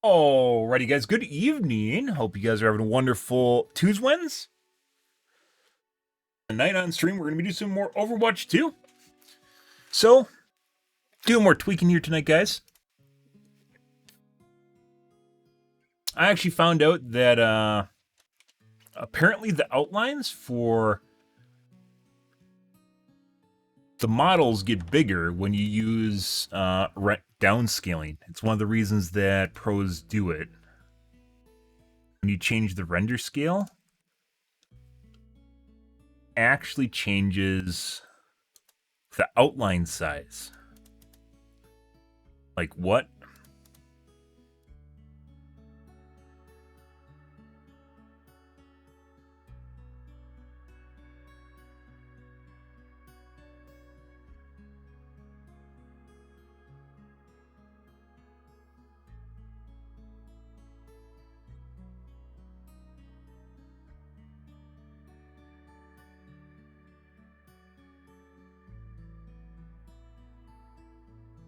Alrighty, guys. Good evening. Hope you guys are having a wonderful Tuesdays. Tonight on stream, we're going to be doing some more Overwatch 2. So, doing more tweaking here tonight, guys. I actually found out that apparently the outlines for the models get bigger when you use downscaling. It's one of the reasons that pros do it. When you change the render scale, actually changes the outline size. Like what?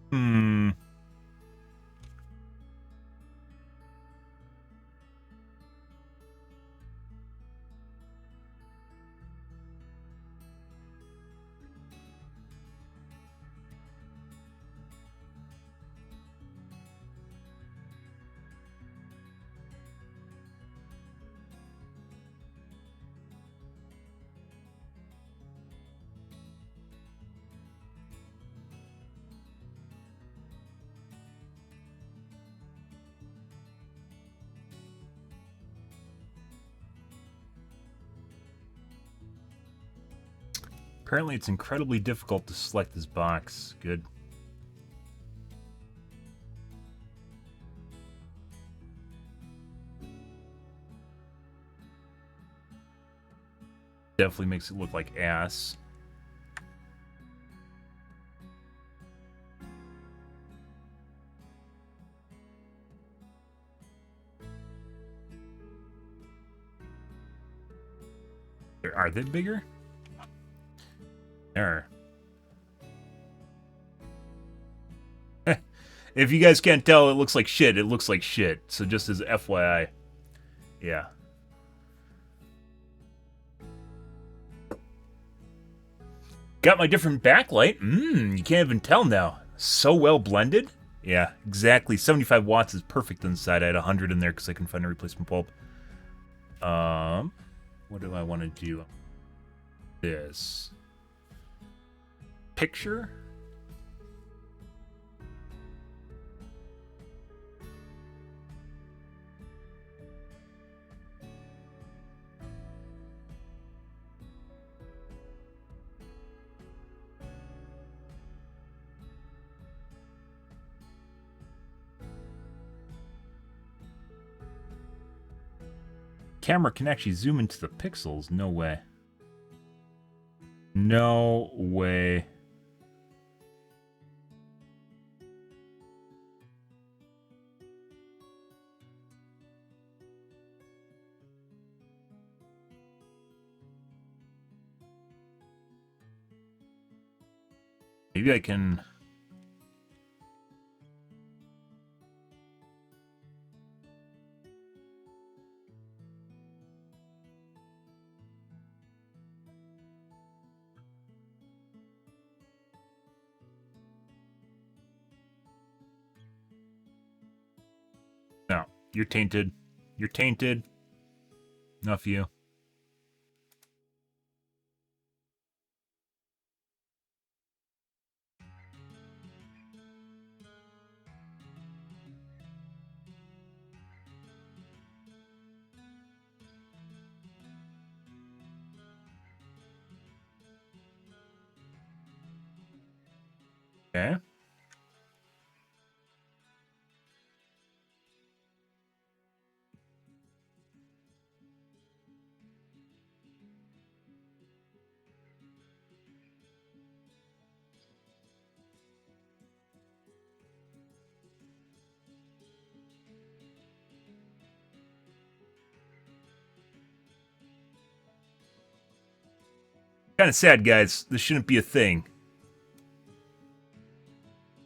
Hmm. Apparently it's incredibly difficult to select this box. Good. Definitely makes it look like ass. Are they bigger? There. If you guys can't tell, it looks like shit. It looks like shit. So just as FYI. Yeah. Got my different backlight. You can't even tell now. So well blended. Yeah, exactly. 75 watts is perfect inside. I had 100 in there because I couldn't find a replacement bulb. What do I want to do? This. Picture. Camera can actually zoom into the pixels. No way. No way. Maybe I can... No, you're tainted. You're tainted. Enough you. Okay. Kind of sad, guys. This shouldn't be a thing.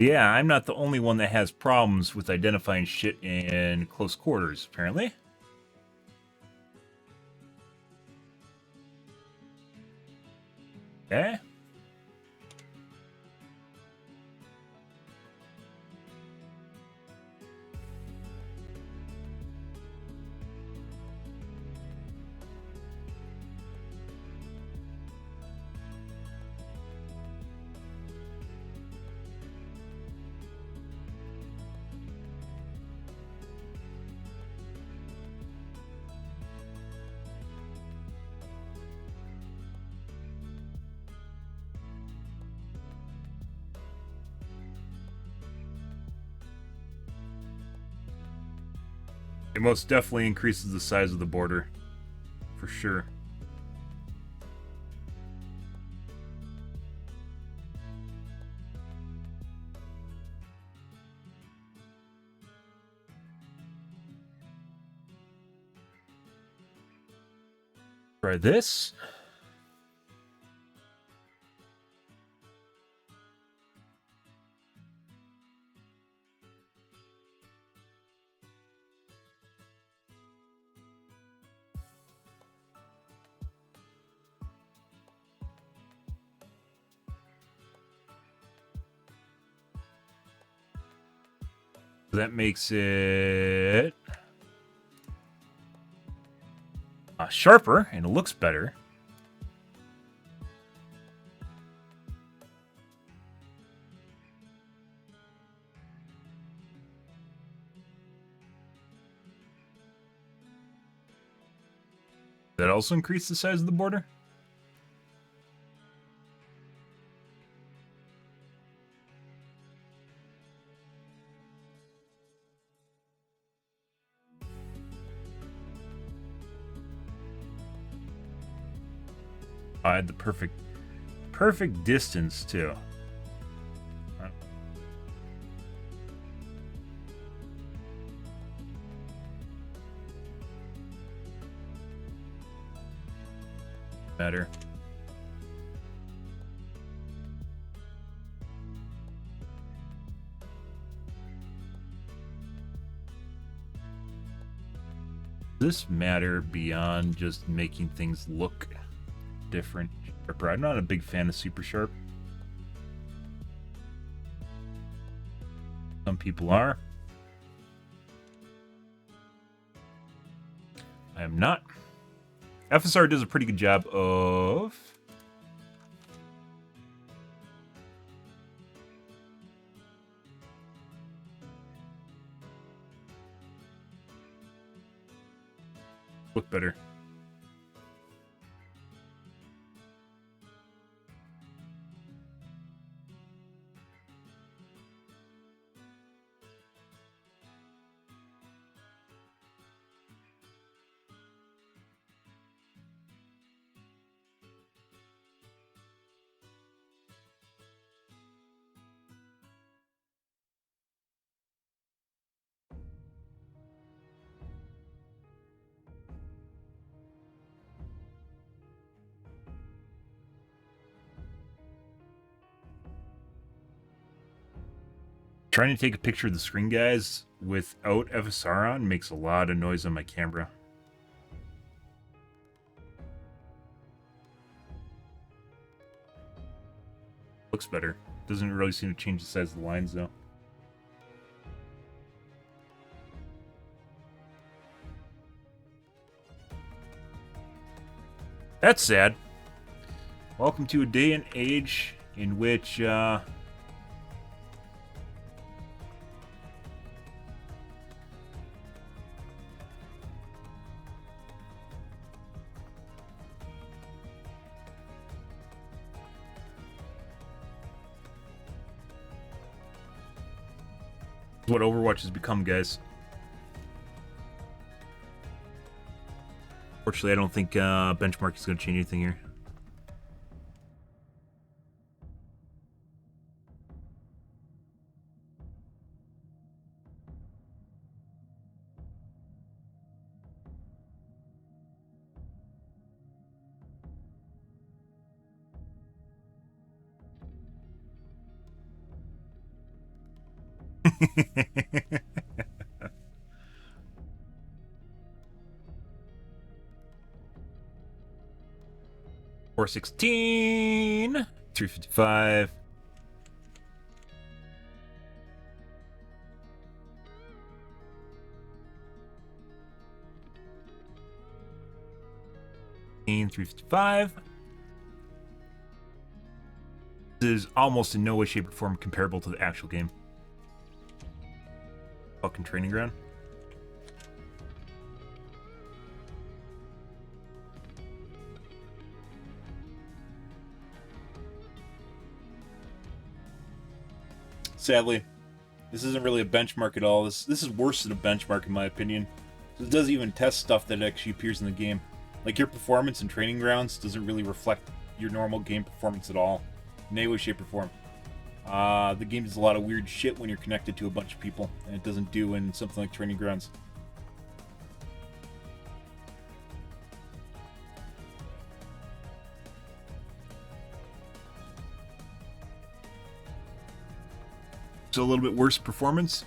Yeah, I'm not the only one that has problems with identifying shit in close quarters, apparently. Okay. It most definitely increases the size of the border, for sure. Try this. That makes it sharper, and it looks better. That also increase the size of the border? I had the perfect distance too. Better. Does this matter beyond just making things look different? I'm not a big fan of super sharp. Some people are. I am not. FSR does a pretty good job of look better. Trying to take a picture of the screen, guys, without FSR on makes a lot of noise on my camera. Looks better. Doesn't really seem to change the size of the lines, though. That's sad. Welcome to a day and age in which, what Overwatch has become, guys. Fortunately, I don't think benchmark is going to change anything here. $416, $355. $355. This is almost in no way, shape, or form comparable to the actual game. Fucking training ground. Sadly, this isn't really a benchmark at all. This is worse than a benchmark in my opinion. So it doesn't even test stuff that actually appears in the game. Like your performance in training grounds doesn't really reflect your normal game performance at all. In any way, shape, or form. The game does a lot of weird shit when you're connected to a bunch of people, and it doesn't do in something like training grounds. So a little bit worse performance.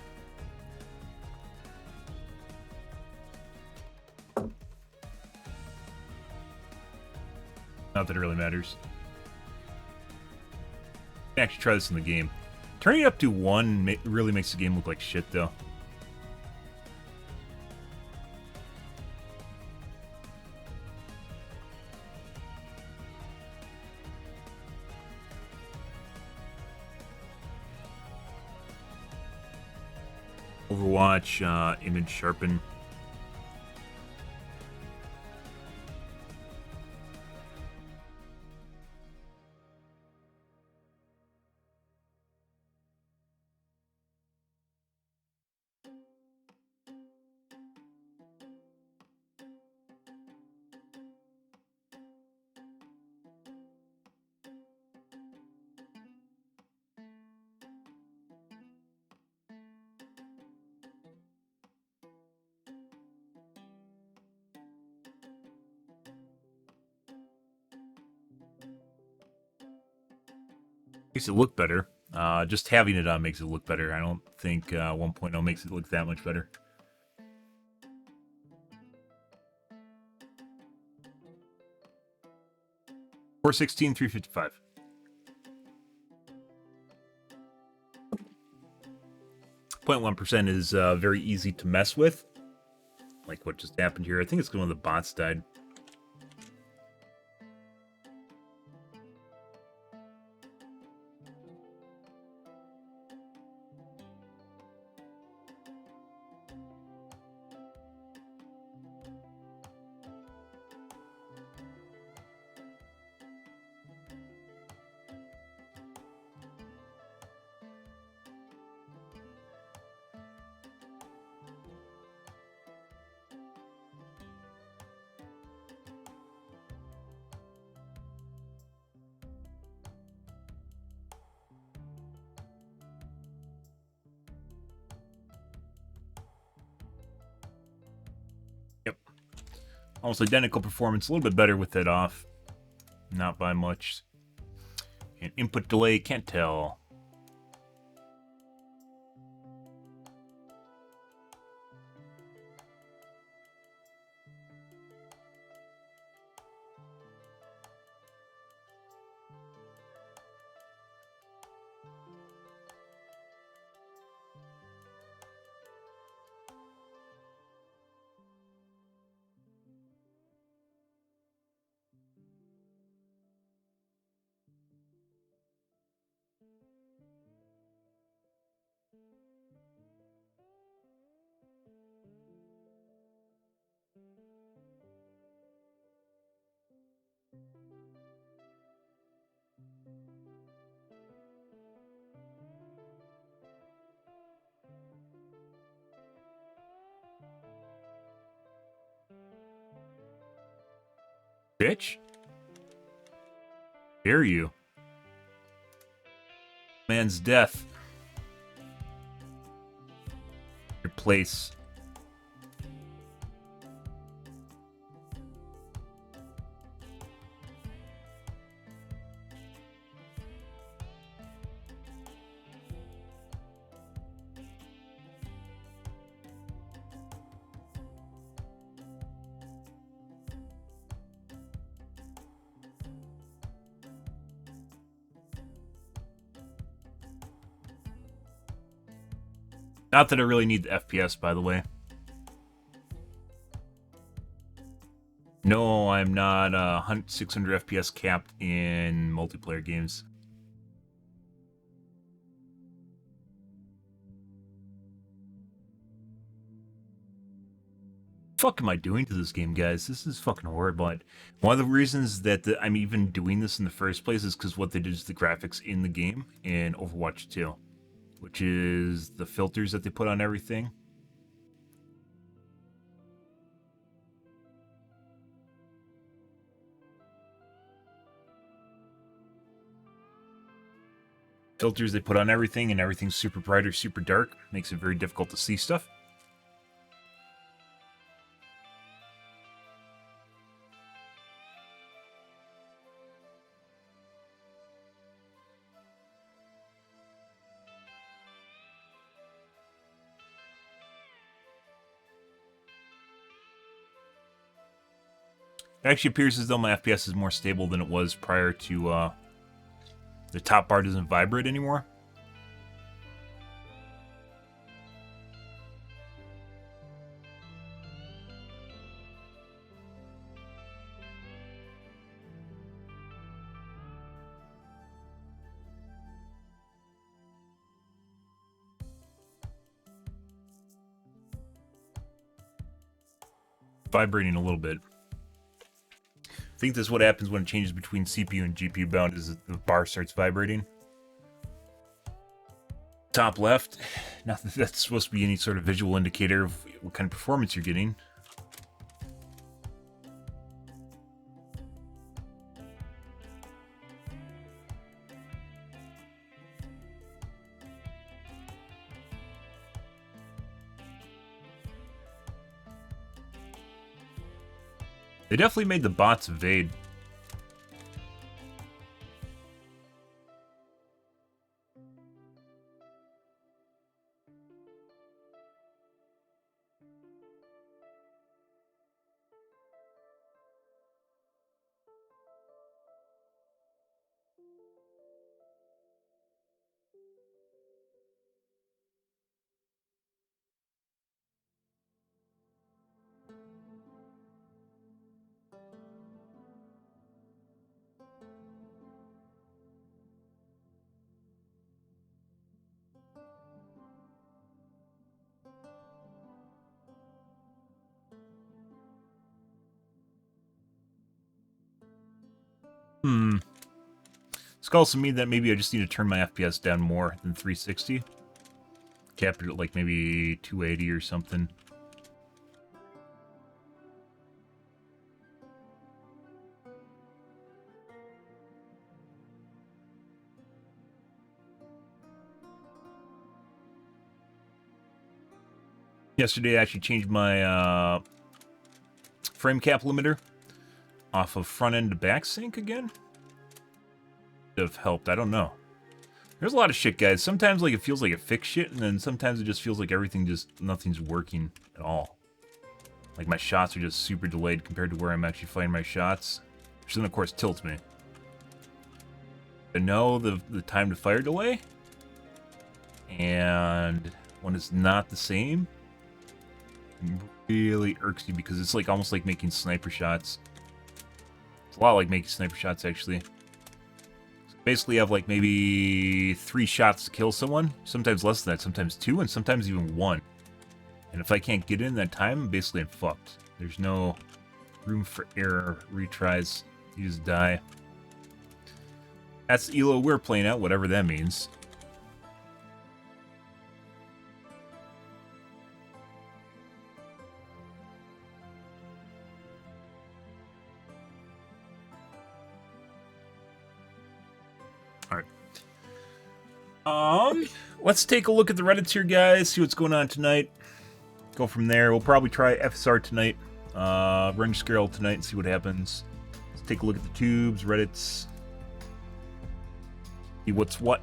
Not that it really matters. I can actually try this in the game. Turning it up to 1 really makes the game look like shit, though. Overwatch, image sharpen. Makes it look better. Just having it on makes it look better. I don't think 1.0 makes it look that much better. $416, $355. 0.1% is very easy to mess with. Like what just happened here. I think it's when the bots died. Yep. Almost identical performance. A little bit better with that off. Not by much. And input delay, can't tell. Bitch? Dare you? Man's death. Your place. Not that I really need the FPS, by the way. No, I'm not 600 FPS capped in multiplayer games. Fuck am I doing to this game, guys? This is fucking horrible. One of the reasons that I'm even doing this in the first place is because what they did is the graphics in the game in Overwatch 2, which is the filters that they put on everything. Filters they put on everything, and everything's super bright or super dark. Makes it very difficult to see stuff. It actually appears as though my FPS is more stable than it was prior to the top bar doesn't vibrate anymore. Vibrating a little bit. I think this is what happens when it changes between CPU and GPU bound, is the bar starts vibrating. Top left, not that that's supposed to be any sort of visual indicator of what kind of performance you're getting. They definitely made the bots evade. This could also mean that maybe I just need to turn my FPS down more than 360. Cap it at like maybe 280 or something. Yesterday I actually changed my frame cap limiter off of front end to back sync again. Have helped, I don't know. There's a lot of shit, guys. Sometimes like it feels like it fixed shit, and then sometimes it just feels like nothing's working at all. Like my shots are just super delayed compared to where I'm actually firing my shots, which then of course tilts me. I know the time to fire delay, and when it's not the same, it really irks you because it's like almost like making sniper shots. It's a lot like making sniper shots actually. Basically, you have like maybe 3 shots to kill someone. Sometimes less than that, sometimes 2, and sometimes even 1. And if I can't get in that time, basically I'm fucked. There's no room for error, retries. You just die. That's the ELO we're playing at, whatever that means. Let's take a look at the Reddits here, guys. See what's going on tonight. Go from there. We'll probably try FSR tonight. Run Scale tonight and see what happens. Let's take a look at the tubes, Reddits. See what's what.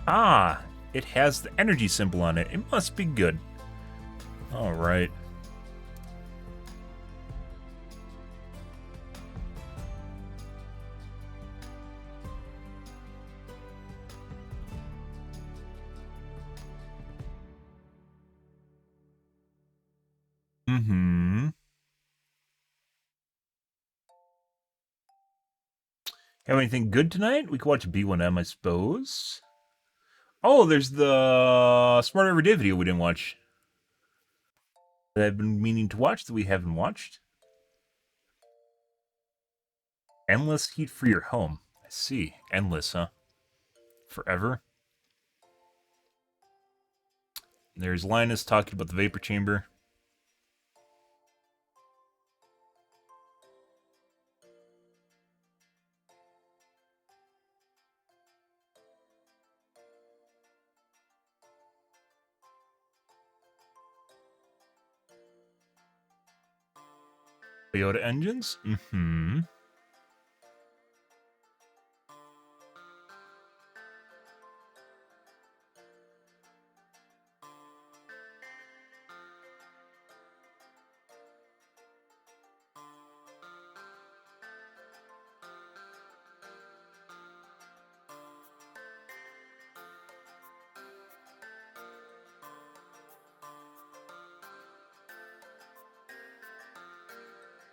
Ah, it has the energy symbol on it. It must be good. All right. Have anything good tonight? We could watch B1M, I suppose. Oh, there's the Smart Every Day video we didn't watch. That I've been meaning to watch that we haven't watched. Endless heat for your home. I see. Endless, huh? Forever. There's Linus talking about the vapor chamber. Toyota engines? Mm-hmm.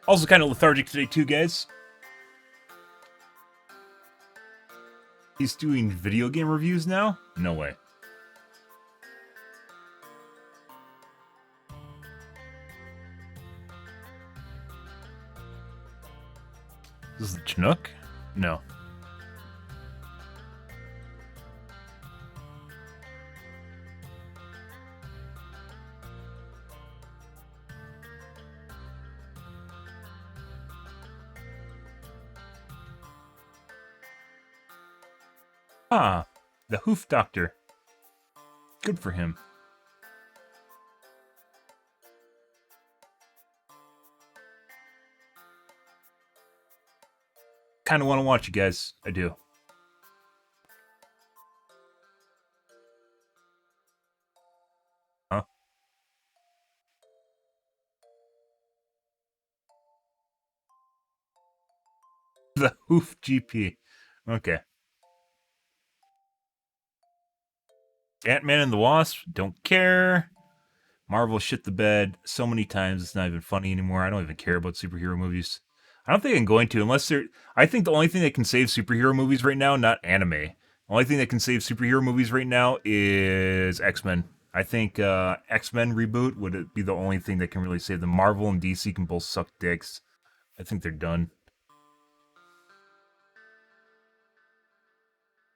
Also kind of lethargic today too, guys. He's doing video game reviews now? No way. This is the Chinook? No. Ah, the Hoof Doctor. Good for him. Kind of want to watch you guys. I do. Huh? The Hoof GP. Okay. Ant-Man and the Wasp. Don't care. Marvel shit the bed so many times it's not even funny anymore. I don't even care about superhero movies. I don't think I'm going to unless they're... I think the only thing that can save superhero movies right now, not anime. The only thing that can save superhero movies right now is X-Men. I think X-Men reboot would be the only thing that can really save them. Marvel and DC can both suck dicks. I think they're done.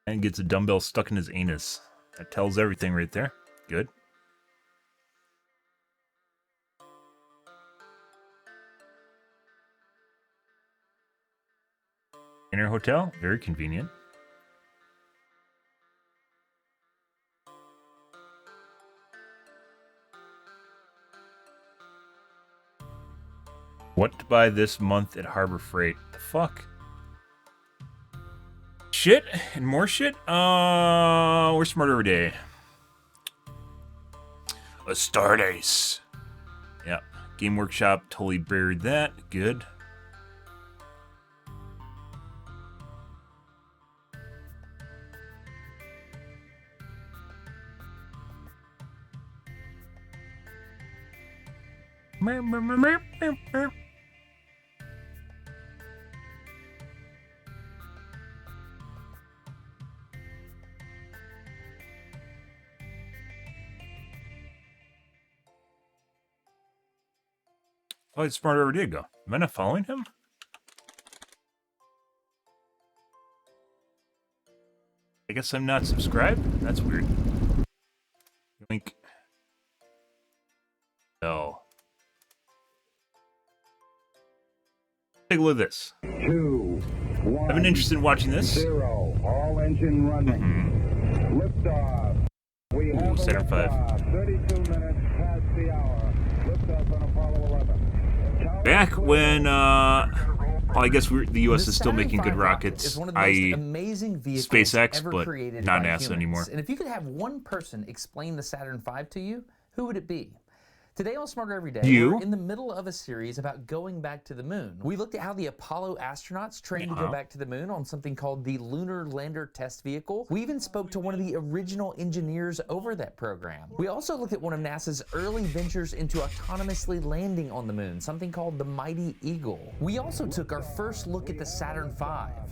And gets a dumbbell stuck in his anus. That tells everything right there. Good. Inner hotel, very convenient. What to buy this month at Harbor Freight? The fuck? Shit and more shit? We're smarter every day. A Stardust. Yeah. Game Workshop totally buried that. Good. Oh, it's smarter every day go. Am I not following him? I guess I'm not subscribed? That's weird. Yoink. No. Take a look at this. 2, 1, I've been interested in watching this. 0. All engine running. Liftoff. We have Saturn V. 32 minutes past the hour. Liftoff on Apollo 11. Back when, well, I guess the U.S. is still making good rockets, i.e. SpaceX, but not NASA anymore. And if you could have one person explain the Saturn V to you, who would it be? Today on Smarter Every Day, You? we're in the middle of a series about going back to the moon. We looked at how the Apollo astronauts trained to go back to the moon on something called the Lunar Lander Test Vehicle. We even spoke to one of the original engineers over that program. We also looked at one of NASA's early ventures into autonomously landing on the moon, something called the Mighty Eagle. We also took our first look at the Saturn V.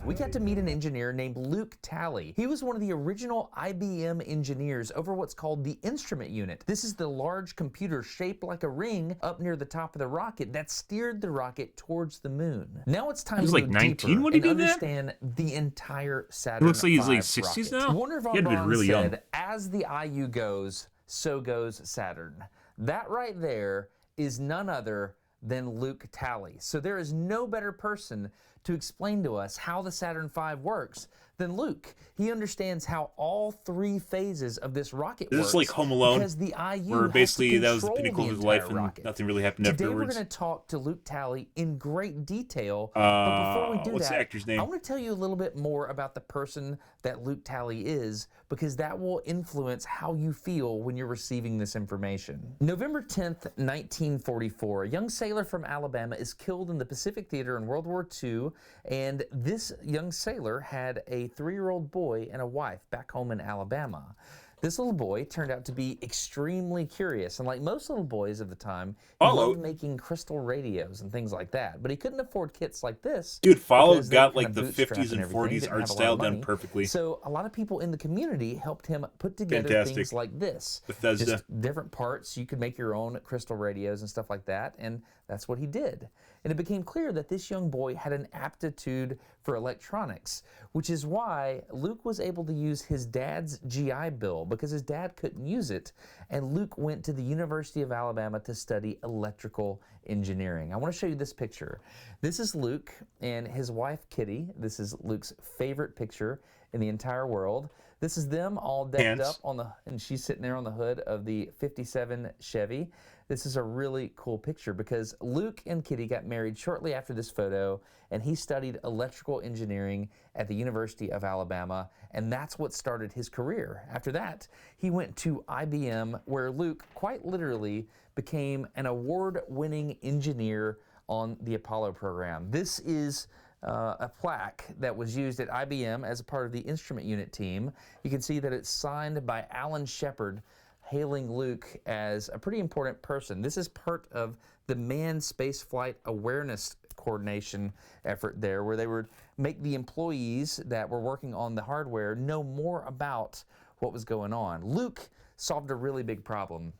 We got to meet an engineer named Luke Talley. He was one of the original IBM engineers over what's called the instrument unit. This is the large computer shaped like a ring up near the top of the rocket that steered the rocket towards the moon. Now it's time to like go 19 deeper when he and did that? understand the entire Saturn It looks like he's V like 60s rocket. now? Wernher He von had to be Braun really young. said, "As the IU goes, so goes Saturn." That right there is none other than Luke Talley. So there is no better person to explain to us how the Saturn V works than Luke. He understands how all three phases of this rocket Is works. this like Home Alone, because the IU where has basically to that was the control pinnacle of the his life entire and rocket. nothing really happened Today afterwards? we're going to talk to Luke Talley in great detail. But before we do What's that, the actor's name? I want to tell you a little bit more about the person that Luke Talley is, because that will influence how you feel when you're receiving this information. November 10th, 1944, a young sailor from Alabama is killed in the Pacific Theater in World War II, and this young sailor had a 3-year-old boy and a wife back home in Alabama. This little boy turned out to be extremely curious, and like most little boys of the time, he loved making crystal radios and things like that. But he couldn't afford kits like this. Dude, Follow because they got were like kinda the bootstrapped 50s and everything. He 40s didn't art have a lot style of done money. perfectly. So a lot of people in the community helped him put together Fantastic. things like this. Bethesda. Just different parts. You could make your own crystal radios and stuff like that, and that's what he did. And it became clear that this young boy had an aptitude for electronics, which is why Luke was able to use his dad's GI Bill, because his dad couldn't use it, and Luke went to the University of Alabama to study electrical engineering. I want to show you this picture. This is Luke and his wife Kitty. This is Luke's favorite picture in the entire world. This is them all decked up on the, and she's sitting there on the hood of the 57 Chevy. This is a really cool picture because Luke and Kitty got married shortly after this photo, and he studied electrical engineering at the University of Alabama, and that's what started his career. After that, he went to IBM, where Luke quite literally became an award-winning engineer on the Apollo program. This is a plaque that was used at IBM as a part of the instrument unit team. You can see that it's signed by Alan Shepard, hailing Luke as a pretty important person. This is part of the Manned Spaceflight Awareness Coordination effort there, where they would make the employees that were working on the hardware know more about what was going on. Luke solved a really big problem.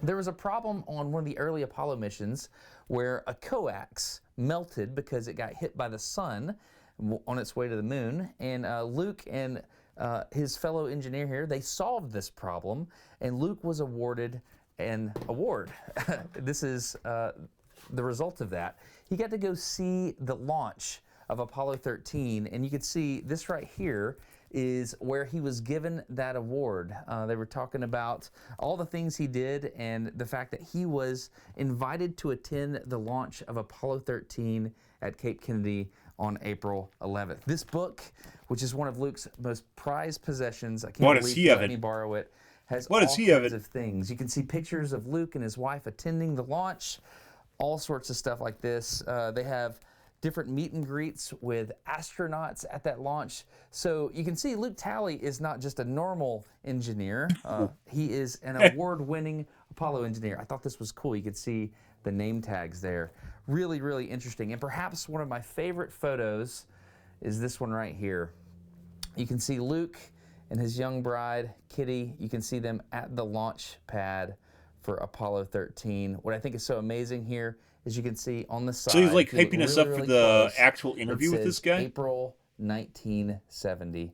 There was a problem on one of the early Apollo missions where a coax melted because it got hit by the sun on its way to the moon, and Luke and his fellow engineer here, they solved this problem, and Luke was awarded an award. This is the result of that. He got to go see the launch of Apollo 13, and you can see this right here is where he was given that award. They were talking about all the things he did and the fact that he was invited to attend the launch of Apollo 13 at Cape Kennedy on April 11th. This book, which is one of Luke's most prized possessions, I can't believe he let me borrow it, has all kinds of things. You can see pictures of Luke and his wife attending the launch, all sorts of stuff like this. They have different meet and greets with astronauts at that launch. So you can see Luke Talley is not just a normal engineer. He is an award-winning Apollo engineer. I thought this was cool. You could see the name tags there. Really, really interesting. And perhaps one of my favorite photos is this one right here. You can see Luke and his young bride, Kitty. You can see them at the launch pad for Apollo 13. What I think is so amazing here is you can see on the side. So he's like hyping us up for the actual interview with this guy? April 1970.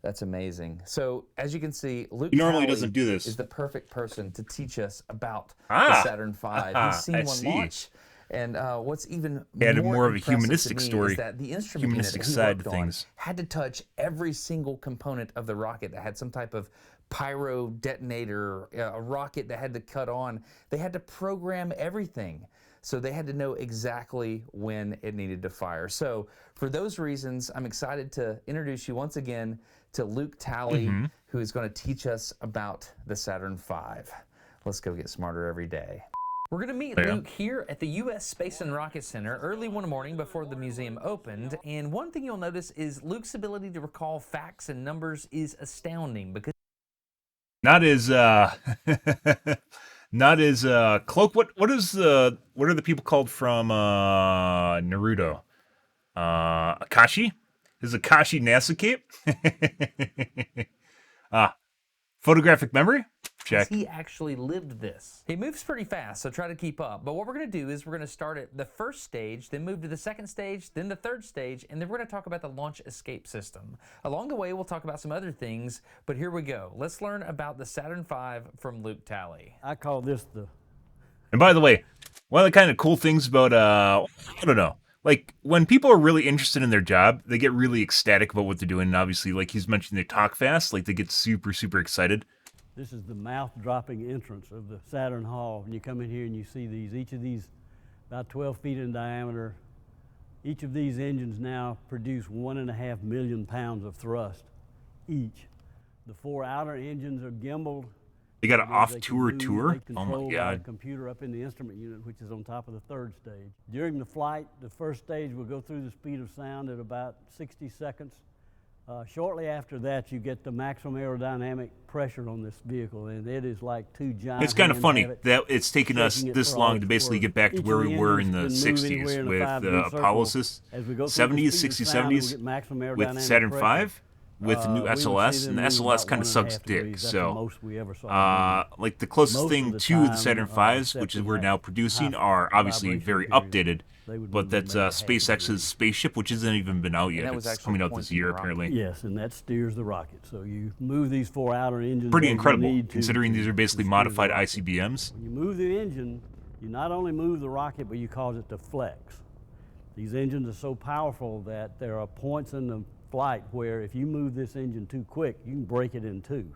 That's amazing. So as you can see, Luke He normally Talley doesn't do this. is the perfect person to teach us about the Saturn V. He's seen one launch. And what's even more of a humanistic story, is that the instrument unit that he worked on had to touch every single component of the rocket that had some type of pyro detonator, a rocket that had to cut on. They had to program everything. So they had to know exactly when it needed to fire. So for those reasons, I'm excited to introduce you once again to Luke Talley, who is going to teach us about the Saturn V. Let's go get smarter every day. We're going to meet Luke here at the U.S. Space and Rocket Center early one morning before the museum opened. And one thing you'll notice is Luke's ability to recall facts and numbers is astounding because not as not as Cloak. What are the people called from Naruto? Akashi? His Akashi NASA cape? Photographic memory? Check. he actually lived this. He moves pretty fast, so try to keep up. But what we're going to do is we're going to start at the first stage, then move to the second stage, then the third stage, and then we're going to talk about the launch escape system. Along the way, we'll talk about some other things, but here we go. Let's learn about the Saturn V from Luke Talley. I call this the... And by the way, one of the kind of cool things about, I don't know, like when people are really interested in their job, they get really ecstatic about what they're doing. And obviously, like he's mentioned, they talk fast, like they get super, super excited. This is the mouth-dropping entrance of the Saturn Hall. When you come in here and you see these, each of these about 12 feet in diameter. Each of these engines now produce 1.5 million pounds of thrust each. The 4 outer engines are gimbaled. They got an off-tour They tour? Oh control my by a God. computer up in the instrument unit, which is on top of the third stage. During the flight, the first stage will go through the speed of sound at about 60 seconds. Shortly after that, you get the maximum aerodynamic pressure on this vehicle, and it is like two giant. It's kind of hands funny have it, that it's taken us shaking it this for all long it's to basically worth. get back to Each of where we the were in the engines can move 60s anywhere in a with 5-D the circle. Apollo As we go through the 70s, speed of 60s, sound, we'll 70s, get maximum with aerodynamic Saturn pressure. V, with the new We would see SLS, them and the move SLS about kind of 1.5 sucks dick. degrees. That's the So, most we ever saw. like the closest Most thing of the to the time, Saturn V's, except which is in we're that now producing, high are obviously vibration very period, updated. they would But move that's maybe half a degree. SpaceX's spaceship, which hasn't even been out yet. that was It's actually coming out this pointing year, the rocket. apparently. Yes, and that steers the rocket. So you move these 4 outer engines. Pretty as you incredible, need to considering these are basically steer the modified rocket. ICBMs. When you move the engine, you not only move the rocket, but you cause it to flex. These engines are so powerful that there are points in the flight where if you move this engine too quick, you can break it in two.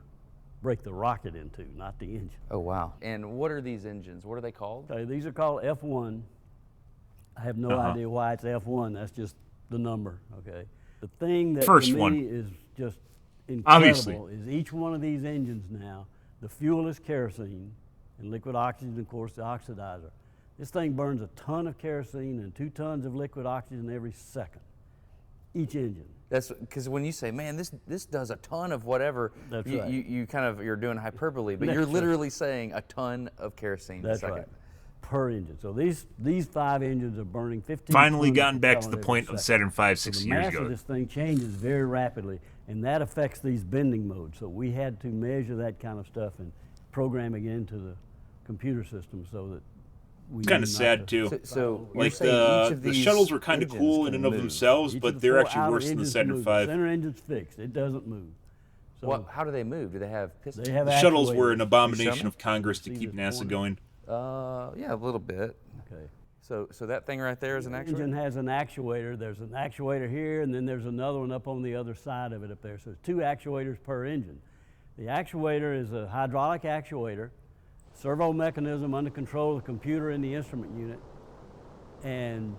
Break the rocket in two, not the engine. Oh, wow. And what are these engines? What are they called? Okay, these are called F1. I have no idea why it's F1. That's just the number, okay? The thing that First to me one. is just Obviously. incredible is each one of these engines now, the fuel is kerosene and liquid oxygen, of course, the oxidizer. This thing burns a ton of kerosene and 2 tons of liquid oxygen every second, each engine. That's because when you say, man, this does a ton of whatever, That's you, right. you kind of, you're doing hyperbole, but That's you're right. literally saying a ton of kerosene a That's second. right, per engine. So these 5 engines are burning 15 Finally tons gotten of back to propellant the every point of second. Saturn V So 6 the years mass ago. of this thing changes very rapidly, and that affects these bending modes. So we had to measure that kind of stuff and program it into the computer system so that we Kind knew of not sad, to- too. So you're Like saying each of the these shuttles were kind of engines cool can in and of move. themselves, Each of but the they're 4 actually outer worse than the engines Saturn move. The V. center engine's fixed. It doesn't move. So Well, how do they move? Do they have pistons? they have The shuttles were actuators. an abomination shuttle? of Congress to See keep this NASA corner? going. Yeah, a little bit. Okay. So that thing right there is an The actuator? engine has an actuator. There's an actuator here, and then there's another one up on the other side of it up there. So there's 2 actuators per engine. The actuator is a hydraulic actuator, servo mechanism under control of the computer in the instrument unit, and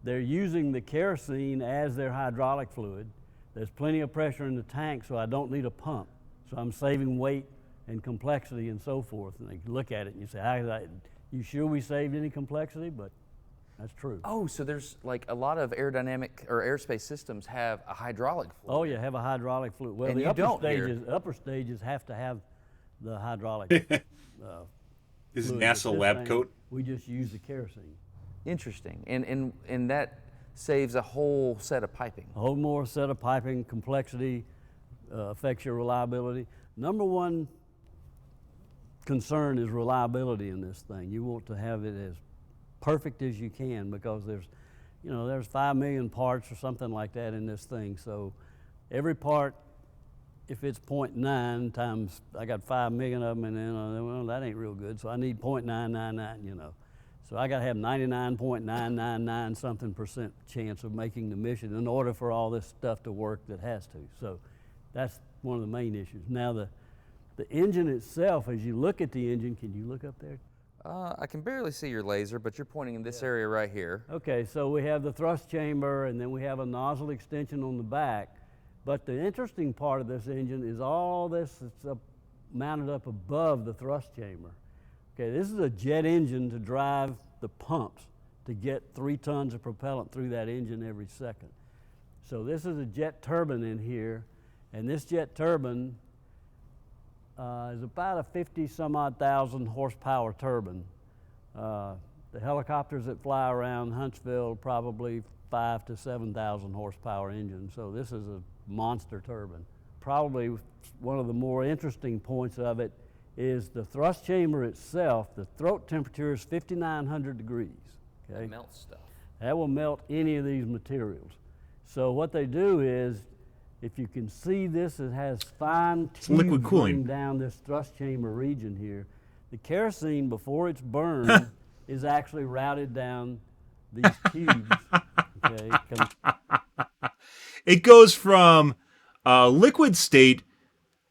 they're using the kerosene as their hydraulic fluid. There's plenty of pressure in the tank, so I don't need a pump. So I'm saving weight and complexity and so forth. And they look at it and you say, you sure we saved any complexity? But that's true. Oh, so there's like a lot of aerodynamic or airspace systems have a hydraulic fluid. Oh, you have a hydraulic fluid. Well, And the you don't upper stages have to have the hydraulic This is fluid. NASA But this lab thing, coat. We just use the kerosene. Interesting. And that saves a whole set of piping. A whole more set of piping, complexity affects your reliability. Number one concern is reliability in this thing. You want to have it as perfect as you can because there's 5 million parts or something like that in this thing. So every part, if it's 0.9 times, I got 5 million of them, and then well, that ain't real good. So I need 0.999, So I got to have 99.999 something % chance of making the mission in order for all this stuff to work that has to. So that's one of the main issues. Now the engine itself, as you look at the engine, can you look up there? I can barely see your laser, but you're pointing in this area right here. Okay, so we have the thrust chamber, and then we have a nozzle extension on the back. But the interesting part of this engine is all this that's mounted up above the thrust chamber. Okay, this is a jet engine to drive the pumps to get 3 tons of propellant through that engine every second. So this is a jet turbine in here, and this jet turbine is about a 50-some-odd thousand horsepower turbine. The helicopters that fly around Huntsville probably 5,000 to 7,000 horsepower engine. So this is a monster turbine. Probably one of the more interesting points of it is the thrust chamber itself. The throat temperature is 5,900 degrees. Okay? It melts stuff. That will melt any of these materials. So what they do is, if you can see this, it has fine liquid tubes cooling. running down this thrust chamber region here. The kerosene, before it's burned, is actually routed down these tubes. Okay? It goes from liquid state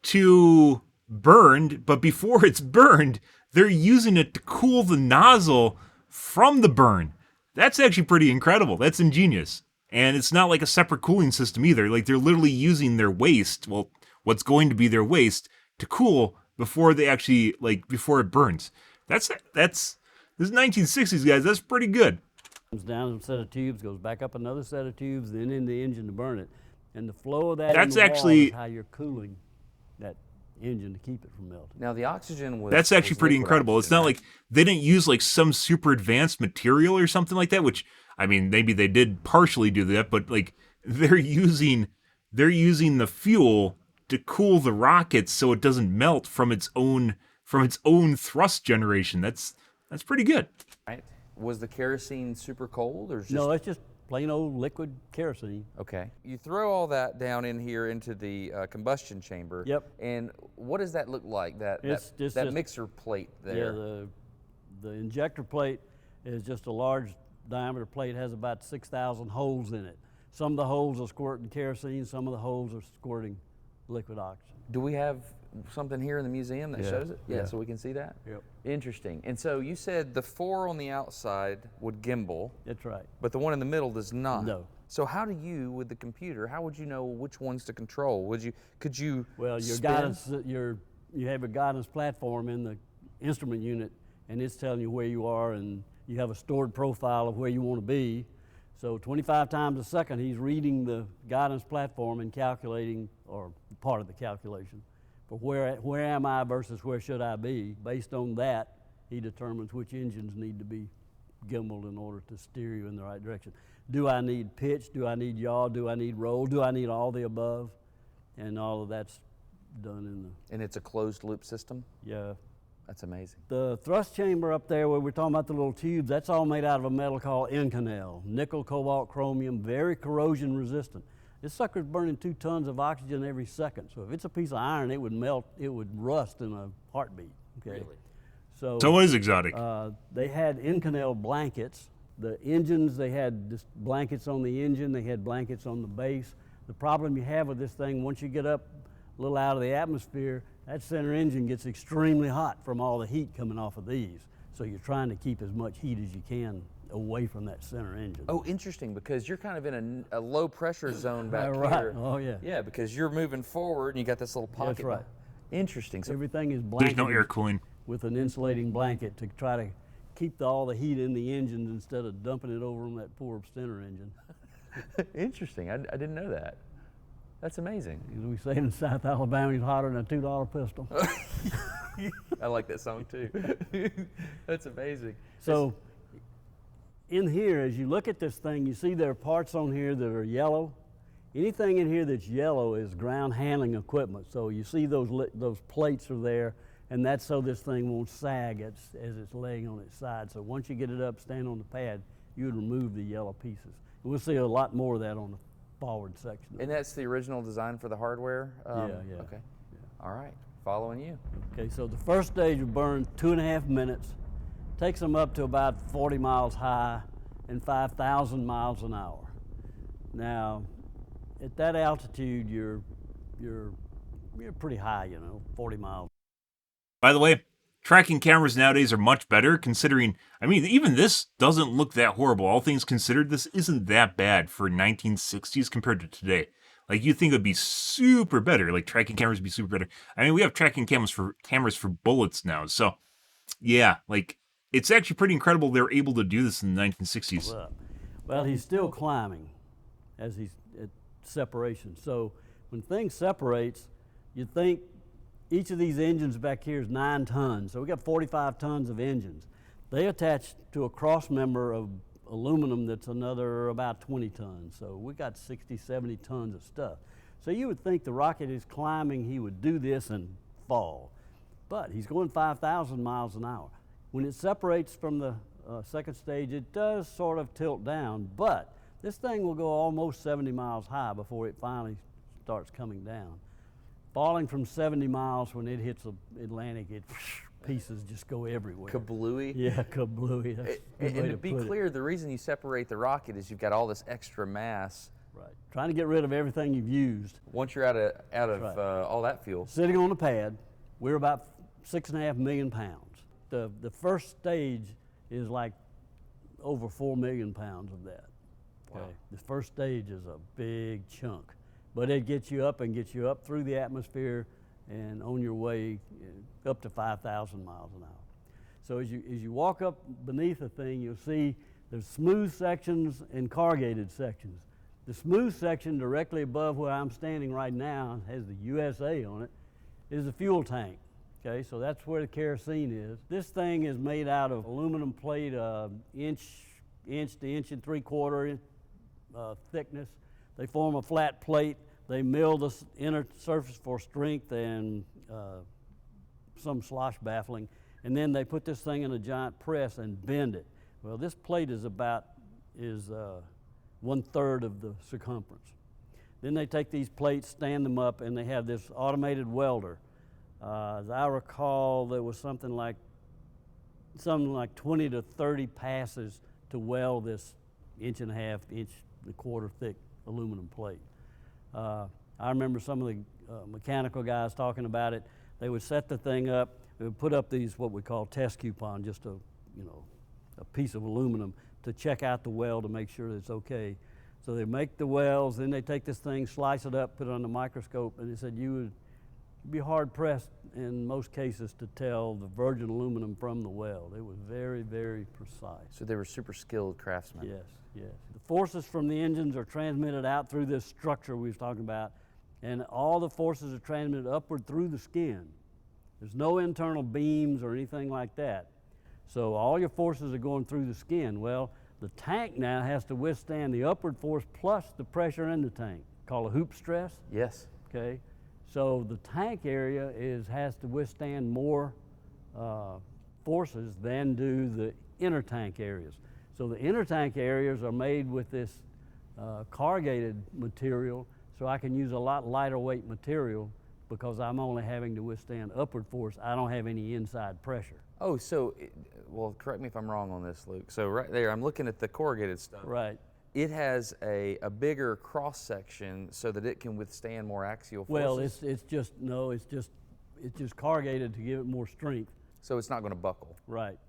to burned, but before it's burned, they're using it to cool the nozzle from the burn. That's actually pretty incredible. That's ingenious. And it's not like a separate cooling system either. Like, they're literally using their waste, well, what's going to be their waste, to cool before they actually, like, before it burns. That's this is 1960s, guys. That's pretty good. Comes down a set of tubes, goes back up another set of tubes, then in the engine to burn it. And the flow of that That's in the wall actually- is how you're cooling that engine to keep it from melting. Now the oxygen was. That's actually was pretty liquid incredible. It's oxygen, not right? like they didn't use like some super advanced material or something like that, which, I mean, maybe they did partially do that, but like they're using the fuel to cool the rockets so it doesn't melt from its own thrust generation. That's pretty good. Right? Was the kerosene super cold or just? No, it's just plain old liquid kerosene. Okay. You throw all that down in here into the combustion chamber. Yep. And what does that look like? It's just- That mixer plate there. Yeah, the injector plate is just a large diameter plate, has about 6,000 holes in it. Some of the holes are squirting kerosene, some of the holes are squirting liquid oxygen. Do we have something here in the museum that Yeah, shows it? Yeah, yeah. so we can see that? Yep. Interesting. And so you said the 4 on the outside would gimbal, That's right. but the one in the middle does not. No. So how do you, with the computer, how would you know which ones to control? Could you Well, your spin? guidance, you have a guidance platform in the instrument unit, and it's telling you where you are, and you have a stored profile of where you want to be. So 25 times a second, he's reading the guidance platform and calculating, or part of the calculation, for where am I versus where should I be. Based on that, he determines which engines need to be gimbaled in order to steer you in the right direction. Do I need pitch? Do I need yaw? Do I need roll? Do I need all the above? And all of that's done in the, And it's a closed loop system? yeah. That's amazing. The thrust chamber up there where we're talking about the little tubes, that's all made out of a metal called Inconel. Nickel, cobalt, chromium, very corrosion resistant. This sucker's burning 2 tons of oxygen every second. So if it's a piece of iron, it would melt, it would rust in a heartbeat. Okay? Really? So what is exotic? they had Inconel blankets. The engines, they had just blankets on the engine, they had blankets on the base. The problem you have with this thing, once you get up a little out of the atmosphere, that center engine gets extremely hot from all the heat coming off of these. So you're trying to keep as much heat as you can away from that center engine. Oh, interesting, because you're kind of in a low pressure zone back Right. here. Oh, yeah. Yeah, because you're moving forward and you got this little pocket. That's right. Interesting. So Everything is There's blanketed no air cooling. with an insulating blanket to try to keep all the heat in the engines instead of dumping it over on that poor center engine. interesting. I didn't know that. That's amazing. As we say in South Alabama, he's hotter than a $2 pistol. I like that song too. That's amazing. So in here, as you look at this thing, you see there are parts on here that are yellow. Anything in here that's yellow is ground handling equipment. So you see those plates are there, and that's so this thing won't sag as it's laying on its side. So once you get it up, stand on the pad, you would remove the yellow pieces. We'll see a lot more of that on the forward section. And that's the original design for the hardware? Yeah. Okay. All right. Following you. Okay, so the first stage will burn 2.5 minutes, takes them up to about 40 miles high and 5,000 miles an hour. Now, at that altitude, you're pretty high, 40 miles. By the way, tracking cameras nowadays are much better considering, I mean, even this doesn't look that horrible. All things considered, this isn't that bad for 1960s compared to today. Like, you'd think it would be super better, like tracking cameras would be super better. I mean, we have tracking cameras for bullets now, so Yeah, like, it's actually pretty incredible they're able to do this in the 1960s. Well, he's still climbing as he's at separation. So when things separates, you think each of these engines back here is 9 tons. So we got 45 tons of engines. They attach to a cross member of aluminum that's another about 20 tons. So we got 60, 70 tons of stuff. So you would think the rocket is climbing, he would do this and fall. But he's going 5,000 miles an hour. When it separates from the second stage, it does sort of tilt down, but this thing will go almost 70 miles high before it finally starts coming down. Falling from 70 miles, when it hits the Atlantic, pieces just go everywhere. Kablooey. Yeah, kablooey. That's a good way And to be clear, the reason you separate the rocket is you've got all this extra mass. Right. Trying to get rid of everything you've used. Once you're out of all that fuel. Sitting on the pad, we're about 6.5 million pounds. The first stage is like over 4 million pounds of that. Okay. Wow. The first stage is a big chunk, but it gets you up and gets you up through the atmosphere and on your way up to 5,000 miles an hour. So as you walk up beneath the thing, you'll see there's smooth sections and corrugated sections. The smooth section directly above where I'm standing right now has the USA on it, is the fuel tank. Okay, so that's where the kerosene is. This thing is made out of aluminum plate, inch to inch and 3/4 thickness. They form a flat plate. They mill the inner surface for strength and some slosh baffling, and then they put this thing in a giant press and bend it. Well, this plate is 1/3 of the circumference. Then they take these plates, stand them up, and they have this automated welder. As I recall, there was something like 20 to 30 passes to weld this 1.5 inch, 1/4 thick aluminum plate. I remember some of the mechanical guys talking about it. They would set the thing up, they would put up these what we call test coupon, just a piece of aluminum to check out the weld to make sure that it's okay. So they make the welds, then they take this thing, slice it up, put it on the microscope, and they said you would be hard-pressed in most cases to tell the virgin aluminum from the weld. It was very, very precise. So they were super skilled craftsmen. Yes, yes. The forces from the engines are transmitted out through this structure we was talking about, and all the forces are transmitted upward through the skin. There's no internal beams or anything like that. So all your forces are going through the skin. Well, the tank now has to withstand the upward force plus the pressure in the tank, called a hoop stress. Yes. Okay. So the tank area has to withstand more forces than do the inner tank areas. So the inner tank areas are made with this corrugated material, so I can use a lot lighter weight material because I'm only having to withstand upward force. I don't have any inside pressure. Oh, so, well, correct me if I'm wrong on this, Luke. So right there, I'm looking at the corrugated stuff. Right. It has a bigger cross section so that it can withstand more axial forces. Well, it's just corrugated to give it more strength. So it's not going to buckle. Right.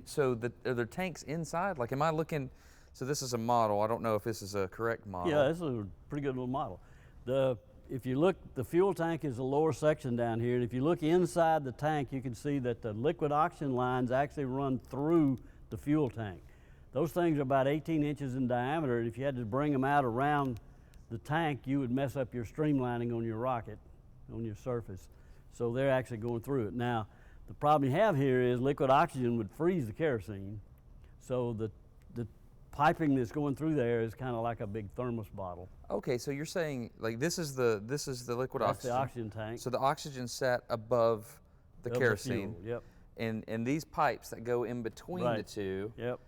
So are there tanks inside? Like, am I looking? So this is a model. I don't know if this is a correct model. Yeah, this is a pretty good little model. If you look, the fuel tank is the lower section down here, and if you look inside the tank, you can see that the liquid oxygen lines actually run through the fuel tank. Those things are about 18 inches in diameter, and if you had to bring them out around the tank, you would mess up your streamlining on your rocket, on your surface. So they're actually going through it. Now, the problem you have here is liquid oxygen would freeze the kerosene, so the piping that's going through there is kind of like a big thermos bottle. Okay, so you're saying like this is the liquid That's oxygen. the oxygen tank. So the oxygen's set above the Of the kerosene. fuel, yep. And these pipes that go in between the two. Yep.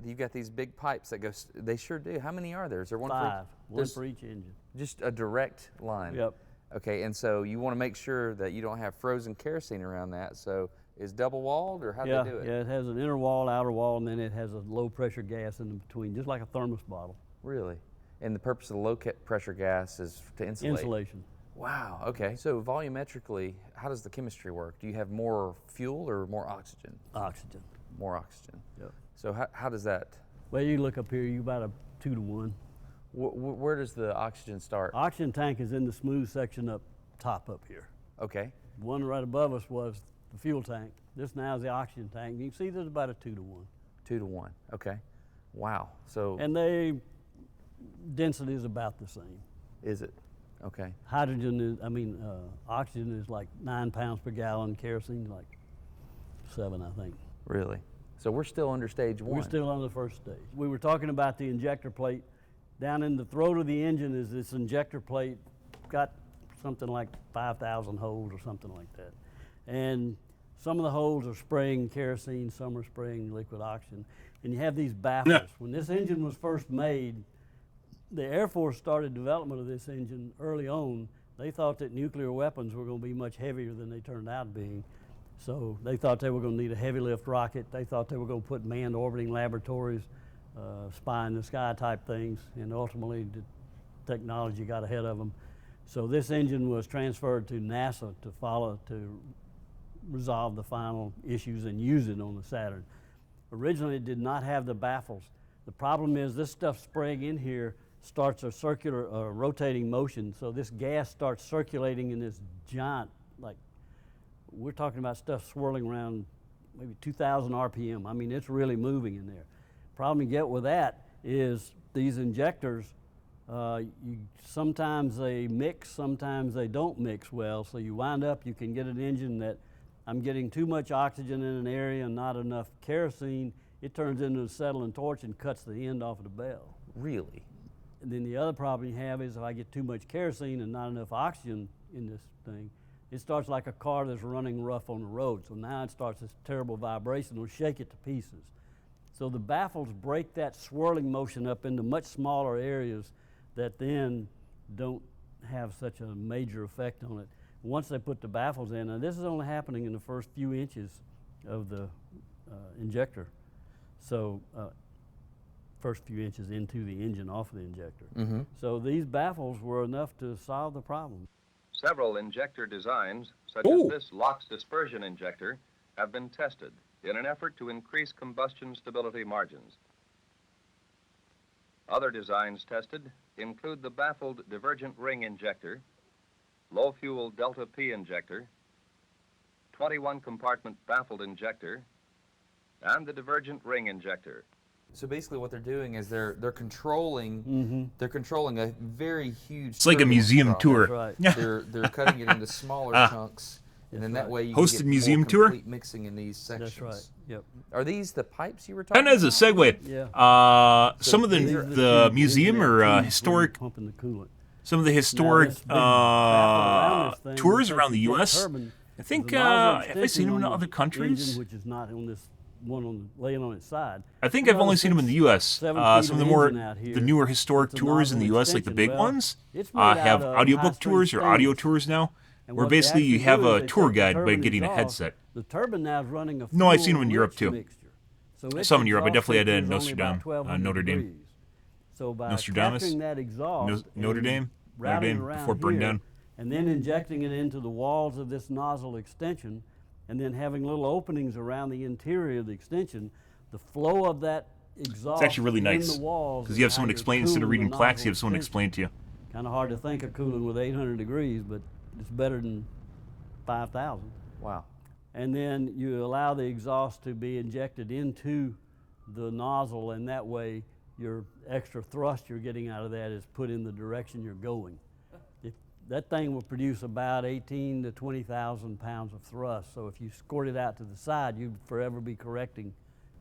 You've got these big pipes that go. They sure do. How many are there? Is there one 5, for one for each engine. Just a direct line. Yep. Okay, and so you want to make sure that you don't have frozen kerosene around that. So is double walled, or how do they do it? Yeah, it has an inner wall, outer wall, and then it has a low pressure gas in between, just like a thermos bottle. Really? And the purpose of the low pressure gas is to insulate? Insulation. Wow, okay. So volumetrically, how does the chemistry work? Do you have more fuel or more oxygen? Oxygen. More oxygen. Yep. So how does that? Well, you look up here, you about a 2 to 1. Where does the oxygen start? Oxygen tank is in the smooth section up top up here. Okay. The one right above us was the fuel tank. This now is the oxygen tank. You can see there's about a 2 to 1. 2 to 1. Okay. Wow. So And density is about the same. is it? Okay. Oxygen is like 9 pounds per gallon. Kerosene like 7, I think. Really? So we're still under stage 1. We're still on the first stage. We were talking about the injector plate. Down in the throat of the engine is this injector plate, got something like 5,000 holes or something like that. And some of the holes are spraying kerosene, some are spraying liquid oxygen. And you have these baffles. Yeah. When this engine was first made, the Air Force started development of this engine early on. They thought that nuclear weapons were going to be much heavier than they turned out being. So they thought they were going to need a heavy lift rocket. They thought they were going to put manned orbiting laboratories, spy in the sky type things, and ultimately the technology got ahead of them. So this engine was transferred to NASA to resolve the final issues and use it on the Saturn. Originally it did not have the baffles. The problem is this stuff spraying in here starts a circular rotating motion, so this gas starts circulating in this giant, like, we're talking about stuff swirling around maybe 2,000 RPM. I mean, it's really moving in there. Problem you get with that is these injectors, sometimes they mix, sometimes they don't mix well, so you wind up, you can get an engine that I'm getting too much oxygen in an area and not enough kerosene. It turns into a acetylene torch and cuts the end off of the bell. Really? And then the other problem you have is if I get too much kerosene and not enough oxygen in this thing, it starts like a car that's running rough on the road. So now it starts this terrible vibration, it'll shake it to pieces. So the baffles break that swirling motion up into much smaller areas that then don't have such a major effect on it. Once they put the baffles in, and this is only happening in the first few inches of the injector. So first few inches into the engine off of the injector. Mm-hmm. So these baffles were enough to solve the problem. Several injector designs, such Ooh. as this LOX dispersion injector, have been tested in an effort to increase combustion stability margins. Other designs tested include the baffled divergent ring injector, low-fuel Delta P injector, 21-compartment baffled injector, and the divergent ring injector. So basically, what they're doing is they're controlling they're controlling a very huge. It's like a turbulence museum drop. tour. That's right. Yeah. They're cutting it into smaller chunks, and then that way you Hosted can get museum more tour? complete mixing in these sections. That's right. Yep. Are these the pipes you were talking Kind of as a segue, Yeah. some of These are the tubes museum in that or tube where you're historic, pumping the coolant. some of the historic Now, this big baffle around this thing, tours this around the jet U.S. turbine, I think, there's a nozzle have I seen extension them in on the other countries? engine, which is not on this one laying on its side. I think There's I've only another seen them in the 6, U.S. 7 Some feet of the of more, engine out here. the newer historic It's a tours in the nozzle U.S., like the big extension. Well, ones, it's made have out of audiobook high-strength tours or audio stainless. tours now, And where what they basically you actually have do is a they tour take the guide by turbine getting a exhaust. headset. The turbine now is running a No, I've seen them in fuel Europe rich too. mixture. So its Some in Europe. I exhaust definitely had it in temperature is only about Nostradam, 1200 Notre Dame. degrees. So by Nostradamus? capturing that exhaust, Notre and Dame? Notre routing Dame, around before it burned here, down. and then injecting it into the walls of this nozzle extension, and then having little openings around the interior of the extension, the flow of that exhaust It's actually really in nice the walls because you have is someone how you're explain instead of cooling reading the plaques. You nozzle have someone extension. explain to you. Kind of hard to think of cooling with 800 degrees, but it's better than 5,000. Wow. And then you allow the exhaust to be injected into the nozzle, and that way your extra thrust you're getting out of that is put in the direction you're going. That thing will produce about 18 to 20,000 pounds of thrust. So if you squirt it out to the side, you'd forever be correcting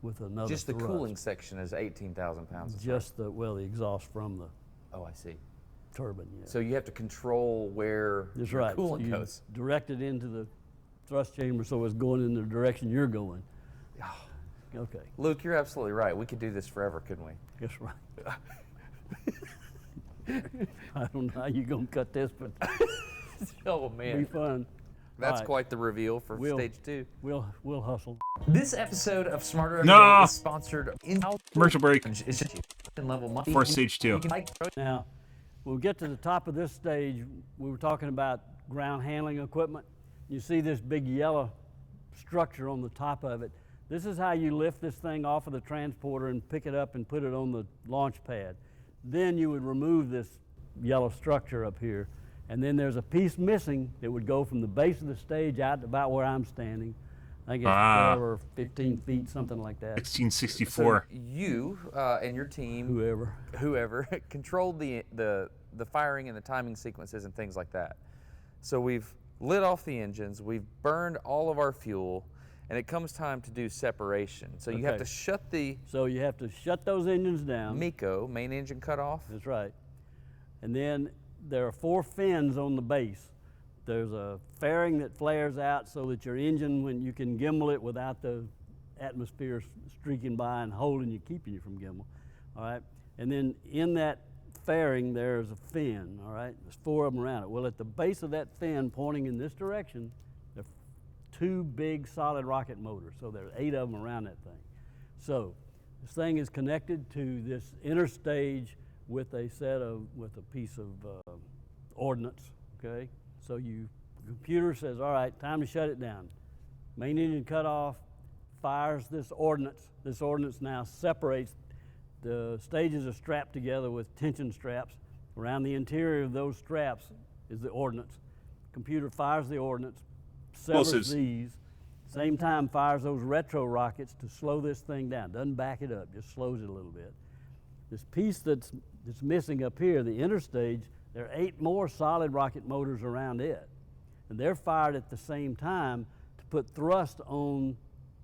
with another Just the thrust. cooling section is 18,000 pounds. Of Just the exhaust from the oh, I see. turbine. Yeah. So you have to control where That's your right. So coolant you goes. direct it into the thrust chamber so it's going in the direction you're going. Okay, Luke, you're absolutely right. We could do this forever, couldn't we? that's right. I don't know how you're gonna cut this, but Oh it'll be man, fun. that's All right. quite the reveal for We'll- stage 2. We'll hustle. This episode of Smarter Every No. Day is sponsored in Commercial break It's just level money. for stage 2. You can like Now, when we get to the top of this stage, we were talking about ground handling equipment. You see this big yellow structure on the top of it. This is how you lift this thing off of the transporter and pick it up and put it on the launch pad. Then you would remove this yellow structure up here, and then there's a piece missing that would go from the base of the stage out to about where I'm standing I think it's 12 or 15 feet, something like that. 1664. So you and your team, Whoever. controlled the firing and the timing sequences and things like that. So we've lit off the engines, we've burned all of our fuel, and it comes time to do separation. So you have to shut the So you have to shut those engines down. MECO, main engine cutoff. That's right. And then there are 4 fins on the base. There's a fairing that flares out so that your engine, when you can gimbal it without the atmosphere streaking by and holding you, keeping you from gimbal. All right. And then in that fairing, there's a fin. All right. There's 4 of them around it. Well, at the base of that fin, pointing in this direction, there are 2 big solid rocket motors. So there's 8 of them around that thing. So this thing is connected to this interstage with a piece of ordnance. Okay. So the computer says, all right, time to shut it down. Main engine cut off, fires this ordnance. This ordnance now separates. The stages are strapped together with tension straps. Around the interior of those straps is the ordnance. Computer fires the ordnance, severs these, same time fires those retro rockets to slow this thing down. Doesn't back it up, just slows it a little bit. This piece that's missing up here, the interstage, there are 8 more solid rocket motors around it. And they're fired at the same time to put thrust on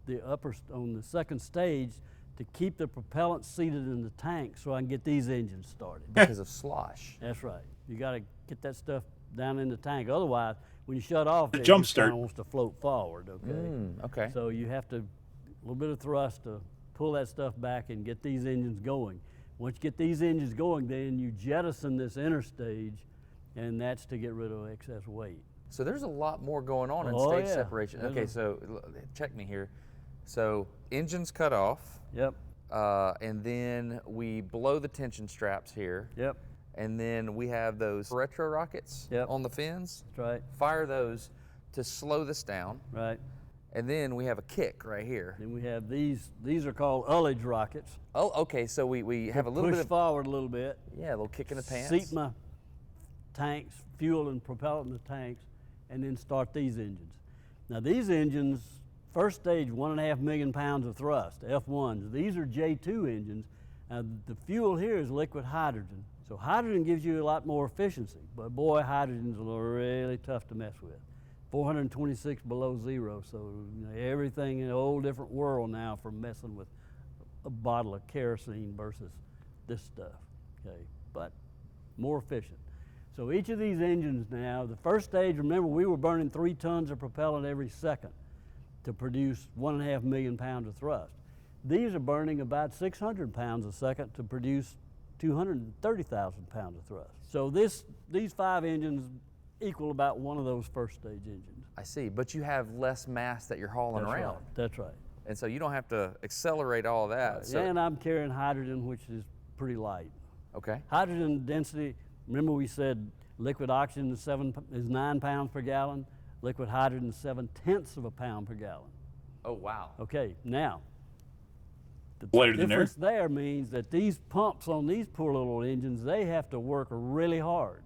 the second stage to keep the propellant seated in the tank so I can get these engines started. Because of slosh. That's right. You got to get that stuff down in the tank. Otherwise, when you shut off, The it jump just start. kinda wants to float forward, okay? Okay. So you have to, a little bit of thrust to pull that stuff back and get these engines going. Once you get these engines going, then you jettison this interstage, and that's to get rid of excess weight. So there's a lot more going on in Oh, stage yeah. separation. There's Okay, so check me here. So engines cut off, Yep, and then we blow the tension straps here, yep, and then we have those retro rockets Yep. on the fins. that's right, Fire those to slow this down, right. and then we have a kick right here. Then we have these are called ullage rockets. Oh, okay, so we have a little Push bit of, forward a little bit, yeah, a little kick in the pants. seat my tanks, fuel and propellant in the tanks, and then start these engines. Now these engines, first stage, 1.5 million pounds of thrust, F1s. These are J2 engines. The fuel here is liquid hydrogen. So hydrogen gives you a lot more efficiency, but boy, hydrogen's really tough to mess with. 426 below zero, so everything in a whole different world now for messing with a bottle of kerosene versus this stuff, okay? But more efficient. So each of these engines now, the first stage, remember we were burning 3 tons of propellant every second to produce 1.5 million pounds of thrust. These are burning about 600 pounds a second to produce 230,000 pounds of thrust. So these 5 engines equal about one of those first stage engines. I see, but you have less mass that you're hauling That's around. right. That's right. And so you don't have to accelerate all that. So, And I'm carrying hydrogen, which is pretty light. okay. Hydrogen density, remember we said liquid oxygen is 9 pounds per gallon, liquid hydrogen is 7/10 of a pound per gallon. Oh, wow. Okay, now, the Lighter than air? difference there means that these pumps on these poor little engines, they have to work really hard.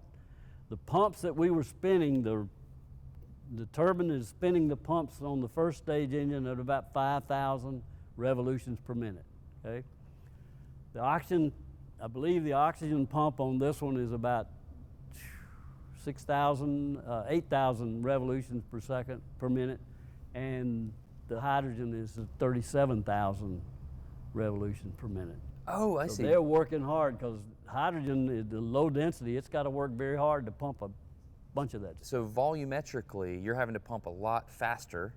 The pumps that we were spinning, the turbine is spinning the pumps on the first stage engine at about 5,000 revolutions per minute, okay? The oxygen, I believe the oxygen pump on this one is about 8,000 revolutions per second per minute, and the hydrogen is 37,000 revolutions per minute. Oh, I So see. they're working hard because hydrogen is the low density. It's got to work very hard to pump a bunch of that. So volumetrically, you're having to pump a lot faster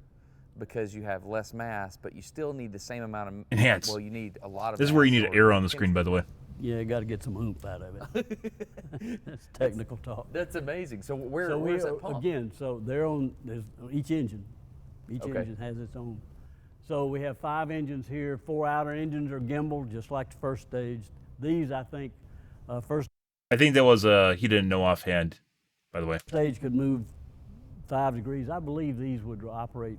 because you have less mass, but you still need the same amount of Enhance. Well, you need a lot of. This is where you mass need or an arrow on the screen, by the way. Yeah, you got to get some oomph out of it. That's technical talk. That's amazing. So So where's that pump? again, so they're on there's each engine. Each Okay. engine has its own. So we have 5 engines here. 4 outer engines are gimbal, just like the first stage. These, I think, first I think that was he didn't know offhand, by the way. stage could move 5 degrees. I believe these would operate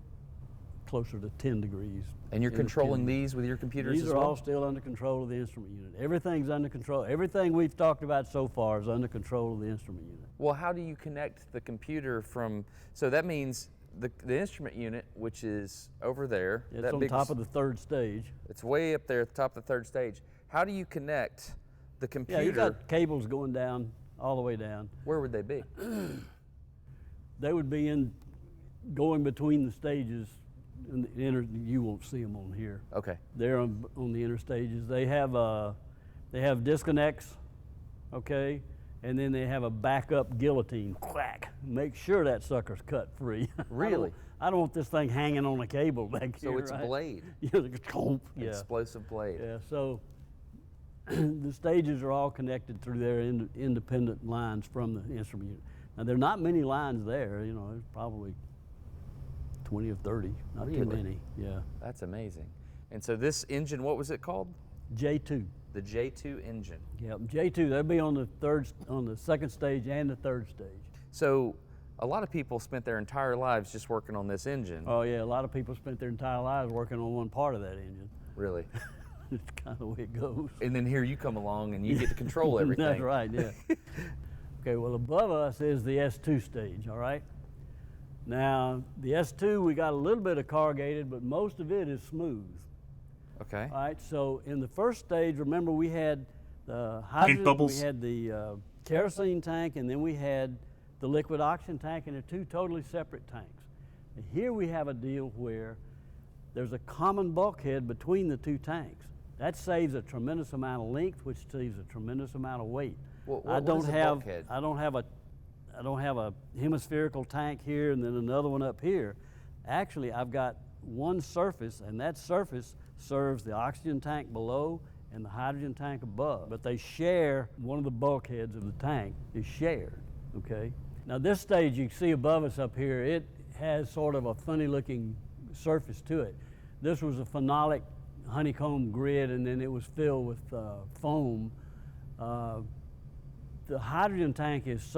closer to 10 degrees. And you're Yeah, controlling 10. these with your computers These as are well? all still under control of the instrument unit. Everything's under control. Everything we've talked about so far is under control of the instrument unit. Well, how do you connect the computer from? So that means the instrument unit, which is over there. It's that on big top of the third stage. It's way up there at the top of the third stage. How do you connect the computer? Yeah, you got cables going down, all the way down. Where would they be? They would be going between the stages. In the you won't see them on here. Okay. They're on the inner stages. They have disconnects, okay, and then they have a backup guillotine. Quack! Make sure that sucker's cut free. Really? I don't want this thing hanging on a cable back here. So it's right? a blade. Yeah. Explosive blade. Yeah. So the stages are all connected through their independent lines from the instrument unit. Now there are not many lines there. You know, there's probably 20 or 30. Not too Really? many. Yeah. That's amazing. And so this engine, what was it called? J2. The J2 engine. Yep, J2. They'll be on the second stage and the third stage. So a lot of people spent their entire lives just working on this engine. Oh yeah, a lot of people spent their entire lives working on one part of that engine. Really? It's kind of the way it goes. And then here you come along and you get to control everything. That's right, yeah. Okay, well above us is the S2 stage, all right? Now, the S2, we got a little bit of corrugated, but most of it is smooth. Okay. All right, so in the first stage, remember we had the hydrogen, bubbles. we had the kerosene tank, and then we had the liquid oxygen tank, and they're two totally separate tanks. And here we have a deal where there's a common bulkhead between the two tanks. That saves a tremendous amount of length, which saves a tremendous amount of weight. What I is don't a have bulkhead? I don't have a hemispherical tank here and then another one up here. Actually, I've got one surface, and that surface serves the oxygen tank below and the hydrogen tank above. But they share, one of the bulkheads of the tank is shared, okay? Now this stage you see above us up here, it has sort of a funny looking surface to it. This was a phenolic honeycomb grid, and then it was filled with foam. The hydrogen tank is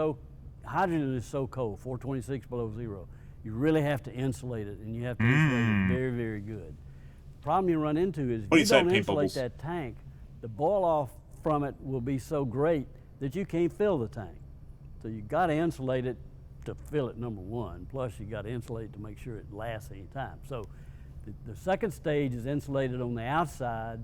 hydrogen is so cold, 426 below zero. You really have to insulate it, and you have to insulate it very, very good. The problem you run into is if you don't insulate that tank, the boil off from it will be so great that you can't fill the tank. So you got to insulate it to fill it, number one. Plus you got to insulate it to make sure it lasts any time. So the second stage is insulated on the outside.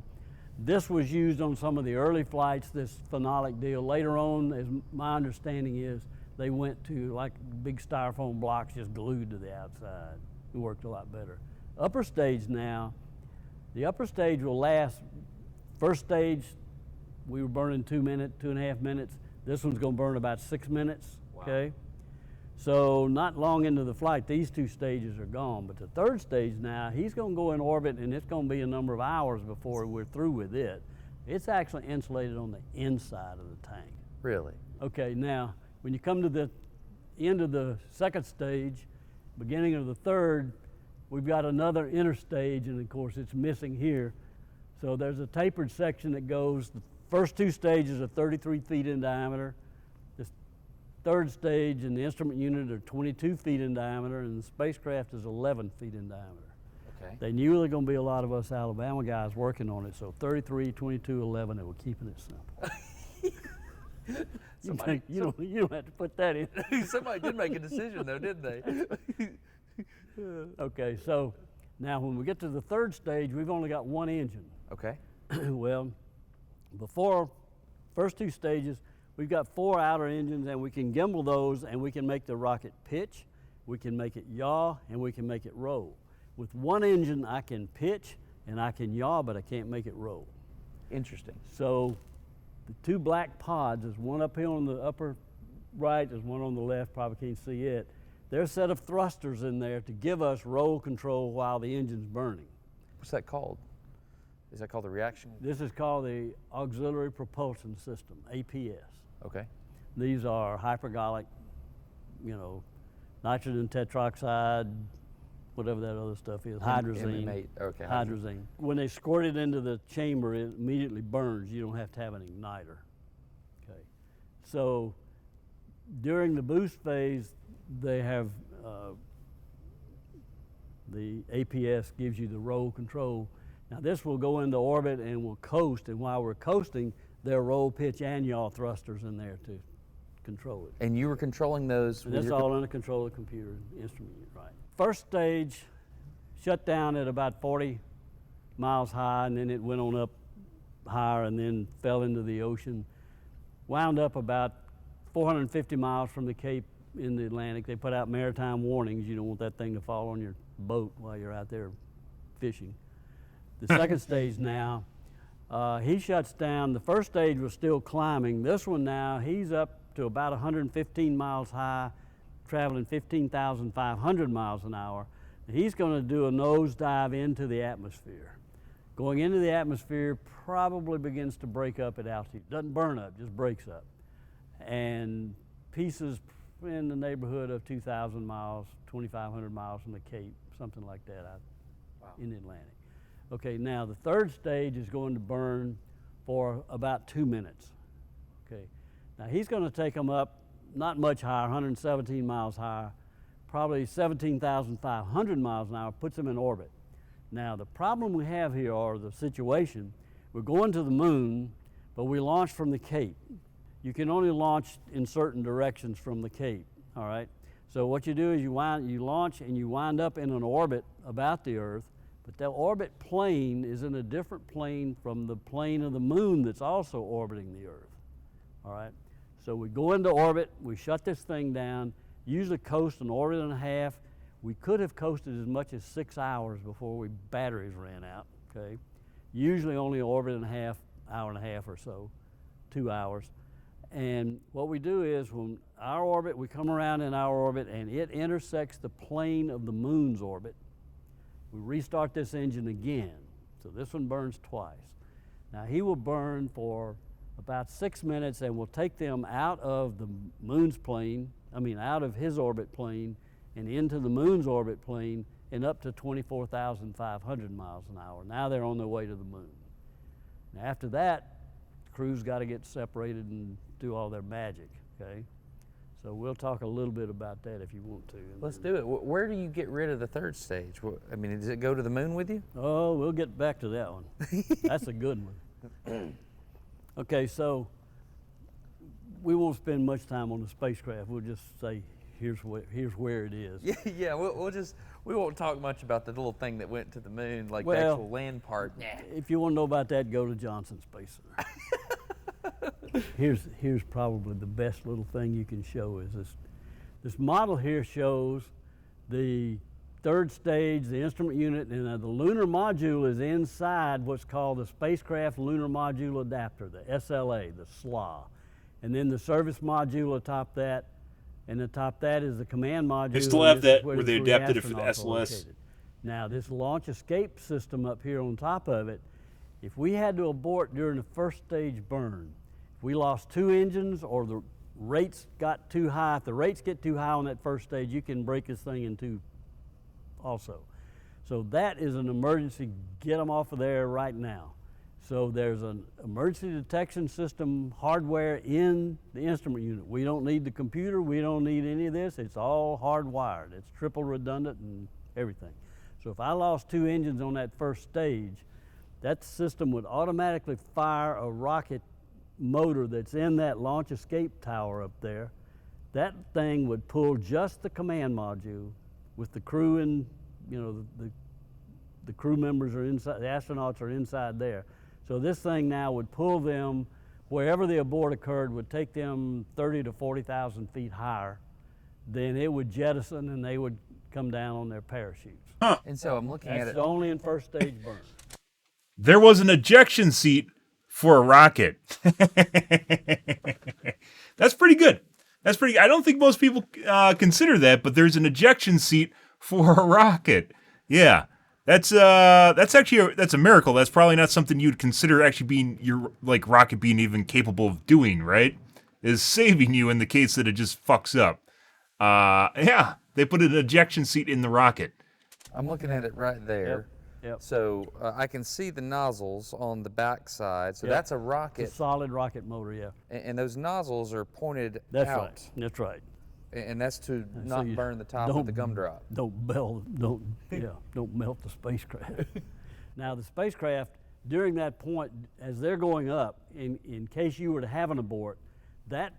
This was used on some of the early flights, this phenolic deal. Later on, as my understanding is, they went to like big styrofoam blocks just glued to the outside. It worked a lot better. Upper stage now, the upper stage will last. First stage, we were burning 2.5 minutes. This one's gonna burn about 6 minutes, okay? So not long into the flight, these two stages are gone. But the third stage now, he's gonna go in orbit, and it's gonna be a number of hours before we're through with it. It's actually insulated on the inside of the tank. Really? Okay, now, when you come to the end of the second stage, beginning of the third, we've got another inner stage, and of course it's missing here. So there's a tapered section that goes, the first two stages are 33 feet in diameter. The third stage and the instrument unit are 22 feet in diameter, and the spacecraft is 11 feet in diameter. Okay. They knew there were going to be a lot of us Alabama guys working on it, so 33, 22, 11, they were keeping it simple. You don't have to put that in. Somebody did make a decision though, didn't they? Okay, so now when we get to the third stage, we've only got one engine. Okay. Well, before first two stages, we've got 4 outer engines, and we can gimbal those, and we can make the rocket pitch, we can make it yaw, and we can make it roll. With one engine, I can pitch and I can yaw, but I can't make it roll. Interesting. So the two black pods, there's one up here on the upper right, there's one on the left, probably can't see it. There's a set of thrusters in there to give us roll control while the engine's burning. What's that called? Is that called the reaction? This is called the Auxiliary Propulsion System, APS. Okay. These are hypergolic, nitrogen tetroxide, whatever that other stuff is, hydrazine. Okay. Hydrazine. When they squirt it into the chamber, it immediately burns. You don't have to have an igniter. Okay. So during the boost phase, they have the APS gives you the roll control. Now this will go into orbit and will coast, and while we're coasting, there are roll, pitch, and yaw thrusters in there to control it. And you were controlling those? And that's all under control of the computer instrument, right? first stage shut down at about 40 miles high, and then it went on up higher and then fell into the ocean. Wound up about 450 miles from the Cape in the Atlantic. They put out maritime warnings. You don't want that thing to fall on your boat while you're out there fishing. The second stage now, he shuts down. The first stage was still climbing. This one now, he's up to about 115 miles high, traveling 15,500 miles an hour. He's going to do a nosedive into the atmosphere. Going into the atmosphere probably begins to break up at altitude. Doesn't burn up, just breaks up. And pieces in the neighborhood of 2,000 miles, 2,500 miles from the Cape, something like that out in the Atlantic. Okay, now the third stage is going to burn for about 2 minutes. Okay, now he's going to take them up not much higher, 117 miles higher, probably 17,500 miles an hour, puts them in orbit. Now the problem we have here, or the situation, we're going to the moon, but we launch from the Cape. You can only launch in certain directions from the Cape, all right? So what you do is you launch and you wind up in an orbit about the Earth, but that orbit plane is in a different plane from the plane of the moon that's also orbiting the Earth, all right? So we go into orbit, we shut this thing down, usually coast an orbit and a half. We could have coasted as much as 6 hours before batteries ran out, okay? Usually only an orbit and a half, hour and a half or so, 2 hours. And what we do is when our orbit, we come around in our orbit and it intersects the plane of the moon's orbit, we restart this engine again. So this one burns twice. Now he will burn for about 6 minutes and we'll take them out of the moon's plane, out of his orbit plane and into the moon's orbit plane and up to 24,500 miles an hour. Now they're on their way to the moon. Now after that, the crew's got to get separated and do all their magic, okay? So we'll talk a little bit about that if you want to. Let's do it. Where do you get rid of the third stage? Does it go to the moon with you? Oh, we'll get back to that one. That's a good one. Okay, so we won't spend much time on the spacecraft. We'll just say, here's where it is. Yeah. We won't talk much about the little thing that went to the moon, like the Well, actual land part. If you want to know about that, go to Johnson Space Center. Here's probably the best little thing you can show is this model here shows the third stage, the instrument unit, and the lunar module is inside what's called the Spacecraft Lunar Module Adapter, the SLA, the SLA. And then the service module atop that, and atop that is the command module. They still have that where they the three adapted it for the astronauts are SLS. located. Now this launch escape system up here on top of it, if we had to abort during the first stage burn, if we lost 2 engines or the rates got too high, if the rates get too high on that first stage, you can break this thing in two also. So that is an emergency, get them off of there right now. So there's an emergency detection system hardware in the instrument unit. We don't need the computer, we don't need any of this, it's all hardwired. It's triple redundant and everything. So if I lost 2 engines on that first stage, that system would automatically fire a rocket motor that's in that launch escape tower up there. That thing would pull just the command module with the crew and, the crew members are inside, the astronauts are inside there. So this thing now would pull them wherever the abort occurred, would take them 30 to 40,000 feet higher. Then it would jettison and they would come down on their parachutes. Huh. And so I'm looking at That's it. only in first stage burn. There was an ejection seat for a rocket. That's pretty good. I don't think most people consider that, but there's an ejection seat for a rocket. Yeah. That's actually a miracle. That's probably not something you'd consider actually being your rocket being even capable of doing, right? Is saving you in the case that it just fucks up. Yeah, they put an ejection seat in the rocket. I'm looking at it right there. Yep. So I can see the nozzles on the back side. So Yep. that's a rocket. It's a solid rocket motor, yeah. And those nozzles are pointed That's out. right. That's right. And that's to So not you burn the top of the gumdrop. Don't melt the spacecraft. Now the spacecraft, during that point, as they're going up, in case you were to have an abort, that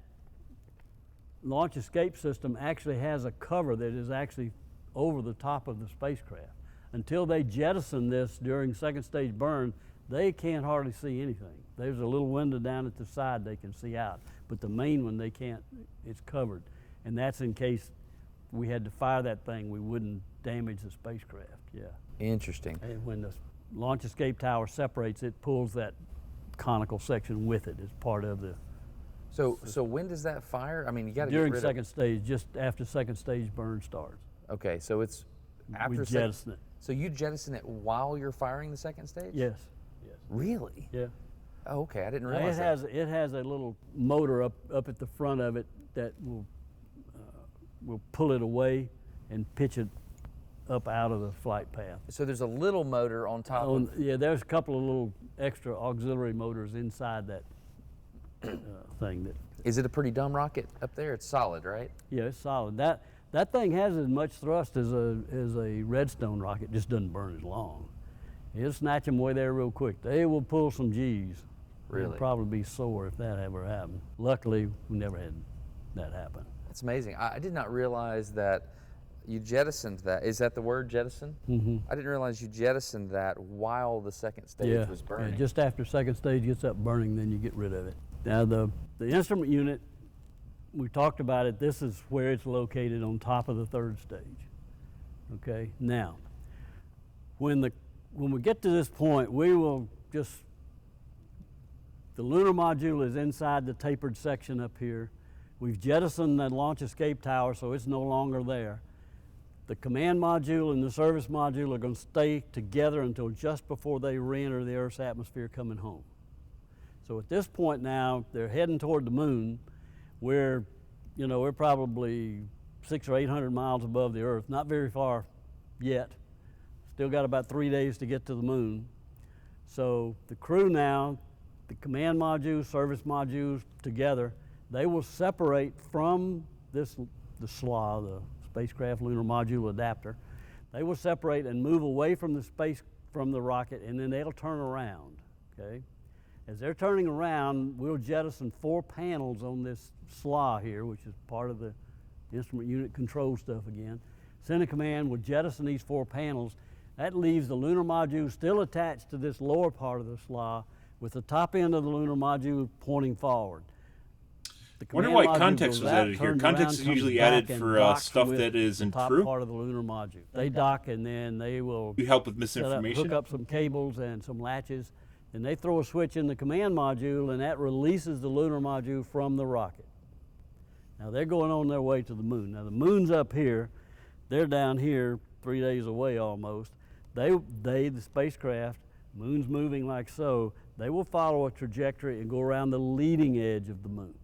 launch escape system actually has a cover that is actually over the top of the spacecraft. Until they jettison this during second stage burn, they can't hardly see anything. There's a little window down at the side they can see out, but the main one they can't, it's covered. And that's in case we had to fire that thing, we wouldn't damage the spacecraft, yeah. Interesting. And when the launch escape tower separates, it pulls that conical section with it as part of the. So when does that fire? I mean, you got to get During rid second stage, just after second stage burn starts. Okay, so it's after We jettison it. So you jettison it while you're firing the second stage? Yes. Yes. Really? Yeah. Oh, okay. I didn't It realize has that. it has a little motor up at the front of it that will pull it away and pitch it up out of the flight path. So there's a little motor on top of. Yeah, there's a couple of little extra auxiliary motors inside that thing. That Is it a pretty dumb rocket up there? It's solid, right? yeah, it's solid. That thing has as much thrust as a Redstone rocket, just doesn't burn as long. It'll snatch them away there real quick. They will pull some G's. Really? They'll probably be sore if that ever happened. Luckily, we never had that happen. That's amazing. I did not realize that you jettisoned that. Is that the word, jettison? Mm-hmm. I didn't realize you jettisoned that while the second stage was burning. Yeah, just after second stage gets up burning, then you get rid of it. Now the instrument unit, we talked about it, this is where it's located on top of the third stage. Okay, now, when we get to this point, we will just, the lunar module is inside the tapered section up here. We've jettisoned the launch escape tower, so it's no longer there. The command module and the service module are going to stay together until just before they re-enter the Earth's atmosphere coming home. So at this point now, they're heading toward the moon. We're probably 600 or 800 miles above the Earth, not very far yet. Still got about 3 days to get to the moon. So the crew now, the command modules, service modules together, they will separate from the SLA, the spacecraft lunar module adapter. They will separate and move away from the rocket, and then they'll turn around, okay? As they're turning around, we'll jettison 4 panels on this SLA here, which is part of the instrument unit control stuff again. Center Command will jettison these 4 panels. That leaves the lunar module still attached to this lower part of the SLA with the top end of the lunar module pointing forward. I wonder why context was added here. Context is usually added for stuff that isn't top true. Part of the lunar module. They dock and then they will You help with misinformation. hook up some cables and some latches, and they throw a switch in the command module, and that releases the lunar module from the rocket. Now they're going on their way to the moon. Now the moon's up here, they're down here 3 days away almost. The spacecraft, moon's moving like so, they will follow a trajectory and go around the leading edge of the moon.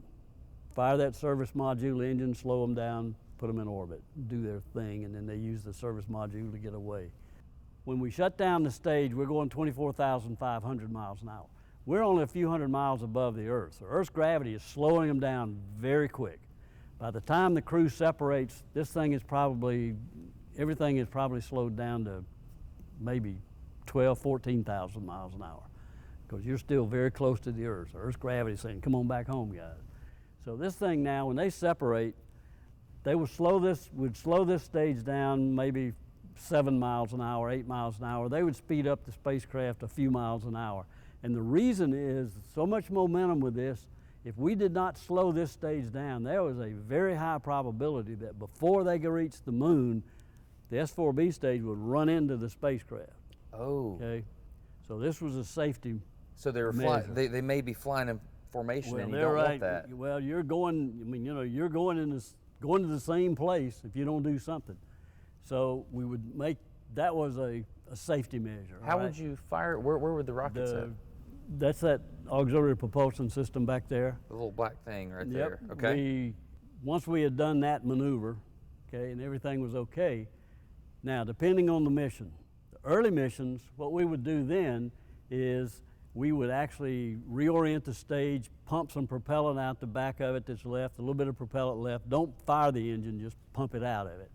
Fire that service module engine, slow them down, put them in orbit, do their thing, and then they use the service module to get away. When we shut down the stage, we're going 24,500 miles an hour. We're only a few hundred miles above the Earth. So Earth's gravity is slowing them down very quick. By the time the crew separates, everything is probably slowed down to maybe 12, 14,000 miles an hour, because you're still very close to the Earth. So Earth's gravity is saying, come on back home, guys. So this thing now, when they separate, they would slow this stage down maybe 7 miles an hour, 8 miles an hour. They would speed up the spacecraft a few miles an hour. And the reason is so much momentum with this, if we did not slow this stage down, there was a very high probability that before they could reach the moon, the S-4B stage would run into the spacecraft. Oh. Okay? So this was a safety So they were measure. they may be flying in formation, Well, and you they're don't want right. that. Well, you're going. I mean, you're going to the same place if you don't do something. So we would make that was a safety measure. How right? would you fire? Where would the rockets at? That's that auxiliary propulsion system back there. The little black thing right Yep. there. Okay. Once we had done that maneuver, okay, and everything was okay. Now, depending on the mission, the early missions, what we would do then is we would actually reorient the stage, pump some propellant out the back of it that's left, a little bit of propellant left. Don't fire the engine, just pump it out of it.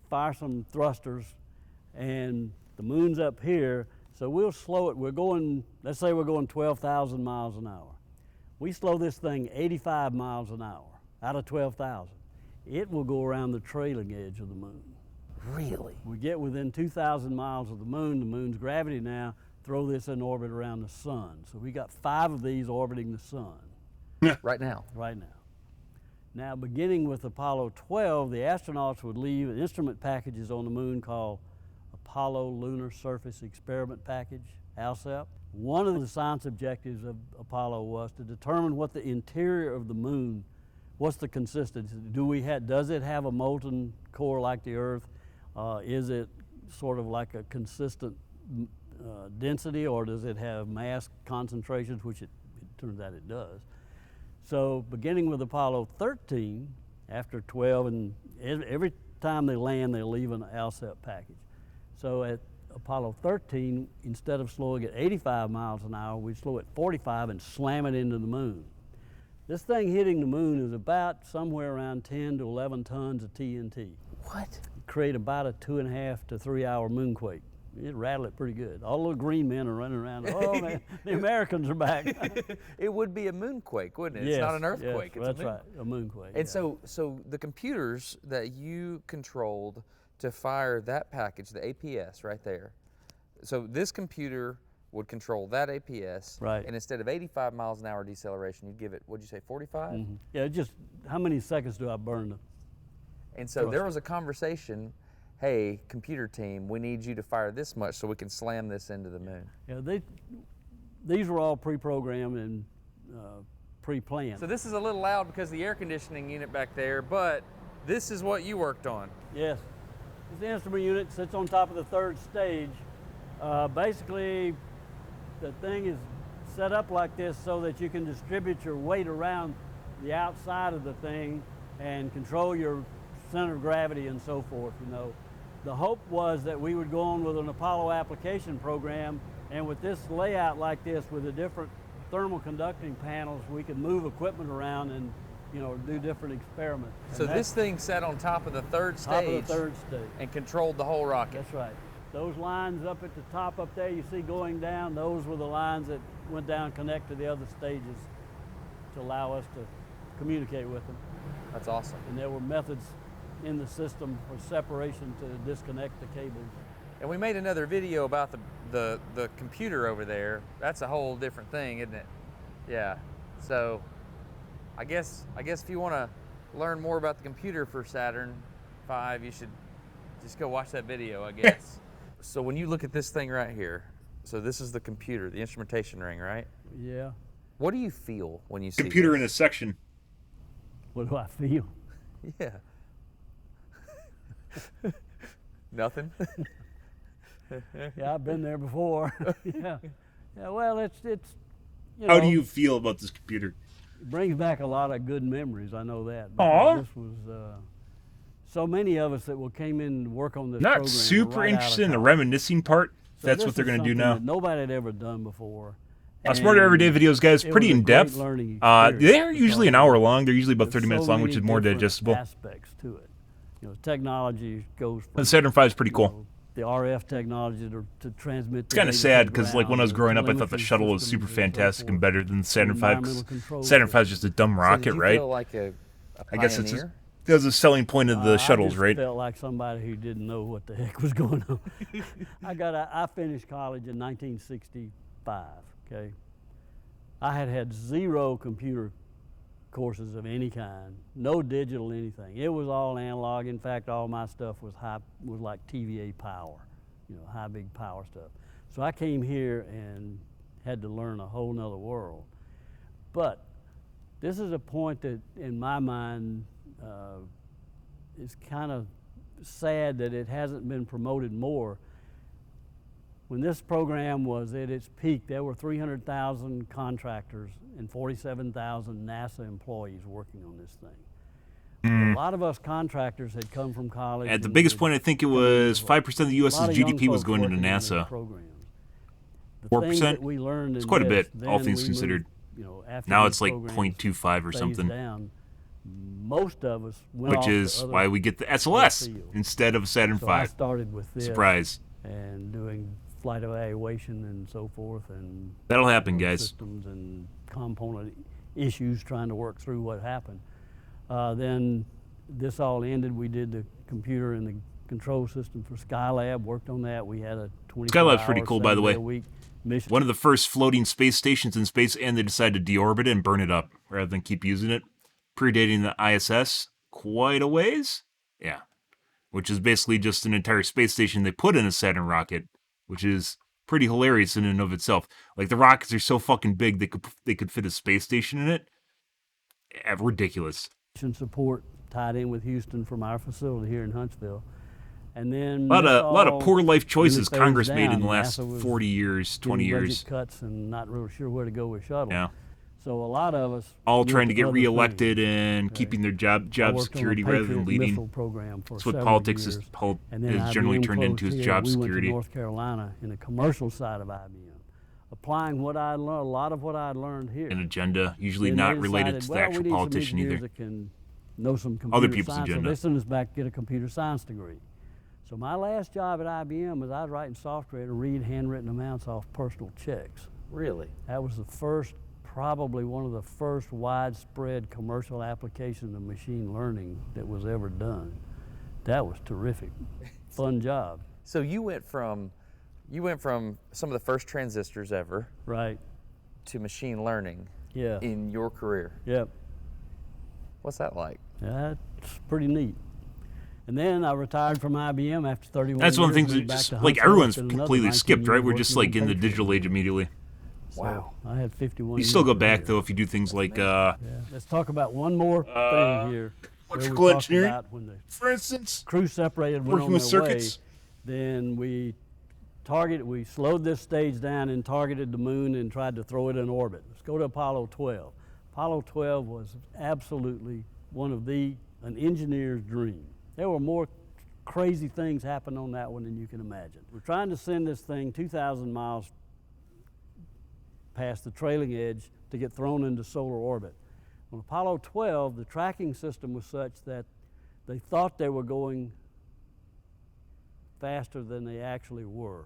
Fire some thrusters, and the moon's up here, so we'll slow it. We're going, let's say we're going 12,000 miles an hour. We slow this thing 85 miles an hour out of 12,000. It will go around the trailing edge of the moon. Really? We get within 2,000 miles of the moon's gravity now, throw this in orbit around the sun. So we got 5 of these orbiting the sun. Right now? Right now. Now, beginning with Apollo 12, the astronauts would leave instrument packages on the moon called Apollo Lunar Surface Experiment Package, ALSEP. One of the science objectives of Apollo was to determine what the interior of the moon, what's the consistency. Does it have a molten core like the Earth? Is it sort of like a consistent density, or does it have mass concentrations, which it turns out it does. So beginning with Apollo 13, after 12, and every time they land, they leave an ALSEP package. So at Apollo 13, instead of slowing at 85 miles an hour, we slow at 45 and slam it into the moon. This thing hitting the moon is about somewhere around 10 to 11 tons of TNT. What? Create about a 2.5 to 3 hour moonquake. It rattled it pretty good. All the little green men are running around. Oh man, the Americans are back. It would be a moonquake, wouldn't it? Yes, It's not an earthquake. Yes, it's that's right, a moonquake. And so the computers that you controlled to fire that package, the APS right there. So this computer would control that APS. Right. And instead of 85 miles an hour deceleration, you'd give it, what'd you say, 45? Mm-hmm. Yeah, just how many seconds do I burn them? And so there was a conversation, hey, computer team, we need you to fire this much so we can slam this into the moon. Yeah, these were all pre-programmed and pre-planned. So this is a little loud because of the air conditioning unit back there, but this is what you worked on. Yes. This instrument unit sits on top of the third stage. Basically, the thing is set up like this so that you can distribute your weight around the outside of the thing and control your center of gravity and so forth, you know. The hope was that we would go on with an Apollo application program, and with this layout like this, with the different thermal conducting panels, we could move equipment around and, you know, do different experiments. So this thing sat on top of the third stage. Top of the third stage. And controlled the whole rocket. That's right. Those lines up at the top up there you see going down, those were the lines that went down, connect to the other stages to allow us to communicate with them. That's awesome. And there were methods in the system for separation to disconnect the cables. And we made another video about the computer over there. That's a whole different thing, isn't it? Yeah. So I guess if you want to learn more about the computer for Saturn V, you should just go watch that video, I guess. So when you look at this thing right here, so this is the computer, the instrumentation ring, right? Yeah. What do you feel when you see Computer this? in a section. What do I feel? Yeah. Nothing? Yeah, I've been there before. Yeah. Yeah, well, it's you know, How do you feel about this computer? it brings back a lot of good memories, I know that. Aw. This was so many of us that came in to work on this Not program super right out of interested in the college. reminiscing part. So That's this what they're is going to do something now. that nobody had ever done before. Smarter Everyday videos, guys, it pretty was a in great depth. learning They're experience usually an because hour long. They're usually about there's 30 minutes so long, which many is more different digestible. aspects to it. You know, technology goes from The Saturn V is pretty you cool. know, the RF technology to transmit. It's kind of sad because, like, when I was growing up, I thought the shuttle was super fantastic and better than the Saturn V. 'Cause Saturn V is just a dumb rocket, so did you right? feel like a I guess it's pioneer? that was a selling point of the shuttles, I just right? felt like somebody who didn't know what the heck was going on. I finished college in 1965. Okay, I had 0 computer courses of any kind, no digital anything. It was all analog. In fact, all my stuff was like TVA power, you know, high big power stuff. So I came here and had to learn a whole nother world. But this is a point that, in my mind, is kind of sad that it hasn't been promoted more. When this program was at its peak, there were 300,000 contractors and 47,000 NASA employees working on this thing. A lot of us contractors had come from college. At the and biggest had point, I think it come was in 5% of the a U.S.'s lot of young GDP was folks going into working on these NASA. programs. The 4%? things that we learned It's in quite a this, bit, all then things we considered. moved, you know, after Now these it's like programs 0.25 or phased something, down, most of us went which off to is other why we get the SLS fields. instead of a Saturn So I V. started with this Surprise. and doing flight evaluation and so forth, and That'll happen, guys. systems and component issues, trying to work through what happened. Then this all ended. We did the computer in the control system for Skylab, worked on that. We had a 24-hour, Skylab's pretty cool, by the way. 7-day-a-week mission. One of the first floating space stations in space, and they decided to deorbit it and burn it up rather than keep using it. Predating the ISS quite a ways. Yeah. Which is basically just an entire space station they put in a Saturn rocket, which is pretty hilarious in and of itself. Like, the rockets are so fucking big they could fit a space station in it. Yeah, ridiculous. Support tied in with Houston from our facility here in Huntsville. And then A lot of poor life choices really Congress phased made in down. the last NASA was 40 years, 20 getting years. budget cuts and not really sure where to go with shuttle. Yeah. So a lot of us All went trying to get other reelected things. and Okay. keeping their job I worked on security the rather than Patriot leading. Missile program for That's what several politics years. And then is generally IBM turned into closed is here. job we security. went to North Carolina in the commercial side of IBM, applying what I learned, a lot of what I learned here. An agenda, usually Then not they related decided, to the well, actual we need some politician engineers either. that can know some computer Other people's science, agenda. So they sent us back to get a computer science degree. So my last job at IBM was I was writing software to read handwritten amounts off personal checks. Really? That was the first, probably one of the first widespread commercial applications of machine learning that was ever done. That was terrific. Fun job. So you went from some of the first transistors ever Right. to machine learning Yeah. in your career. Yep. What's that like? That's pretty neat. And then I retired from IBM after 31 That's years. one of the things moved that back just, to like, Huntsville, everyone's spent another completely 19 skipped, right? years We're just working like on in the Patriot. digital age immediately. So Wow. I had 51 You years still go of back, career. though, if you do things like, Yeah. Let's talk about one more thing here. where electrical we talked engineering, about when the for instance. crew separated, went Working on with their circuits. way, then we slowed this stage down and targeted the moon and tried to throw it in orbit. Let's go to Apollo 12. Apollo 12 was absolutely an engineer's dream. There were more crazy things happened on that one than you can imagine. We're trying to send this thing 2,000 miles past the trailing edge to get thrown into solar orbit. On Apollo 12, the tracking system was such that they thought they were going faster than they actually were.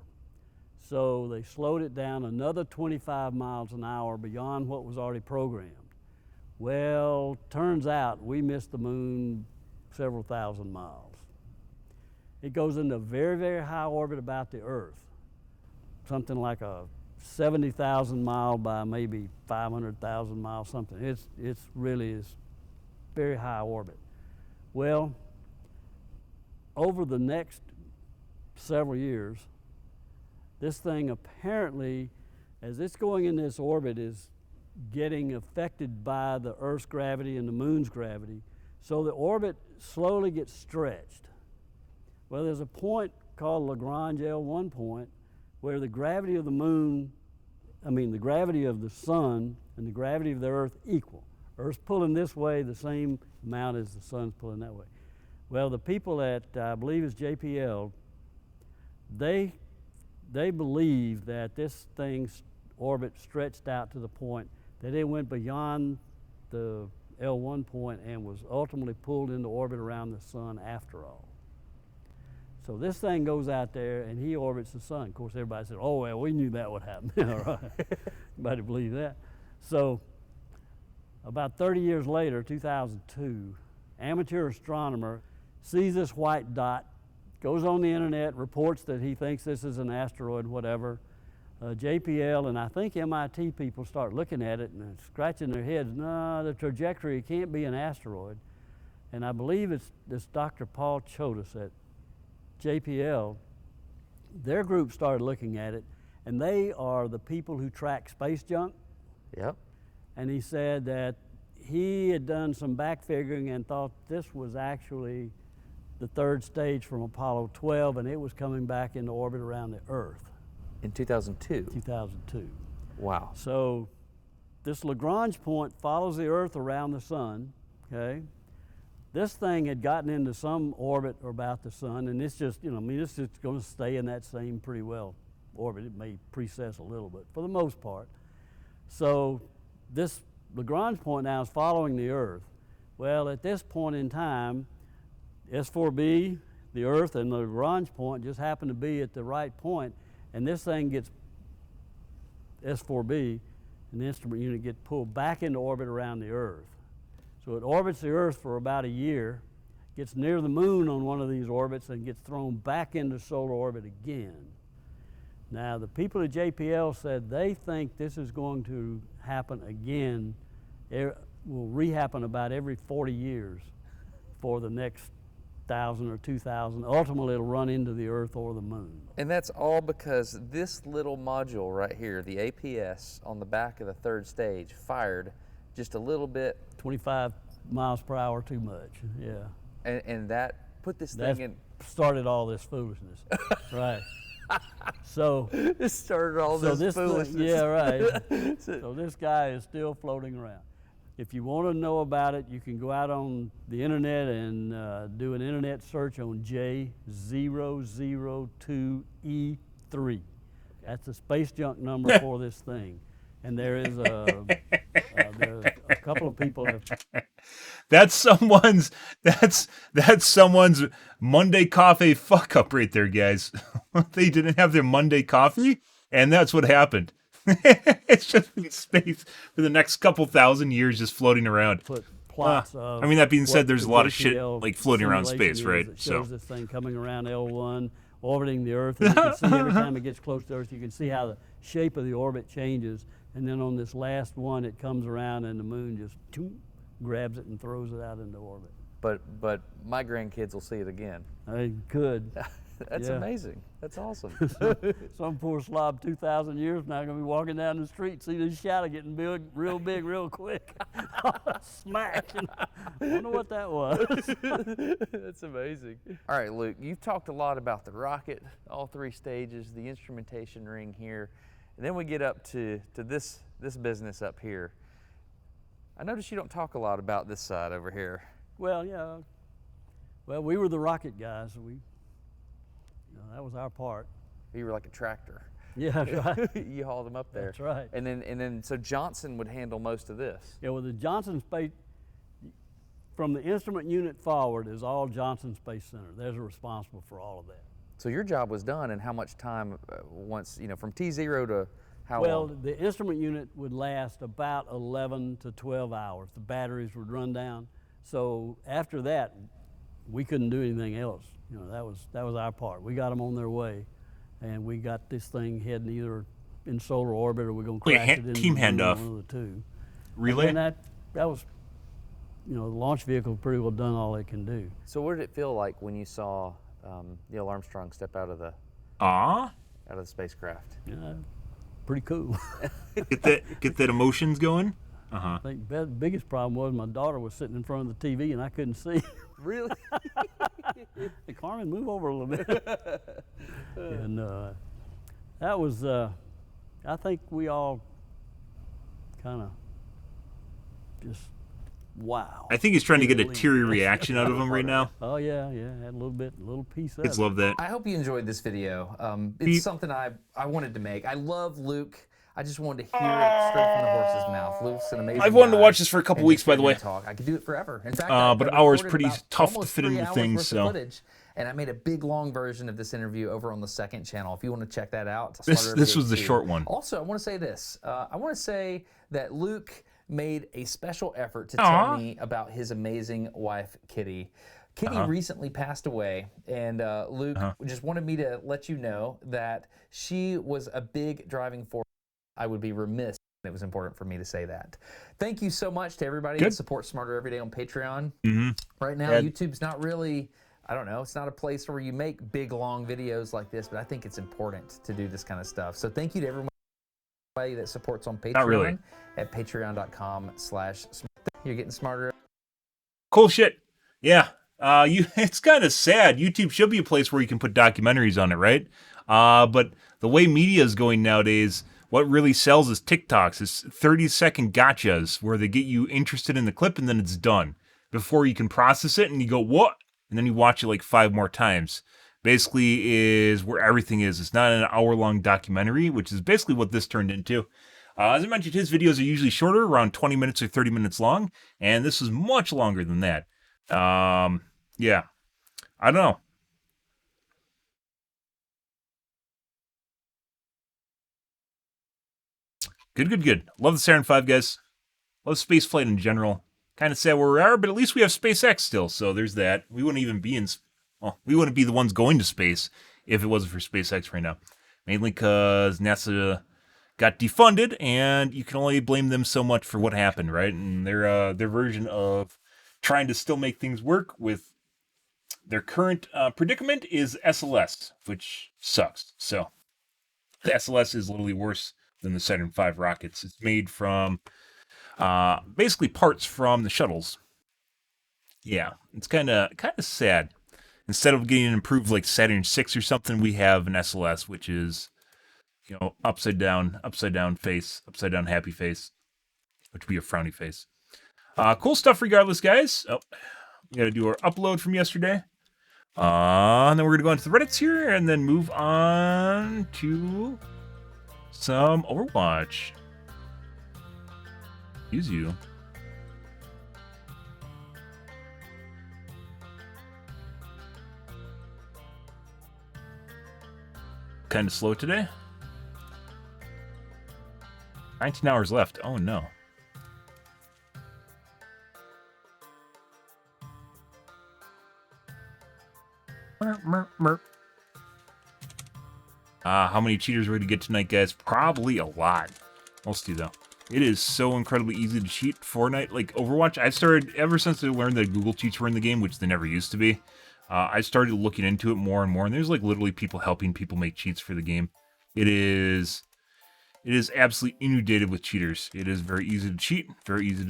So they slowed it down another 25 miles an hour beyond what was already programmed. Well, turns out we missed the moon several thousand miles. It goes into very, very high orbit about the Earth, something like a 70,000 mile by maybe 500,000 miles, something. It's really is very high orbit. Well, over the next several years, this thing apparently, as it's going in this orbit, is getting affected by the Earth's gravity and the moon's gravity. So the orbit slowly gets stretched. Well, there's a point called Lagrange L1 point where the gravity of the the gravity of the sun and the gravity of the Earth equal. Earth's pulling this way the same amount as the sun's pulling that way. Well, the people at, I believe it's JPL, they believe that this thing's orbit stretched out to the point that it went beyond the L1 point and was ultimately pulled into orbit around the sun after all. So this thing goes out there and he orbits the sun. Of course, everybody said, oh, well, we knew that would happen. All right. Anybody believe that? So about 30 years later, 2002, amateur astronomer sees this white dot, goes on the internet, reports that he thinks this is an asteroid, whatever. JPL and I think MIT people start looking at it and scratching their heads. No, the trajectory can't be an asteroid. And I believe it's this Dr. Paul Chodas at JPL. Their group started looking at it, and they are the people who track space junk. Yep. And he said that he had done some back figuring and thought this was actually the third stage from Apollo 12, and it was coming back into orbit around the Earth. In 2002. 2002. Wow. So this Lagrange point follows the Earth around the sun, okay? This thing had gotten into some orbit about the sun, and it's just, it's just going to stay in that same pretty well orbit. It may precess a little bit, for the most part. So this Lagrange point now is following the Earth. Well, at this point in time, S4B, the Earth, and the Lagrange point just happen to be at the right point, and this thing gets S4B, and the instrument unit gets pulled back into orbit around the Earth. So it orbits the Earth for about a year, gets near the moon on one of these orbits and gets thrown back into solar orbit again. Now, the people at JPL said they think this is going to happen again, will re-happen about every 40 years for the next 1,000 or 2,000. Ultimately, it'll run into the Earth or the moon. And that's all because this little module right here, the APS on the back of the third stage, fired just a little bit. 25 miles per hour too much, yeah. And that put this That thing in. started all this foolishness, right. So This started all so this foolishness. yeah, right. So this guy is still floating around. If you want to know about it, you can go out on the internet and do an internet search on J002E3. That's the space junk number for this thing. And there is there's a couple of people have. That's someone's Monday coffee fuck up right there, guys. They didn't have their Monday coffee, and that's what happened. It's just in space for the next couple thousand years, just floating around. Put plots of. I mean, that being said, what there's a the lot of shit JPL like floating around simulation space, is right? that So shows this thing coming around L1, orbiting the Earth, and you can see every time it gets close to Earth, you can see how the shape of the orbit changes. And then on this last one, it comes around, and the moon just grabs it and throws it out into orbit. But my grandkids will see it again. I could. That's Yeah. amazing. That's awesome. Some poor slob 2,000 years now going to be walking down the street, see this shadow getting big, real quick. Smack. I wonder what that was. That's amazing. All right, Luke, you've talked a lot about the rocket, all three stages, the instrumentation ring here, and then we get up to this business up here. I notice you don't talk a lot about this side over here. Well, yeah. Well, we were the rocket guys. That was our part. You were like a tractor. Yeah, that's right. You hauled them up there. That's right. And then so Johnson would handle most of this. Yeah, well, the Johnson Space, from the instrument unit forward, is all Johnson Space Center. They're responsible for all of that. So your job was done in how much time once, from T0 to how Well, long? the instrument unit would last about 11 to 12 hours. The batteries would run down. So after that, we couldn't do anything else. That was our part. We got them on their way, and we got this thing heading either in solar orbit or we're going to crash it into team the moon, handoff. one of the two. Relay? And that was, the launch vehicle pretty well done all it can do. So what did it feel like when you saw Neil Armstrong step out of the spacecraft? Yeah, pretty cool. Get that emotions going. I think the biggest problem was my daughter was sitting in front of the TV and I couldn't see. Really? Hey, Carmen, move over a little bit. And that was, I think we all kind of just, wow. I think he's trying to get a teary reaction out of him right now. Oh yeah, had a little piece of Kids it. love that. I hope you enjoyed this video. It's something I wanted to make. I love Luke. I just wanted to hear it straight from the horse's mouth. Luke's an amazing I've wanted to guy, watch this for a couple and weeks, just by the hearing way. him talk. I could do it forever. In fact, But I ours recorded pretty about tough to almost fit 3 into hours things, worth of so. footage, and I made a big long version of this interview over on the second channel. If you want to check that out, it's This Smarter was the Everyday short 2. one. Also, I want to say this. I want to say that Luke made a special effort to tell me about his amazing wife, Kitty. Kitty recently passed away, and Luke just wanted me to let you know that she was a big driving force. I would be remiss. It was important for me to say that. Thank you so much to everybody that supports Smarter Every Day on Patreon. Right now, YouTube's not really, I don't know, it's not a place where you make big, long videos like this, but I think it's important to do this kind of stuff. So thank you to everybody that supports on Patreon. Not really. At patreon.com/smart. You're getting smarter. Cool shit. Yeah. It's kind of sad. YouTube should be a place where you can put documentaries on it, right? But the way media is going nowadays, what really sells is TikToks. It's 30-second gotchas where they get you interested in the clip and then it's done before you can process it and you go, what? And then you watch it like 5 more times. Basically is where everything is. It's not an hour-long documentary, which is basically what this turned into. As I mentioned, his videos are usually shorter, around 20 minutes or 30 minutes long, and this is much longer than that. Yeah. I don't know. Good. Love the Saturn V, guys. Love spaceflight in general. Kind of sad where we are, but at least we have SpaceX still, so there's that. We wouldn't even be we wouldn't be the ones going to space if it wasn't for SpaceX right now. Mainly because NASA got defunded, and you can only blame them so much for what happened, right? And their version of trying to still make things work with their current predicament is SLS, which sucks. So the SLS is literally worse than the Saturn V rockets. It's made from basically parts from the shuttles. Yeah, it's kind of sad. Instead of getting an improved like Saturn 6 or something, we have an SLS, which is upside down face, upside down happy face, which would be a frowny face. Cool stuff regardless, guys. Oh, we got to do our upload from yesterday. And then we're going to go into the Reddits here and then move on to some Overwatch. Use you. Kind of slow today. 19 hours left. Oh no. How many cheaters are we going to get tonight, guys? Probably a lot. Mostly, though. It is so incredibly easy to cheat Fortnite. Like Overwatch, I've started, ever since I learned that Google cheats were in the game, which they never used to be, I started looking into it more and more, and there's like literally people helping people make cheats for the game. It is absolutely inundated with cheaters. It is very easy to cheat, very easy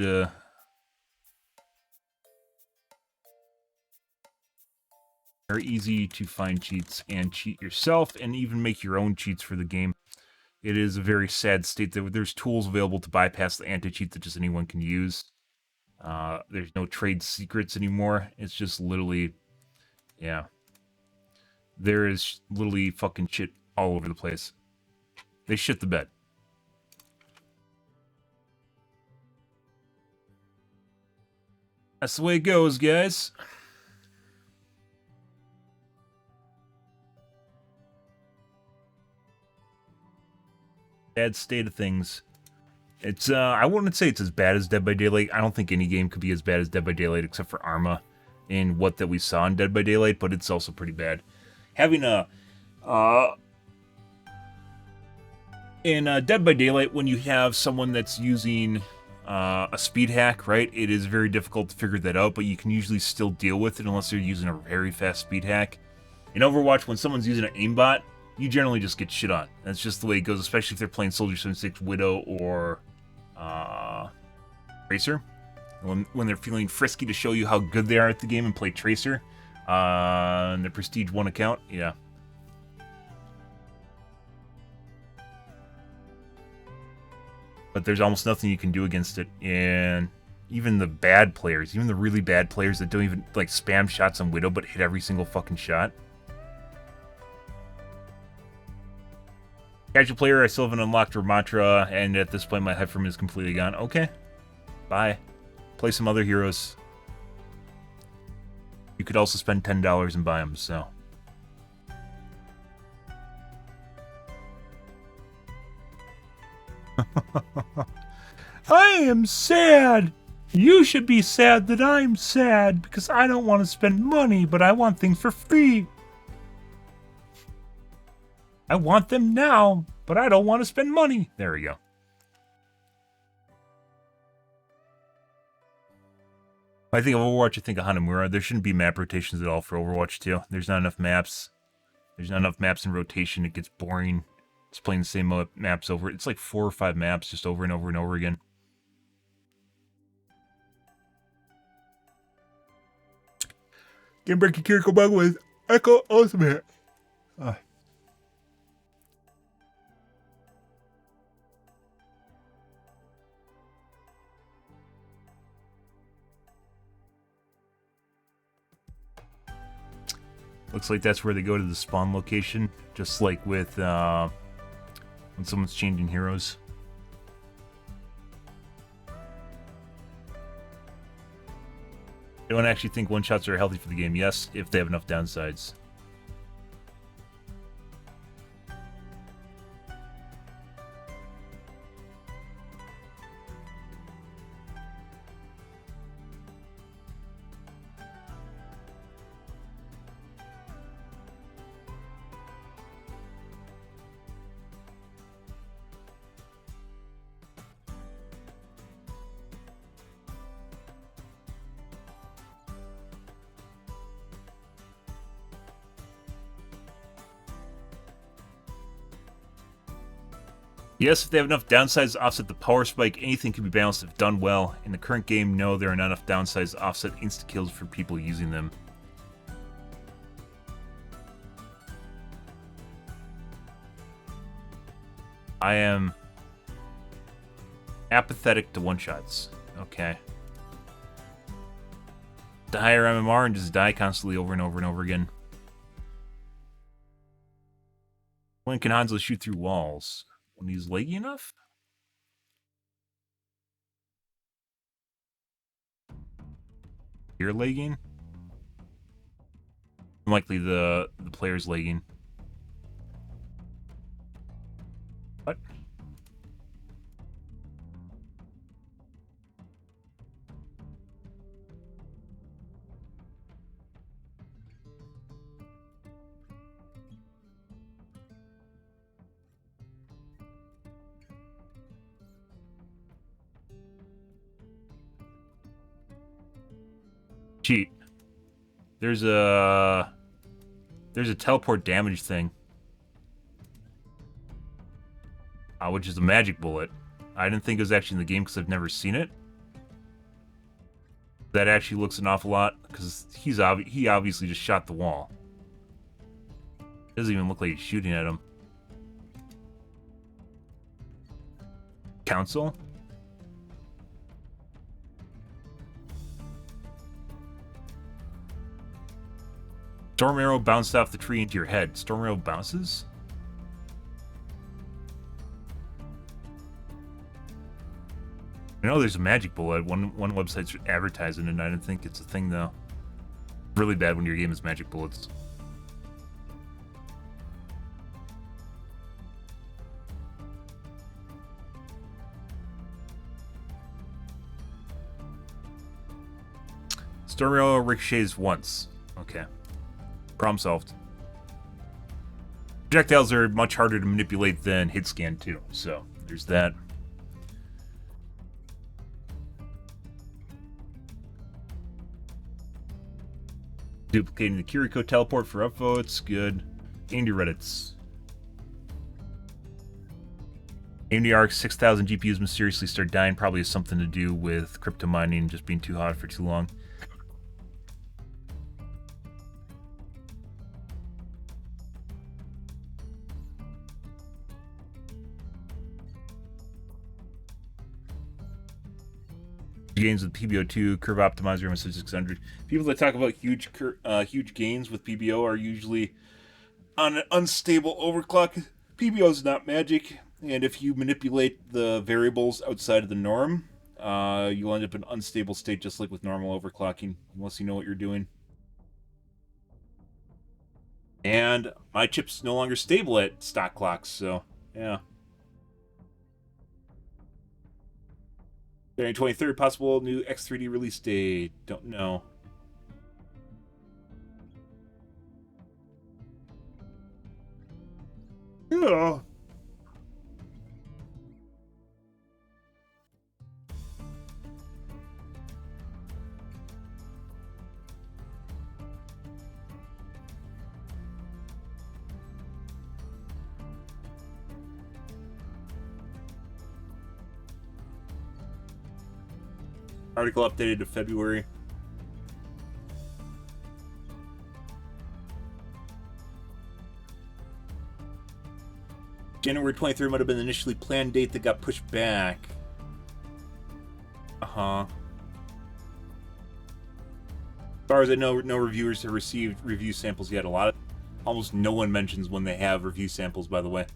to find cheats and cheat yourself and even make your own cheats for the game. It is a very sad state that there's tools available to bypass the anti-cheat that just anyone can use. There's no trade secrets anymore. It's just literally, yeah. There is literally fucking shit all over the place. They shit the bed. That's the way it goes, guys. Bad state of things. It's I wouldn't say it's as bad as Dead by Daylight. I don't think any game could be as bad as Dead by Daylight except for Arma and what that we saw in Dead by Daylight, but it's also pretty bad. Having in Dead by Daylight, when you have someone that's using a speed hack, right, it is very difficult to figure that out, but you can usually still deal with it unless they're using a very fast speed hack. In Overwatch, when someone's using an aimbot, you generally just get shit on. That's just the way it goes, especially if they're playing Soldier 76, Widow, or Tracer. When they're feeling frisky to show you how good they are at the game and play Tracer on their Prestige 1 account, yeah. But there's almost nothing you can do against it, and even the bad players, even the really bad players that don't even, like, spam shots on Widow but hit every single fucking shot. Casual player, I still haven't unlocked Ramatra, and at this point my hype from is completely gone. Okay. Bye. Play some other heroes. You could also spend $10 and buy them, so. I am sad! You should be sad that I'm sad, because I don't want to spend money, but I want things for free. I want them now, but I don't want to spend money. There we go. I think of Overwatch, I think of Hanamura. There shouldn't be map rotations at all for Overwatch 2. There's not enough maps. There's not enough maps in rotation. It gets boring. It's playing the same maps over. It's like 4 or 5 maps just over and over and over again. Game Breaking Kiriko Bug with Echo Ultimate. Looks like that's where they go to the spawn location, just like with when someone's changing heroes. I don't actually think one-shots are healthy for the game. Yes, if they have enough downsides. Yes, if they have enough downsides to offset the power spike, anything can be balanced if done well. In the current game, no, there are not enough downsides to offset insta-kills for people using them. I am apathetic to one-shots. Okay. The higher MMR and just die constantly over and over and over again. When can Hanzo shoot through walls? When he's laggy enough? You're lagging? Likely the player's lagging. What? Cheat. There's a teleport damage thing. Which is a magic bullet. I didn't think it was actually in the game because I've never seen it. That actually looks an awful lot because he obviously just shot the wall. Doesn't even look like he's shooting at him. Council? Storm arrow bounced off the tree into your head. Storm arrow bounces? I know there's a magic bullet. One website's advertising it, and I didn't think it's a thing though. Really bad when your game is magic bullets. Storm arrow ricochets once. Okay. Problem solved. Projectiles are much harder to manipulate than hit scan too, so there's that. Duplicating the Kiriko teleport for upvotes, good. AMD Reddits. AMD RX 6000 GPUs mysteriously start dying, probably has something to do with crypto mining just being too hot for too long. Gains with PBO2, curve optimizer, MS600. People that talk about huge gains with PBO are usually on an unstable overclock. PBO is not magic, and if you manipulate the variables outside of the norm, you'll end up in an unstable state just like with normal overclocking, unless you know what you're doing. And my chip's no longer stable at stock clocks, so yeah. January 23rd, possible new X3D release date. Don't know. Yeah. Article updated to February. January 23rd might have been the initially planned date that got pushed back. Uh-huh. As far as I know, no reviewers have received review samples yet. Almost no one mentions when they have review samples, by the way.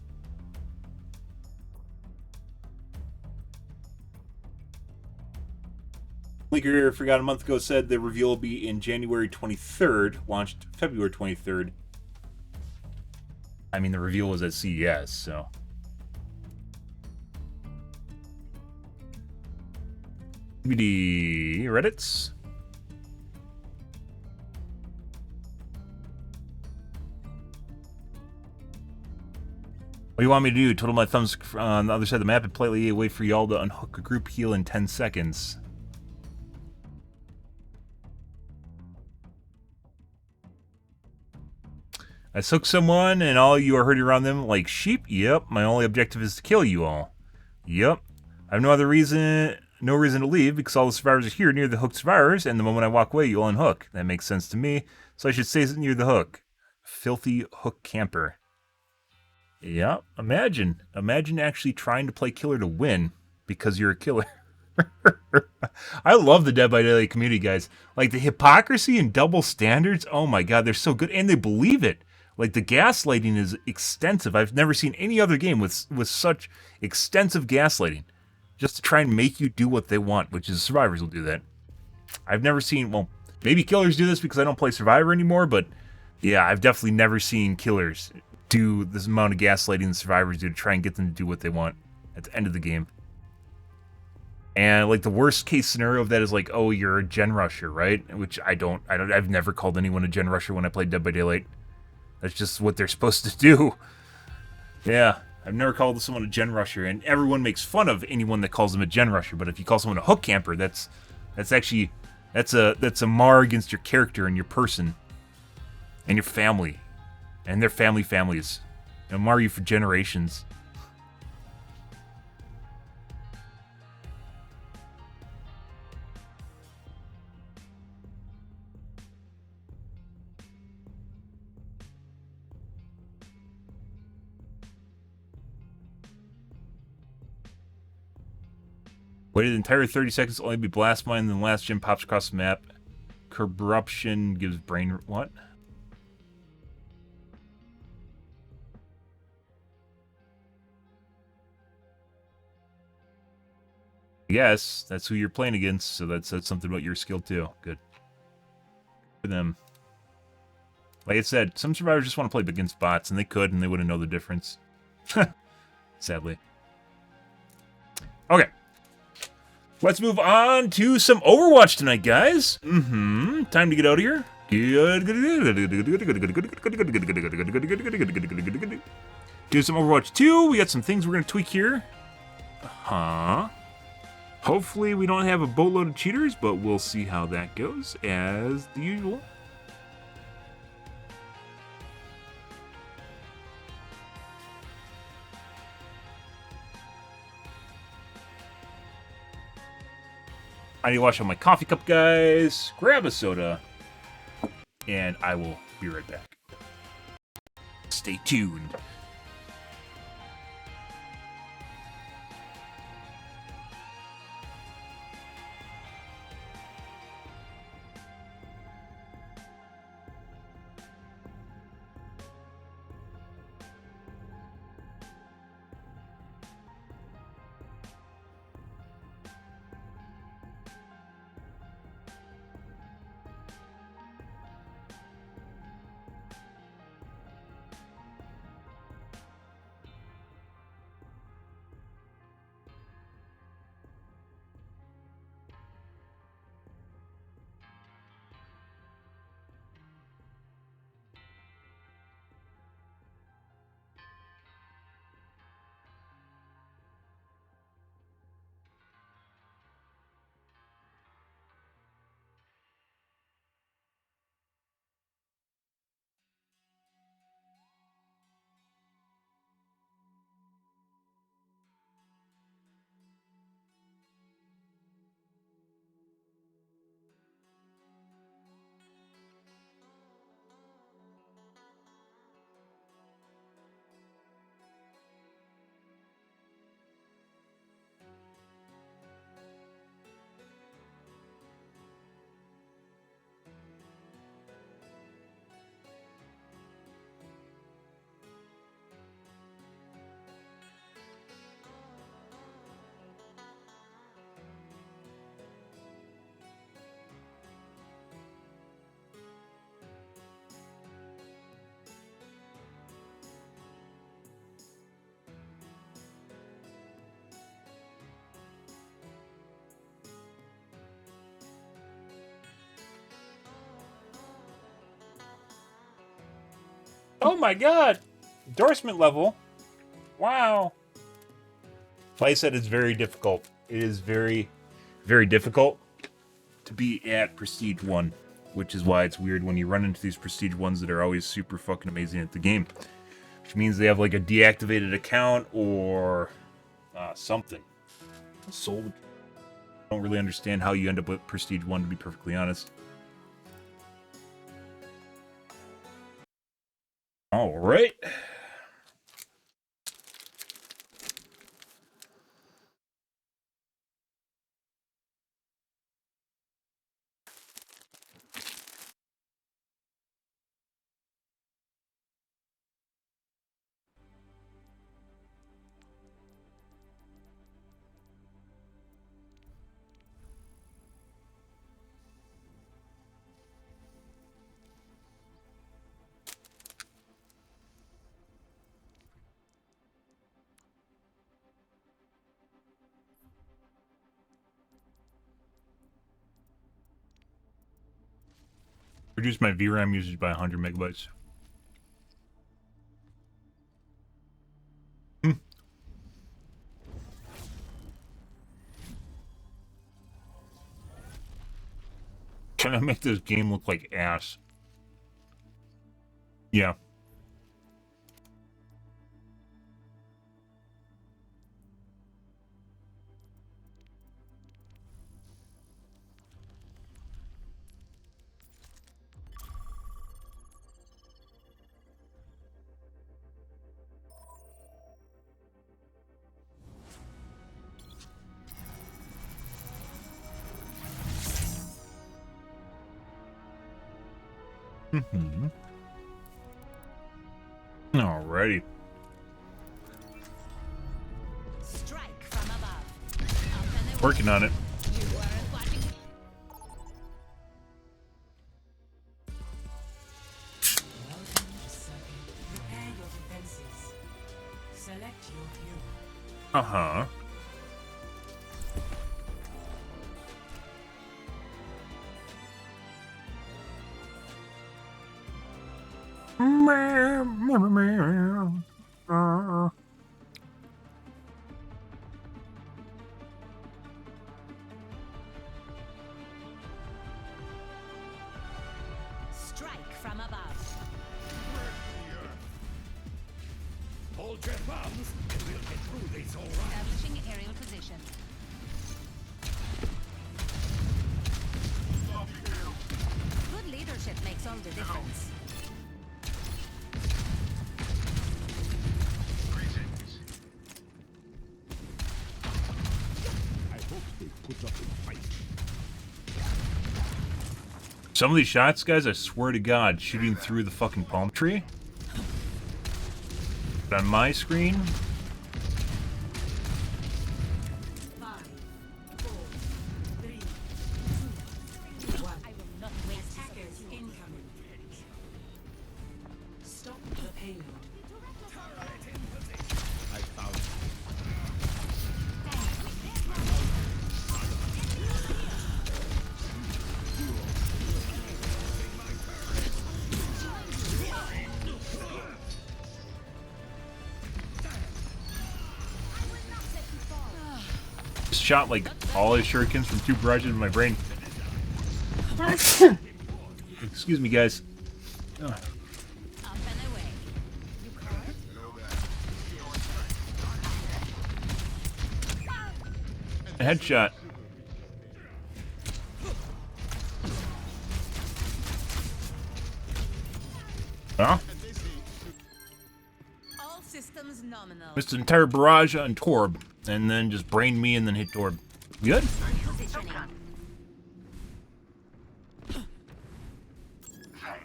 Leaker forgot a month ago said the reveal will be in January 23rd, launched February 23rd. I mean, the reveal was at CES, so. DVD Reddits. What do you want me to do? Twiddle my thumbs on the other side of the map and politely wait for y'all to unhook a group heal in 10 seconds. I took someone and all you are herding around them like sheep? Yep, my only objective is to kill you all. Yep. I have no reason to leave because all the survivors are here near the hooked survivors, and the moment I walk away, you'll unhook. That makes sense to me, so I should stay near the hook. Filthy hook camper. Yeah, imagine actually trying to play killer to win because you're a killer. I love the Dead by Daylight community, guys. Like, the hypocrisy and double standards, oh my god, they're so good, and they believe it. Like, the gaslighting is extensive. I've never seen any other game with such extensive gaslighting. Just to try and make you do what they want, which is survivors will do that. I've never seen, well, maybe killers do this because I don't play Survivor anymore, but yeah, I've definitely never seen killers do this amount of gaslighting the survivors do to try and get them to do what they want at the end of the game. And like the worst case scenario of that is like, oh, you're a gen rusher, right? Which I've never called anyone a gen rusher when I played Dead by Daylight. That's just what they're supposed to do. Yeah, I've never called someone a gen rusher, and everyone makes fun of anyone that calls them a gen rusher. But if you call someone a hook camper, that's a mar against your character and your person and your family and their families. It'll mar you for generations. Waited the entire 30 seconds to only be blast mine, then the last gem pops across the map. Corruption gives brain... What? Yes, that's who you're playing against, so that says something about your skill too. Good. For them. Like I said, some survivors just want to play against bots, and they could, and they wouldn't know the difference. Sadly. Okay. Let's move on to some Overwatch tonight, guys. Time to get out of here. Do some Overwatch 2. We got some things we're going to tweak here. Hopefully we don't have a boatload of cheaters, but we'll see how that goes, as the usual. I need to wash out my coffee cup, guys. Grab a soda. And I will be right back. Stay tuned. Oh my god! Endorsement level. Wow. Like I said, it's very difficult. It is very, very difficult to be at Prestige 1. which is why it's weird when you run into these prestige ones that are always super fucking amazing at the game. Which means they have like a deactivated account or something. Sold. I don't really understand how you end up with prestige 1, to be perfectly honest. All right. Reduce my VRAM usage by 100 megabytes. Can I make this game look like ass? Yeah. Alrighty. Strike from above. Working on it. You weren't watching. Prepare your defenses. Select your hero. Uh-huh. Strike from above. Hold your thumbs, and we'll get through this all right. Establishing aerial position. Good leadership makes all the difference. I hope they put up a fight. Some of these shots, guys, I swear to God, shooting through the fucking palm tree. But on my screen, 5, 4, 3, 2, 1. I will not waste Attackers incoming. Stop the payload. I found shot like all his shurikens from 2 barrages in my brain. Excuse me, guys. up and away. You caught? A headshot. Huh? All systems nominal. Missed an entire barrage on Torb, and then just brained me and then hit Torb. Good? Positioning.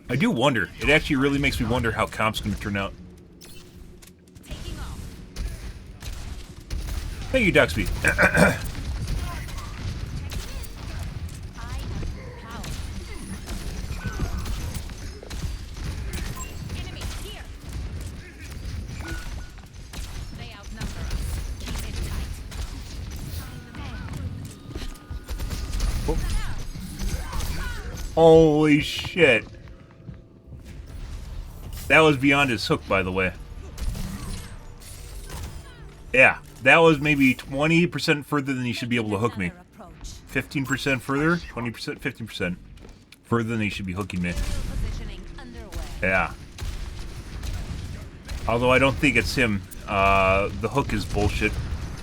I do wonder. It actually really makes me wonder how comp's going to turn out. Taking off. Thank you, Duxby. I have power. Enemy here. They outnumber us. Keep it tight. Holy shit. That was beyond his hook, by the way. Yeah, that was maybe 20% further than he should be able to hook me. Another approach. 15% further, 20%, 15%. Further than he should be hooking me. Positioning underway. Yeah. Although I don't think it's him. The hook is bullshit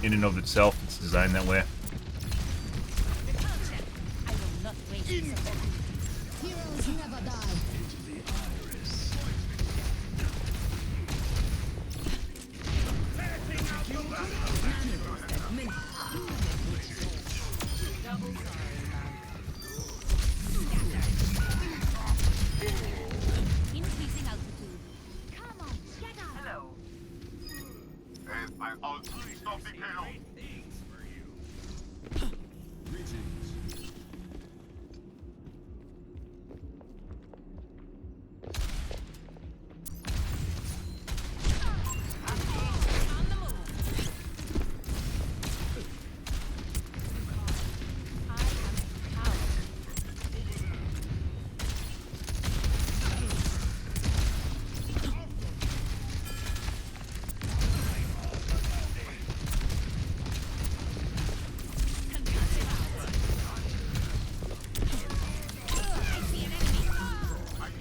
in and of itself. It's designed that way. Repulsion. I will not waste this opportunity. Heroes never die. Increasing altitude. Come on, get up. Hello. On the move. I am power.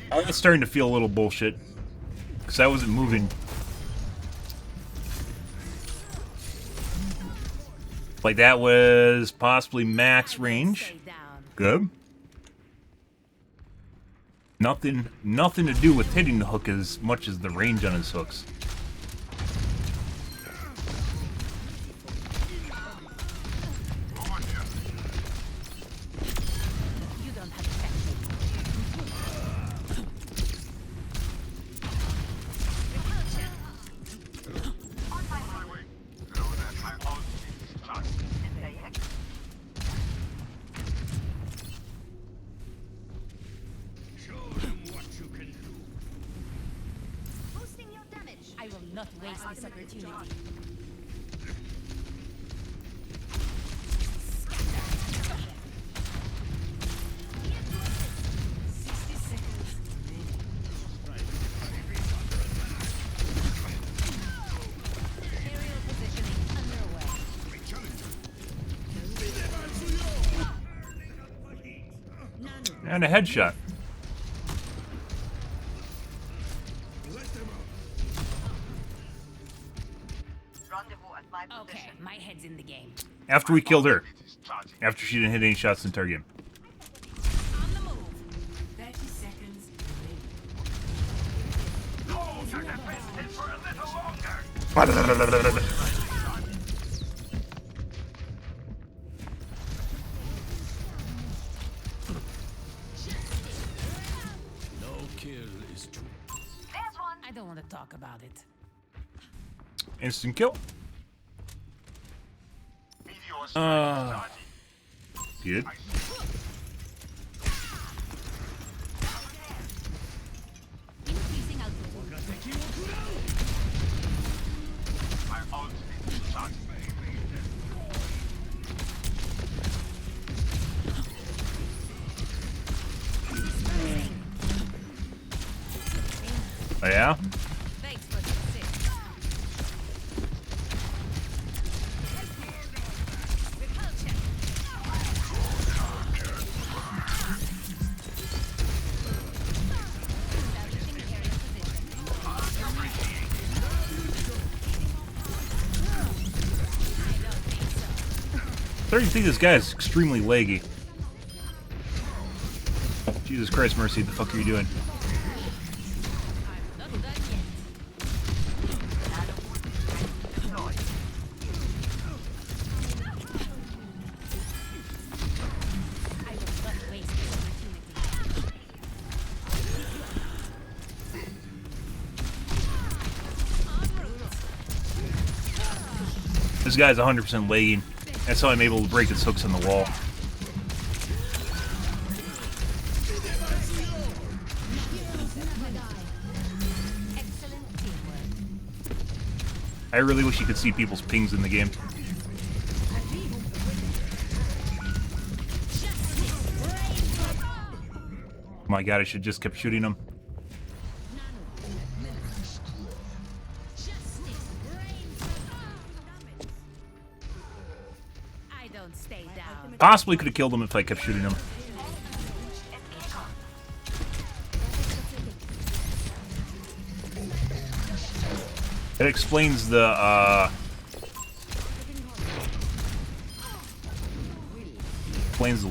I was starting to feel a little bullshit. Because I wasn't moving. Like that was possibly max range. Stay down. Good. Nothing to do with hitting the hook as much as the range on his hooks. You don't have to catch me. Show them what you can do. Boosting your damage. I will not waste this opportunity. Aerial positioning underway. And a headshot. Okay, my head's in the game. After we killed her. After she didn't hit any shots in target. On the move. 30 seconds No kill is too. I don't want to talk about it. Instant kill. Good. Increasing altitude. Oh yeah? Thanks for the assist. Repulsion. Establishing aerial position. I don't think so. Starting to see this guy is extremely laggy. Jesus Christ, Mercy, the fuck are you doing? I'm not done yet. I will not waste this opportunity. En route. This guy's 100% lagging. That's how I'm able to break his hooks on the wall. Excellent teamwork. I really wish you could see people's pings in the game. My god, I should just kept shooting him. I don't stay down. Possibly could have killed him if I kept shooting him. It explains the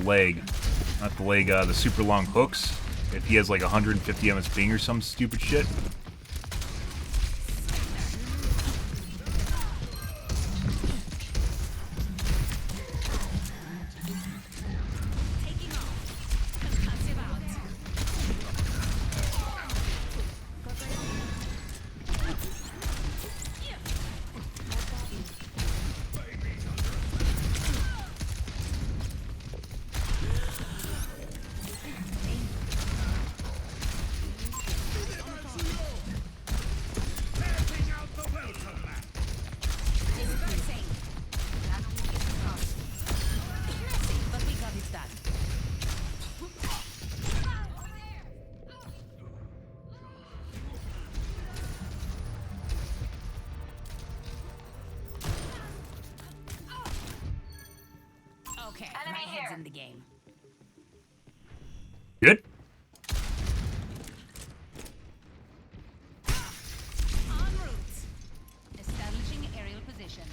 leg. Not the leg, the super long hooks. If he has like 150 MS ping or some stupid shit. Okay, my head's in the game. Good. En route. Establishing aerial position.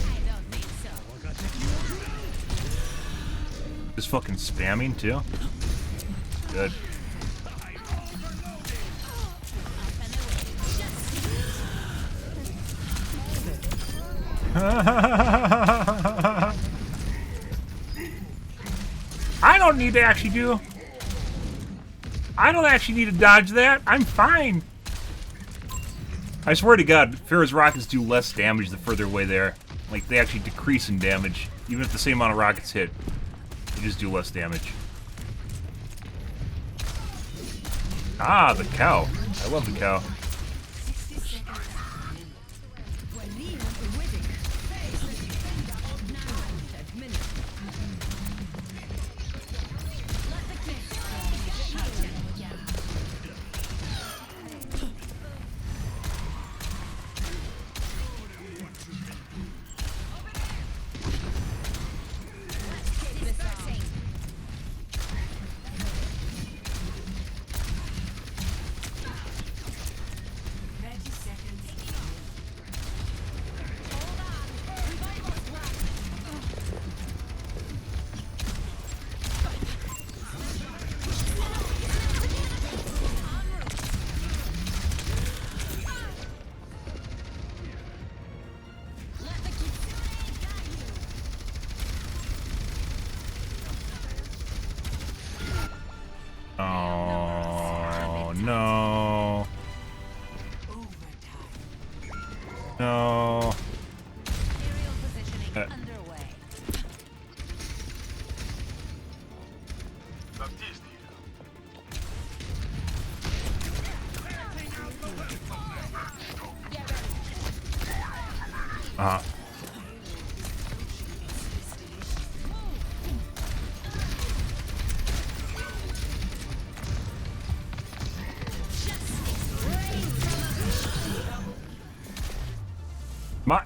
I don't think so. Just fucking spamming too. Good. I don't need to actually do. I don't actually need to dodge that. I'm fine. I swear to God, Farrah's rockets do less damage the further away they are. Like, they actually decrease in damage. Even if the same amount of rockets hit, they just do less damage. Ah, the cow. I love the cow. Oh, no. No. Aerial positioning underway. Uh-huh. My.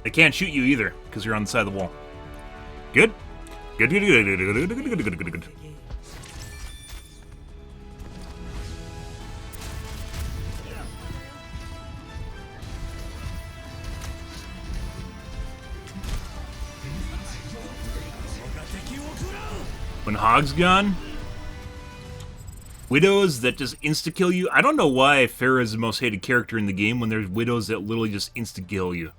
They can't shoot you either, because you're on the side of the wall. Good? Good, good, good, good, good, good, good, good, good, good. When Hog's gone, widows that just insta-kill you. I don't know why Farrah is the most hated character in the game when there's widows that literally just insta-kill you.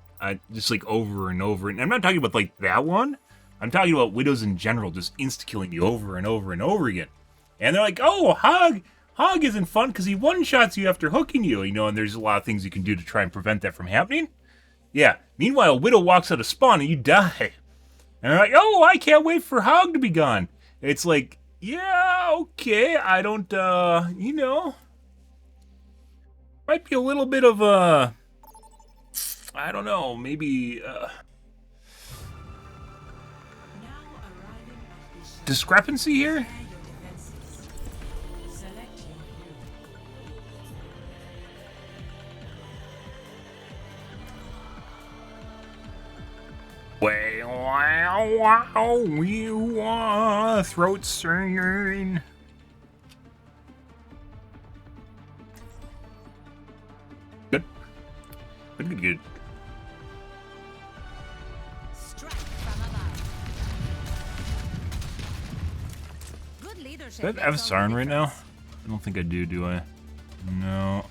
Just like over and over. And I'm not talking about like that one. I'm talking about widows in general just insta-killing you over and over and over again. And they're like, oh, Hog isn't fun because he one-shots you after hooking you, you know, and there's a lot of things you can do to try and prevent that from happening. Yeah. Meanwhile, Widow walks out of spawn and you die. And they're like, oh, I can't wait for Hog to be gone. It's like, yeah, okay, I don't, you know, might be a little bit of a, I don't know, maybe, discrepancy here? Way, wow, wow, we throat singing. Good. Good. Strike from above. Good leadership. Do I have Siren right now? I don't think I do I? No.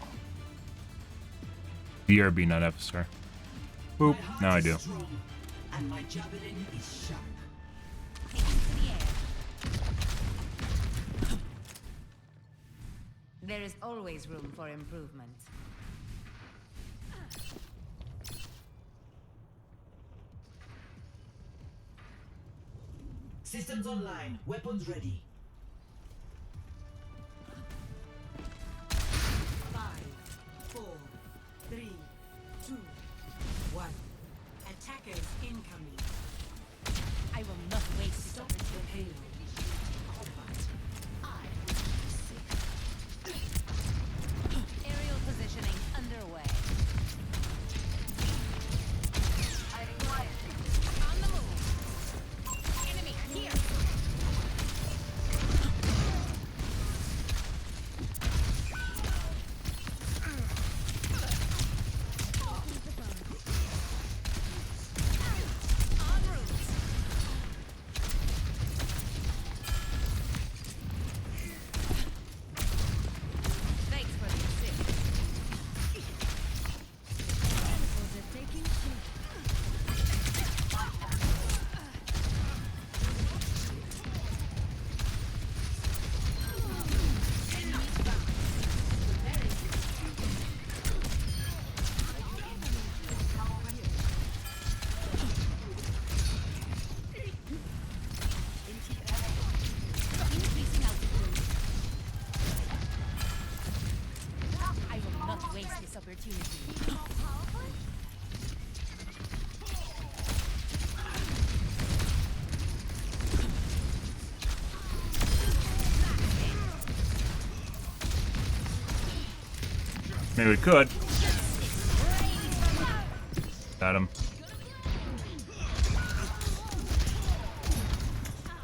DRB, not FSR. Boop. Now I do. And my javelin is sharp. Taken to the air. There is always room for improvement. Systems online. Weapons ready. 5, 4, 3, 2, 1. Attackers incoming. I will not waste Stop the payload. aerial positioning underway. On the move. Enemy here. En route. Thanks for the assist. Increasing altitude. I will not waste this opportunity. Maybe we could. Got him.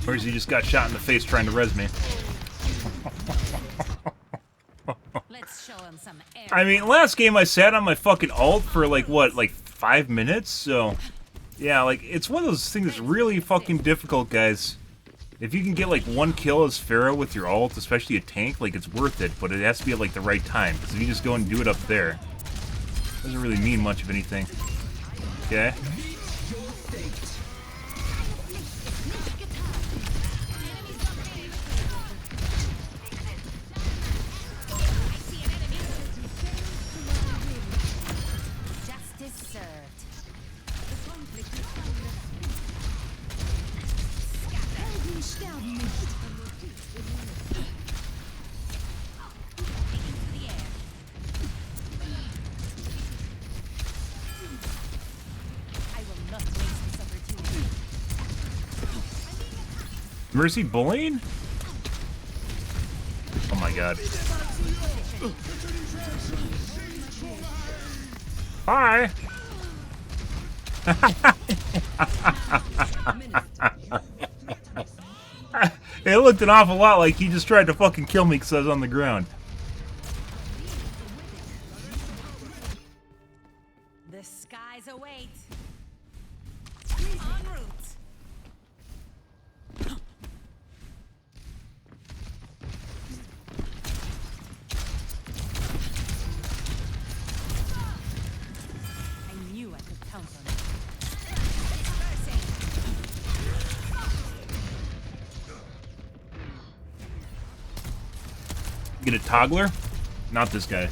Or is he just got shot in the face trying to res me? Let's show him some air. I mean, last game I sat on my fucking ult for like, what, like 5 minutes? So, yeah, like, it's one of those things that's really fucking difficult, guys. If you can get like 1 kill as Pharaoh with your ult, especially a tank, like, it's worth it, but it has to be at like the right time. Because if you just go and do it up there, it doesn't really mean much of anything. Okay? Justice served. Helden sterben nicht. Taken to the air. I will not waste this opportunity. Mercy bullying? Oh my god. Hi! It looked an awful lot like he just tried to fucking kill me because I was on the ground. The skies await. En route. I knew I could count on it. Dispersing. Get a toggler? Not this guy.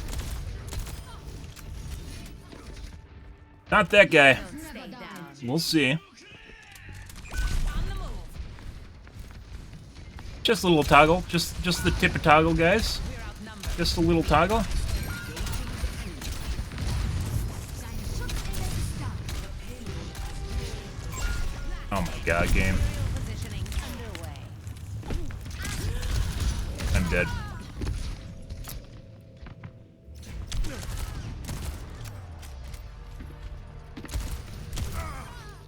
Not that guy. Don't stay down. We'll see. On the move. Just a little toggle. Just the tip of toggle, guys. We're outnumbered. Just a little toggle. Oh my god, game. Aerial positioning underway. I'm dead.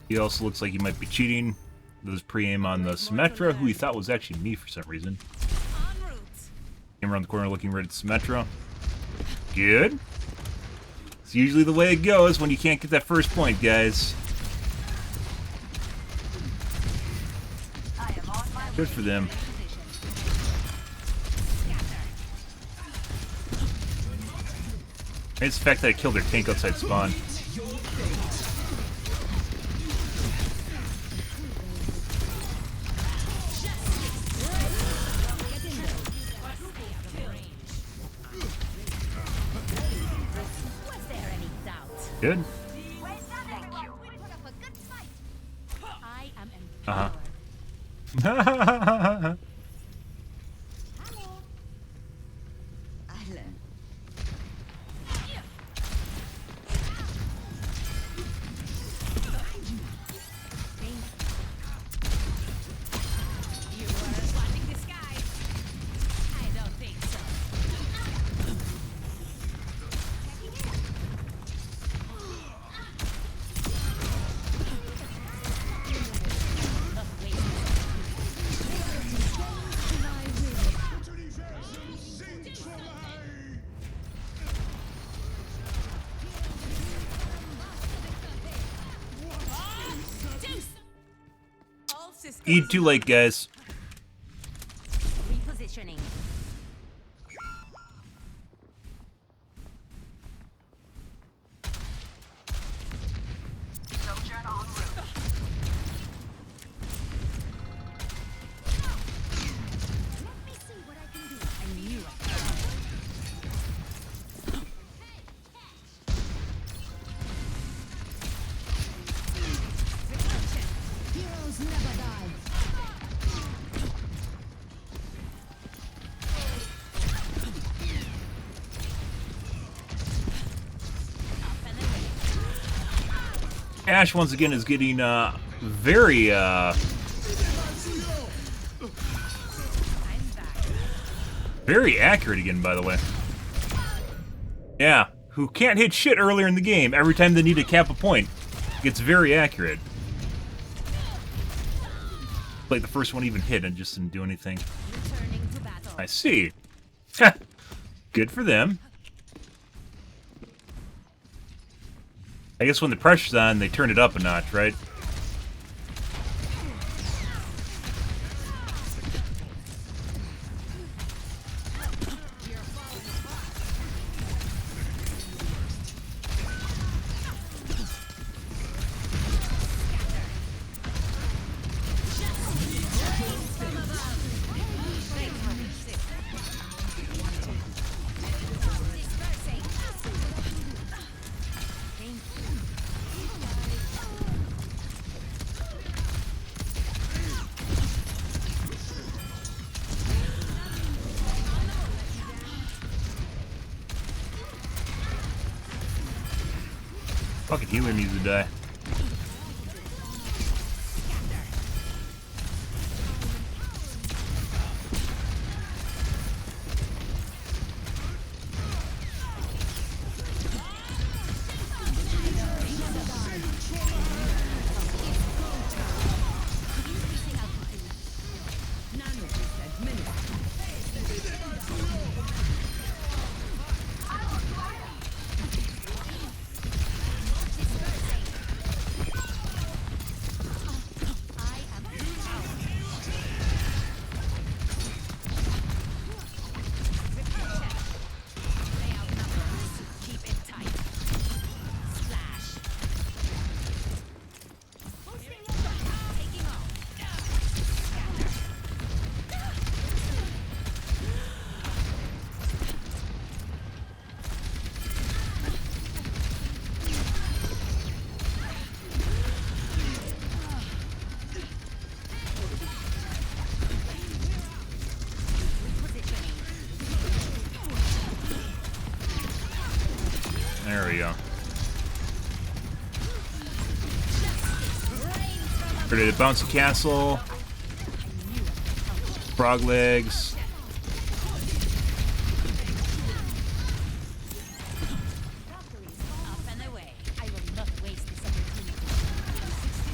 He also looks like he might be cheating with his pre-aim on the Symmetra, who he thought was actually me for some reason. Came around the corner looking right at the Symmetra. Good. It's usually the way it goes when you can't get that first point, guys. Good for them. It's the fact that I killed their tank outside spawn. Good. I am Uh-huh. You weren't watching the sky. I don't think so. All systems Eat too late, guys. repositioning. I knew I could. Heroes never die. Ash once again is getting very very accurate again, by the way. Yeah, who can't hit shit earlier in the game. Every time they need to cap a point, gets very accurate. Like the first one even hit and just didn't do anything. Returning to battle. I see. Good for them. I guess when the pressure's on, they turn it up a notch, right? Fucking human needs to die. There we go. Ready to bounce a castle. Frog legs. Up and away. I will not waste this opportunity.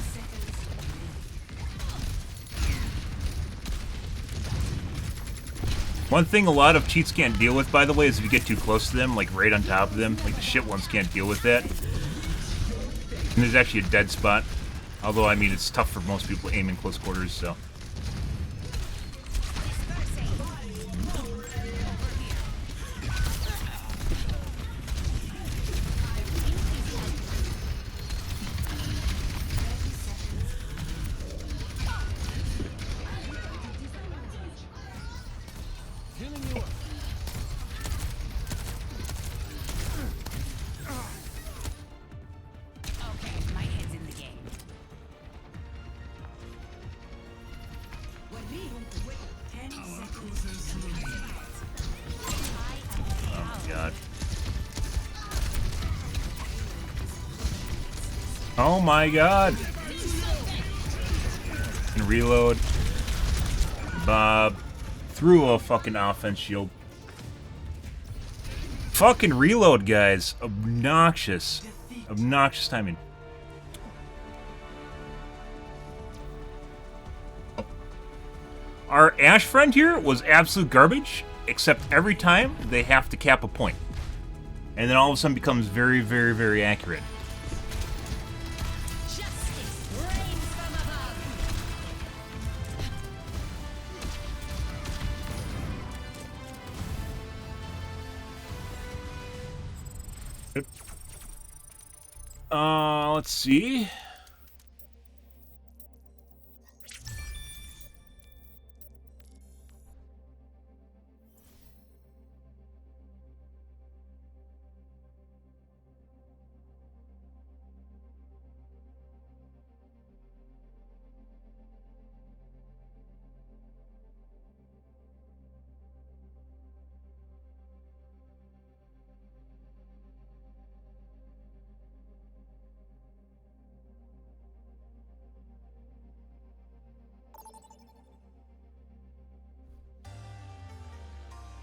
60 One thing a lot of cheats can't deal with, by the way, is if you get too close to them, like right on top of them. Like the shit ones can't deal with that. And there's actually a dead spot. Although, I mean, it's tough for most people to aim in close quarters, so. Oh my god! And reload. Bob. Through a fucking offense shield. Fucking reload, guys. Obnoxious. Obnoxious timing. Our Ash friend here was absolute garbage, except every time they have to cap a point. And then all of a sudden becomes very, very, very accurate. Let's see.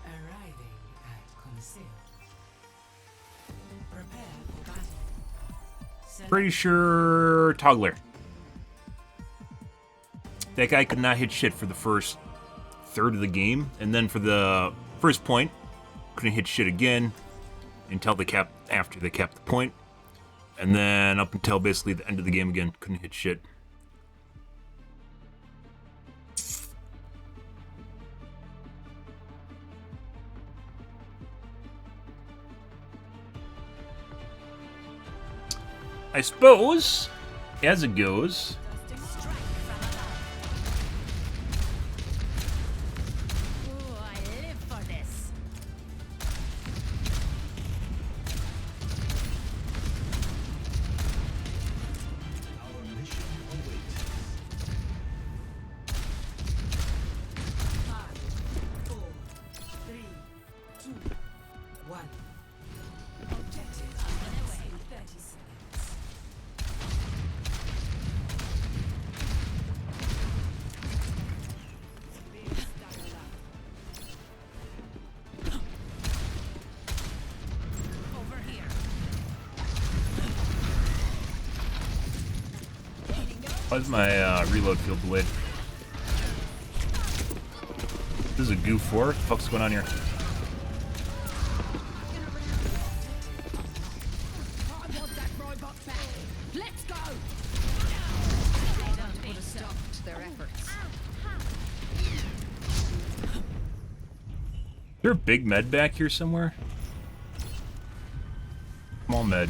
Arriving at Coliseum. Prepare for battle. Pretty sure Toggler. That guy could not hit shit for the first third of the game, and then for the first point, couldn't hit shit again until after they capped the point, and then up until basically the end of the game again, couldn't hit shit. I suppose, as it goes, Ooh, I live for this. Our mission awaits. 5, 4, 3, 2, 1. Objective underway in 30 seconds. Over here. why is my reload field delayed? This is a goof 4. What the fuck's going on here? I want that robot back. Let's go. They don't put a stop To their efforts. Is there a big med back here somewhere? Small med.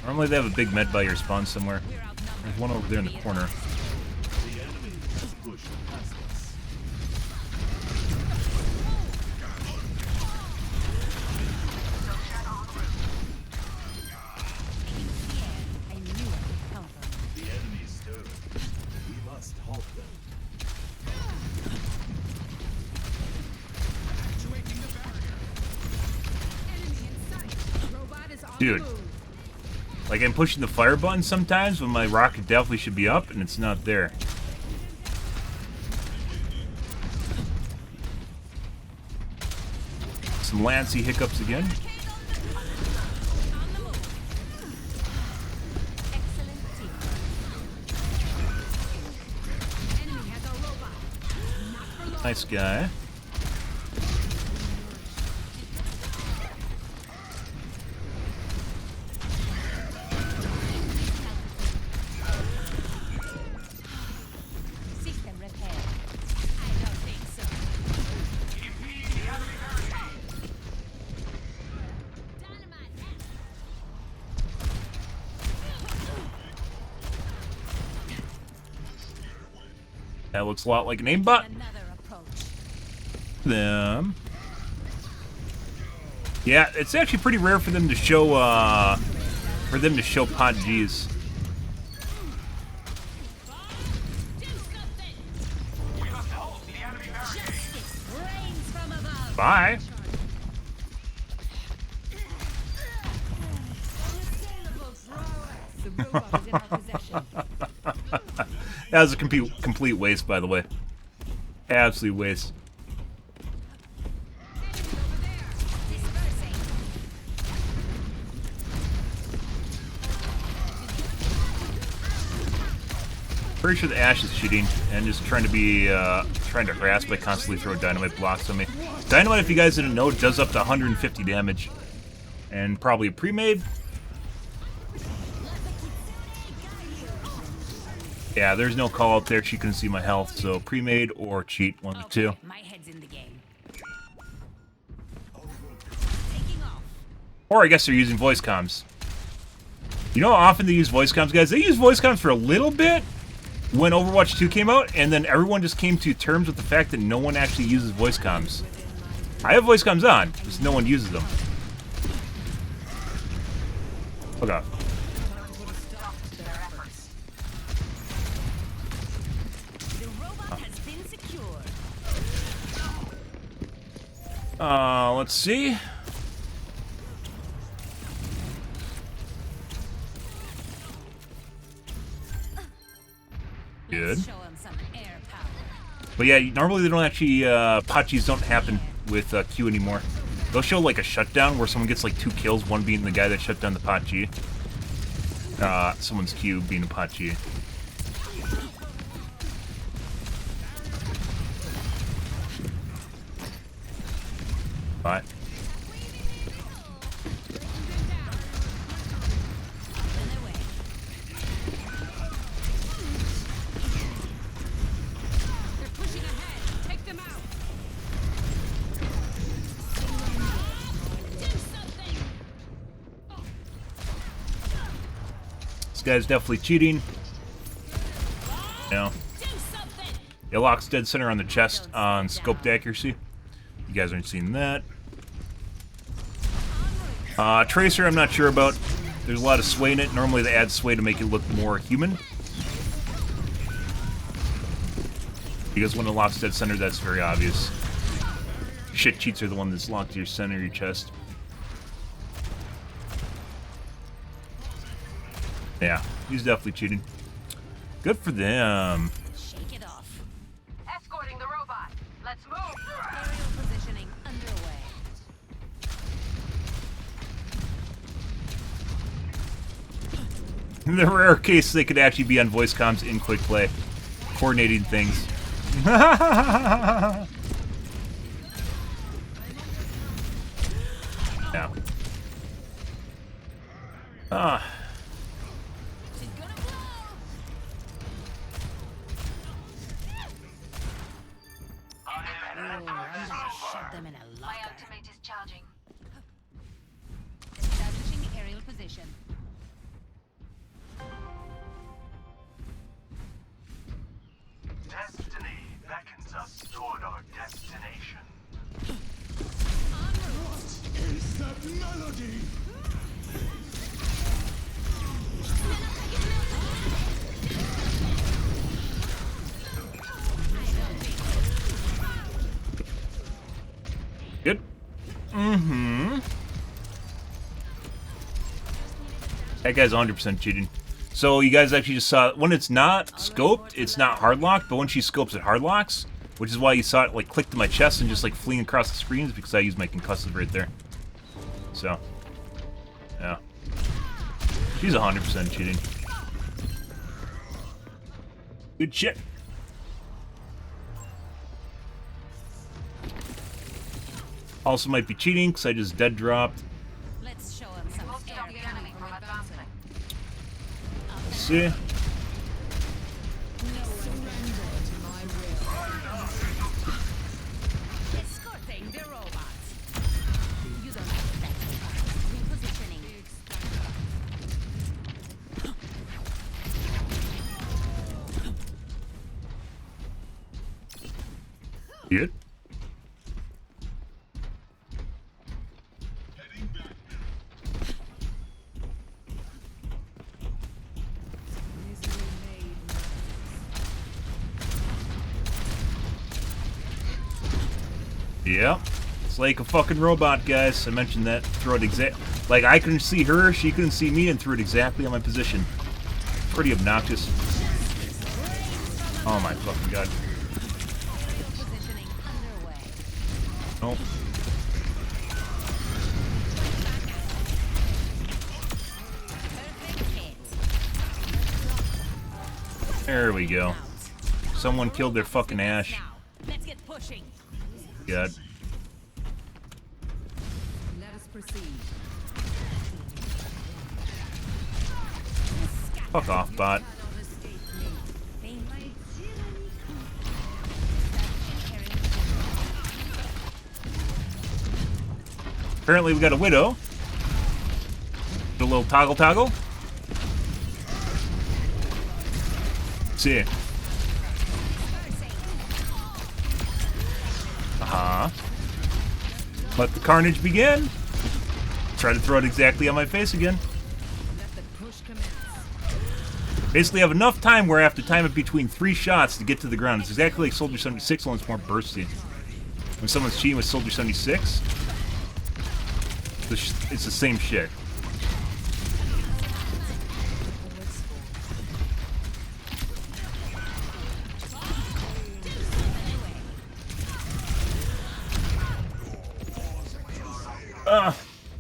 Normally they have a big med by your spawn somewhere. There's one over there in the corner. The enemy has pushed past us. I knew I could count on you. The enemy stirred. We must halt them. Robot is on Dude. the move. Like, I'm pushing the fire button sometimes when my rocket definitely should be up, and it's not there. Some Lancy hiccups again. Excellent team. Enemy has a robot. Not for long. Nice guy. That looks a lot like an aimbot. Another approach. Them. Yeah, it's actually pretty rare for them to show pod Gs. Bye. The robot is in our possession. That was a complete waste, by the way. Absolute waste. Pretty sure the Ash is cheating and just trying to harass by constantly throwing dynamite blocks on me. Dynamite, if you guys didn't know, does up to 150 damage. And probably a pre-made. Yeah, there's no call out there. She couldn't see my health, so pre-made or cheat, one of the two. My head's in the game. Or I guess they're using voice comms. You know how often they use voice comms, guys? They used voice comms for a little bit when Overwatch 2 came out, and then everyone just came to terms with the fact that no one actually uses voice comms. I have voice comms on, just no one uses them. Oh god. Let's see. Good. But yeah, normally they don't actually, Pachis don't happen with Q anymore. They'll show like a shutdown where someone gets like 2 kills, one being the guy that shut down the Pachi. Someone's Q being a Pachi. But this guy's definitely cheating. You know, it locks dead center on the chest on scoped accuracy. You guys aren't seeing that. Tracer, I'm not sure about. There's a lot of sway in it. Normally they add sway to make it look more human. Because when it locks dead center, that's very obvious. Shit cheats are the one that's locked to your center of your chest. Yeah, he's definitely cheating. Good for them. Shake it off. Escorting the robot. Let's move. Aerial positioning underway. In the rare case they could actually be on voice comms in quick play, coordinating things. Yeah. She's gonna blow. Shut them in a locker. My ultimate is charging. Establishing aerial position. Destiny beckons us toward our destination. What is that melody? Good. Mm-hmm. That guy's 100% cheating. So you guys actually just saw, when it's not scoped, it's not hard locked, but when she scopes it hard locks, which is why you saw it like click to my chest and just like fleeing across the screens because I use my concussive right there. So, yeah. She's 100% cheating. Good shit. Also might be cheating because I just dead dropped. Let's show him some Most air of the enemy from advancing. Let's see. Escorting the robots. You don't have that. Repositioning. It. Yeah. It's like a fucking robot, guys. I mentioned that. Throw it like I couldn't see her, she couldn't see me, and threw it exactly on my position. Pretty obnoxious. Oh my fucking god. Nope. There we go. Someone killed their fucking Ash. Let's get pushing. God. Let us proceed. Fuck off, bot. Apparently we got a Widow. Do a little toggle. See. Let the carnage begin. Try to throw it exactly on my face again. Basically, I have enough time where I have to time it between 3 shots to get to the ground. It's exactly like Soldier 76, only it's more bursty. When someone's cheating with Soldier 76, it's the same shit.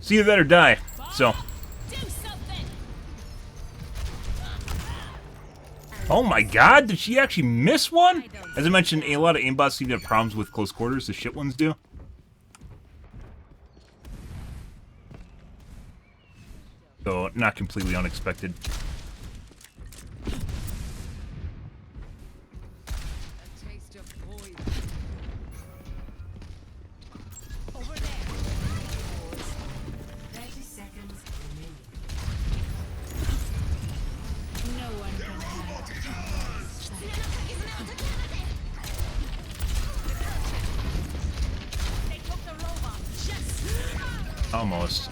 See you that or die. So. Oh my god, did she actually miss one? As I mentioned, a lot of aimbots seem to have problems with close quarters, the shit ones do. So, not completely unexpected. Almost.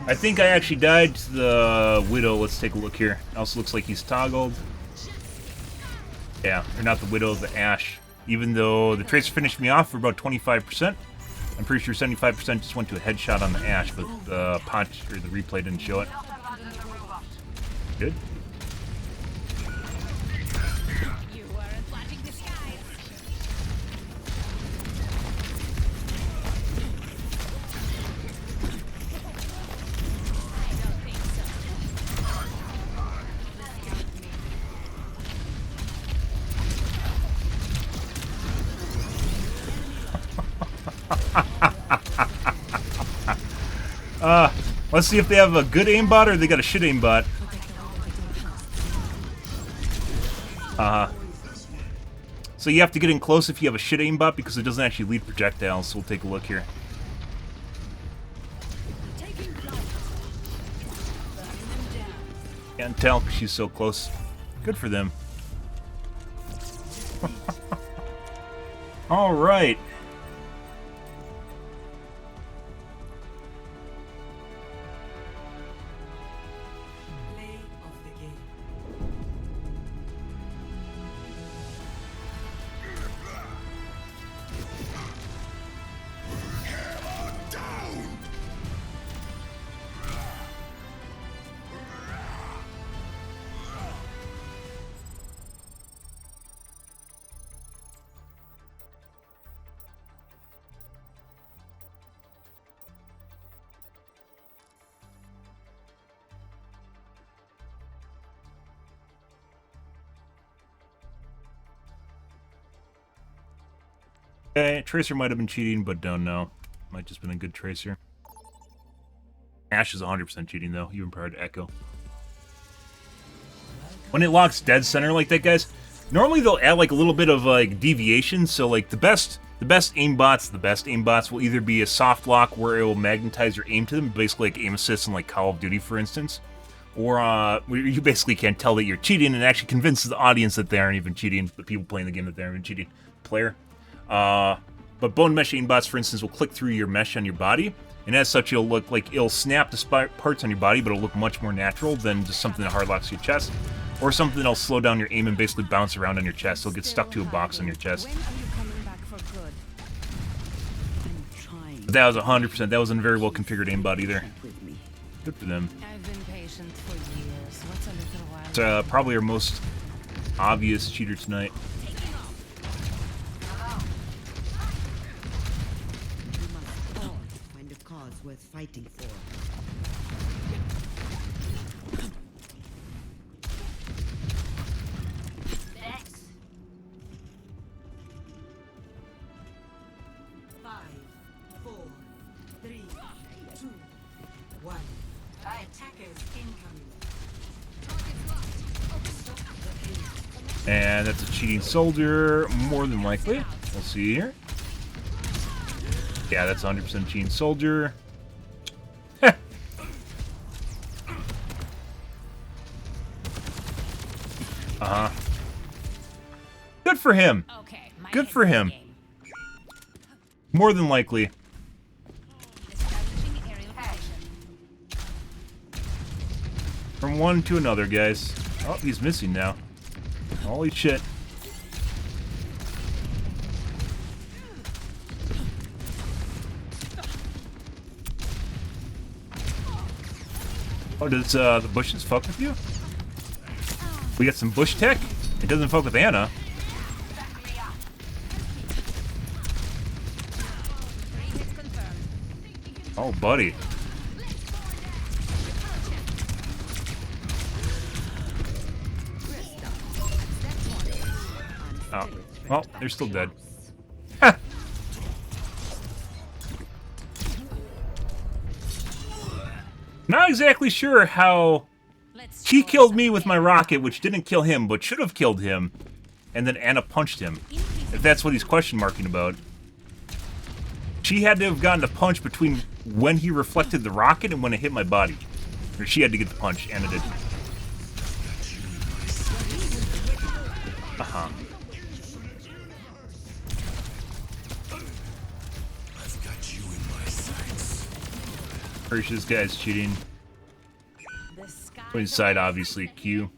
I think I actually died to the Widow. Let's take a look here. Also looks like he's toggled. Yeah, or not the Widow, the Ash. Even though the Tracer finished me off for about 25%. I'm pretty sure 75% just went to a headshot on the Ash, but the punch or the replay didn't show it. Good. Let's see if they have a good aimbot or they got a shit aimbot. So you have to get in close if you have a shit aimbot because it doesn't actually lead projectiles, so we'll take a look here. Can't tell because she's so close. Good for them. Alright. Okay, Tracer might have been cheating, but don't know. Might just been a good Tracer. Ash is 100% cheating, though, even prior to Echo. When it locks dead center like that, guys, normally they'll add, like, a little bit of, like, deviation. So, like, the best aimbots will either be a soft lock where it will magnetize your aim to them, basically like aim assist in, like, Call of Duty, for instance. Or, where you basically can't tell that you're cheating and actually convinces the audience that they aren't even cheating, the people playing the game that they aren't even cheating. Player. But bone mesh aimbots, for instance, will click through your mesh on your body, and as such, it'll look like it'll snap the parts on your body, but it'll look much more natural than just something that hard locks your chest, or something that'll slow down your aim and basically bounce around on your chest. It'll get stuck to a box on your chest. When are you coming back for good? I'm trying. But that was 100%. That wasn't a very well configured aimbot either. With me. Good for them. I've been patient for years. What's a little while? It's probably our most obvious cheater tonight. You must all find a cause worth fighting for. Five, four, three, two, one. Attackers incoming. And that's a cheating soldier, more than likely. We'll see here. Yeah, that's 100% cheating soldier. Uh-huh. Good for him. Okay, my Good head's for in the him. game. More than likely. Establishing aerial position. From one to another, guys. Oh, he's missing now. Holy shit. Oh, does the bushes fuck with you? We got some bush tech? It doesn't fuck with Anna. Oh, buddy. Oh. Well, they're still dead. Ha! Not exactly sure how he killed me with my rocket, which didn't kill him, but should have killed him, and then Anna punched him. If that's what he's question marking about. She had to have gotten a punch between when he reflected the rocket and when it hit my body. Or she had to get the punch, Anna did. Uh-huh. I've got you in my sights. Pretty sure this guy's cheating. The sky Inside, obviously, Q.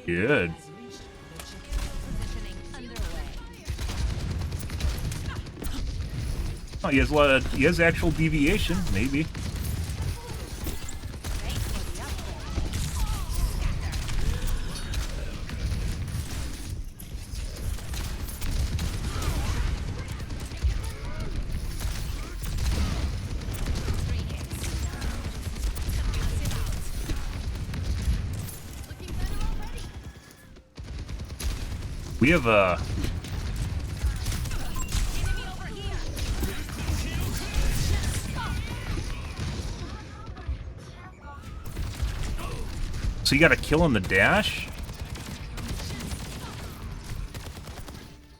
Good. positioning underway. Oh, he has a lot of, he has actual deviation, maybe. Wait for the upgrade. Three hits. Passive out. Looking better already. We have a. Enemy over here. So you got a kill on the dash?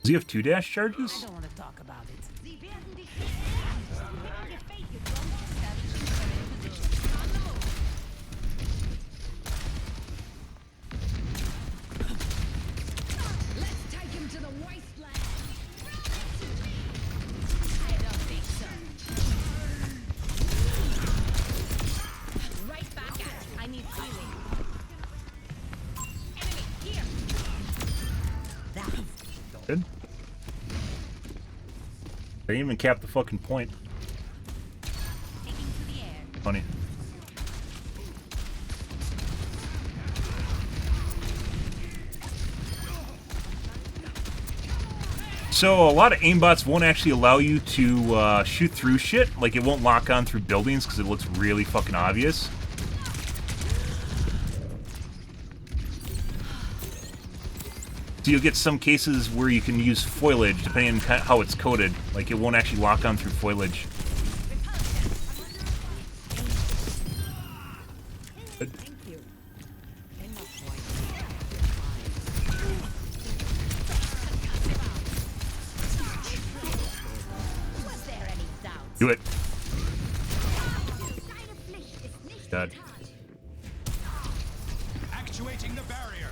Does he have 2 dash I charges? don't want to talk about it. Establishing aerial position. On the move. Let's take him to the wasteland. I don't think so. Right back at you. I need healing. Enemy here. Good. They didn't even cap the fucking point. Taking to the air. Funny. So a lot of aimbots won't actually allow you to shoot through shit. Like, it won't lock on through buildings because it looks really fucking obvious. So you'll get some cases where you can use foliage, depending on how it's coded. Like, it won't actually lock on through foliage. Good. Thank you. Was there any doubt? Do it. Dead. Actuating the barrier.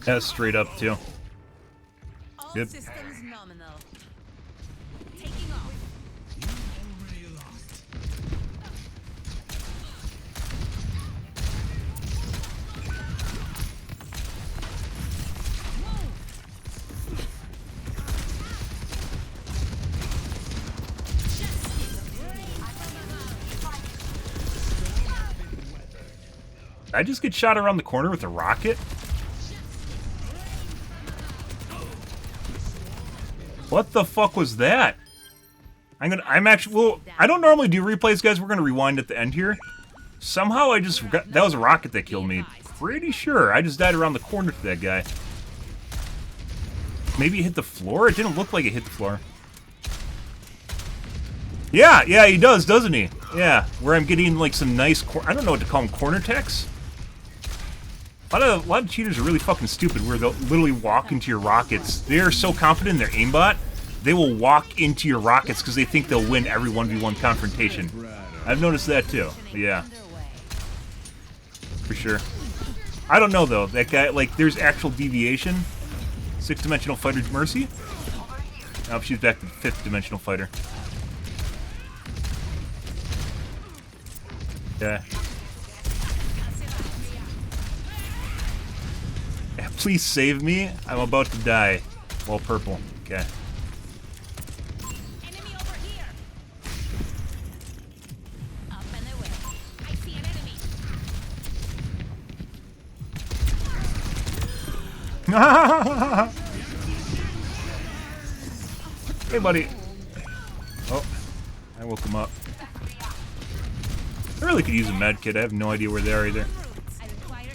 That's straight up, too. All Yep. systems nominal. Taking off. I just get shot around the corner with a rocket? What the fuck was that? I'm actually, well, I don't normally do replays, guys. We're gonna rewind at the end here. Somehow I just got, that was a rocket that killed me. Pretty sure. I just died around the corner to that guy. Maybe it hit the floor? It didn't look like it hit the floor. Yeah, he does, doesn't he? Yeah, where I'm getting like some nice, I don't know what to call them, corner techs? A lot of cheaters are really fucking stupid where they'll literally walk into your rockets. They are so confident in their aimbot, they will walk into your rockets because they think they'll win every 1v1 confrontation. I've noticed that too. Yeah. For sure. I don't know though, that guy, like, there's actual deviation. 6th-dimensional fighter Mercy? Oh, she's back to 5th-dimensional fighter. Yeah. Please save me. I'm about to die. Well, purple. Okay. Enemy over here. Up and away. I see an enemy. Hey, buddy. Oh, I woke him up. I really could use a med kit. I have no idea where they are either. I require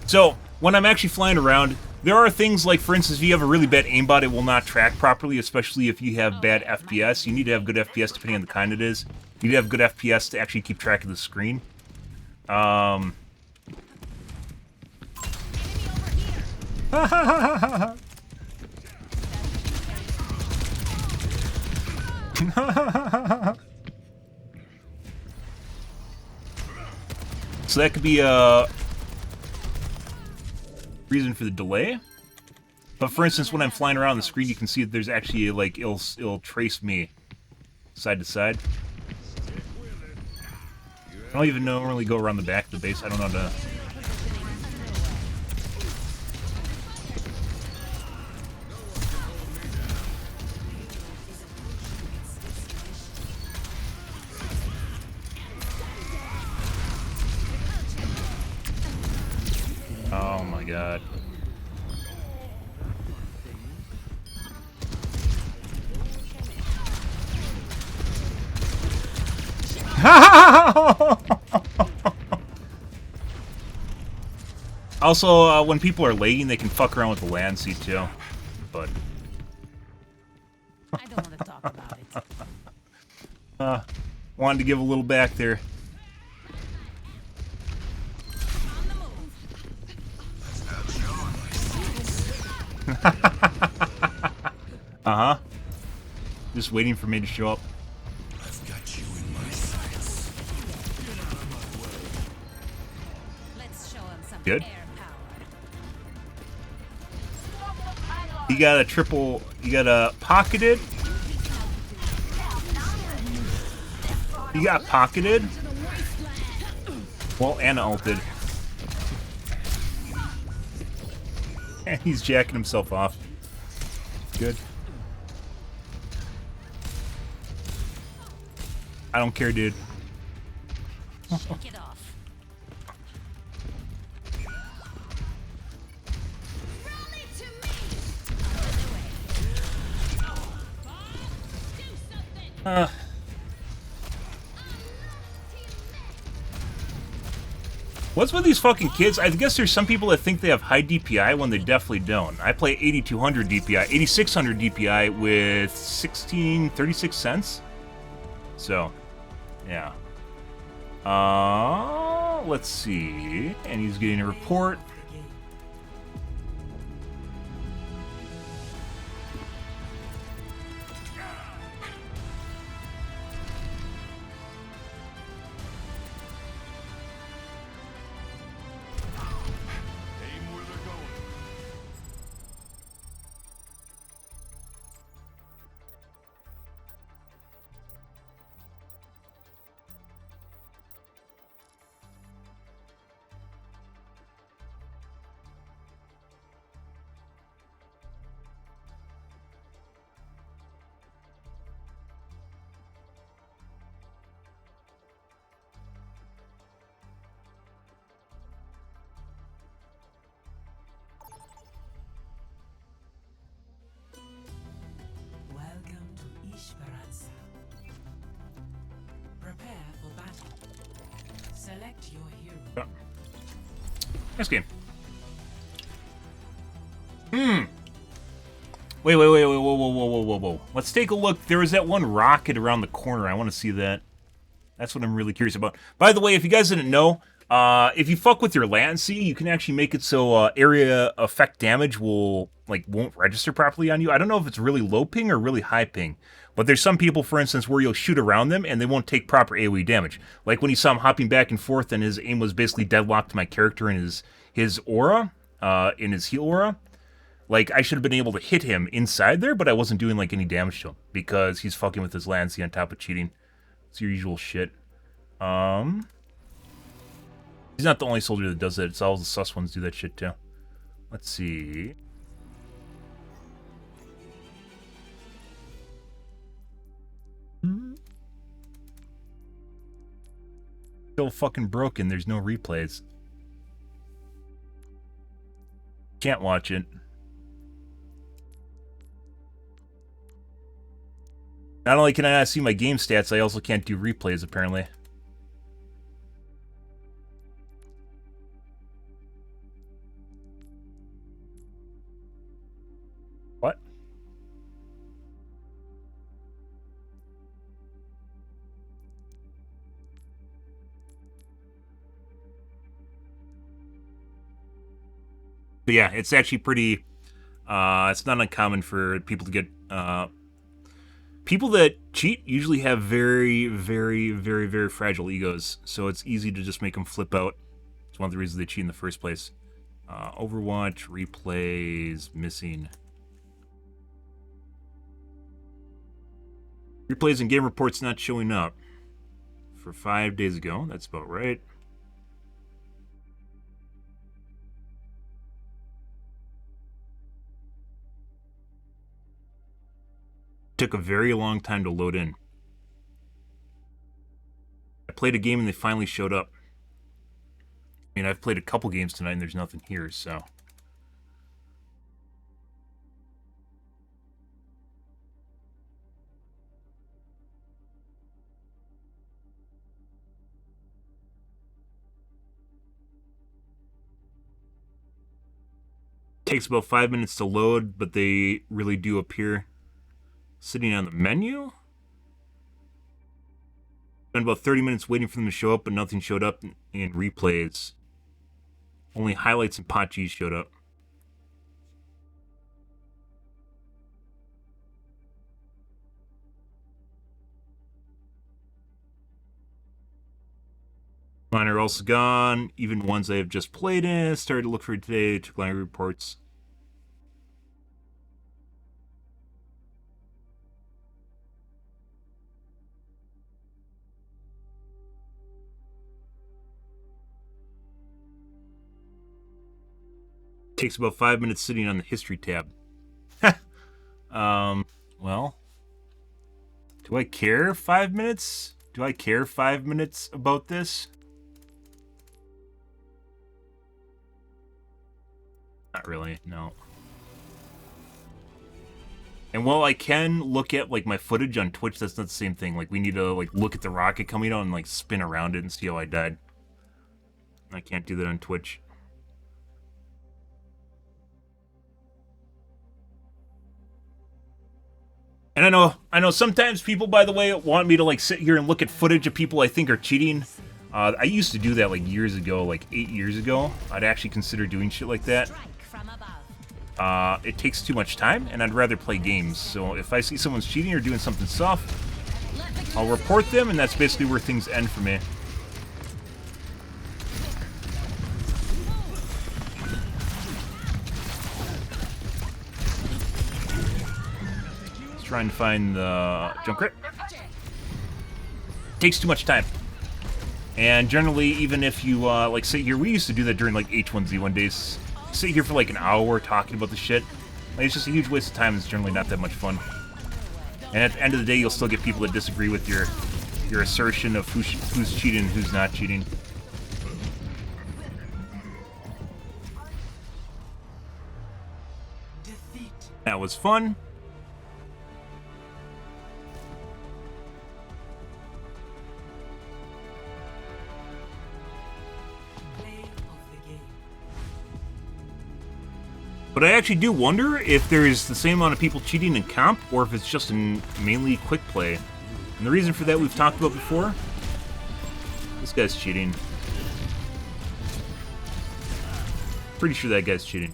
So, when I'm actually flying around, there are things like, for instance, if you have a really bad aimbot, it will not track properly, especially if you have bad FPS. You need to have good FPS depending on the kind it is. You need to have good FPS to actually keep track of the screen. So that could be a reason for the delay. But for instance, when I'm flying around the screen, you can see that there's actually, like, it'll trace me side to side. I don't even normally go around the back of the base. I don't know how to... Oh my god. Also, when people are lagging, they can fuck around with the land seat too. But I don't want to talk about it. wanted to give a little back there. On the move. Uh-huh. Just waiting for me to show up. I've got you in my sights. Let's show him some Good. air power. You got a triple... You got a pocketed. You got pocketed. Well, and ulted. And he's jacking himself off. Good. I don't care, dude. Shake it off. Rally to me. Do something. What's with these fucking kids? I guess there's some people that think they have high DPI when they definitely don't. I play 8200 DPI, 8600 DPI with 36 cents. So, yeah. Let's see. And he's getting a report. Select your hero. Nice game. Wait, whoa. Let's take a look. There was that one rocket around the corner. I want to see that. That's what I'm really curious about. By the way, if you guys didn't know, if you fuck with your latency, you can actually make it so area effect damage won't register properly on you. I don't know if it's really low ping or really high ping, but there's some people, for instance, where you'll shoot around them and they won't take proper AoE damage. Like when you saw him hopping back and forth and his aim was basically deadlocked to my character and his aura, in his heal aura. Like, I should have been able to hit him inside there, but I wasn't doing, like, any damage to him because he's fucking with his latency on top of cheating. It's your usual shit. He's not the only soldier that does that. It's all the sus ones do that shit, too. Let's see. Still fucking broken. There's no replays. Can't watch it. Not only can I not see my game stats, I also can't do replays, apparently. What? But yeah, it's actually pretty... it's not uncommon for people to get... people that cheat usually have very, very, very, very fragile egos, so it's easy to just make them flip out. It's one of the reasons they cheat in the first place. Overwatch, replays, missing. Replays and game reports not showing up. For 5 days ago, that's about right. Took a very long time to load in. I played a game and they finally showed up. I mean, I've played a couple games tonight and there's nothing here, so... Takes about 5 minutes to load, but they really do appear. Sitting on the menu? Spent about 30 minutes waiting for them to show up, but nothing showed up in replays. Only highlights and Pachis showed up. Mine are also gone. Even ones I have just played in. Started to look for it today. Took line reports. Takes about 5 minutes sitting on the history tab. Well, do I care 5 minutes? Do I care 5 minutes about this? Not really, no. And while I can look at like my footage on Twitch, that's not the same thing. Like we need to like look at the rocket coming out and like spin around it and see how I died. I can't do that on Twitch. And I know sometimes people, by the way, want me to like sit here and look at footage of people I think are cheating. I used to do that like years ago, like 8 years ago. I'd actually consider doing shit like that. It takes too much time, and I'd rather play games. So if I see someone's cheating or doing something soft, I'll report them, and that's basically where things end for me. Trying to find the jump crit. Takes too much time. And generally, even if you, like, sit here, we used to do that during, like, H1Z1 days. Sit here for, like, an hour talking about the shit. Like, it's just a huge waste of time. It's generally not that much fun. And at the end of the day, you'll still get people that disagree with your assertion of who's cheating and who's not cheating. That was fun. But I actually do wonder if there is the same amount of people cheating in comp, or if it's just in mainly quick play. And the reason for that we've talked about before. This guy's cheating. Pretty sure that guy's cheating.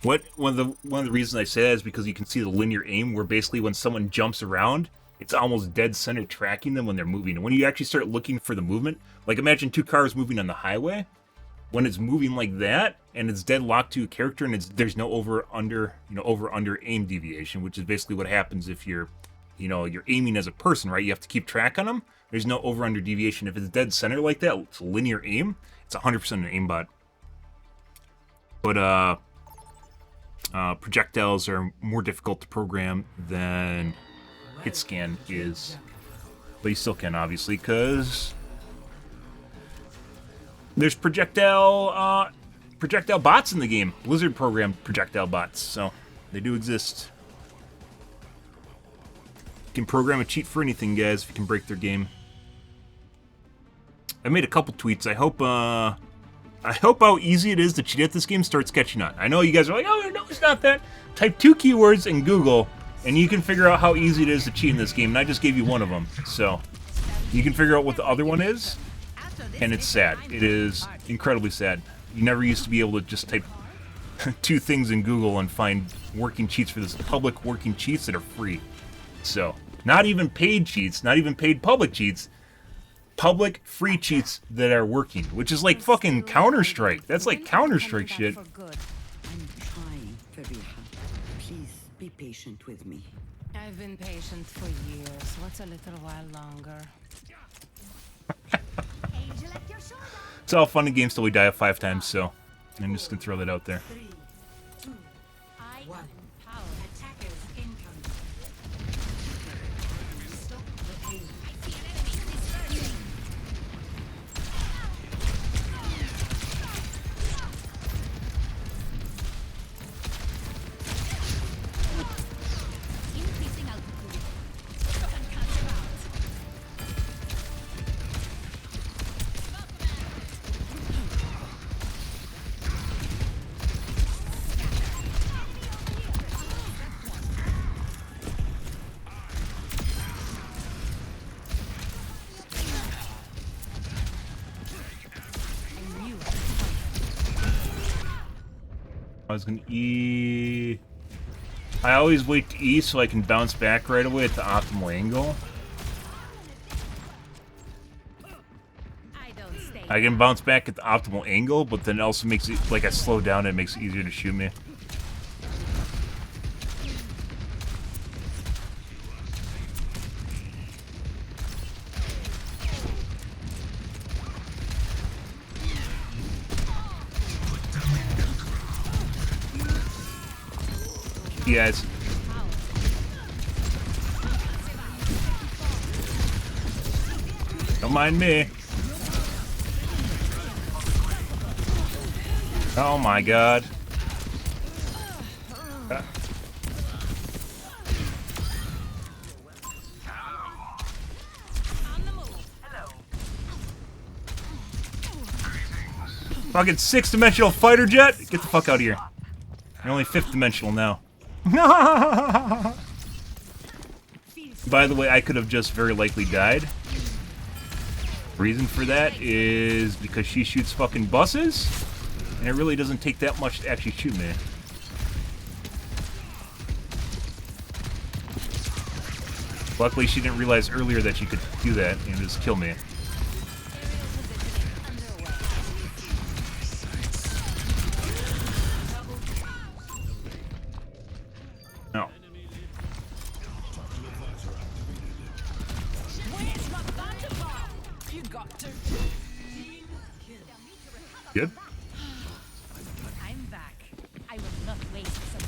One of the reasons I say that is because you can see the linear aim, where basically when someone jumps around, it's almost dead center tracking them when they're moving. And when you actually start looking for the movement, like imagine two cars moving on the highway. When it's moving like that, and it's dead locked to a character, and there's no over under aim deviation, which is basically what happens if you're aiming as a person, right? You have to keep track on them. There's no over under deviation. If it's dead center like that, it's linear aim. It's 100% an aimbot. But projectiles are more difficult to program than hit scan is, but you still can, obviously, because there's projectile bots in the game. Blizzard programmed projectile bots, so they do exist. You can program a cheat for anything, guys, if you can break their game. I made a couple tweets. I hope how easy it is to cheat at this game starts catching on. I know you guys are like, oh, no, it's not that. Type 2 keywords in Google, and you can figure out how easy it is to cheat in this game, and I just gave you one of them. So, you can figure out what the other one is, and it's sad. It is incredibly sad. You never used to be able to just type 2 things in Google and find working cheats for this. Public working cheats that are free. So, not even paid cheats, not even paid public cheats. Public free cheats that are working, which is like fucking Counter-Strike. That's like Counter-Strike shit. I'm trying, Fabiha. Please be patient with me. I've been patient for years. What's a little while longer? It's all fun and games till we die 5 times, so I'm just gonna throw that out there. 3, 2, 1. Attackers incoming. Stop the pain. Increasing altitude. Can cut him out. I was gonna E. I always wait to E so I can bounce back right away at the optimal angle. I can bounce back at the optimal angle, but then it also makes it, like I slow down, it makes it easier to shoot me. Yes. Don't mind me. Oh my god. Fucking 6-dimensional fighter jet? Get the fuck out of here. You're only 5th dimensional now. By the way, I could have just very likely died. Reason for that is because she shoots fucking buses, and it really doesn't take that much to actually shoot me. Luckily, she didn't realize earlier that she could do that and just kill me. No. Good. I'm back. I will not waste some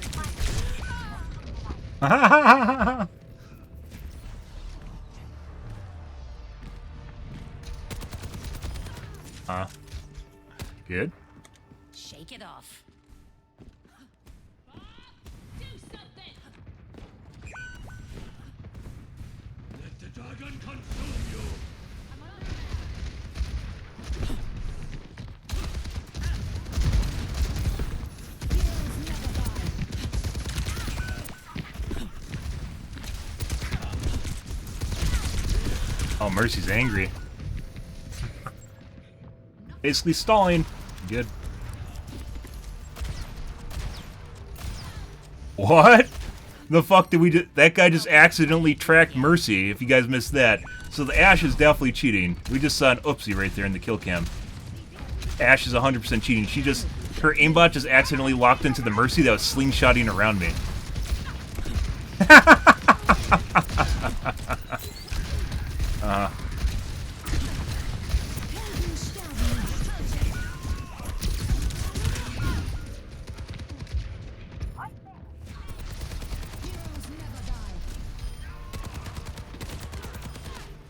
Good. Shake it off. Do something. Let the dragon consume you. Oh, Mercy's angry. Basically stalling. Good. What? The fuck did we do? That guy just accidentally tracked Mercy, if you guys missed that. So the Ashe is definitely cheating. We just saw an oopsie right there in the kill cam. Ashe is 100% cheating. She just, her aimbot just accidentally locked into the Mercy that was slingshotting around me.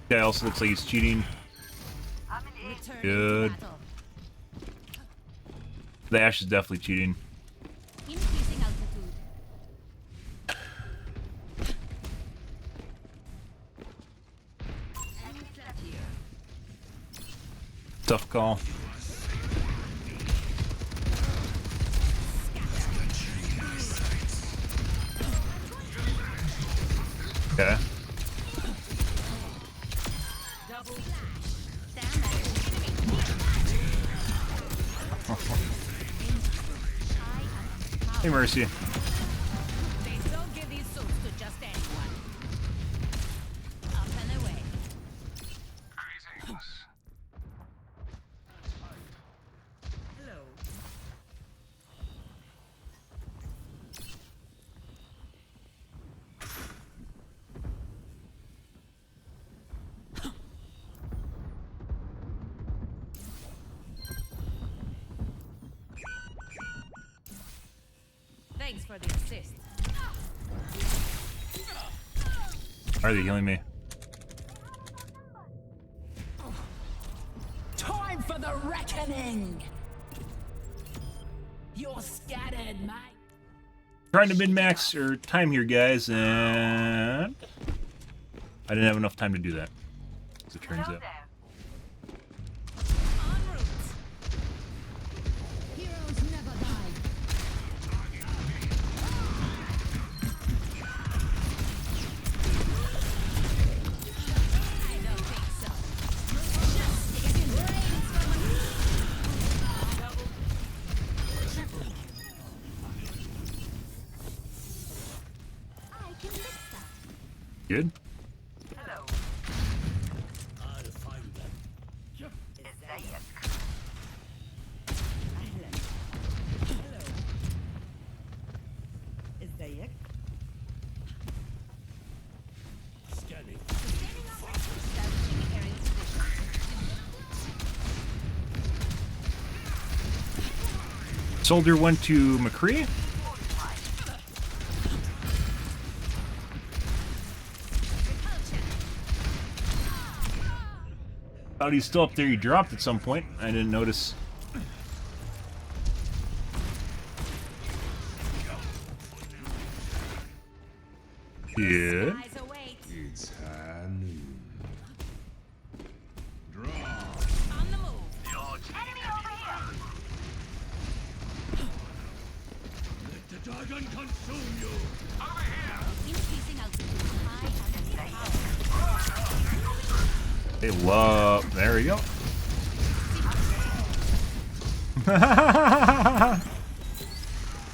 Guy also looks like he's cheating. Good. The Ashe is definitely cheating. Increasing altitude. Tough call. Okay. Hey, Mercy. They don't give these suits to just anyone. Up and away. Hello. Thanks for the assist. Are they healing me? Time for the reckoning! You're scattered, mate. Trying to min-max or time here, guys, and I didn't have enough time to do that, as it turns out. En route. Heroes never die. I don't think so. Justice reigns from I can fix that. Good. I'll find them. Scanning. Establishing aerial position. Soldier went to McCree. Thought he's still up there. He dropped at some point. I didn't notice. Good. Eyes await. It's high noon. Draw. On the move. Let the dragon consume you. Increasing altitude. High and power. They love. There we go.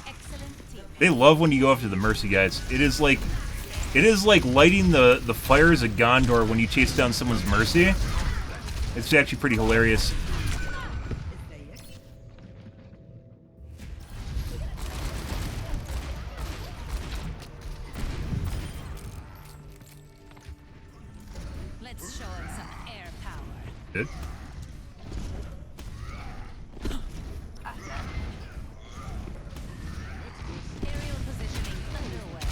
Excellent team. They love when you go after the Mercy guys. It is like lighting the fires of Gondor when you chase down someone's Mercy. It's actually pretty hilarious. Let's show him some air power. Good. Aerial positioning underway.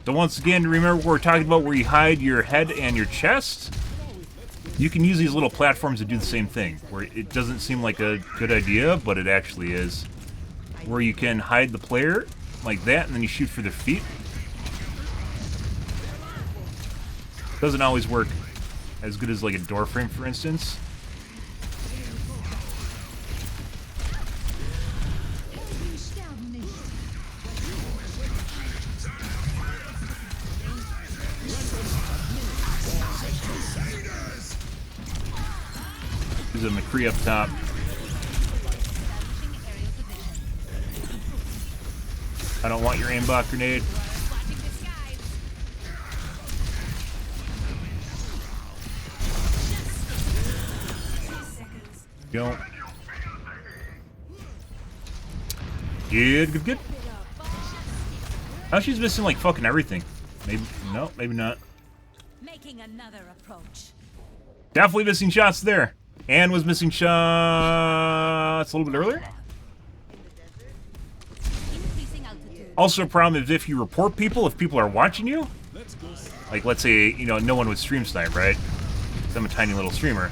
So once again, remember what we're talking about where you hide your head and your chest? You can use these little platforms to do the same thing, where it doesn't seem like a good idea, but it actually is. Where you can hide the player like that, and then you shoot for their feet. Doesn't always work as good as like a door frame, for instance. There's a McCree up top. I don't want your aimbot grenade. Don't. Good. Oh, she's missing like fucking everything. Maybe no, maybe not. Making another approach. Definitely missing shots there. And was missing shots a little bit earlier. Increasing altitude. Also, a problem is if you report people, if people are watching you. Like, let's say, you know, no one would stream snipe, right? 'Cause I'm a tiny little streamer.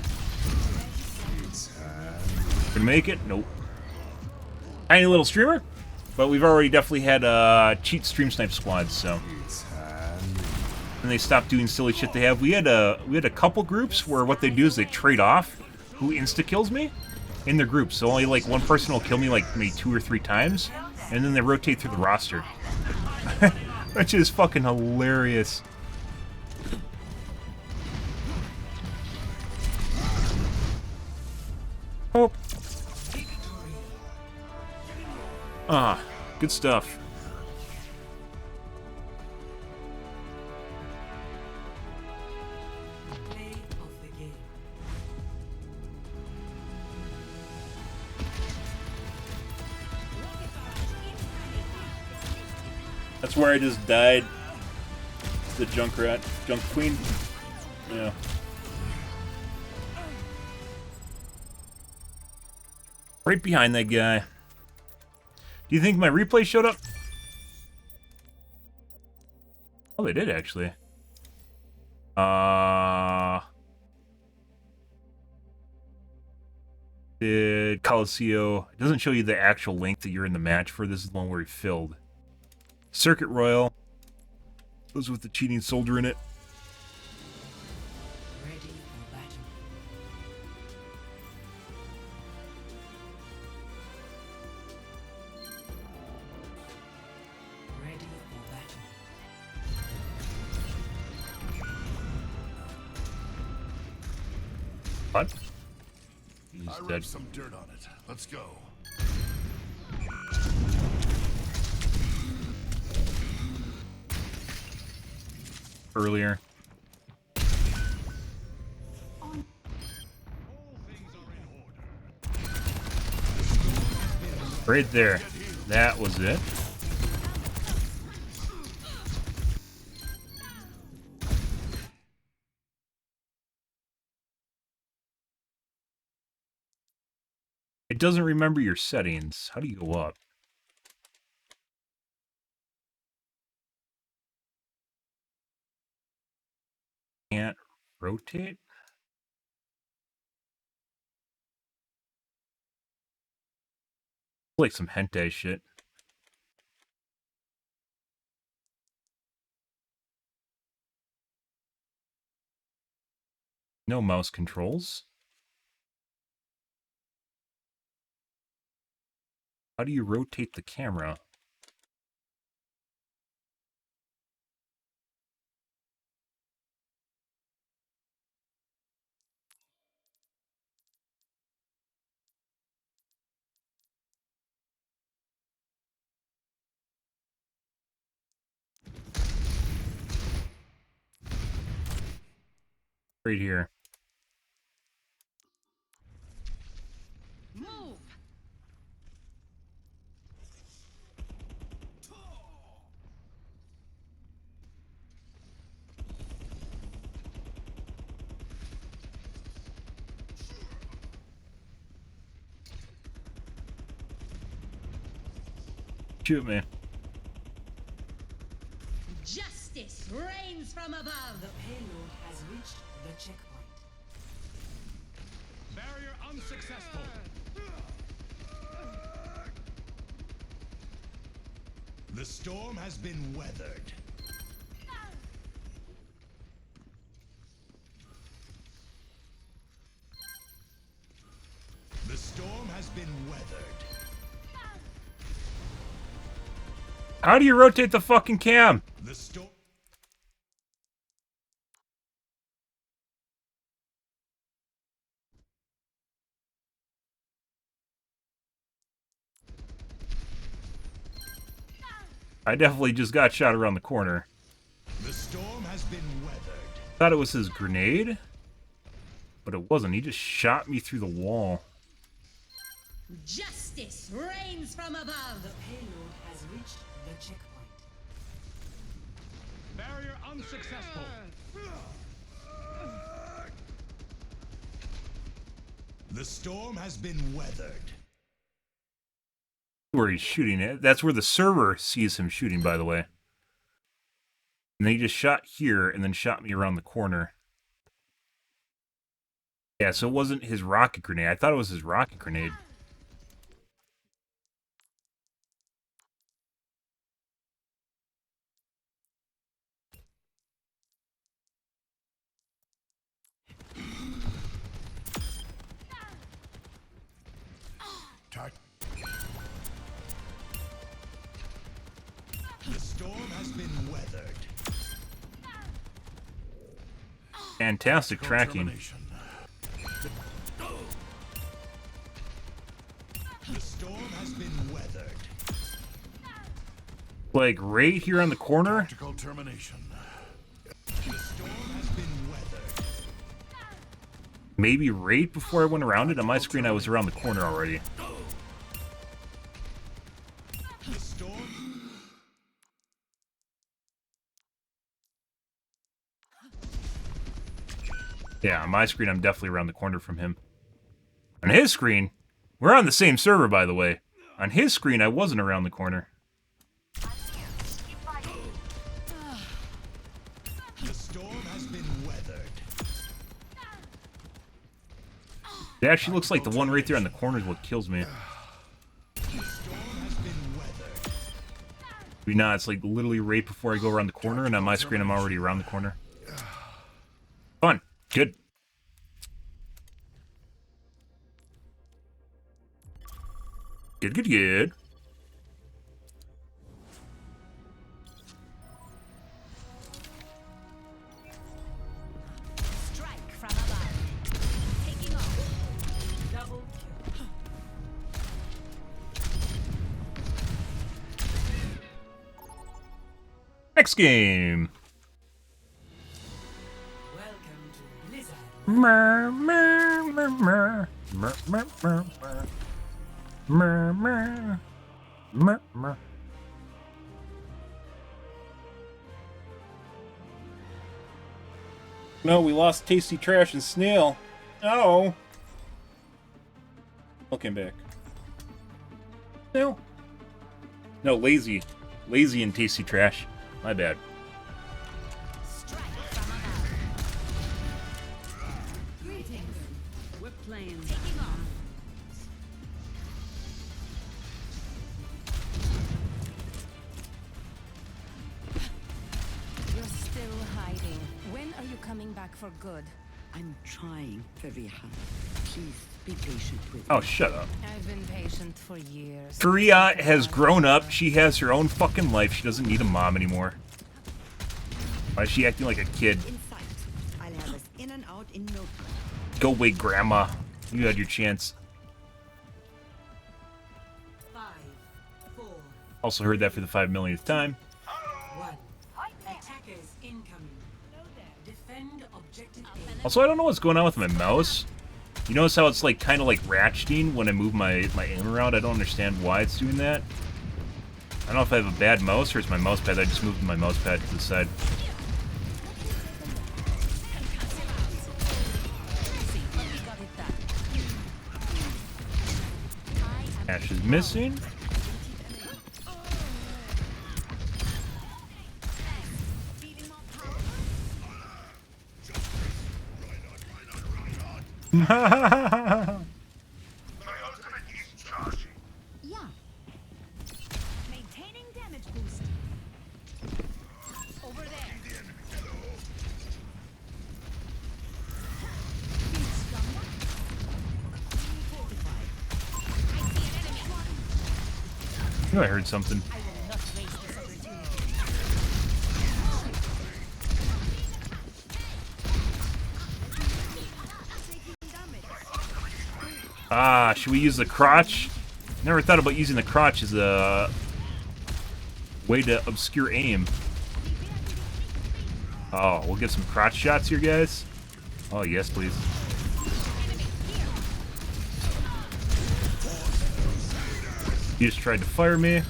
Gonna make it? Nope. Tiny little streamer, but we've already definitely had cheat stream snipe squads, so. And they stopped doing silly shit they have. We had a couple groups where what they do is they trade off who insta kills me in their groups. So only like one person will kill me like maybe 2 or 3 times, and then they rotate through the roster, which is fucking hilarious. Oh. Ah, good stuff. Play of the game. That's where I just died. The Junkrat. Junk Queen. Yeah. Right behind that guy. Do you think my replay showed up? Oh, they did actually. Did Coliseum... It doesn't show you the actual link that you're in the match for. This is the one where he filled. Circuit Royal. Those with the cheating soldier in it. Ready for battle. Ready for battle. What? He's I dead. rubbed some dirt on it. Let's go. Earlier. Right there. That was it. It doesn't remember your settings. How do you go up? Can't rotate? Like some hentai shit. No mouse controls. How do you rotate the camera? Right here. Move. Shoot me. Justice. Justice reigns from above. The payload has reached the checkpoint. Barrier unsuccessful. The storm has been weathered. The storm has been weathered. How do you rotate the fucking cam? The storm. I definitely just got shot around the corner. The storm has been weathered. Thought it was his grenade, but it wasn't. He just shot me through the wall. Justice reigns from above. The payload has reached the checkpoint. Barrier unsuccessful. The storm has been weathered. Where he's shooting it. That's where the server sees him shooting, by the way. And then he just shot here and then shot me around the corner. Yeah, so it wasn't his rocket grenade. I thought it was his rocket grenade. The storm has been weathered. Fantastic tracking. The storm has been weathered. Like right here on the corner. Tactical termination. The storm has been weathered. Maybe right before I went around it. On my screen, I was around the corner already. The storm. Yeah, on my screen, I'm definitely around the corner from him. On his screen, we're on the same server, by the way. On his screen, I wasn't around the corner. The storm has been weathered. It actually looks like the one right there on the corner is what kills me. The storm has been weathered. Maybe not, it's like literally right before I go around the corner, and on my screen, I'm already around the corner. Fun. Good. Good, good, good. Strike from above. Taking off. Double kill. Next game. Welcome to Blizzard. Mer, mer, mer, mer. Mer, mer, mer, mer. Mer, mer. Mer, mer. No, we lost Tasty Trash and Snail. Oh. Looking back. Snail? No, Lazy. Lazy and Tasty Trash. My bad. Strike from above. Greetings. We're playing. Taking off. You're still hiding. When are you coming back for good? I'm trying very hard. Please be patient with Oh, me. shut up. I've been patient for years. Faria has grown up. She has her own fucking life. She doesn't need a mom anymore. Why is she acting like a kid? In sight. I'll have us in and out in no time. Go away, Grandma. You had your chance. 5, 4, Also heard that for the 5 millionth time. 1. Attackers incoming. Defend objective A. Also, I don't know what's going on with my mouse. You notice how it's like kind of like ratcheting when I move my aim around? I don't understand why it's doing that. I don't know if I have a bad mouse or it's my mouse pad. I just moved my mouse pad to the side. Ash is missing. Yeah. Maintaining damage boost. Over there. Feel stronger? Fortified. I see an enemy. I knew I heard something. I will not waste this opportunity. Ah, should we use the crotch? Never thought about using the crotch as a way to obscure aim. Oh, we'll get some crotch shots here, guys. Oh, yes, please. He just tried to fire me.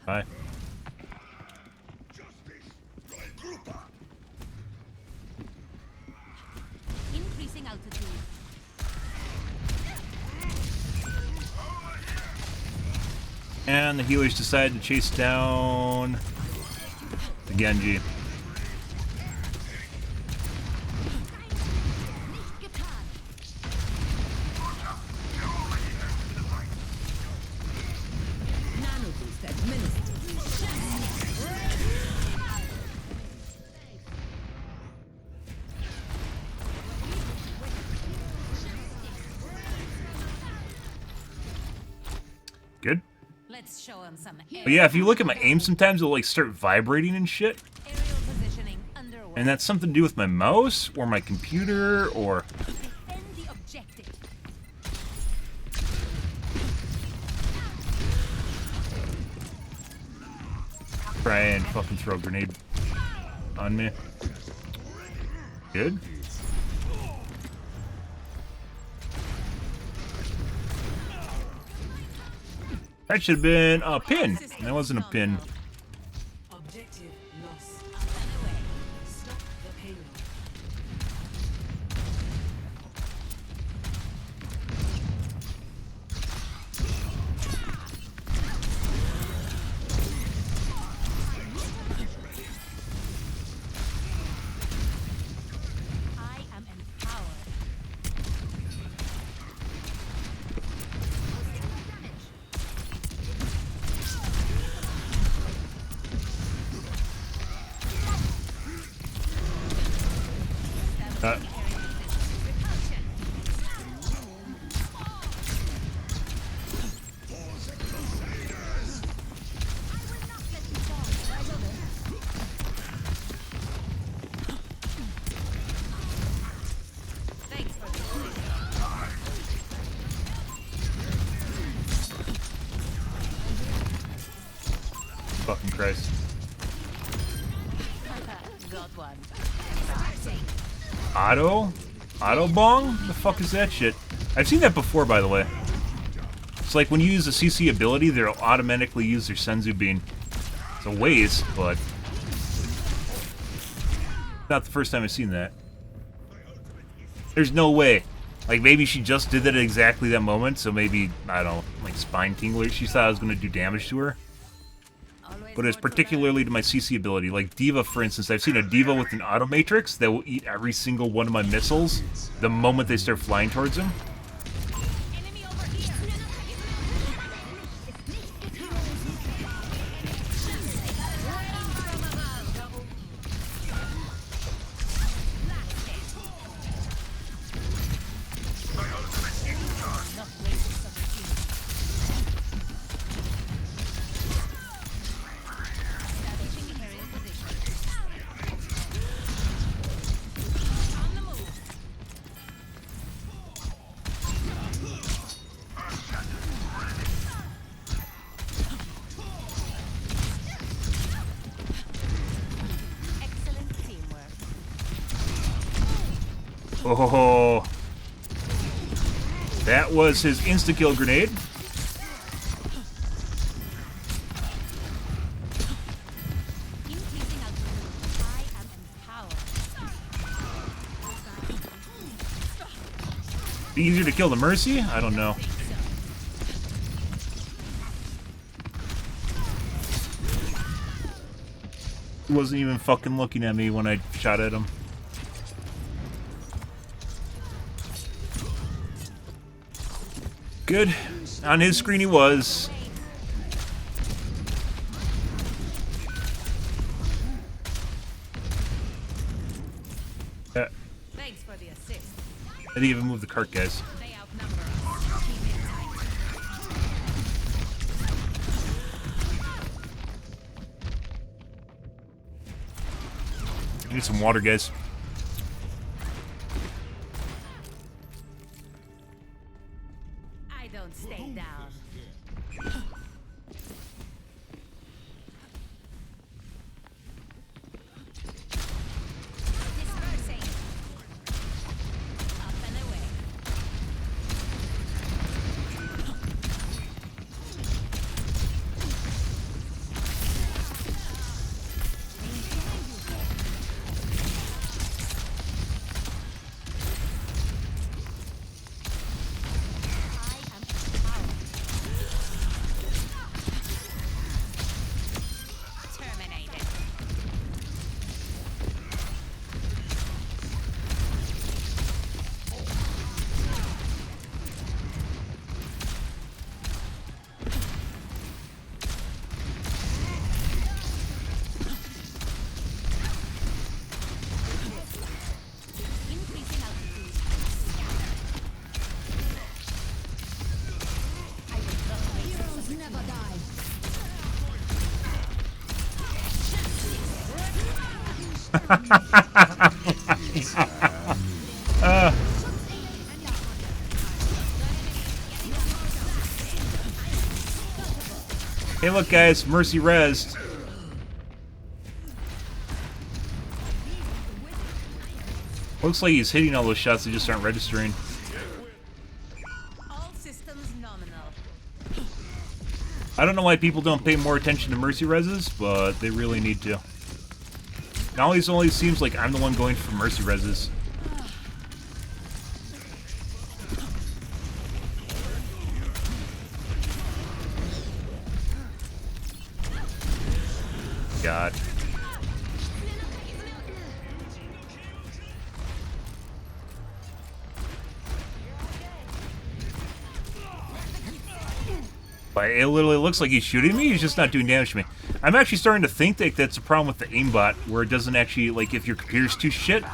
Hi. Increasing altitude. And the healers decide to chase down the Genji. Nano boost administered. Good. Let's show him some But yeah, if you look at my aim sometimes, it'll like start vibrating and shit. aerial positioning underway. And that's something to do with my mouse or my computer or... Defend the objective. Try and fucking throw a grenade on me. Good. That should have been a pin. That wasn't a pin. Objective lost. Up and away. Stop the payload. I am empowered. Uh, Thanks for the fucking Christ. got one. Auto? Auto bong? The fuck is that shit? I've seen that before, by the way. It's like when you use a CC ability, they'll automatically use their Senzu Bean. It's a waste, but... not the first time I've seen that. There's no way. Like, maybe she just did that at exactly that moment, so maybe, I don't know, like Spine Tingler, she thought I was going to do damage to her. But it's particularly to my CC ability. Like Diva, for instance, I've seen a Diva with an Auto Matrix that will eat every single one of my missiles the moment they start flying towards him. Enemy over here. Excellent teamwork. Oh, that was his insta-kill grenade. Increasing altitude. I am empowered. Be easier to kill the Mercy? I don't know. He wasn't even fucking looking at me when I shot at him. Good. On his screen he was. Yeah. Thanks for the assist. I didn't even move the cart, guys. They outnumber us. Keep it tight. I need some water, guys. I don't stay down. Dispersing. Up and away. Terminated. Increasing altitude. Heroes never die. Hey, look, guys, Mercy rezzed. Looks like he's hitting all those shots, they just aren't registering. All systems nominal. I don't know why people don't pay more attention to Mercy rezzes, but they really need to. Now it only seems like I'm the one going for Mercy rezzes. God. But it literally looks like he's shooting me, he's just not doing damage to me. I'm actually starting to think that that's a problem with the aimbot, where it doesn't actually, like, if your computer's too shit,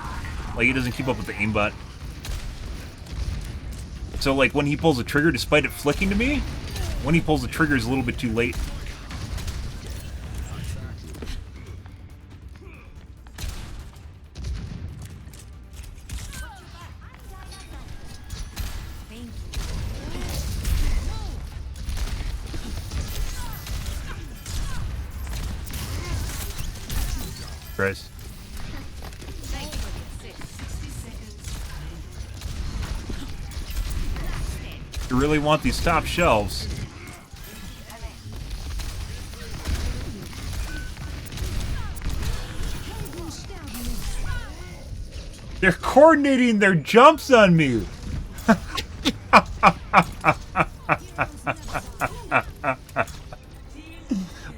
like, it doesn't keep up with the aimbot. So, like, when he pulls the trigger, despite it flicking to me, when he pulls the trigger is a little bit too late. Christ. You really want these top shelves. They're coordinating their jumps on me.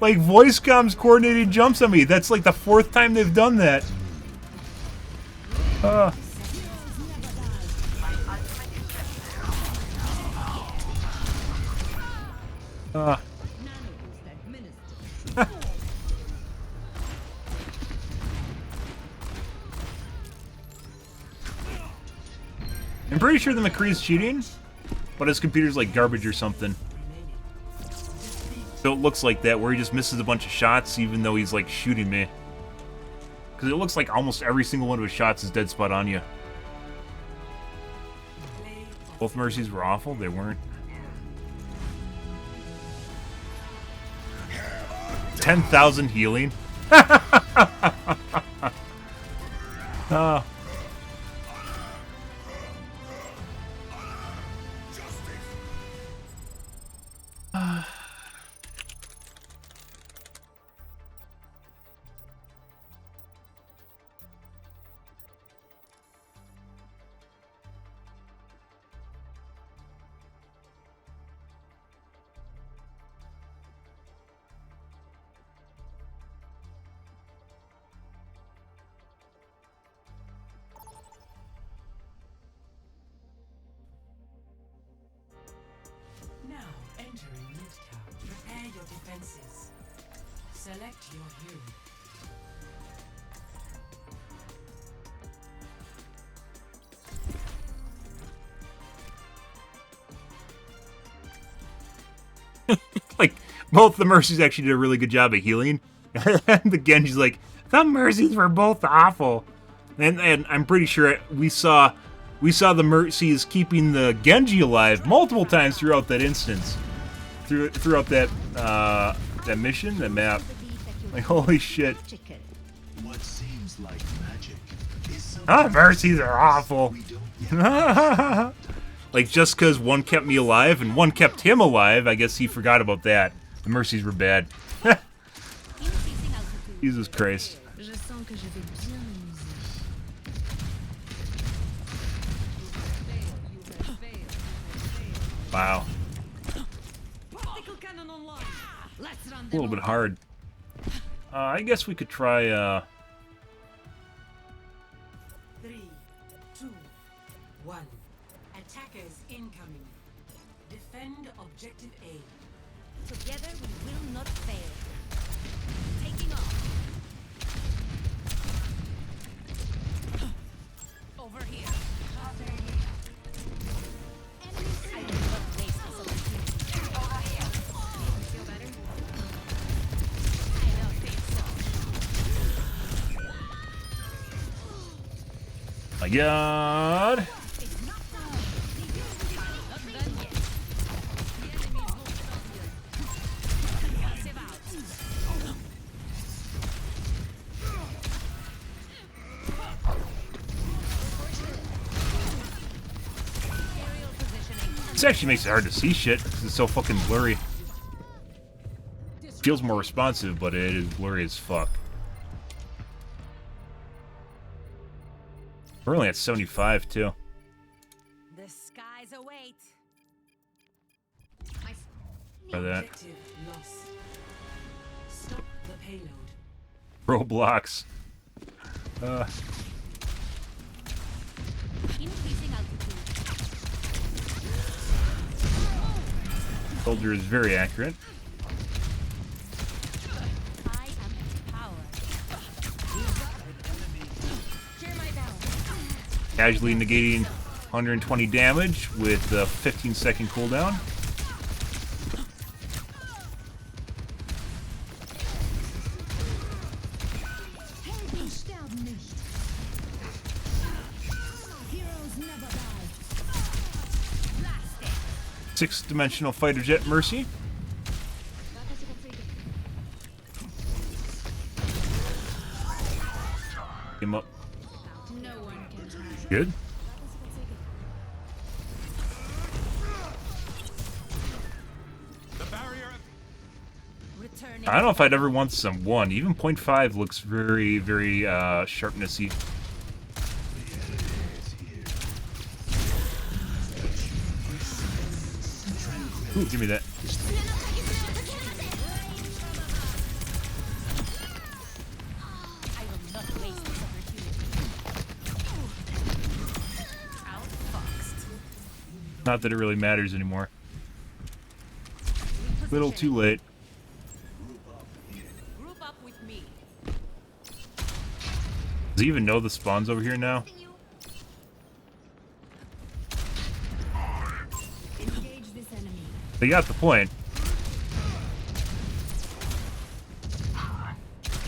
Like, voice comms coordinating jumps on me. That's like the 4th time they've done that. I'm pretty sure the McCree's cheating, but his computer's like garbage or something. So it looks like that, where he just misses a bunch of shots even though he's like shooting me. Because it looks like almost every single one of his shots is dead spot on you. Both Mercies were awful? They weren't. 10,000 healing? your defenses. Select your hero. Like, both the Mercies actually did a really good job of healing. And the Genji's like, the Mercies were both awful. And I'm pretty sure we saw the Mercies keeping the Genji alive multiple times throughout that instance. Throughout that that mission, that map. Like, holy shit. What seems like magic is Ah, Mercies are awful. Like, just because one kept me alive and one kept him alive, I guess he forgot about that. The Mercies were bad. Jesus Christ. Wow. A little bit hard. I guess we could try, 3, 2, 1. Attackers incoming. Defend objective A. Together we will not fail. Taking off. Over here. I will not waste this opportunity. Over here. Feel better? I don't think so. my god. It's not done. Not done yet. The enemy's moved up here. Passive out. Aerial positioning. This actually makes it hard to see shit because it's so fucking blurry. Feels more responsive, but it is blurry as fuck. We're only at 75 too. The skies await. For that. Objective lost. Stop the payload. Roblox. Increasing altitude. Soldier is very accurate. I am empowered. Share my balance. Casually negating 120 damage with a 15-second cooldown. Helden sterben nicht. Heroes never die. Blast it. Six-dimensional fighter jet Mercy. Him up. No one can hide. Good. the barrier. Returning. I don't know if I'd ever want some 1. Even 0.5 looks very, very sharpnessy. Ooh, give me that. I will not waste this opportunity. Outfoxed. Not that it really matters anymore. Little too late. Group up with me. Does he even know the spawn's over here now? Engage this enemy. They got the point.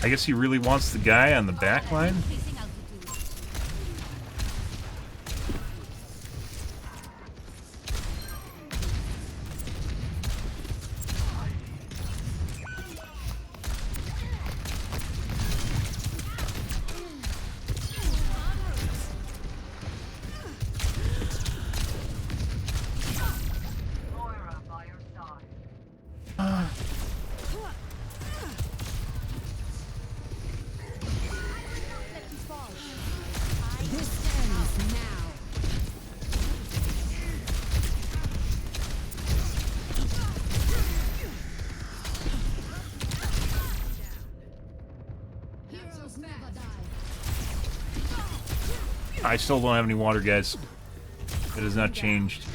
I guess he really wants the guy on the back line. Increasing altitude. This ends now. Heroes never die. I still don't have any water, guys. It has not changed.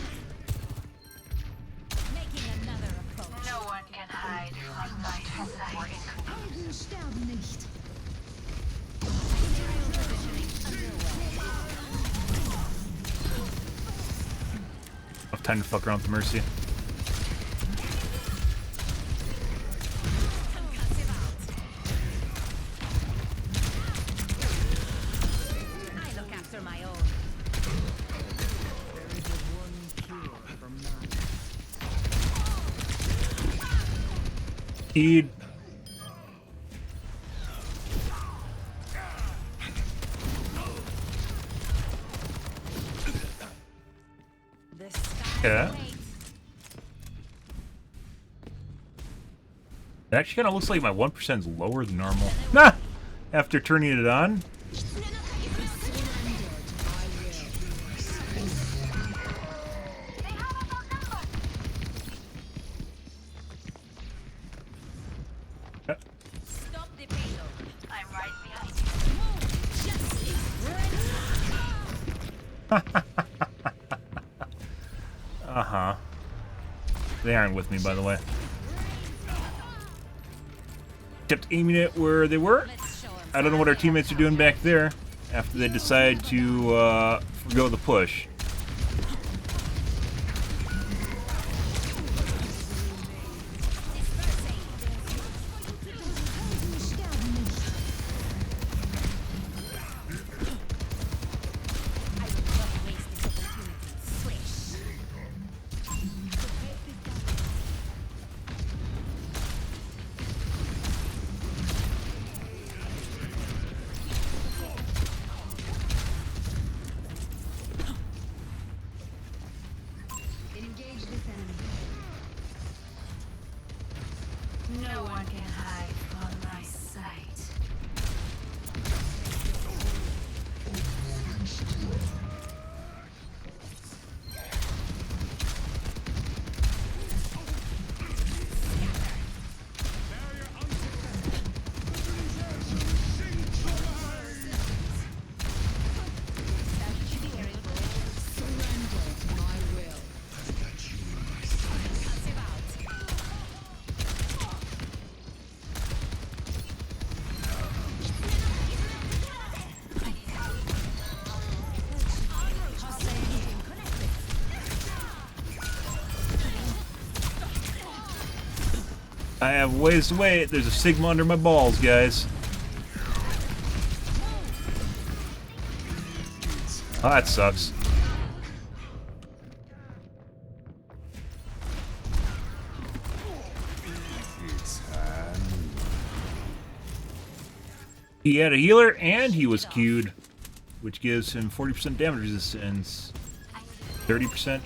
Making another approach. No one can hide. time to fuck around with the Mercy. I look after my own. Heed. The sky Yeah. waits. It actually kind of looks like my 1% is lower than normal. Nah! After turning it on. Stop the payload. I'm right behind you. Uh-huh. They aren't with me, by the way. Kept aiming it where they were. Let's show 'em I don't know what our teammates are doing back there after they decide to forgo the push. I will not waste this opportunity. Swish. Engage this enemy. No one can hide from my sight. I have ways to wait. There's a Sigma under my balls, guys. Oh, that sucks. He had a healer and he was queued, which gives him 40% damage resistance, 30%.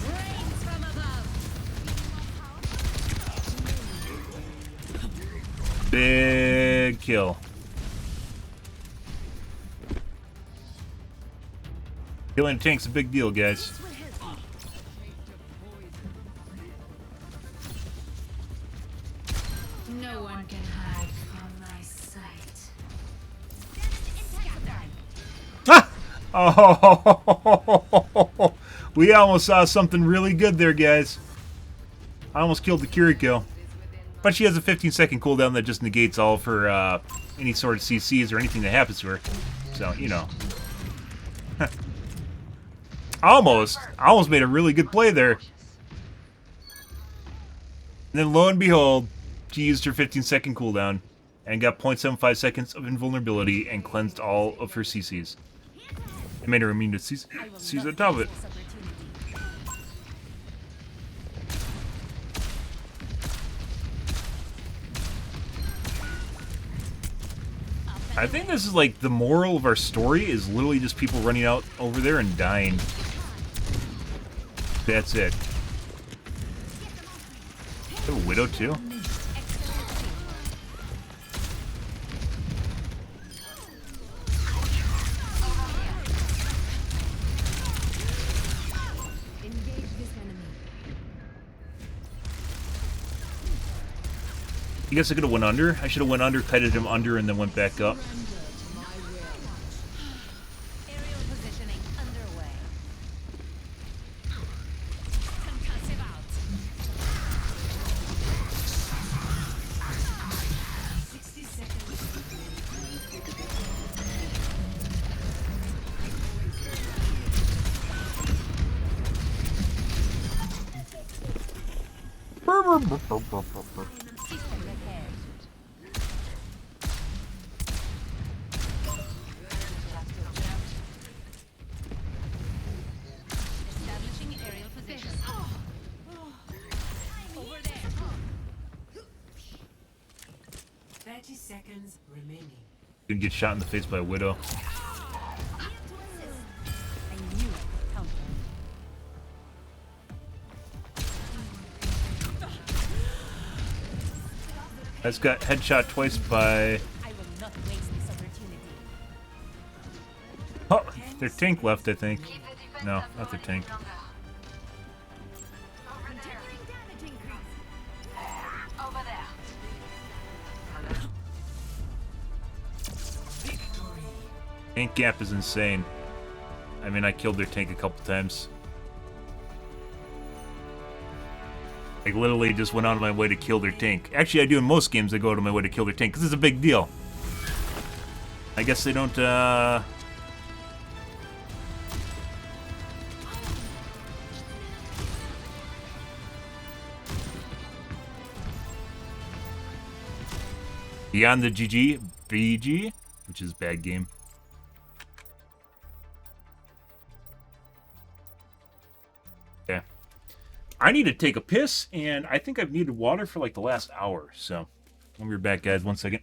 Rains from above. Big kill. Killing a tank's a big deal, guys. No one can hide from my sight. Oh, we almost saw something really good there, guys. I almost killed the Kiriko. But she has a 15-second cooldown that just negates all of her, any sort of CCs or anything that happens to her. So, you know. I almost made a really good play there. And then, lo and behold, she used her 15-second cooldown and got 0.75 seconds of invulnerability and cleansed all of her CCs. It made her immune to CCs on top of it. I think this is like the moral of our story is literally just people running out over there and dying. That's it. A widow too? You guess I could have went under? I should have went under, kited him under, and then went back up. Aerial positioning underway. Concussive out. 60 seconds System repaired. Establishing aerial position. Over there. 30 seconds remaining. Gonna get shot in the face by a widow. I knew it would counter. I just got headshot twice by. I will not waste this opportunity. Oh, their tank left, I think. No, not their tank. Over there. Tank gap is insane. I mean, I killed their tank a couple times. Like, literally just went out of my way to kill their tank. Actually, I do in most games, I go out of my way to kill their tank, because it's a big deal. I guess they don't, Beyond the GG, BG, which is bad game. Okay. I need to take a piss, and I think I've needed water for like the last hour, so I'll be back, guys. 1 second.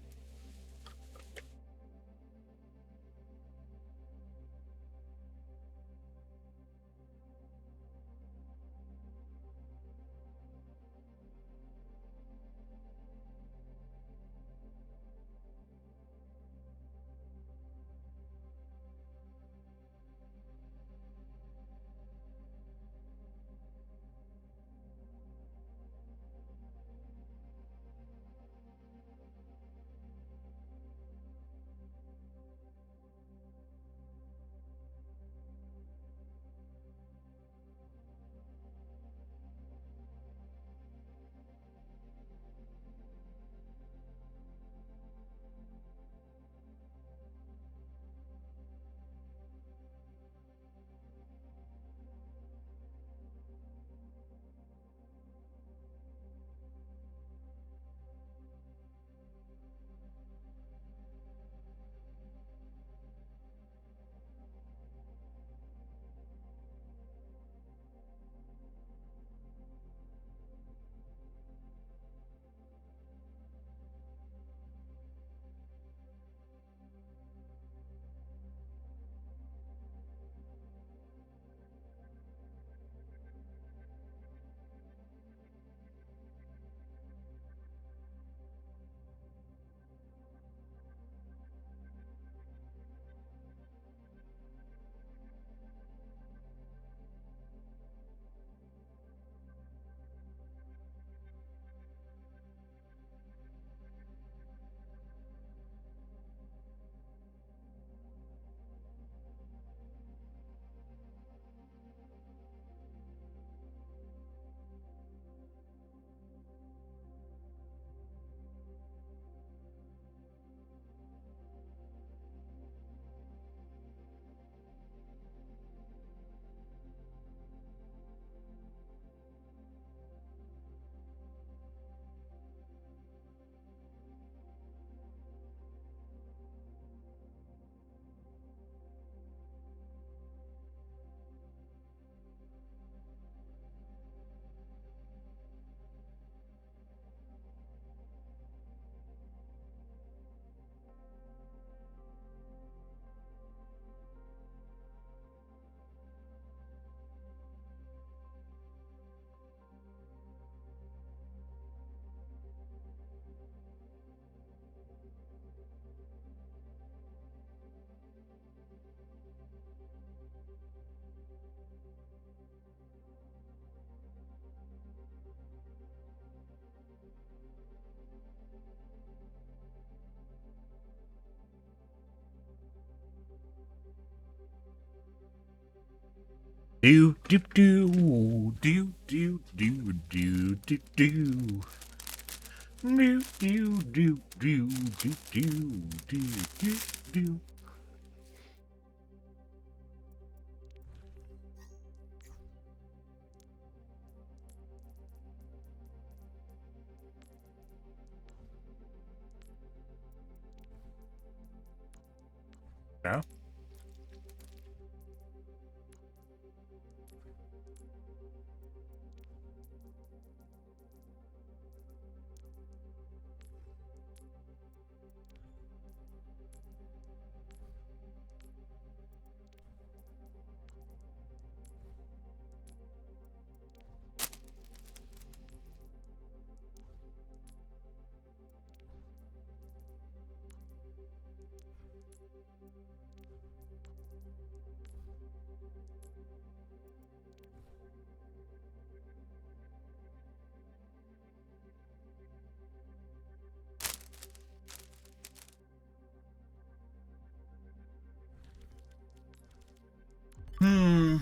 Do do do do do do do do do do do do do do do do do. Yeah. Hmm.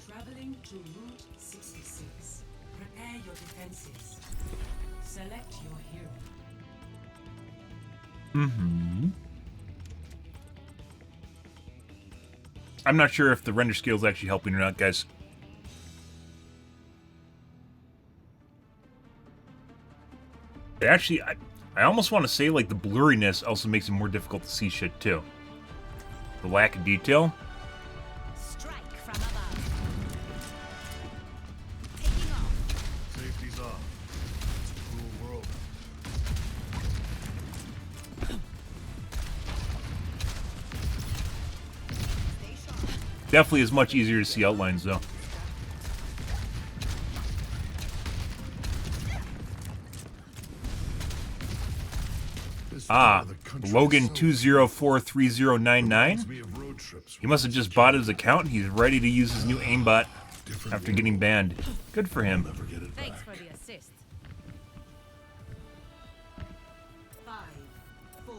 Traveling to Route 66. Prepare your defenses. Select your hero. I'm not sure if the render scale is actually helping or not, guys. It actually, I almost want to say, like, the blurriness also makes it more difficult to see shit, too. The lack of detail. Strike from above. Taking off. Safety's off. It's a cruel world. Definitely is much easier to see outlines, though. This Ah, part of the country is Logan so 2043099. reminds me of road trips He when must I have was just a bought kid. his account. He's ready to use his new aimbot Different after getting world. banned. Good for him. Never get it Thanks back. for the assist. 5, 4,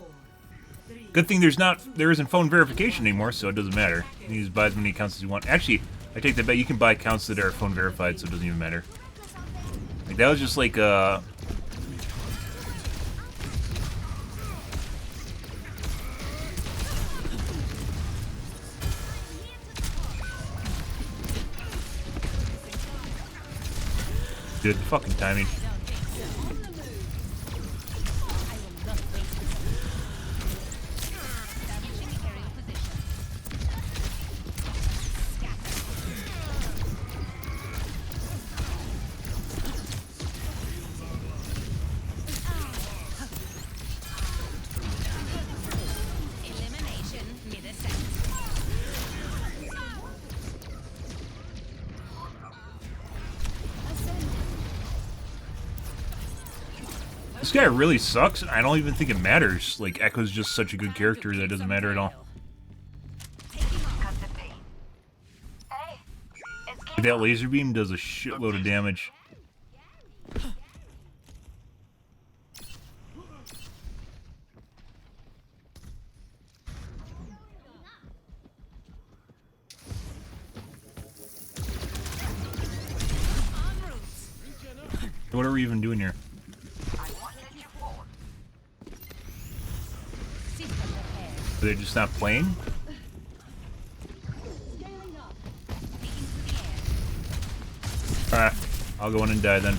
3. Good thing there isn't phone verification anymore, so it doesn't matter. You can just buy as many accounts as you want. Actually, I take that back. You can buy accounts that are phone verified, so it doesn't even matter. Like that was just like good fucking timing. Elimination mid-ascent. This guy really sucks. I don't even think it matters. Like Echo's just such a good character that it doesn't matter at all. That laser beam does a shitload of damage. What are we even doing here? Are they just not playing? Ah, I'll go in and die then.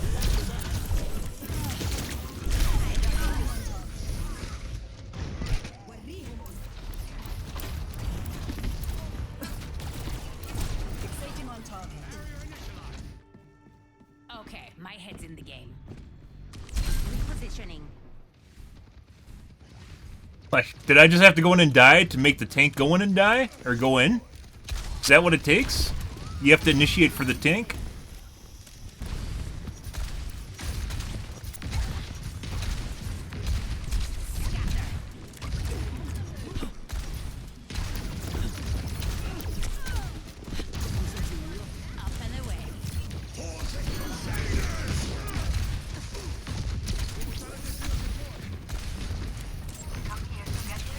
Okay, my head's in the game. Repositioning. Like, did I just have to go in and die to make the tank go in and die? Or go in? Is that what it takes? You have to initiate for the tank? Up and away.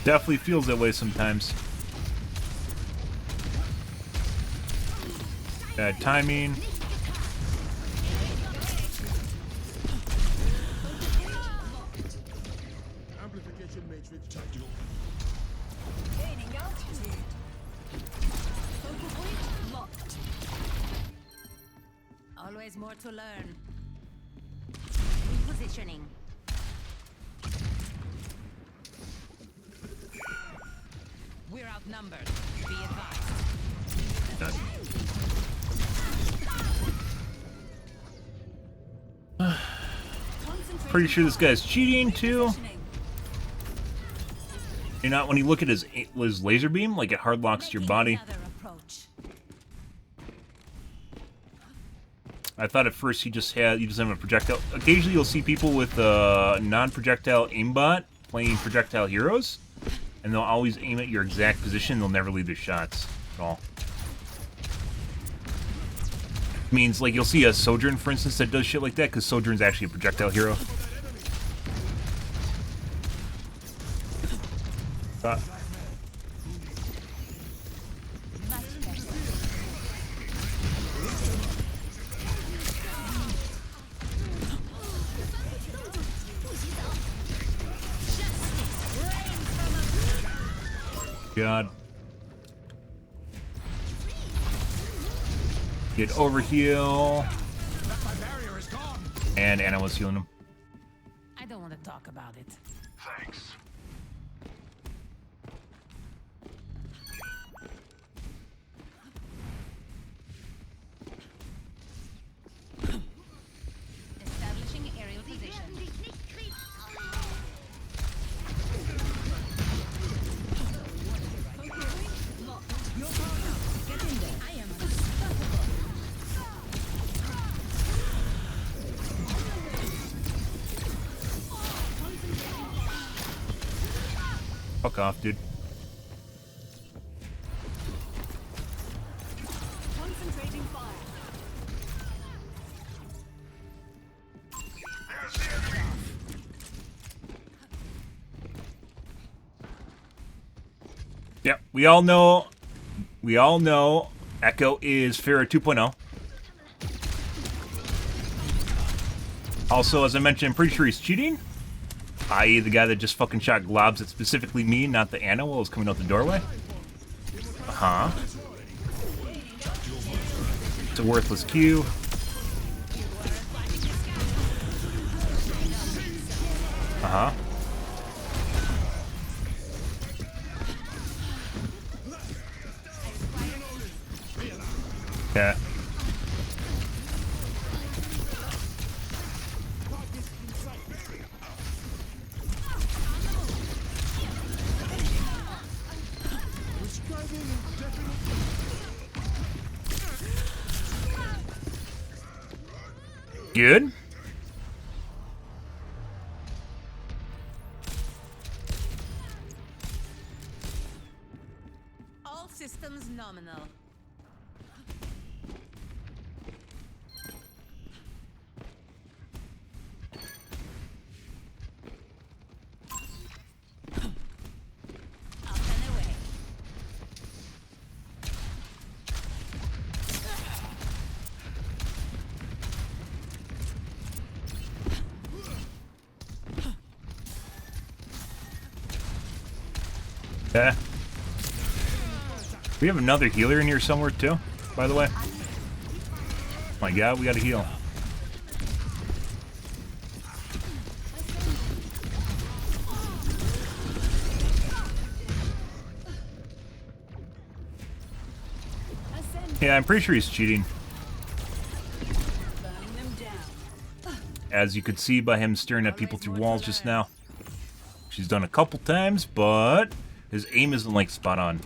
Definitely feels that way sometimes. Bad timing. Gaining altitude. Focal point locked. Always more to learn. Repositioning. We're outnumbered. Be advised. Pretty sure this guy's cheating too. You're not when you look at his laser beam, like it hard locks to your body. I thought at first he just have a projectile. Occasionally you'll see people with non-projectile aimbot playing projectile heroes, and they'll always aim at your exact position. They'll never leave their shots at all. Means like you'll see a Sojourn, for instance, that does shit like that because Sojourn's actually a projectile hero. God. Get over heal. And Anna was healing him. I don't want to talk about it. Thanks. Establishing aerial position. I am unstoppable. Fuck off, dude. Concentrating fire. Yep, we all know Echo is Pharah 2.0. Also, as I mentioned, I'm pretty sure he's cheating. I.e. the guy that just fucking shot globs at specifically me, not the Anna while I was coming out the doorway. Uh-huh. It's a worthless Q. Uh-huh. Yeah. Good. All systems nominal. Up and away. Yeah. We have another healer in here somewhere too, by the way. Oh my god, we gotta heal. Yeah, I'm pretty sure he's cheating. As you could see by him staring at people through walls just now. She's done a couple times, but his aim isn't like spot on.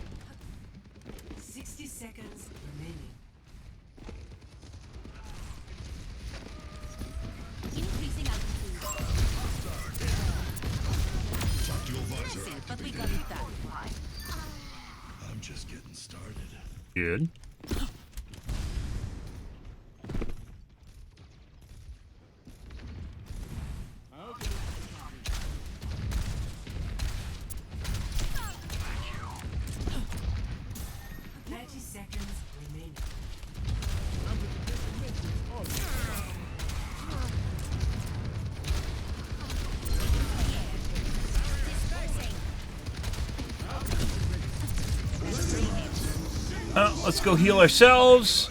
60 seconds remaining. Increasing altitude. But we got it done. I'm just getting started. Good. Let's go heal ourselves.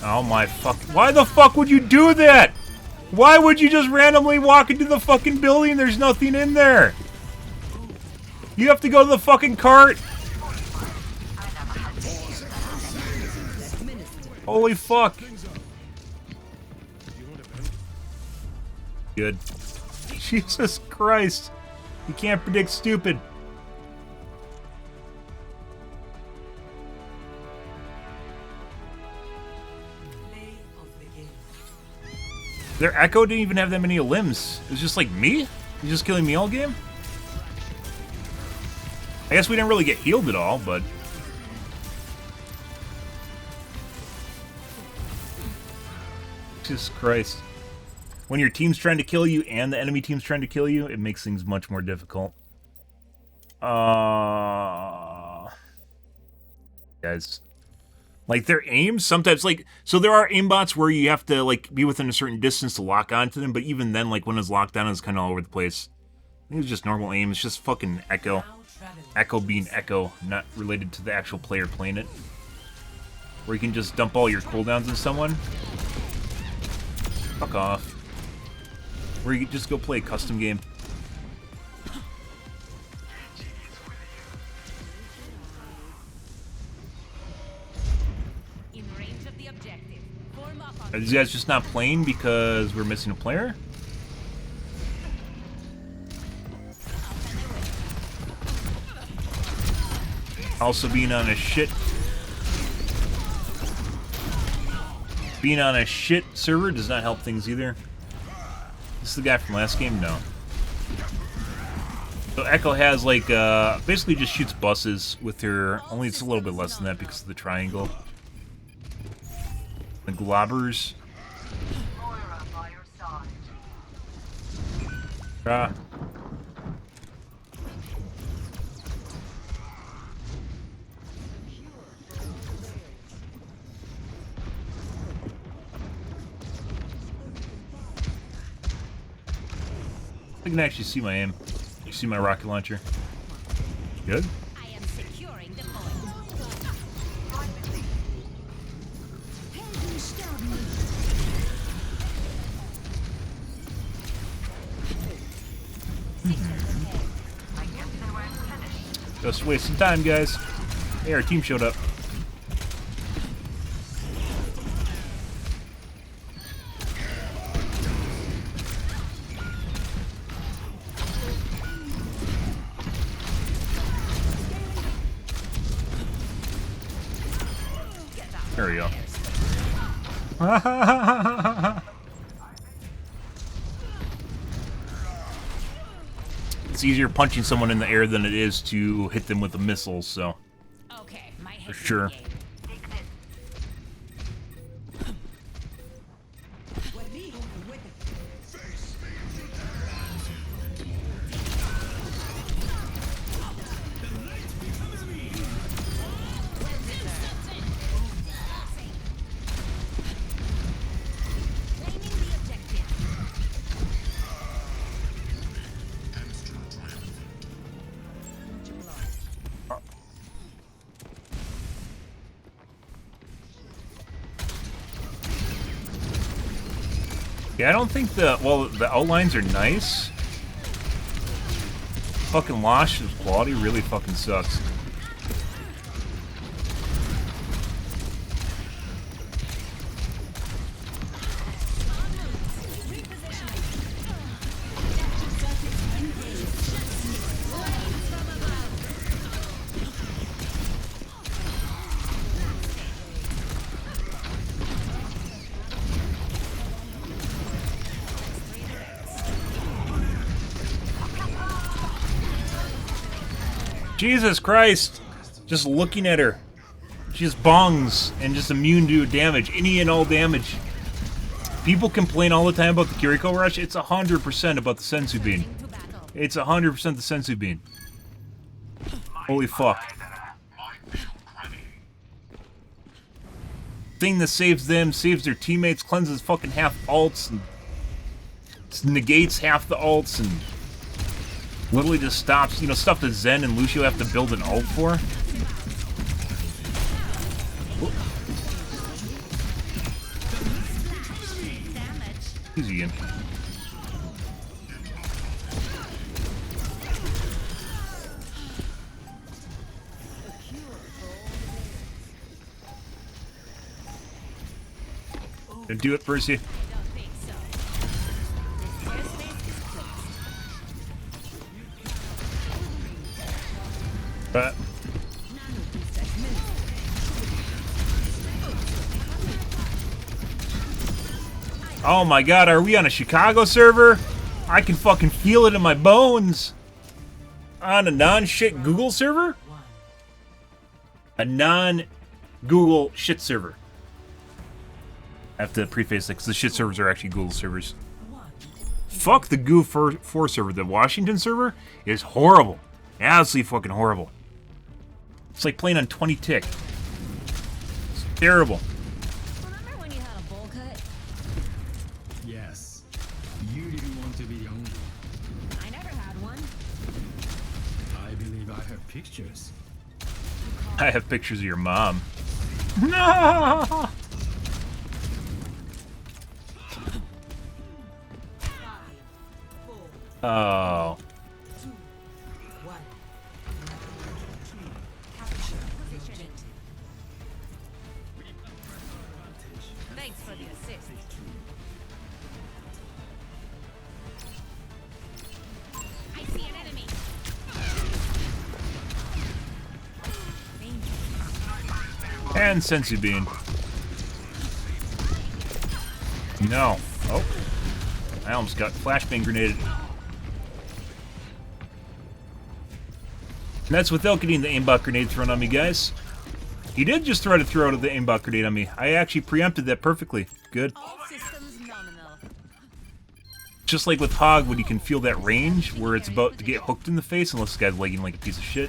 Oh my fuck. Why the fuck would you do that? Why would you just randomly walk into the fucking building? There's nothing in there. You have to go to the fucking cart. Holy fuck. Good. Jesus Christ. You can't predict stupid. Their Echo didn't even have that many limbs. It was just like me? He's just killing me all game? I guess we didn't really get healed at all, but... Jesus Christ. When your team's trying to kill you and the enemy team's trying to kill you, it makes things much more difficult. Guys. Like, their aim, sometimes, like... So there are aimbots where you have to, like, be within a certain distance to lock onto them, but even then, like, when it's locked down, it's kind of all over the place. I think it's just normal aim. It's just fucking Echo. Echo being Echo, not related to the actual player playing it. Where you can just dump all your cooldowns in someone. Fuck off. Where you can just go play a custom game. In range of the objective. Form up on Are these guys just not playing because we're missing a player? Also being on a shit server does not help things either. This is the guy from last game? No. So Echo has like basically just shoots buses with her, only it's a little bit less than that because of the triangle. The globbers. Ah. I can actually see my aim. You see my rocket launcher? Good? I am securing the point. Just wasting time, guys. Hey, our team showed up. There we go. It's easier punching someone in the air than it is to hit them with a missile, so. Okay, my For sure. Yeah, I don't think the outlines are nice. Fucking Losh's quality really fucking sucks. Jesus Christ! Just looking at her. She just bongs and just immune to damage. Any and all damage. People complain all the time about the Kiriko Rush. It's 100% about the Senzu Bean. It's 100% the Senzu Bean. Holy fuck. Thing that saves them, saves their teammates, cleanses fucking half ults, and negates half the ults, and Literally just stops, you know, stuff that Zen and Lucio have to build an ult for. Easy in. Then do it, Percy. But oh my god, are we on a Chicago server? I can fucking feel it in my bones. On a non-shit Google server? A non-Google shit server. I have to preface that because the shit servers are actually Google servers. Fuck the Goo 4 server. The Washington server is horrible. Absolutely fucking horrible. It's like playing on 20 tick. It's terrible. Remember when you had a bowl cut? Yes. You didn't want to be young. I never had one. I believe I have pictures. I have pictures of your mom. No! Oh. Thanks for the assist. I see an enemy. And Sensu Bean. No. Oh. I almost got flashbang grenaded. And that's without getting the aimbot grenade thrown on me, guys. He did just try to throw out the aimbot grenade on me. I actually preempted that perfectly. Good. All systems nominal. Just like with Hog, when you can feel that range where it's about to get hooked in the face, unless this guy's legging like a piece of shit.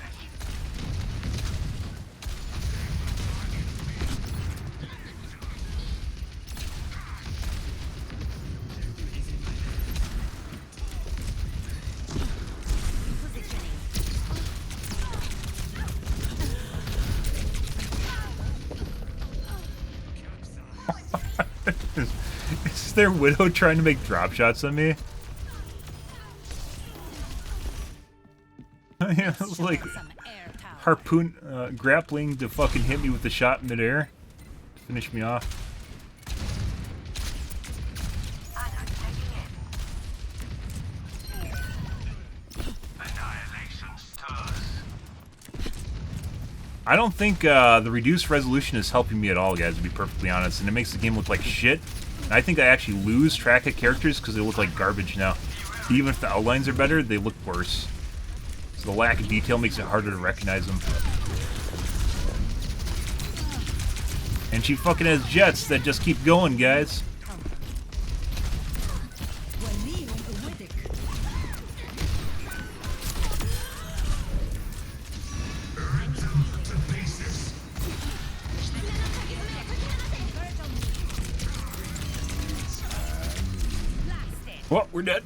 Is their Widow trying to make drop shots on me? Yeah, it's like harpoon grappling to fucking hit me with the shot in midair. Finish me off. I don't think the reduced resolution is helping me at all, guys, to be perfectly honest, and it makes the game look like shit. And I think I actually lose track of characters because they look like garbage now. Even if the outlines are better, they look worse. So the lack of detail makes it harder to recognize them. And she fucking has jets that just keep going, guys. Well, we're dead.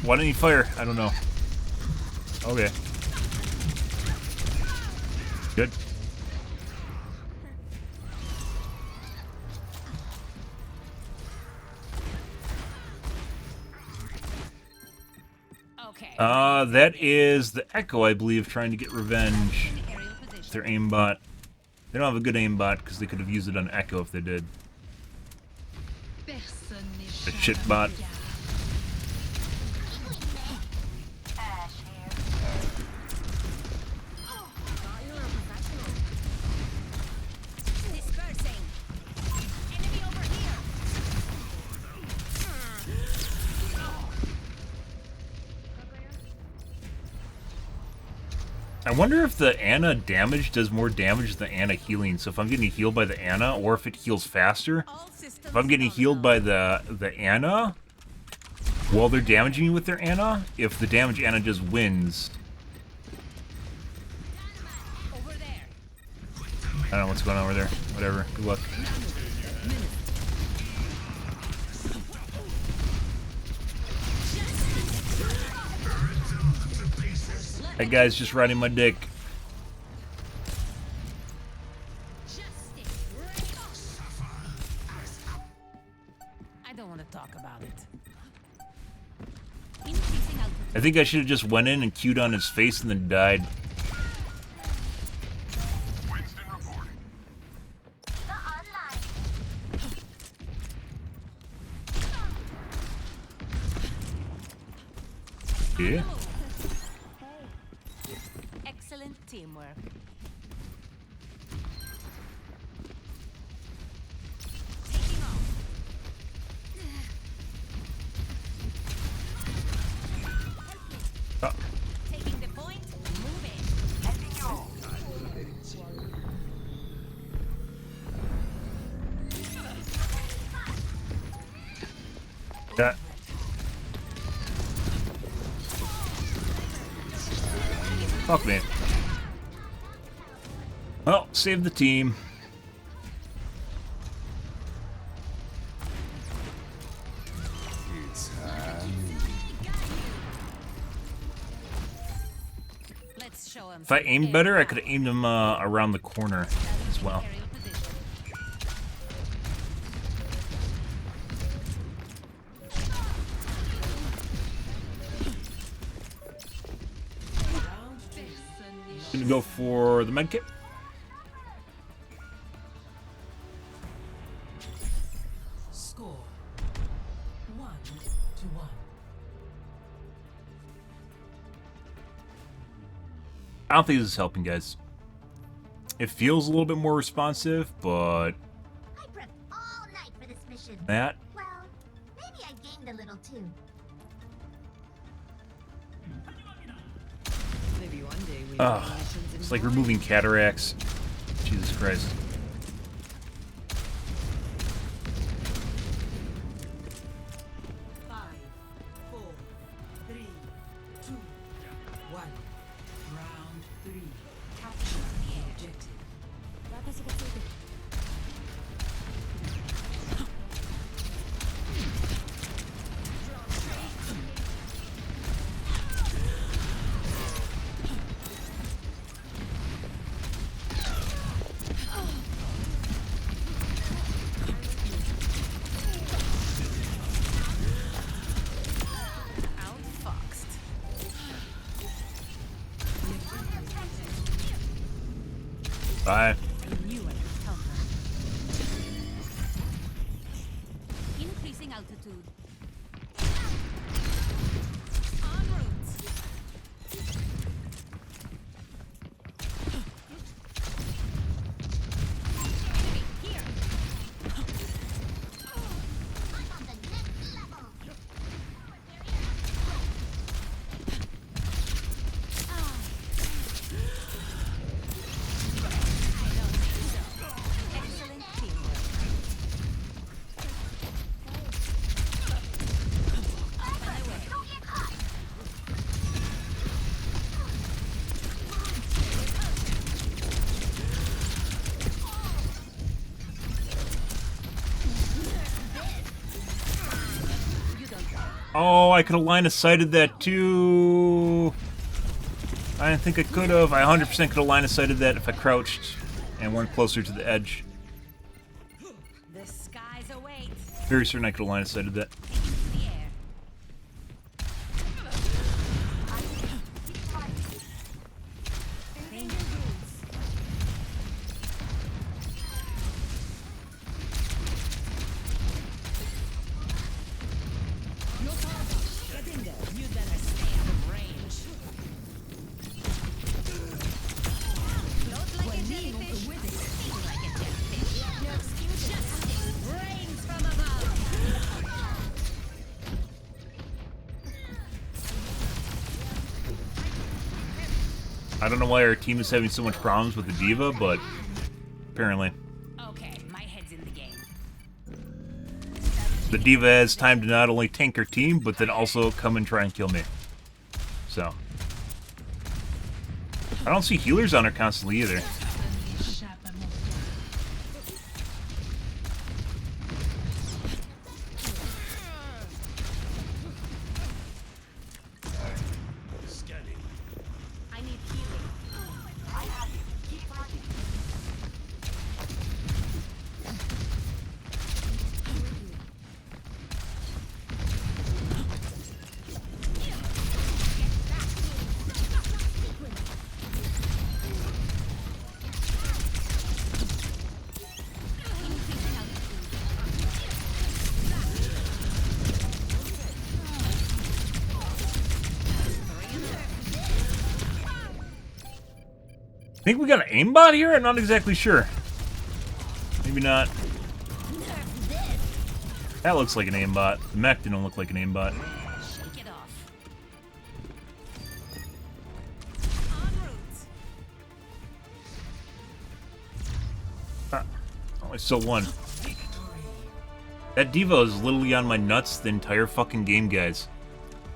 Why didn't he fire? I don't know. Okay. Good. Okay. That is the Echo, I believe, trying to get revenge. Their aimbot. They don't have a good aimbot because they could have used it on Echo if they did. The shit bot. I wonder if the Ana damage does more damage than the Ana healing. So if I'm getting healed by the Ana, or if it heals faster. If I'm getting healed by the Ana, while they're damaging me with their Ana, if the damage Ana just wins. I don't know what's going on over there. Whatever. Good luck. That guy's just riding my dick. I don't want to talk about it. Increasing altitude. I think I should have just went in and queued on his face and then died. Yeah. Excellent teamwork. Taking off. Oh. Taking the point. Moving. That. Fuck me. Well, save the team. Let's show him. If I aimed better, I could have aimed him around the corner as well. Gonna go for the medkit. Score 1-1. I don't think this is helping, guys. It feels a little bit more responsive, but I prepped all night for this mission. that Well, maybe I gained a little too. Maybe one day we ugh, it's like removing cataracts. Jesus Christ. Five, 4, 3, 2, 1. Round 3. Capture the objective. Outfoxed. Bye. Knew I could counter. Increasing altitude. En route. Enemy here. I'm on the next level. Excellent teamwork. Up and away. Don't get caught. Oh, I could have line of sighted that too. I didn't think I could have. I 100% could have line of sighted that if I crouched and went closer to the edge. The skies await. Very certain I could have line of sighted that. Into the air. Danger rules. You'd better stay out of range. Float like a jellyfish. Sting like a jellyfish. No excuses. Justice rains from above. I don't know why our team is having so much problems with the diva, but apparently. Okay, my head's in the game. The diva has time to not only tank her team, but then also come and try and kill me. So. I don't see healers on her constantly either. Scanning. I think we got an aimbot here? I'm not exactly sure. Maybe not. That looks like an aimbot. The mech didn't look like an aimbot. Shake it off. Ah, oh, I still won. That Devo is literally on my nuts the entire fucking game, guys.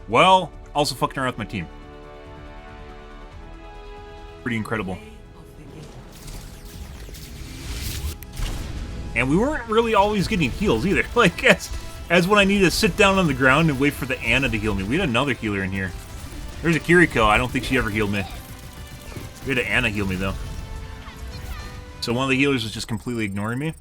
Well, also fucking around with my team. Pretty incredible. And we weren't really always getting heals either. Like, as when I need to sit down on the ground and wait for the Anna to heal me. We had another healer in here. There's a Kiriko. I don't think she ever healed me. We had an Anna heal me, though. So one of the healers was just completely ignoring me.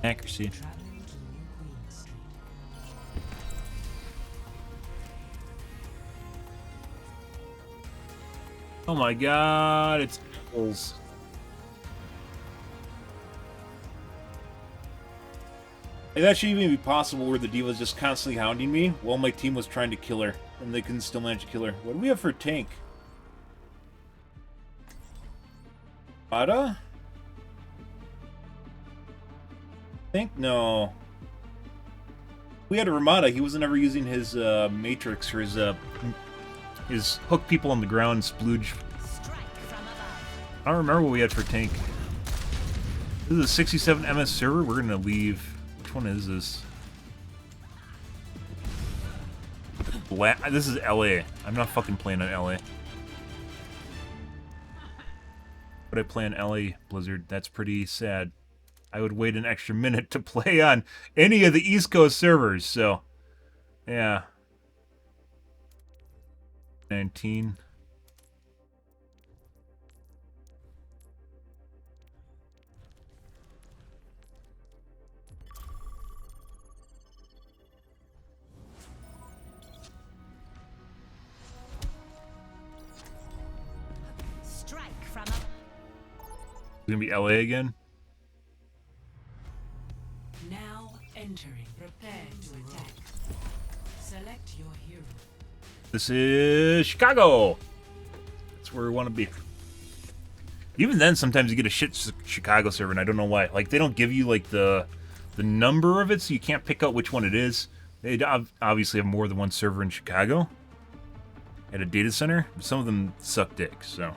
Accuracy. Oh my god, it's apples. Like, that should even be possible where the D.Va was just constantly hounding me while my team was trying to kill her, and they couldn't still manage to kill her. What do we have for a tank? Ada? Think? No. We had a Ramada. He wasn't ever using his matrix or his hook people on the ground splooge. I don't remember what we had for tank. This is a 67 MS server. We're gonna leave. Which one is this? This is LA. I'm not fucking playing on LA. But I play on LA, Blizzard. That's pretty sad. I would wait an extra minute to play on any of the East Coast servers, so yeah. 19. Strike from It's gonna be LA again. Now entering. Prepare to attack. Select your hero. This is Chicago. That's where we want to be. Even then, sometimes you get a shit Chicago server, and I don't know why. Like, they don't give you like the number of it, so you can't pick out which one it is. They obviously have more than one server in Chicago at a data center. But some of them suck dick, so.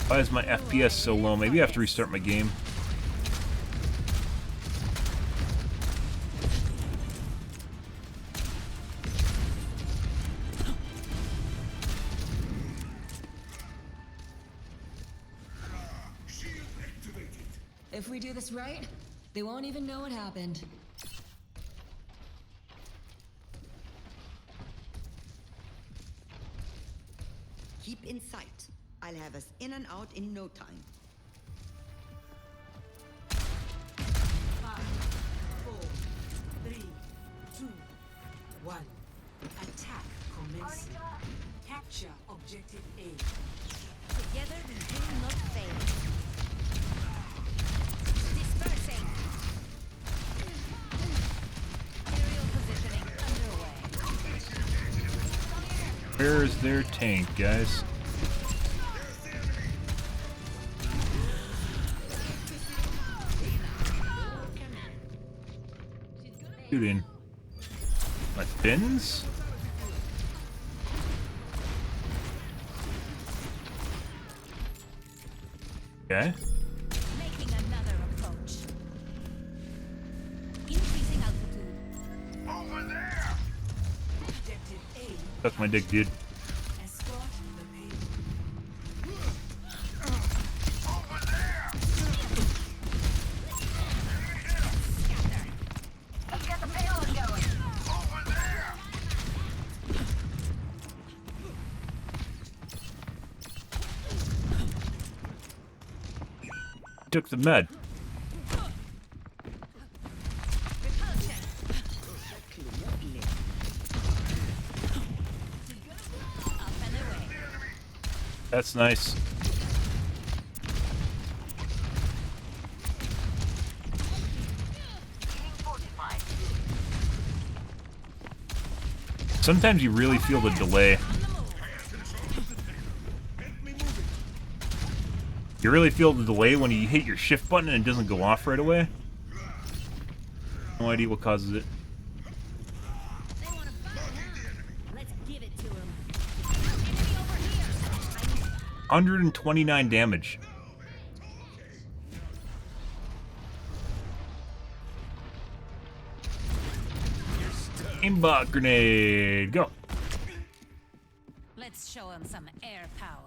Why is my FPS so low? Maybe I have to restart my game. If we do this right, they won't even know what happened. Keep in sight. I'll have us in and out in no time. 5, 4, 3, 2, 1. Attack commencing. Capture objective A. together we will not fail. Dispersing. Aerial positioning underway. Where's their tank, guys? Shooting. My fins? Okay. Making another approach. Increasing altitude. Over there! Objective A. That's my dick, dude. Escort the payload. Over there! Let's get the payload going. Over there! Took the med. That's nice. Sometimes you really feel the delay. You really feel the delay when you hit your shift button and it doesn't go off right away. No idea what causes it. They want to fight, huh? Let's give it to them. Enemy over here. 129 damage. Aimbot grenade, go. Let's show them some air power.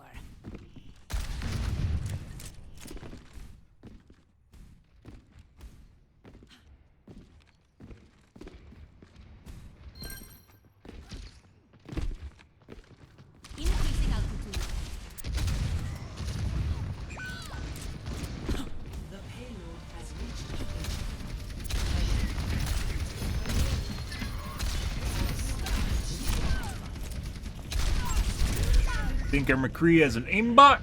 Increasing altitude. The payload has reached Think our McCree has an aimbot.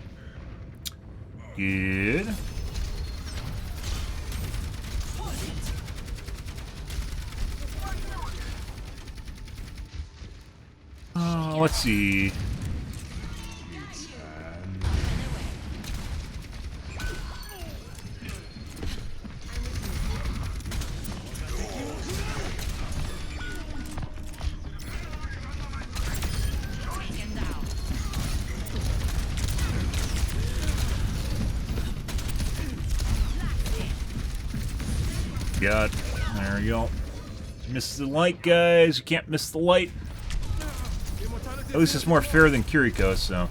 Good. Let's see. Taken down. God, there we go. Miss the light, guys. You can't miss the light. At least it's more fair than Kiriko, so.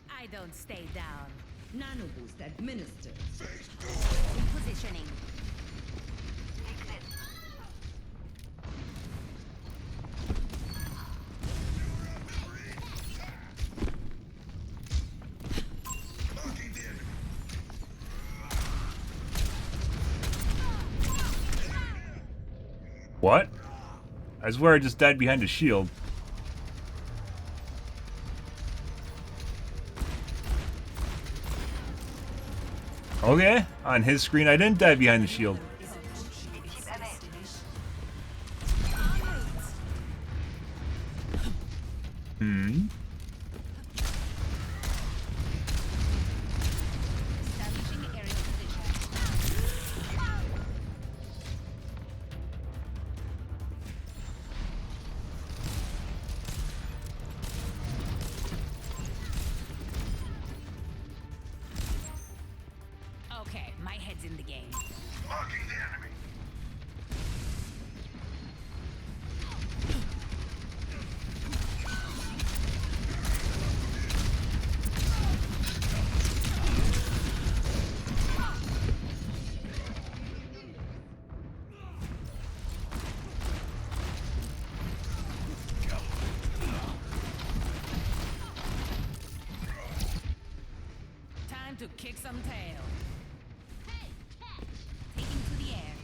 I don't stay down. Nano boost administered. Positioning. What? I swear I just died behind a shield. Okay, on his screen I didn't die behind the shield. Hmm. Establishing aerial position. Okay, my head's in the game. Time to kick some tail. Hey, cat! Taking to the air.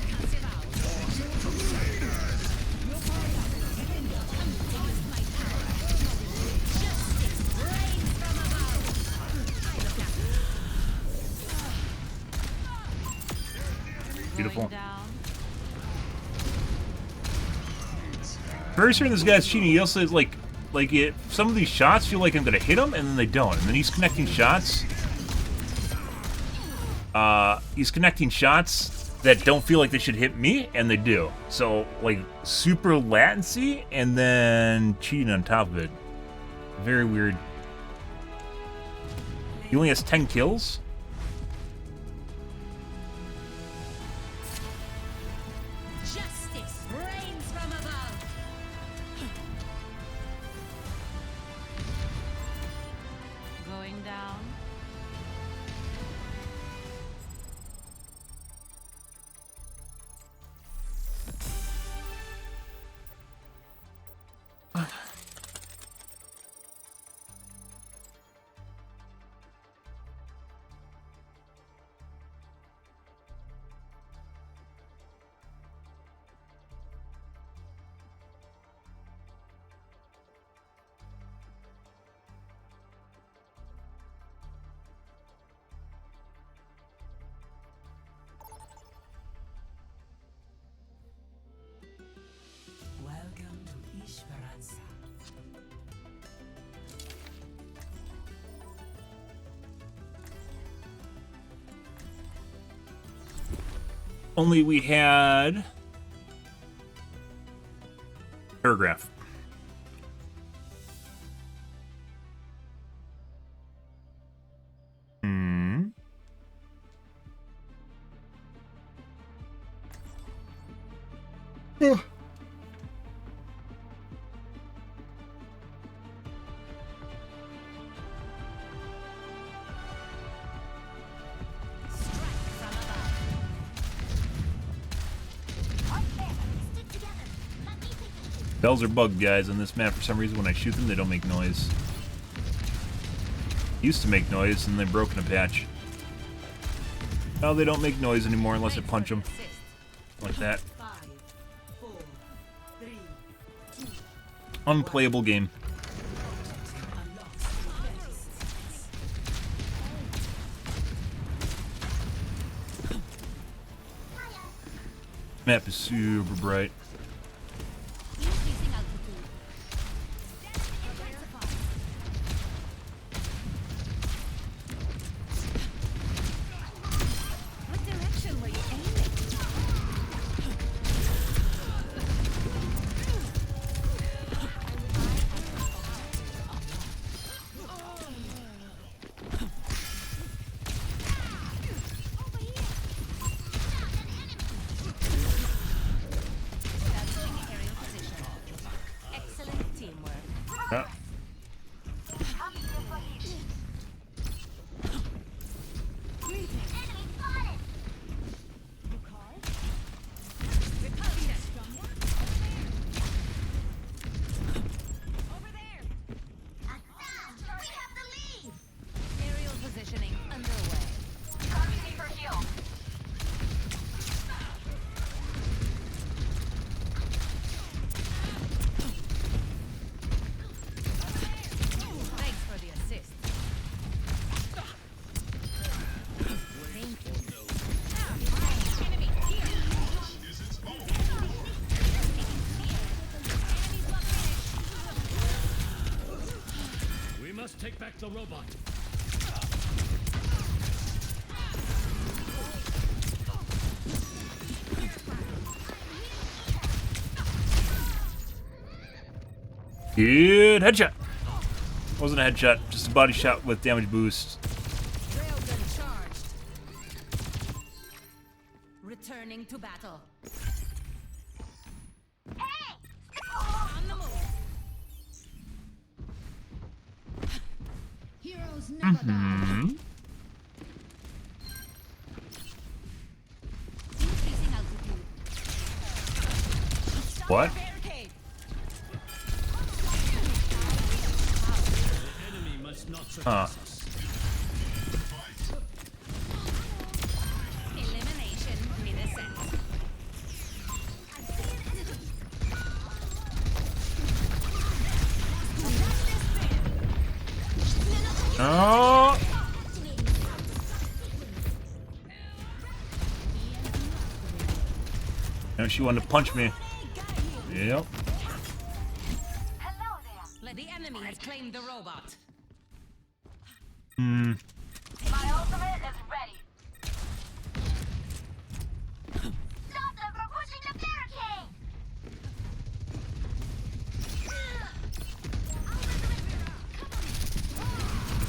Passive out. Lost my power. Justice reigns from above. Beautiful. Going down. Very certain this guy's cheating. He also is like it. Some of these shots feel like I'm gonna hit him, and then they don't. And then he's connecting shots. He's connecting shots that don't feel like they should hit me, and they do. So like super latency, and then cheating on top of it. Very weird. He only has 10 kills. Justice reigns from above. Going down. Only we had paragraph. Yeah. Bells are bugged, guys, on this map. For some reason, when I shoot them, they don't make noise. Used to make noise, and they broke in a patch. Now they don't make noise anymore unless I punch them. Like that. Unplayable game. Map is super bright. Yeah. Aerial positioning underway. Copy me for heal. Thanks for the assist. Thank you. Enemy here. We must take back the robot. Good headshot. Wasn't a headshot, just a body shot with damage boost. Railgun charged. Returning to battle. Hey! On the move. Heroes never die. Increasing altitude. What? Barricade. Enemy must not Huh. surpass us. Elimination minnescent. Oh! No, she wanted to punch me. Yep. Hello there. The enemy has claimed the robot. My ultimate is ready. Stop them from pushing the barricade!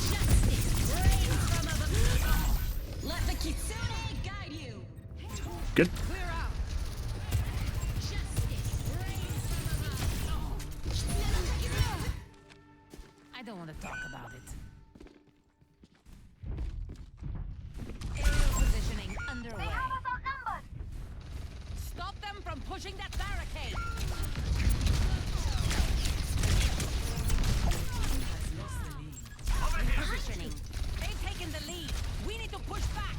Justice reigns from above. Let the kitsune guide you. Good. We're out. Justice reigns from above. I don't want to talk about it. Aerial positioning underway. They have us outnumbered! Stop them from pushing that barricade. Positioning. They've taken the lead. We need to push back.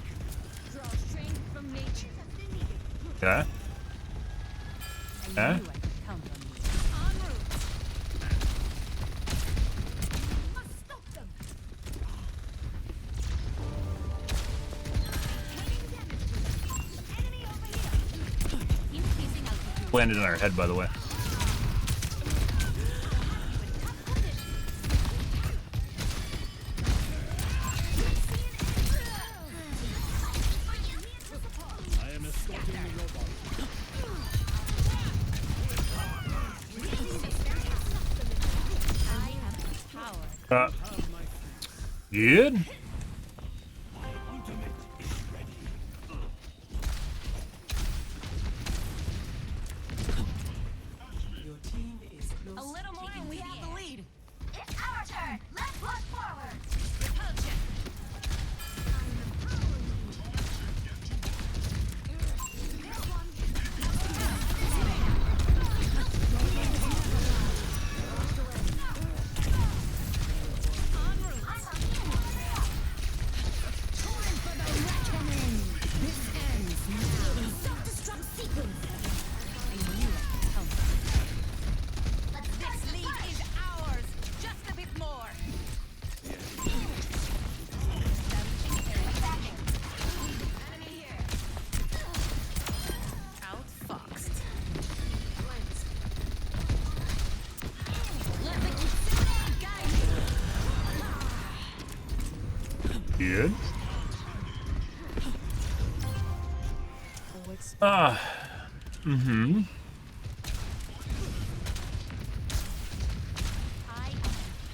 Draw strength from nature. Okay. I knew I could count on you. En route. Must stop them. Enemy over here. Increasing altitude. Landed on our head, by the way. I am escorting Good. Your team is close. A little more and we have the lead. It's our turn. Let's push forward. Repulsion. This lead is ours. Just a bit more. Enemy here. Outfoxed. Let the Kitsune guide you. Good. Mm-hmm. I am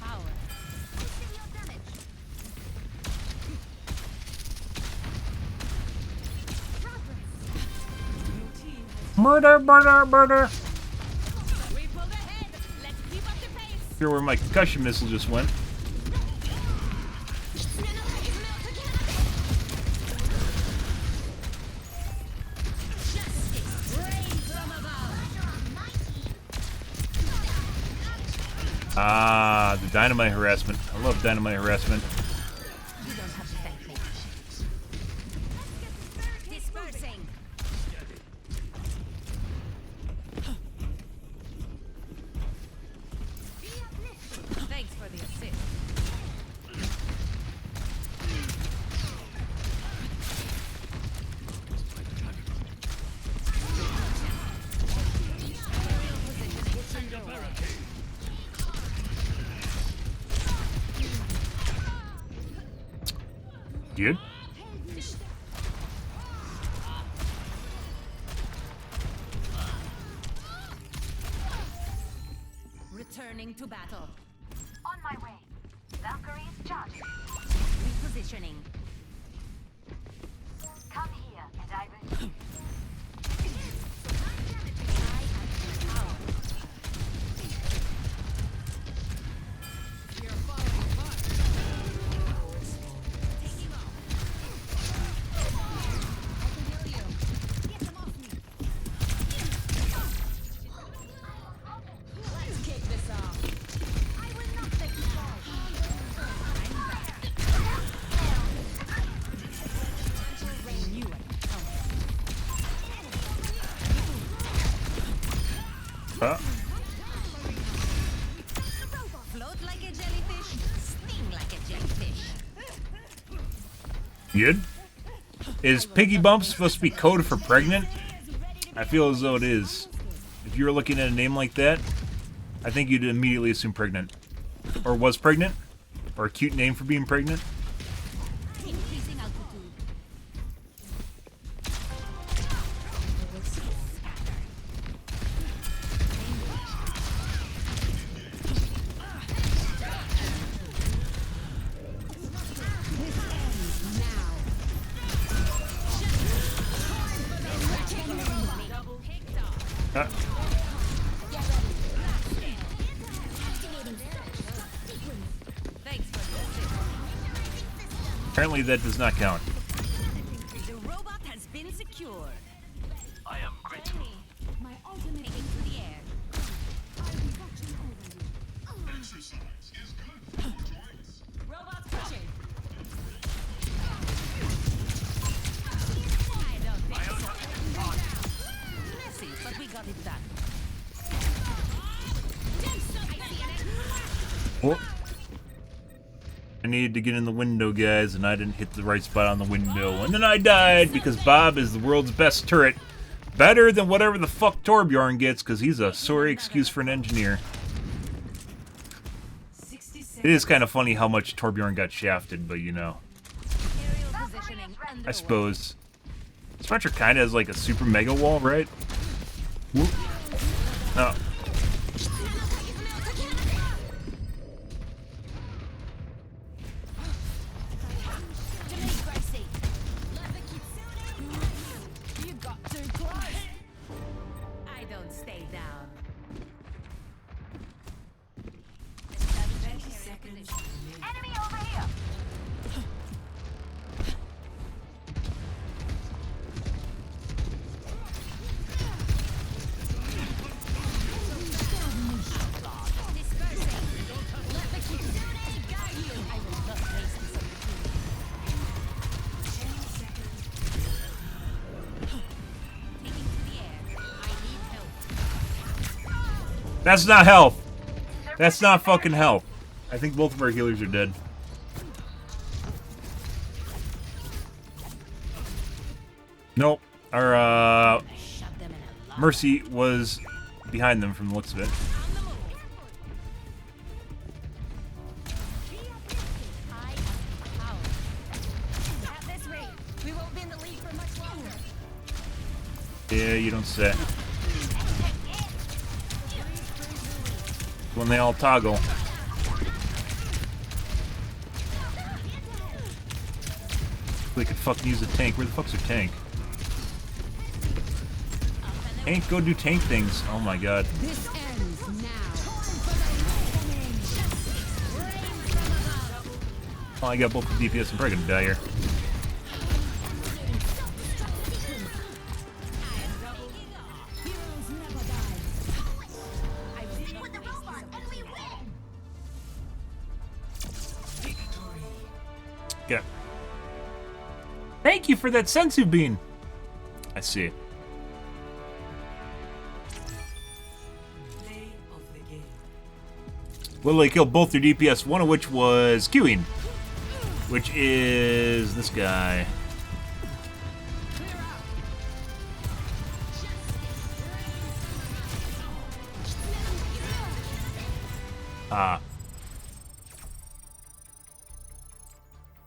power. Boosting your damage. Murder, murder, murder. We pulled ahead. Let's keep up the pace. Here where my concussion missile just went. Justice rains from above. Ah, the dynamite harassment. I love dynamite harassment. You don't have to thank me. Dispersing. Thanks for the assist. Good. Returning to battle. On my way. Valkyrie is charging. Repositioning. Come here, and I will. Let's kick this off. I will not let you Float like a jellyfish, sting like a jellyfish. Good. Is Piggy Bump supposed to be code for pregnant? I feel as though it is. If you were looking at a name like that, I think you'd immediately assume pregnant. Or was pregnant. Or a cute name for being pregnant. Increasing altitude. Uh, Thanks for the assist. apparently that does not count. The robot has been secured. I am grateful. My ultimate into the air. Exercise is good for your joints. Robot pushing. I don't think so. Messy, but we got it done. Oh. I needed to get in the window, guys, and I didn't hit the right spot on the window. And then I died because Bob is the world's best turret. Better than whatever the fuck Torbjorn gets, because he's a sorry excuse for an engineer. It is kind of funny how much Torbjorn got shafted, but you know. Aerial positioning I suppose. Spectre kind of has like a super mega wall, right? Whoop. Oh. That's not health. That's not fucking health. I think both of our healers are dead. Nope. Our Mercy was behind them from the looks of it. Yeah, you don't say. When they all toggle. We could fucking use a tank. Where the fuck's our tank? Tank, go do tank things. Oh my god. This ends now. Oh, I got both the DPS. I'm probably gonna die here. Yeah. Thank you for that sensu bean. I see. Well, they killed both their DPS, one of which was queuing, which is this guy.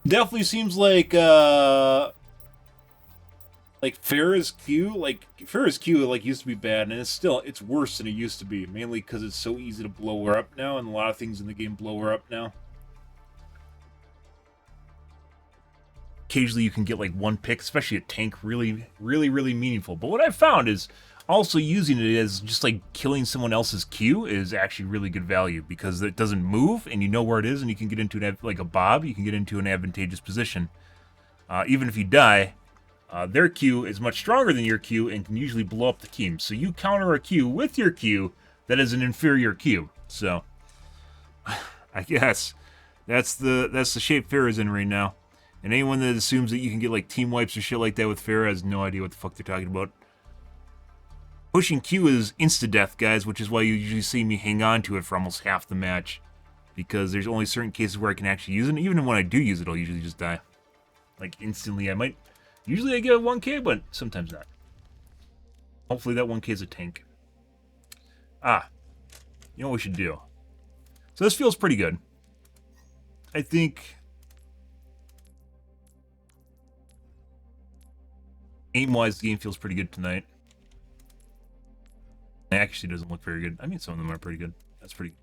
Definitely seems like Farrah's Q, used to be bad, and it's worse than it used to be, mainly because it's so easy to blow her up now, and a lot of things in the game blow her up now. Occasionally you can get like one pick, especially a tank, really meaningful. But what I've found is also using it as just like killing someone else's Q is actually really good value, because it doesn't move and you know where it is, and you can get into like a Bob, you can get into an advantageous position. Even if you die, their Q is much stronger than your Q and can usually blow up the team. So you counter a Q with your Q that is an inferior Q. So I guess that's the shape Farrah's in right now. And anyone that assumes that you can get like team wipes or shit like that with Farrah has no idea what the fuck they're talking about. Pushing Q is insta-death, guys, which is why you usually see me hang on to it for almost half the match. Because there's only certain cases where I can actually use it. And even when I do use it, I'll usually just die. Like, instantly. Usually I get a 1k, but sometimes not. Hopefully that 1k is a tank. You know what we should do? So this feels pretty good. I think aim-wise, the game feels pretty good tonight. It actually doesn't look very good. I mean, some of them are pretty good. That's pretty good.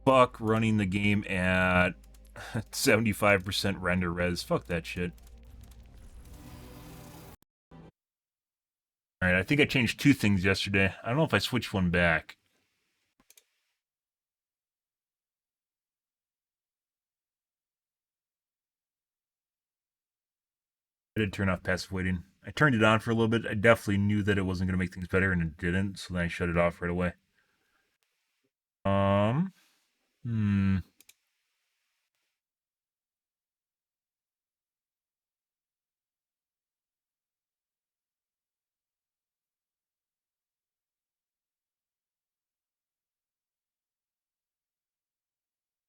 Fuck running the game at 75% render res. Fuck that shit. Alright, I think I changed two things yesterday. I don't know if I switched one back. I did turn off passive waiting. I turned it on for a little bit. I definitely knew that it wasn't going to make things better, and it didn't, so then I shut it off right away.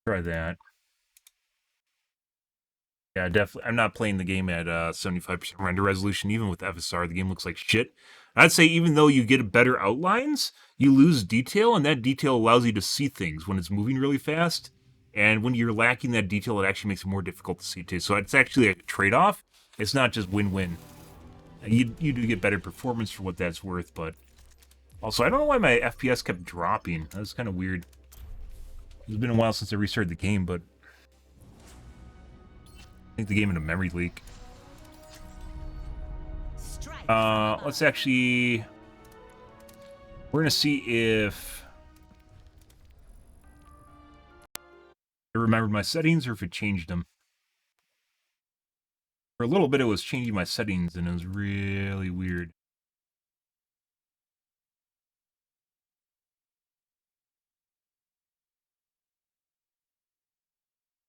Try that. Yeah, definitely. I'm not playing the game at 75% render resolution, even with FSR. The game looks like shit. I'd say even though you get better outlines, you lose detail, and that detail allows you to see things when it's moving really fast. And when you're lacking that detail, it actually makes it more difficult to see too. So it's actually a trade-off. It's not just win-win. You do get better performance for what that's worth, but also I don't know why my FPS kept dropping. That was kind of weird. It's been a while since I restarted the game, but I think the game had a memory leak. Let's actually... We're gonna see if I remembered my settings or if it changed them. For a little bit it was changing my settings and it was really weird.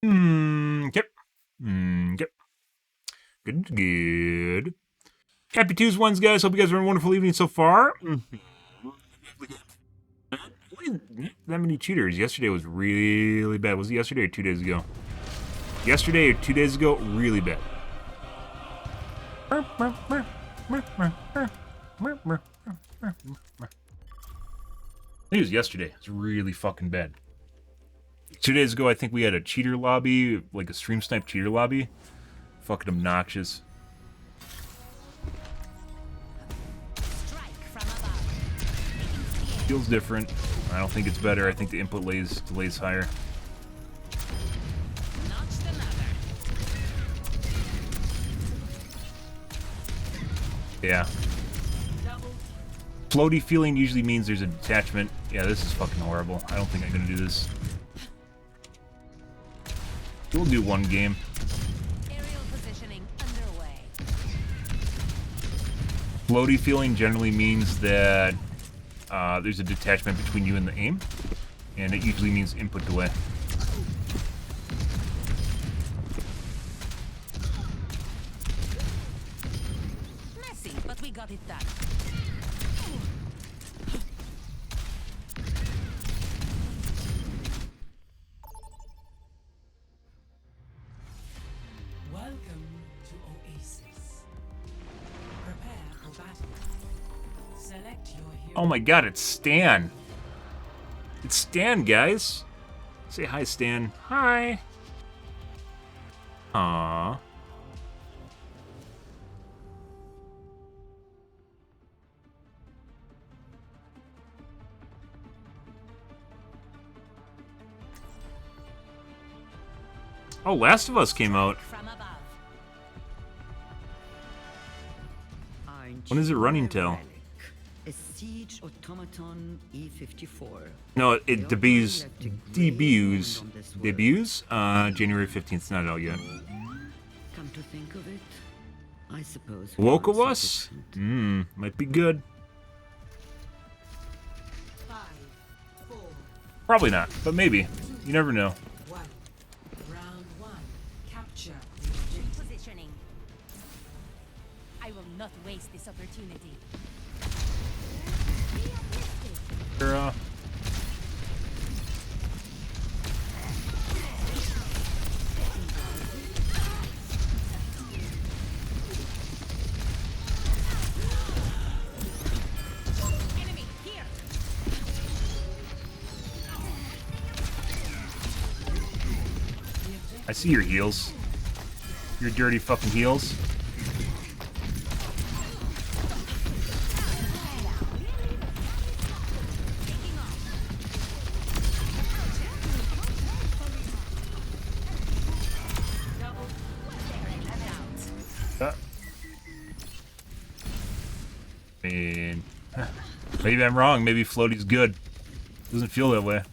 Yep. Yep. Good. Happy Tuesdays, ones, guys. Hope you guys are having a wonderful evening so far. That many cheaters. Yesterday was really bad. Was it yesterday or 2 days ago? Yesterday or 2 days ago, really bad. I think it was yesterday. It's really fucking bad. 2 days ago, I think we had a cheater lobby, like a stream snipe cheater lobby. Fucking obnoxious. Feels different. I don't think it's better. I think the input delays higher. Yeah. Floaty feeling usually means there's a detachment. Yeah, this is fucking horrible. I don't think I'm gonna do this. We'll do one game. Aerial positioning underway. Floaty feeling generally means that there's a detachment between you and the aim, and it usually means input delay. Messy, but we got it done. Welcome to Oasis. Prepare for battle. Select your hero. Oh my god, it's Stan. It's Stan, guys. Say hi, Stan. Hi. Aww. Oh, Last of Us came out. When is it running till? A siege automaton E54. No, it debuts January 15th. Not out yet. Come to think of it, I suppose. Woke of Us? Might be good. 5, 4, Probably not, but maybe. You never know. 1. Round 1. Capture the objective. Positioning. I will not waste this opportunity. Girl. Enemy here. I see your heels. Your dirty fucking heels. I mean, maybe I'm wrong. Maybe Floaty's good. Doesn't feel that way.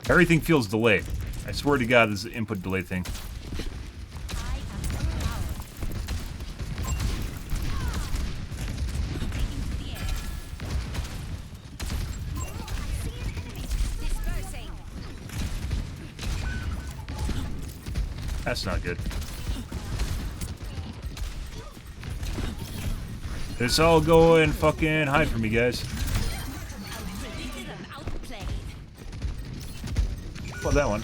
Everything feels delayed. I swear to God, this is an input delay thing. That's not good. Let's all go and fucking hide from me, guys. Well, that one.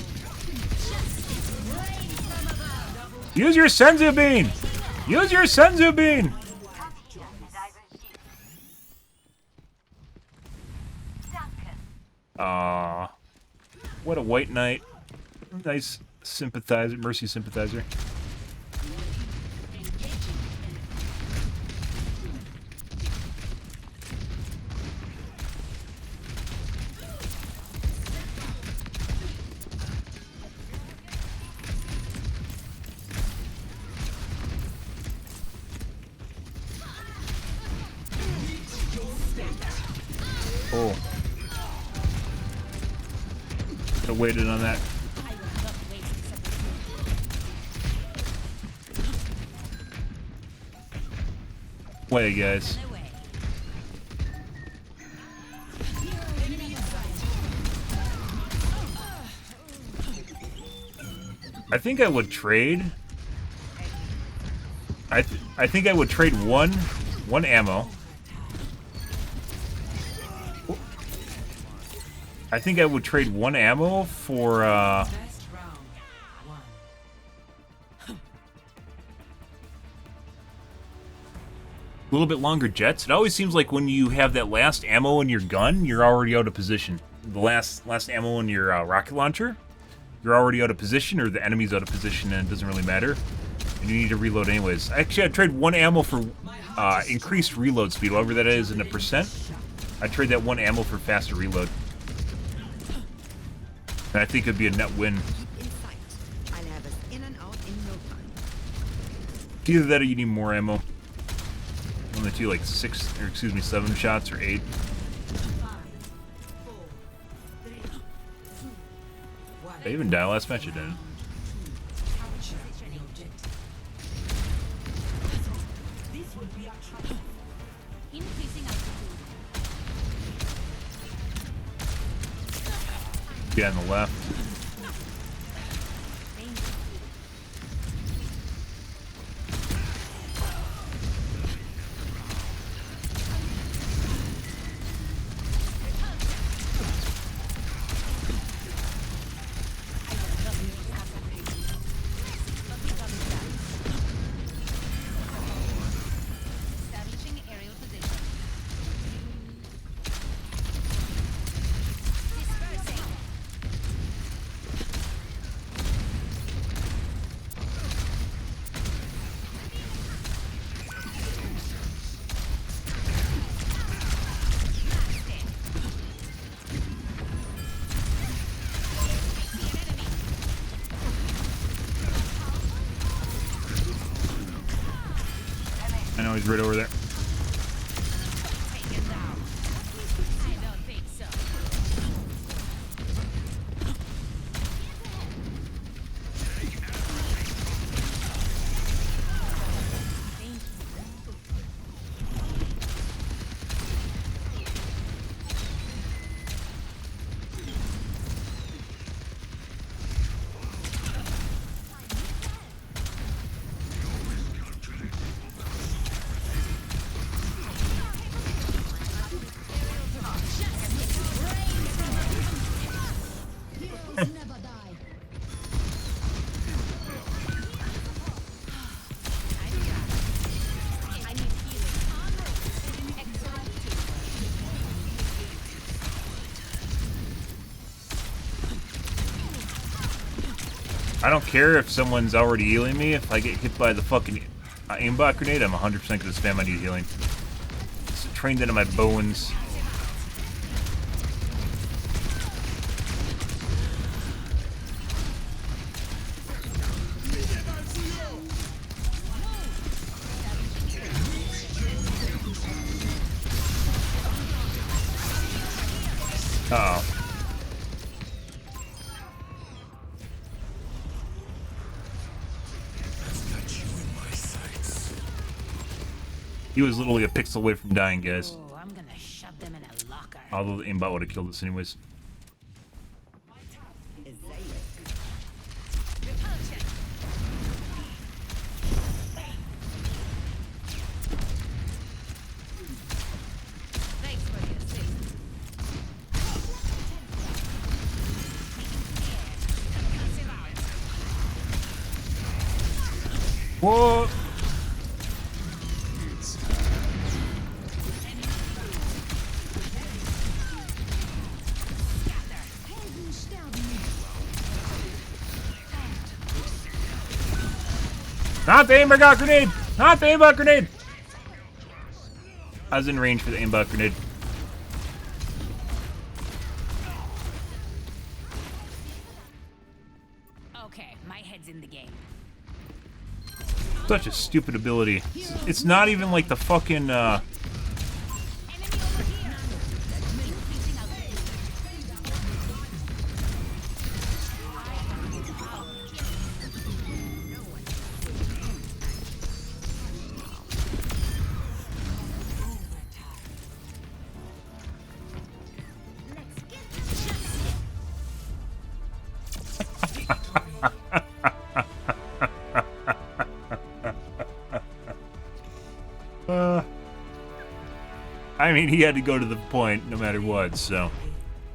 Use your senzu bean! Use your senzu bean! Aww. What a white knight. Nice sympathizer, mercy sympathizer. Oh. Could have waited on that. Way, guys. I think I would trade. I think I would trade one ammo. I think I would trade one ammo for a little bit longer jets. It always seems like when you have that last ammo in your gun, you're already out of position. The last ammo in your rocket launcher, you're already out of position, or the enemy's out of position, and it doesn't really matter. And you need to reload anyways. Actually, I'd trade one ammo for increased reload speed, whatever that is in a percent. I'd trade that one ammo for faster reload. And I think it'd be a net win. Either that or you need more ammo. Only do like 7 shots or 8. Did I even die last match? I didn't. Yeah, on the left. I know he's right over there. I don't care if someone's already healing me. If I get hit by the fucking aimbot grenade, I'm 100% gonna spam I need healing. It's trained into my bones. Uh-oh. He was literally a pixel away from dying, guys. Oh, I'm gonna shove them in a locker. Although the aimbot would have killed us anyways. Thanks for the assist. Whoa! Not the aimbot grenade! Not the aimbot grenade! I was in range for the aimbot grenade. Okay, my head's in the game. Such a stupid ability. It's not even like the fucking, I mean, he had to go to the point no matter what, so...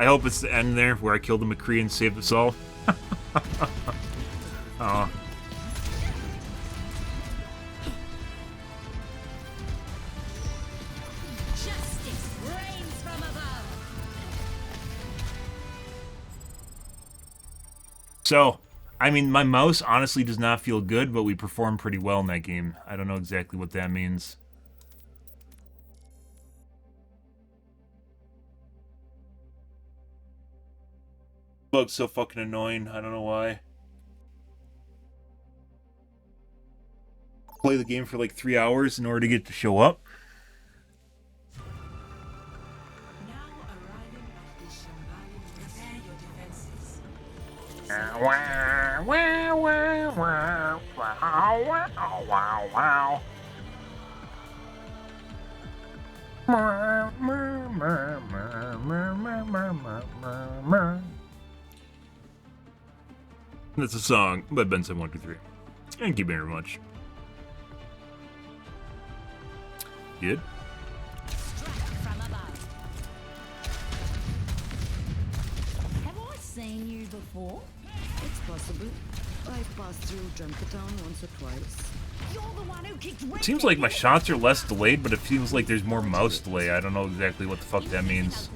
I hope it's the end there, where I killed the McCree and saved us all. Aw. Justice reigns from above. So, I mean, my mouse honestly does not feel good, but we performed pretty well in that game. I don't know exactly what that means. Bug's so fucking annoying. I don't know why. Play the game for like 3 hours in order to get to show up. Now arriving at the Shambhala, prepare your defenses. Wow, wow, wow, wow, wow, wow, wow. That's a song by Ben7123. Thank you very much. Good. Strike from above. Have I seen you before? It's possible. I've passed through Junkertown once or twice. You're the one who kicked It seems like my shots are less delayed, but it feels like there's more mouse delay. I don't know exactly what the fuck that means.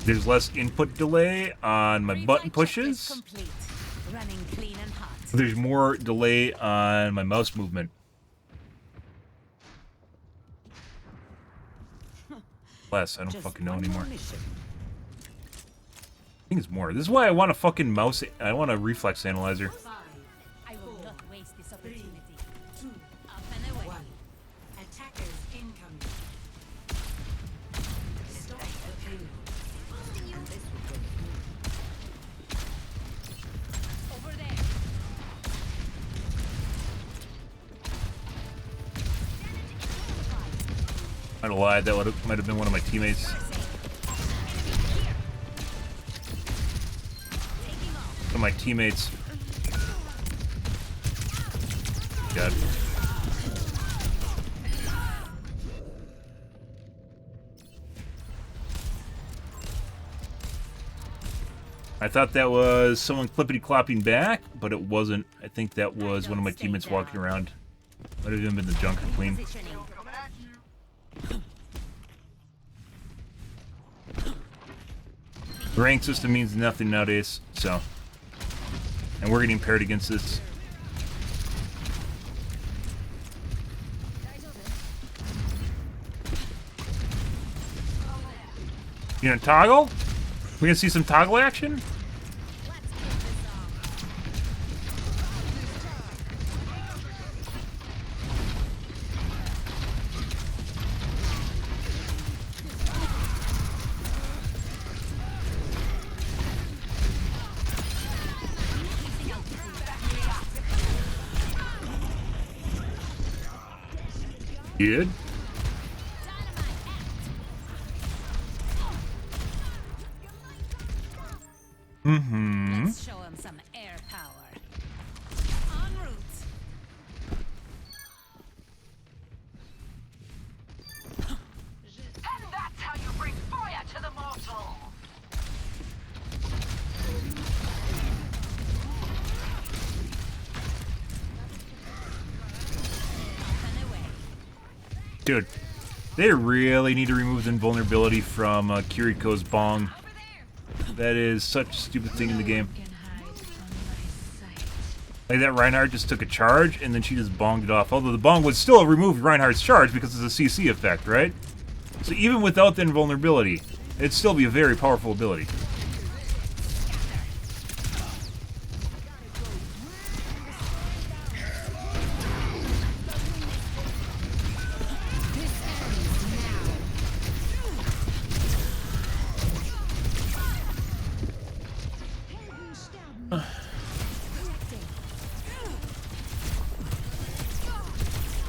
There's less input delay on my button pushes. Complete. Running clean and hot. There's more delay on my mouse movement. Less, I don't fucking know anymore. I think it's more. This is why I want a fucking mouse. I want a reflex analyzer. 5, I will not waste this 3, opportunity. 2, Up and away. 1. Attackers incoming. Stop the payload. Over there. I'd have lied. That might have been one of my teammates. One of my teammates. God. I thought that was someone clippity-clopping back, but it wasn't. I think that was one of my teammates walking around. Might have even been the Junker Queen. Positioning. The rank system means nothing nowadays, so. And we're getting paired against this. You gonna toggle? We gonna see some toggle action? Good. Mm-hmm. Let's show him some air power. En route. And that's how you bring fire to the mortal. Up and away. Dude, they really need to remove the invulnerability from Kiriko's bong. That is such a stupid thing in the game. Like that Reinhardt just took a charge and then she just bonged it off. Although the bong would still remove Reinhardt's charge because it's a CC effect, right? So even without the invulnerability, it'd still be a very powerful ability.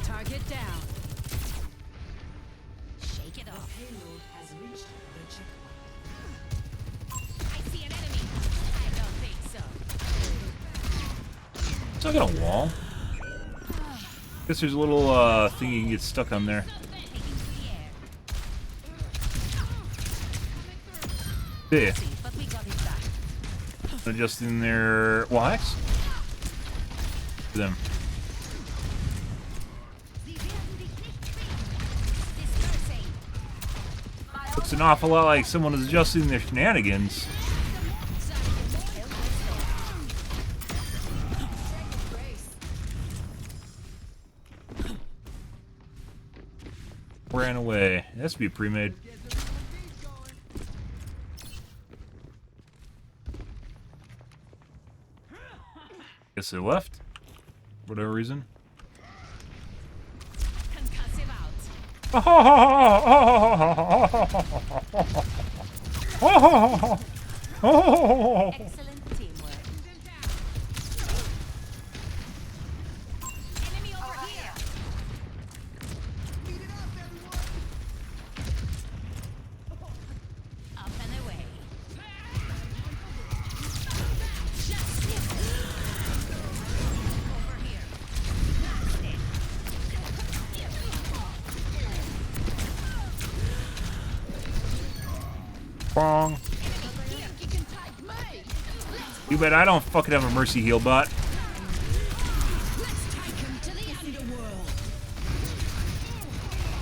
Target down. Shake it off. Payload has reached the checkpoint. I see an enemy. I don't think so. It's not got a wall. Guess there's a little thing you can get stuck on there. Taking to the air. There. Adjusting their wax. Them. Looks an awful lot like someone is adjusting their shenanigans. Ran away. It has to be pre-made. Guess they left. For whatever reason. Excellent teamwork. Enemy over here. Up and away. Over here. Wrong. You bet I don't fucking have a mercy heal bot.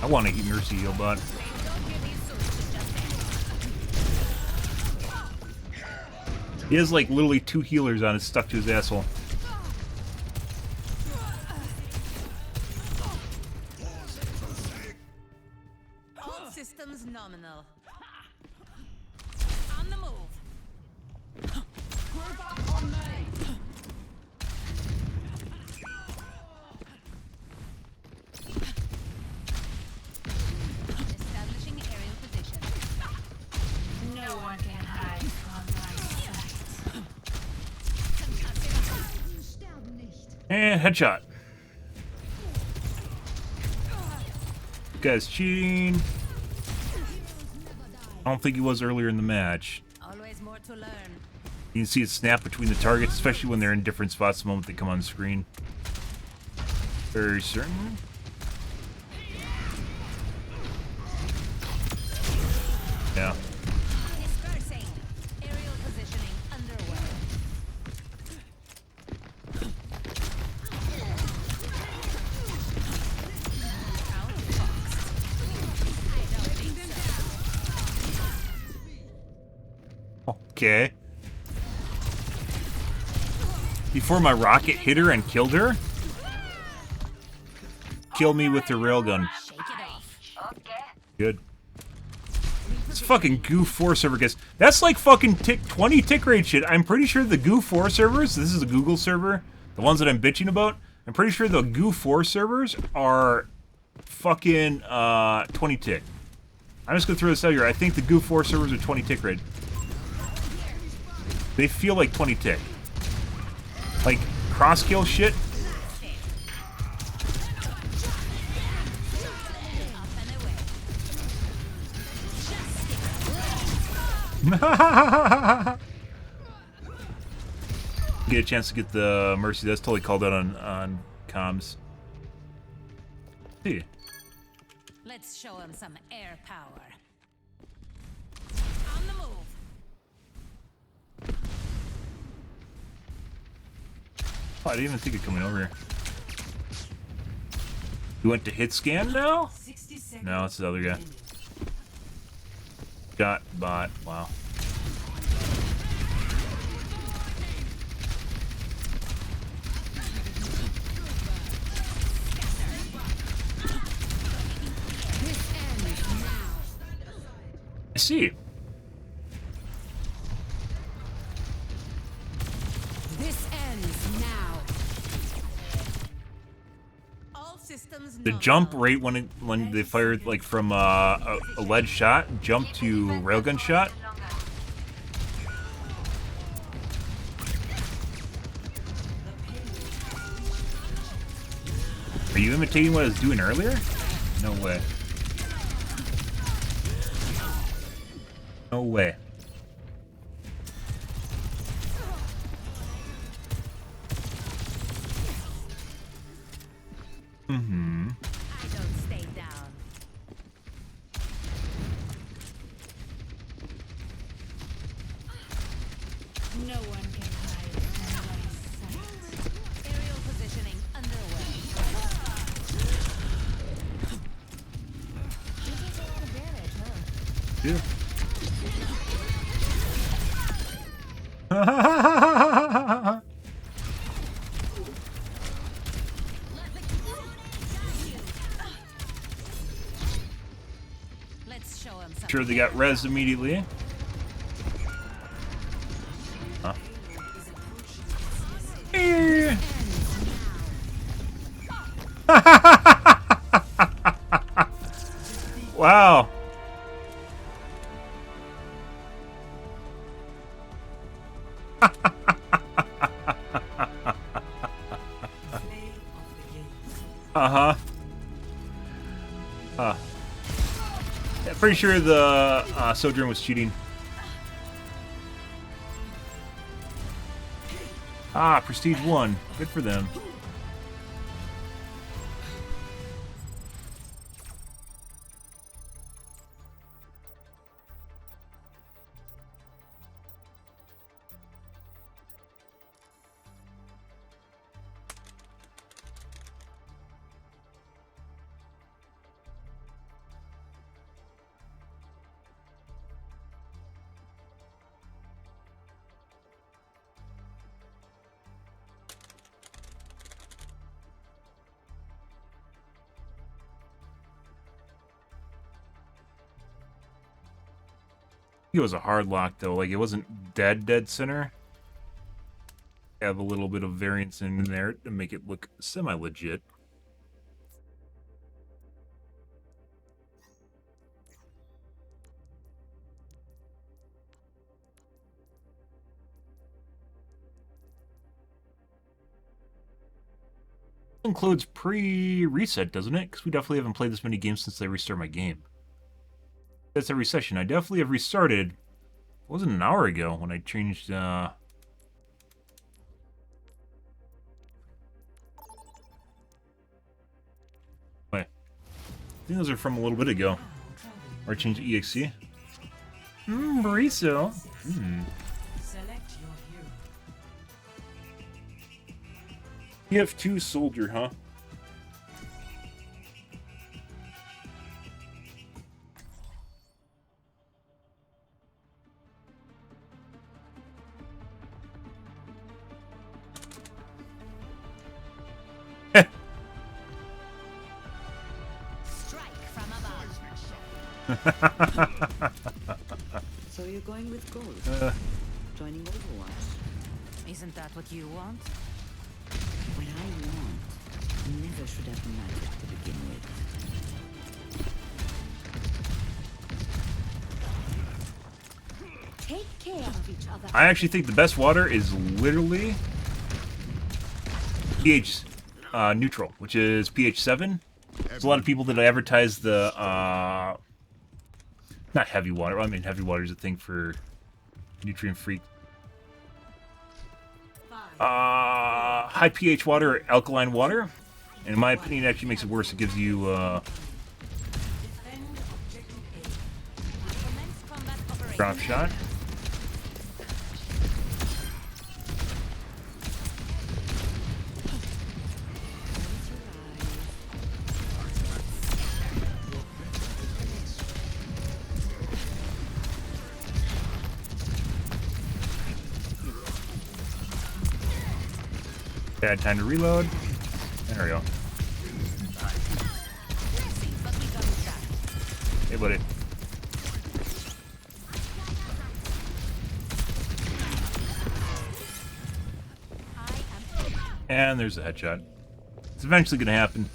I want to eat mercy heal bot. He has like literally 2 healers on it stuck to his asshole. All systems nominal. On the move. Establishing aerial position. No one can hide from my sight. And headshot. Guy's cheating. I don't think he was earlier in the match. Always more to learn. You can see it snap between the targets, especially when they're in different spots the moment they come on screen. Very certainly. Yeah. Dispersing. Aerial positioning underway. Okay. Before my rocket hit her and killed her? Killed me with the railgun. Good. This fucking Goo 4 server gets... That's like fucking 20 tick rate shit. I'm pretty sure the Goo 4 servers, this is a Google server, the ones that I'm bitching about, I'm pretty sure the Goo 4 servers are fucking 20 tick. I'm just gonna throw this out here. I think the Goo 4 servers are 20 tick rate. They feel like 20 tick. Like, cross-kill shit. Get a chance to get the Mercy. That's totally called out on comms. See. Let's show him some air power. On the move. Oh, I didn't even think of coming over here. You went to hit scan now? No, it's the other guy. Got bot. Wow. I see. This ends now. All systems The jump rate when they fired like from a lead shot, jump to railgun shot. Are you imitating what I was doing earlier? No way. No way. Mm-hmm. I don't stay down. No one can hide from my sight. Aerial positioning underway. You take a lot of damage, huh? Yeah. Let's show him something. Sure, they got res immediately. Huh? Eh. Wow. Uh-huh. Yeah, pretty sure the Sojourn was cheating. Ah, Prestige 1. Good for them. It was a hard lock though, like it wasn't dead center. Have a little bit of variance in there to make it look semi-legit. Includes pre-reset, doesn't it? Because we definitely haven't played this many games since I restarted my game. That's every session. I definitely have restarted. It wasn't an hour ago when I changed. Wait, I think those are from a little bit ago. Or I changed EXE. Burrito. Select your hero. TF2 Soldier, huh? Strike from above. So you're going with gold? Joining Overwatch? Isn't that what you want? What I want never should have mattered to begin with. Take care of each other. I actually think the best water is literally pH neutral, which is pH 7. There's a lot of people that advertise the not heavy water. I mean, heavy water is a thing for nutrient free. High pH water or alkaline water, and in my opinion, it actually makes it worse. It gives you drop shot. Bad time to reload. There we go. Hey, buddy. And there's a headshot. It's eventually going to happen.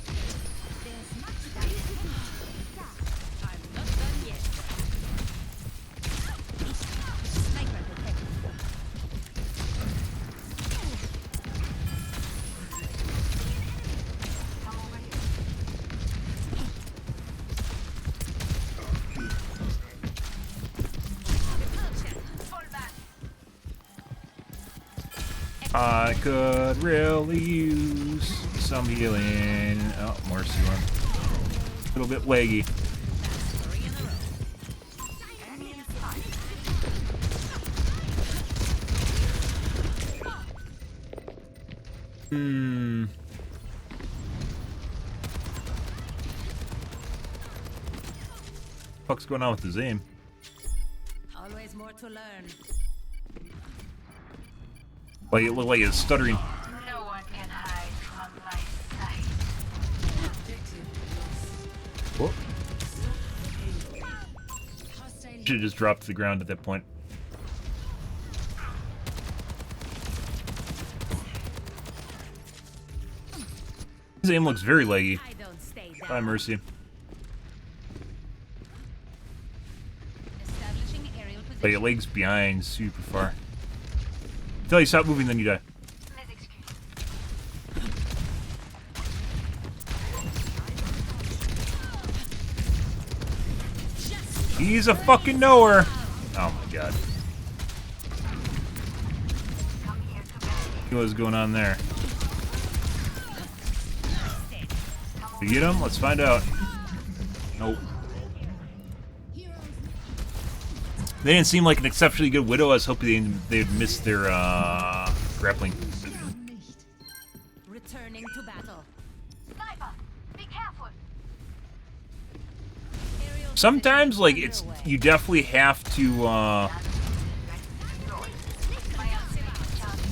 I could really use some healing. Oh, Mercy one. A little bit laggy. What's going on with his aim? Always more to learn. Like it looked like it's stuttering. No one can hide from my sight. Whoa. Hostile. Should have just dropped to the ground at that point. His aim looks very laggy. I don't stay down. By mercy. Establishing aerial Like position. it lags behind super far. Until you stop moving, then you die. Let's execute. He's a fucking knower. Oh my god. What's going on there? You get him? Let's find out. Nope. They didn't seem like an exceptionally good Widow. I was hoping they'd miss their grappling. Returning to battle. Sniper, be careful. Aerial Sometimes, like, position it's underway. you definitely have to. My ultimate charging.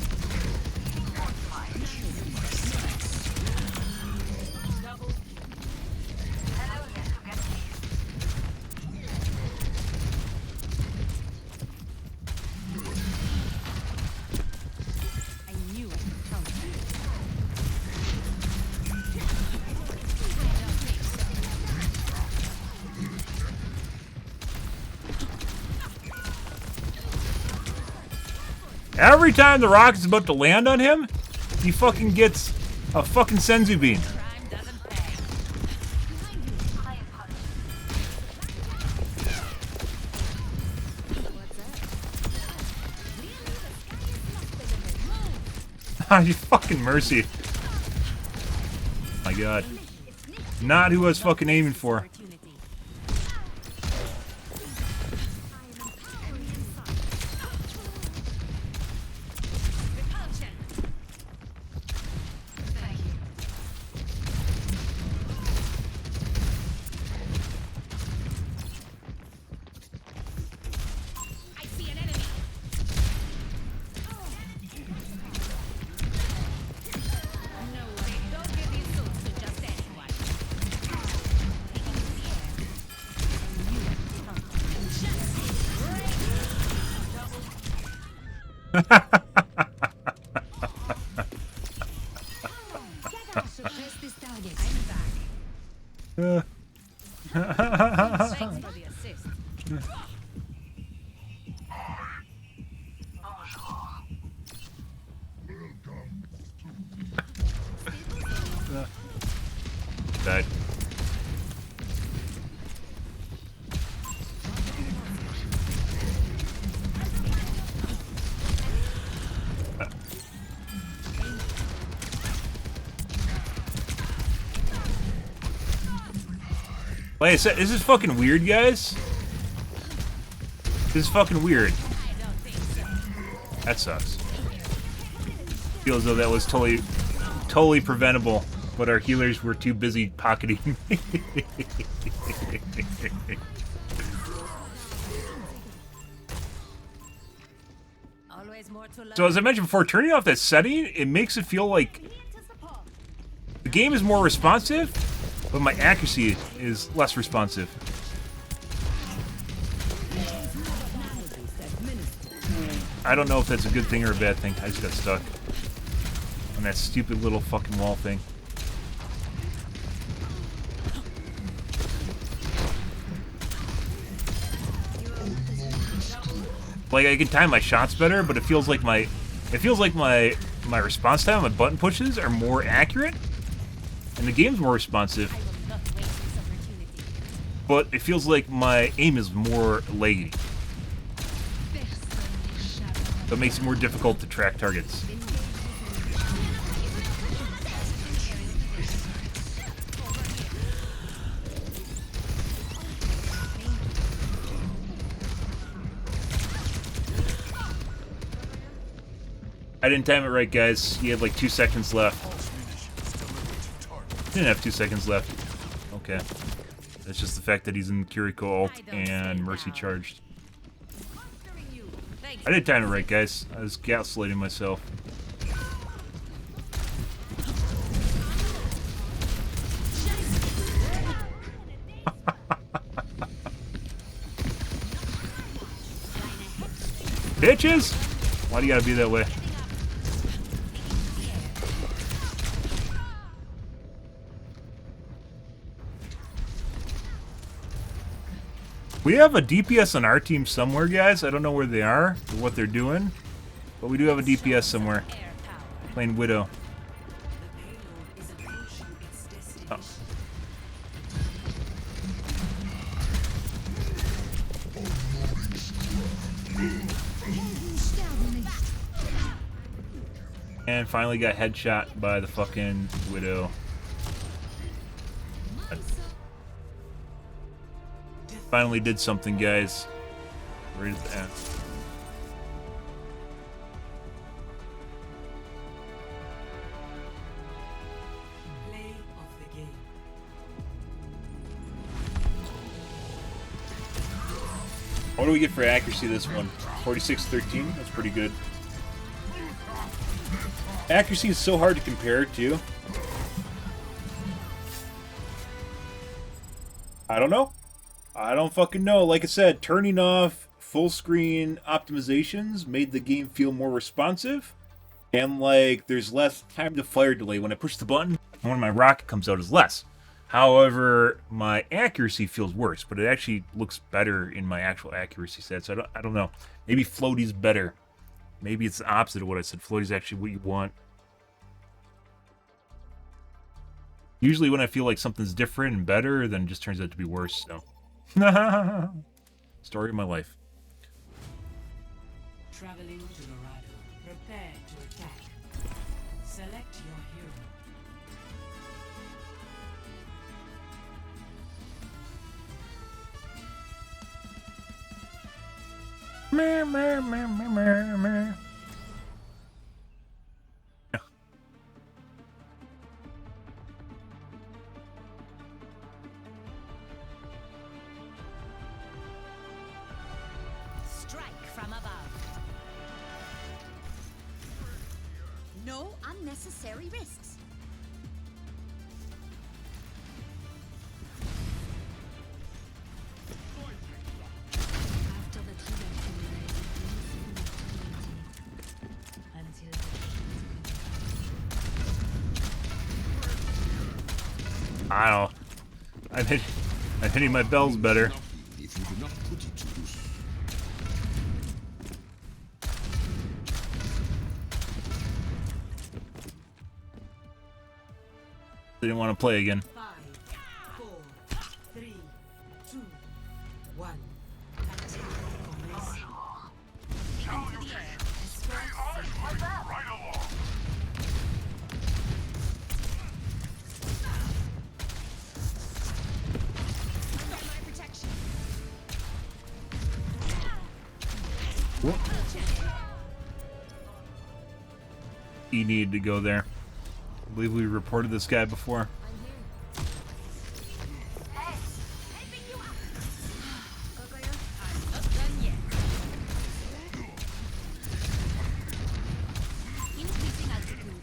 Hello, Yasugatsu. I knew I could count on you. Every time the rocket's about to land on him, he fucking gets a fucking senzu bean. Crime doesn't pay. I apologize. You fucking mercy. My god. Not who I was fucking aiming for. Opportunity. Repulsion. Thank you. I see an enemy. No way. Don't give these suits to just anyone. Taking to the air. And you come. Suppress this target. I'm back. Thanks for the assist. Died. Like I said, this is fucking weird, guys. This is fucking weird. I don't think so. That sucks. Feels as though that was totally preventable, but our healers were too busy pocketing. Always more to learn. So as I mentioned before, turning off that setting, it makes it feel like the game is more responsive, but my accuracy is less responsive. I don't know if that's a good thing or a bad thing. I just got stuck on that stupid little fucking wall thing. Like I can time my shots better, but it feels like my response time, my button pushes are more accurate, and the game's more responsive. I will not waste this opportunity. But it feels like my aim is more laggy. So it makes it more difficult to track targets. I didn't time it right, guys. You had like 2 seconds left. Didn't have 2 seconds left. Okay. That's just the fact that he's in Kiriko ult and Mercy charged. I did time it right, guys. I was gaslighting myself. Bitches! Why do you gotta be that way? We have a DPS on our team somewhere, guys. I don't know where they are or what they're doing, but we do have a DPS somewhere. Playing Widow. Oh. And finally got headshot by the fucking Widow. Finally did something, guys. Right at the end. Play of the game. What do we get for accuracy this one? 46-13? That's pretty good. Accuracy is so hard to compare to. I don't know. I don't fucking know. Like I said, turning off full screen optimizations made the game feel more responsive. And like, there's less time to fire delay. When I push the button, and when my rocket comes out is less. However, my accuracy feels worse, but it actually looks better in my actual accuracy stats. I don't know. Maybe floaty's better. Maybe it's the opposite of what I said. Floaty's actually what you want. Usually when I feel like something's different and better, then it just turns out to be worse, so. Story of my life. Traveling to Dorado. Prepare to attack. Select your hero. Meh, meh, meh, meh, meh, meh. Strike from above. No unnecessary risks. After the trigger until I don't know. I'm hitting my bells better. If you do not put it to use. Didn't want to play again. 5, 4, 3, 2, 1. Attack commencing. Into the air. Under my protection. He needed to go there. I believe we reported this guy before. I'm not done yet. Increasing altitude.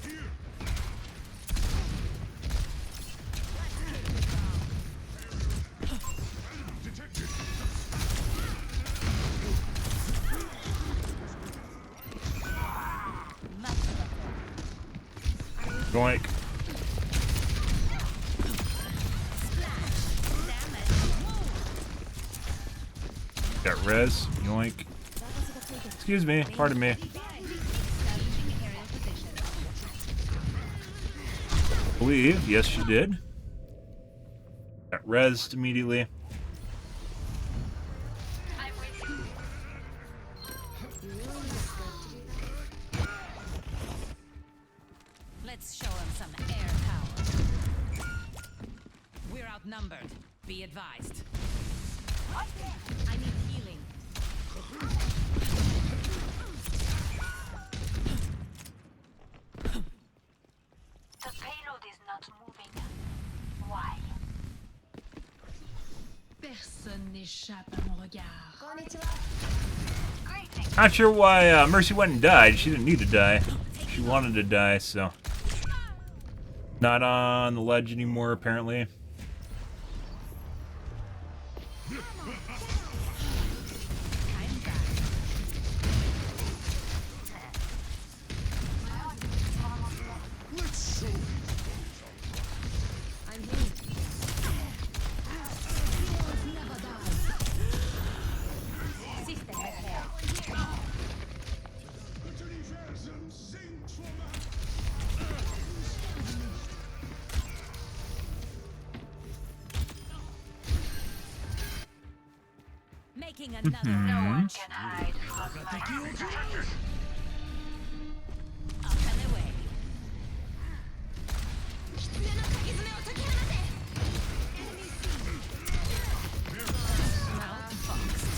Yoink. Got res. Yoink. Excuse me. Pardon me. Believe. Yes, she did. Got resed immediately. Let's show him some air power. We're outnumbered. Be advised. I need healing. n'échappe à mon regard. Not sure why Mercy went and died. She didn't need to die. She wanted to die, so. Not on the ledge anymore, apparently. Making another. No one can hide from my up and away. Outfoxed.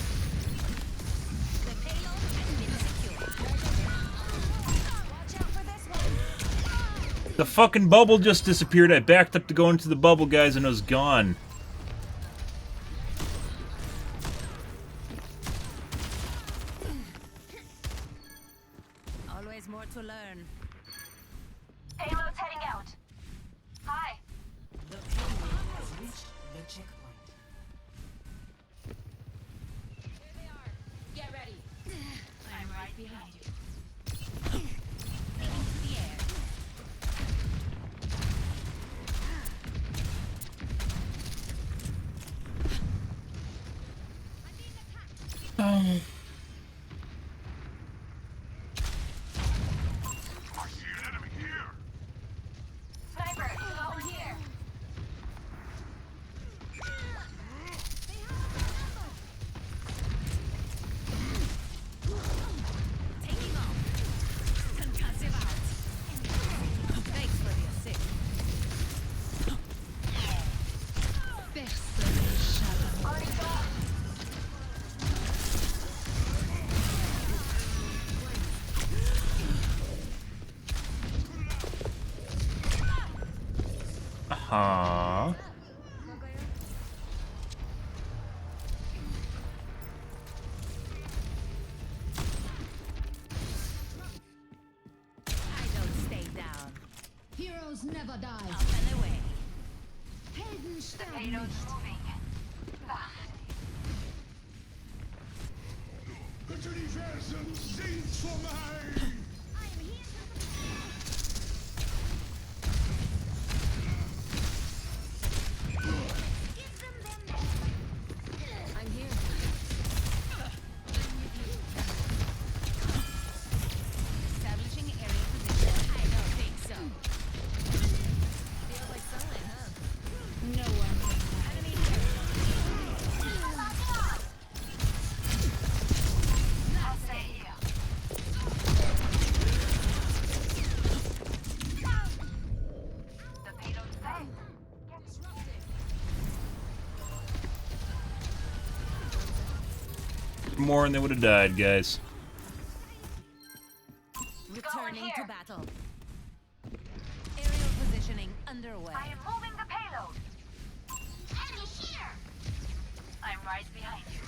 The payload has been secured. Watch out for this one. The fucking bubble just disappeared. I backed up to go into the bubble, guys, and it was gone. Always more to learn. Payload's heading out. Hi. The payload has reached the checkpoint. Here they are. Get ready. I'm right behind you. Taking to the air. I see an enemy here. Sniper, go here. Taking off. Concussive out. Thanks for the assist. Personne n'échappe à mon Uh-huh. I don't stay down. Heroes never die. Up and away. Helden sterben Payload's nicht. moving. Bitte die Versen singt vorbei. I'm here. Establishing area position. I don't think so. Feels like sunlight, huh? No one. Enemy here. I'll stay here. The payload's set. More and they would have died, guys. Returning here. to battle. Aerial positioning underway. I am moving the payload. Enemy here. I'm right behind you.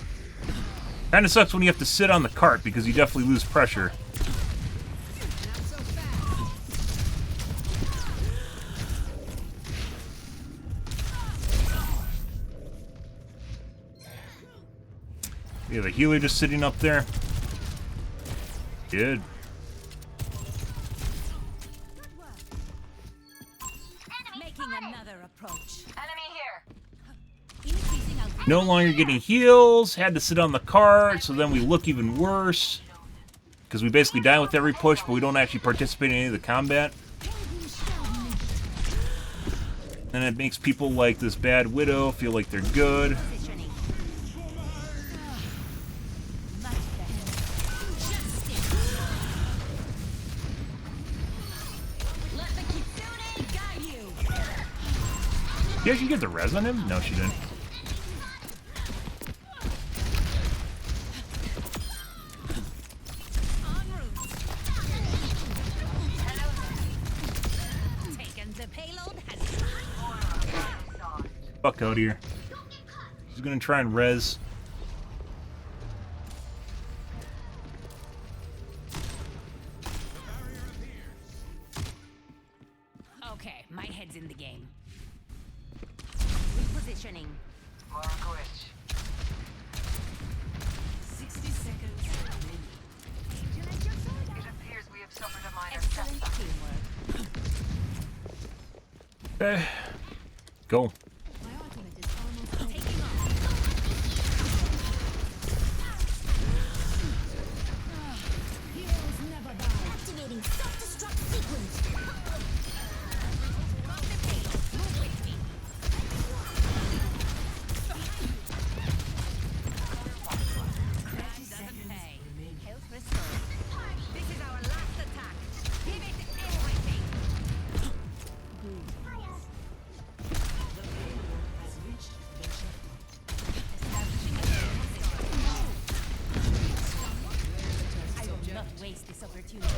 Kinda sucks when you have to sit on the cart because you definitely lose pressure. Not so fast. We have a healer just sitting up there. Good. Making another approach. Enemy here. Increasing out. No longer getting heals. Had to sit on the cart, so then we look even worse. Because we basically die with every push, but we don't actually participate in any of the combat. And it makes people like this bad widow feel like they're good. Positioning. Much better. Justice. Let the kitsune guide you. Did you actually get the res on him? No, she didn't. En route. Taken the payload has Fuck out here. gonna try and res. Okay, my head's in the game. Repositioning. Margaret. 60 seconds remaining. It appears we have suffered a minor Excellent setback. teamwork. Okay. Go. Taking off. Activating self-destruct sequence. Got the payload. Move with me. Doesn't pay. Health restored. This is our last attack. Give it everything. The payload has reached the checkpoint. Establishing a I will not waste this opportunity.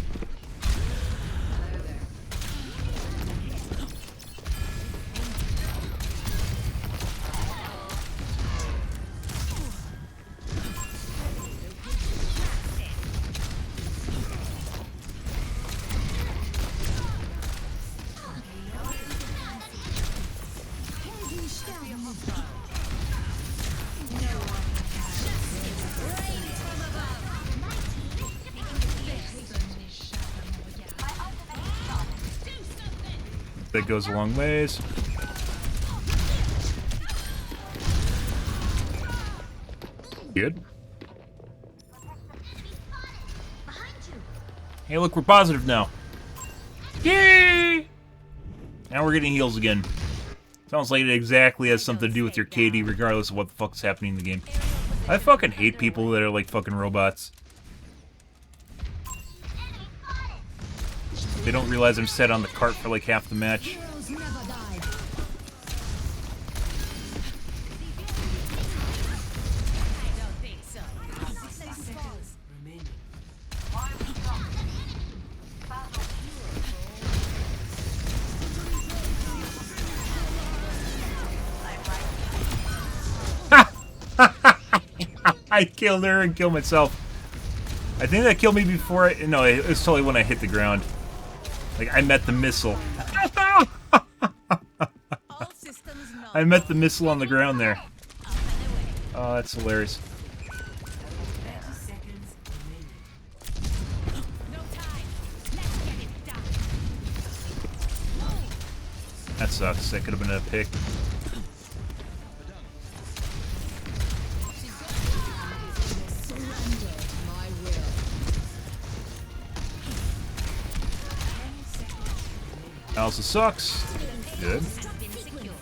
That goes a long ways. Good. Hey, look, we're positive now. Yay! Now we're getting heals again. Sounds like it exactly has something to do with your KD, regardless of what the fuck's happening in the game. I fucking hate people that are like fucking robots. They don't realize I'm set on the cart for like half the match. Heroes never die. I don't think so. 60 seconds remaining. Why are we stopped? Battle. I killed her and killed myself. I think that killed me before I... No, it was totally when I hit the ground. Like, I met the missile. All systems known. I met the missile on the ground there. Oh, that's hilarious. 30 seconds remaining. No time. Let's get it done. That sucks. That could have been a pick. Surrender my will. That also sucks. Good. Been secure.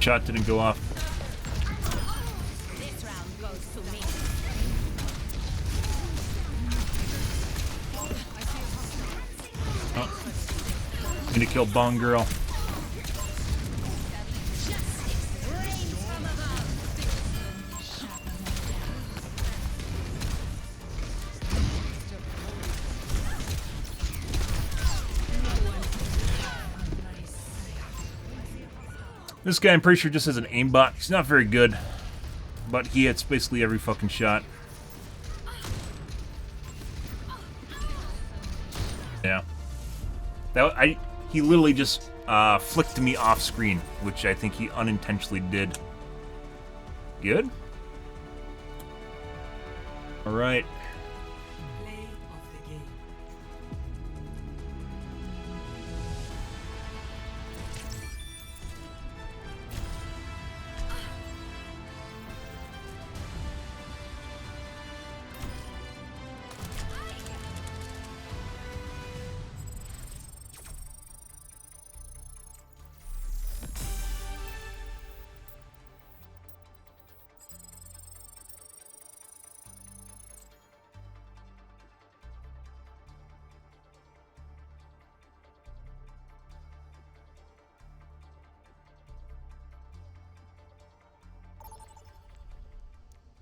Shot didn't go off. This round goes to me. Oh. Gonna kill Bong Girl. Rain from above. This guy, I'm pretty sure, just has an aimbot. He's not very good, but he hits basically every fucking shot. Yeah. He literally just flicked me off screen, which I think he unintentionally did. Good. All right. Play of the game.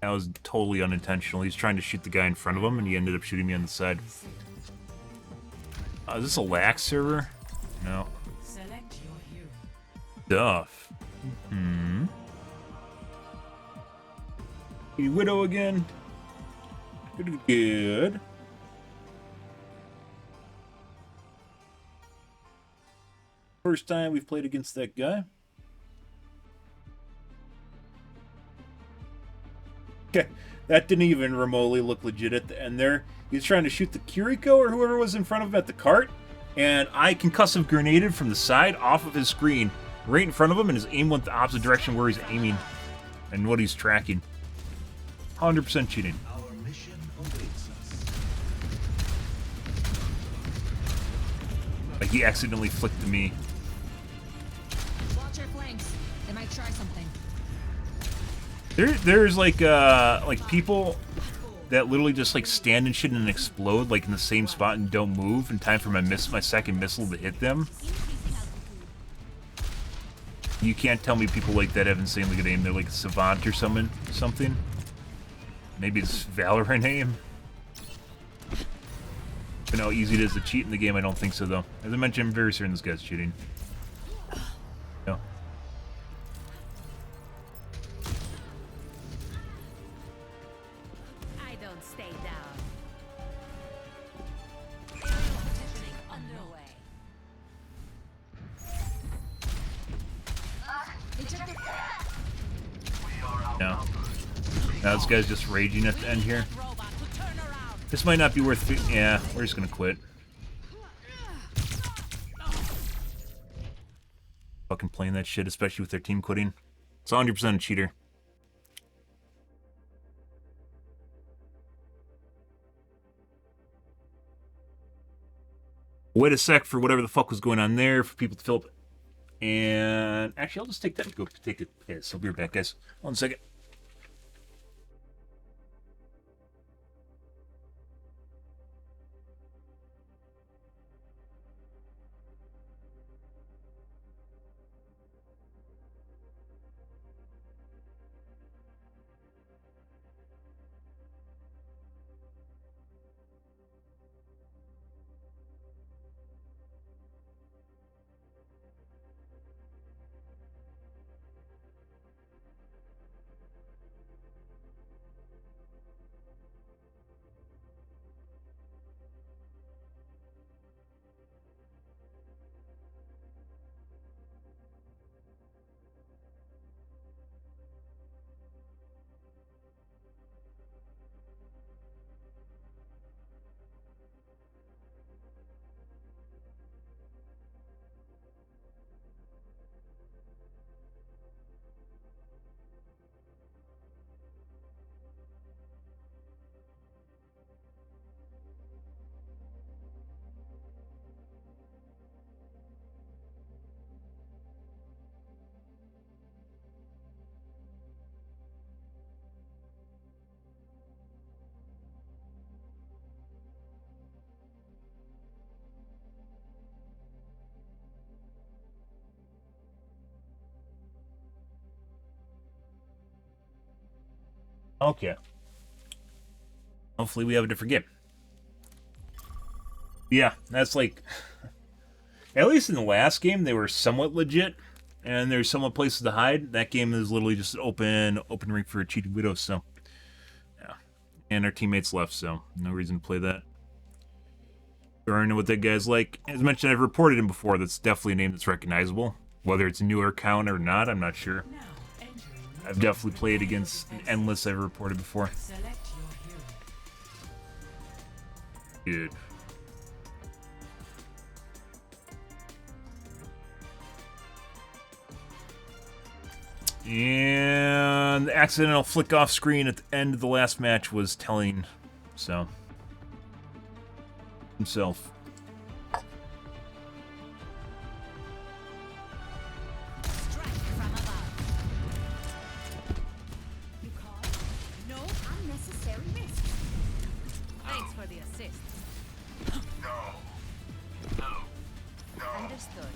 That was totally unintentional. He's trying to shoot the guy in front of him, and he ended up shooting me on the side. Is this a lax server? No. Select your hero. Duff. Widow again. Good. First time we've played against that guy. Okay, that didn't even remotely look legit at the end there. He was trying to shoot the Kiriko or whoever was in front of him at the cart, and I concussive grenaded from the side off of his screen right in front of him, and his aim went the opposite direction where he's aiming and what he's tracking. 100% cheating. Our mission awaits us. Like he accidentally flicked to me. Watch your flanks. They might try something. There's like people that literally just like stand and shit and explode like in the same spot and don't move in time for my second missile to hit them. You can't tell me people like that have insanely good aim. They're like a savant or something. Maybe it's Valorant aim. But how easy it is to cheat in the game, I don't think so though. As I mentioned, I'm very certain this guy's cheating. No. I don't stay down. Underway. No. Now this guy's just raging at the end here. This might not be worth... Yeah, we're just gonna quit. Fucking playing that shit, especially with their team quitting. It's 100% a cheater. Wait a sec for whatever the fuck was going on there for people to fill up. And actually, I'll just take that and go take a piss. I'll be right back, guys. 1 second. Okay. Hopefully we have a different game. Yeah, that's like... At least in the last game, they were somewhat legit, and there's somewhat places to hide. That game is literally just an open ring for a cheating widow, so... Yeah. And our teammates left, so no reason to play that. I already know what that guy's like. As mentioned, I've reported him before. That's definitely a name that's recognizable. Whether it's a newer account or not, I'm not sure. I've definitely played against an endless I've reported before. Select your hero. Good. And the accidental flick off screen at the end of the last match was telling, so himself. Thanks for the assist. Understood.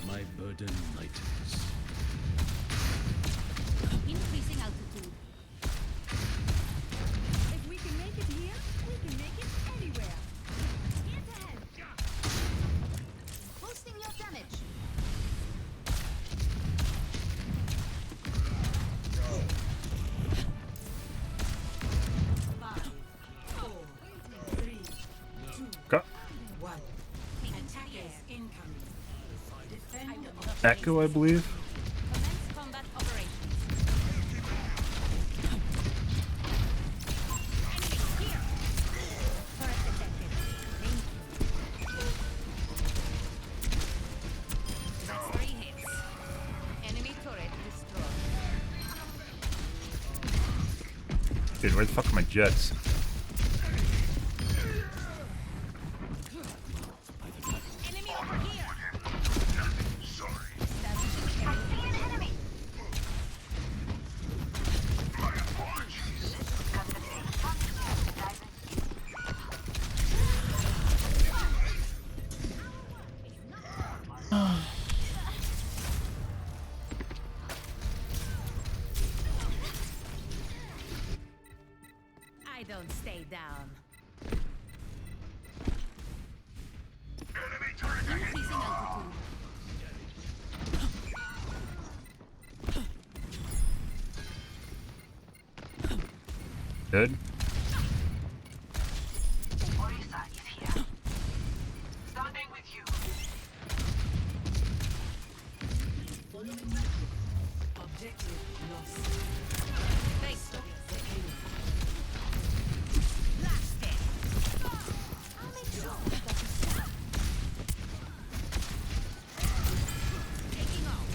My burden lightens. Increasing altitude. If we can make it here, we can make it anywhere. Get ahead. Boosting your damage. Five, four, three, two, Okay. one. Attackers incoming. Defend Echo, I believe. Commence combat operations. Enemy here. Turret detected. Thank you. That's 3 hits. Enemy turret destroyed. Dude, where the fuck are my jets? Enemy over here. I don't stay down. Increasing altitude. Good. Orisa is here. Starting with you. objective lost. Face to blast it. I'll make sure that you stop. Taking off.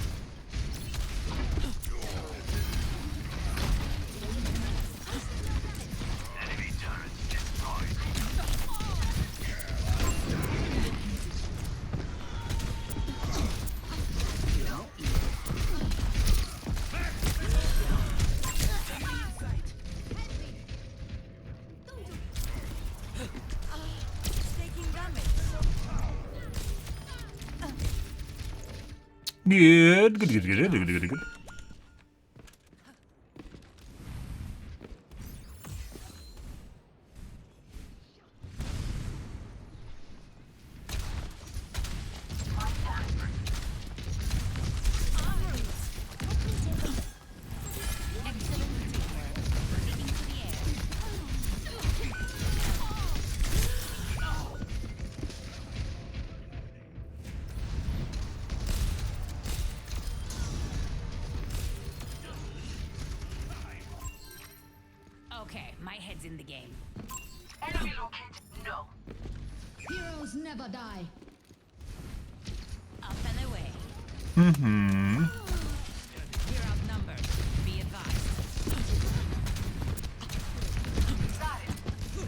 Taking damage. Good. Good. Excellent teamwork. Into the air. Okay, my head's in the game. Enemy located. No. Heroes never die. Up and away. Mm-hmm. We're outnumbered. Be advised.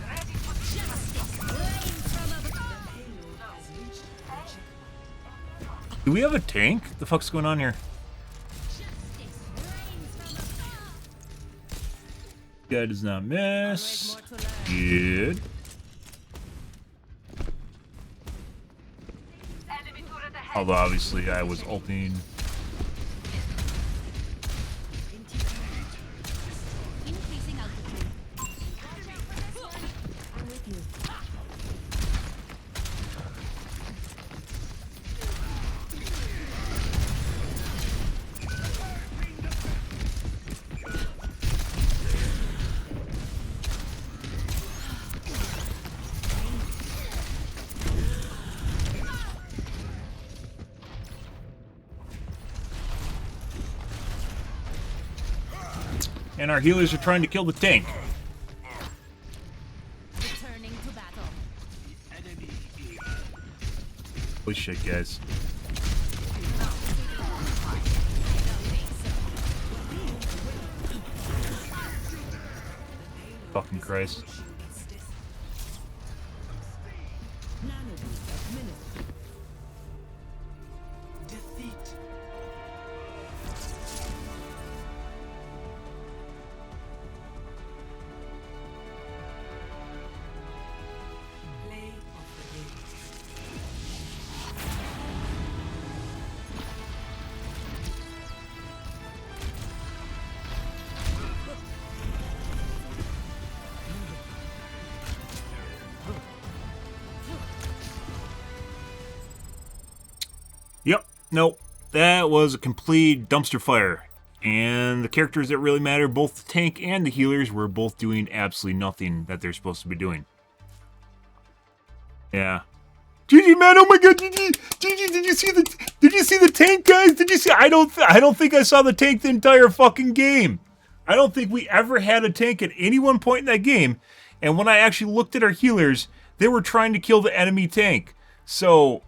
Ready for Justice reigns from above. Has reached the checkpoint. Do we have a tank? The fuck's going on here? Justice reigns from above. Guy does not miss. Always more to learn. Good. enemy turret ahead. Although obviously I was ulting. Increasing altitude. I'm with you. And our healers are trying to kill the tank. Returning to battle. Holy shit, guys. Fucking Christ. Defeat. Play of the game. Yep, nope. That was a complete dumpster fire. And the characters that really matter, both the tank and the healers, were both doing absolutely nothing that they're supposed to be doing. Yeah. GG, man! Oh my God, GG! GG! Did you see the tank, guys? Did you see? I don't think I saw the tank the entire fucking game. I don't think we ever had a tank at any one point in that game. And when I actually looked at our healers, they were trying to kill the enemy tank. So,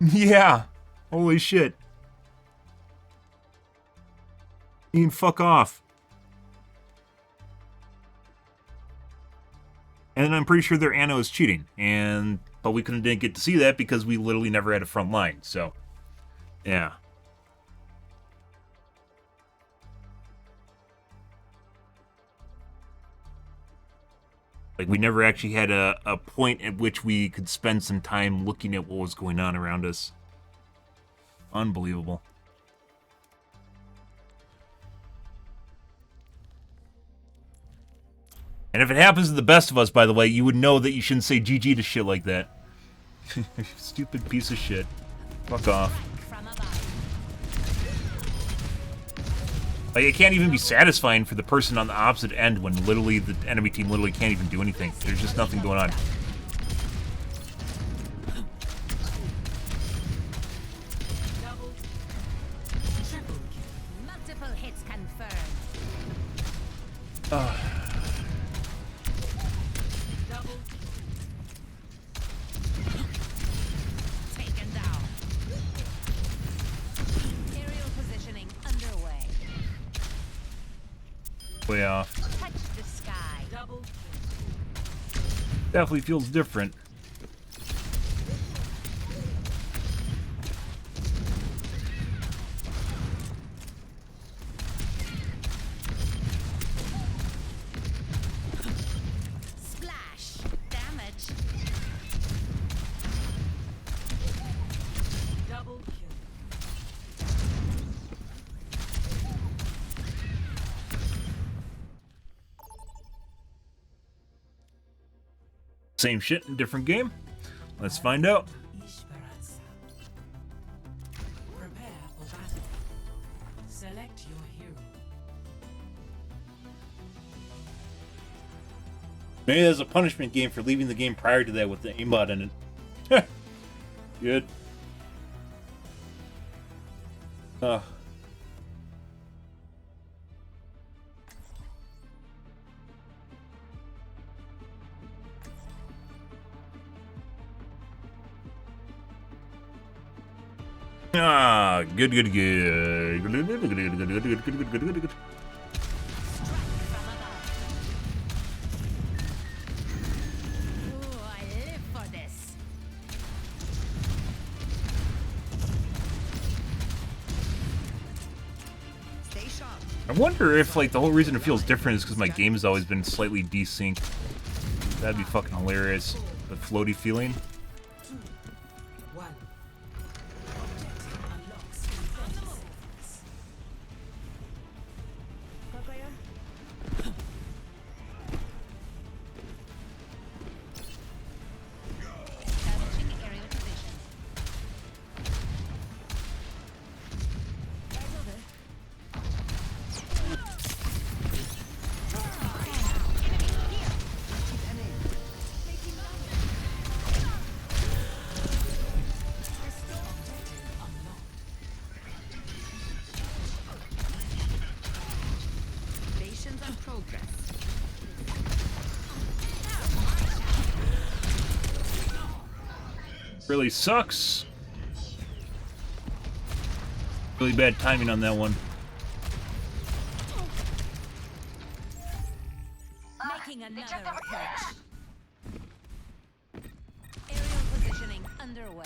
yeah, holy shit. Ian, fuck off. And I'm pretty sure their Anno is cheating, but we didn't get to see that because we literally never had a front line. So, yeah. Like, we never actually had a point at which we could spend some time looking at what was going on around us. Unbelievable. And if it happens to the best of us, by the way, you would know that you shouldn't say GG to shit like that. Stupid piece of shit. Fuck off. Like, it can't even be satisfying for the person on the opposite end when literally the enemy team literally can't even do anything. There's just nothing going on. Multiple hits confirmed. Taken down. Aerial positioning underway. Way off. Touch the sky. Double. Definitely feels different. Splash. Damage. Double kill. Same shit in different game. Let's find out. Esperanza. Prepare for battle. Select your hero. Maybe there's a punishment game for leaving the game prior to that with the aimbot in it. Good. Good, good, good. Good, good, good, good, good, good, good, good, good, good, good. Ooh, I live for this. Stay sharp. I wonder if, like, the whole reason it feels different is because my game has always been slightly desynced. That'd be fucking hilarious. The floaty feeling. 2, 1. Objective unlocks in 30 seconds. Establishing aerial position. Stations on progress. Really sucks. Really bad timing on that one. Making another approach. Aerial positioning underway.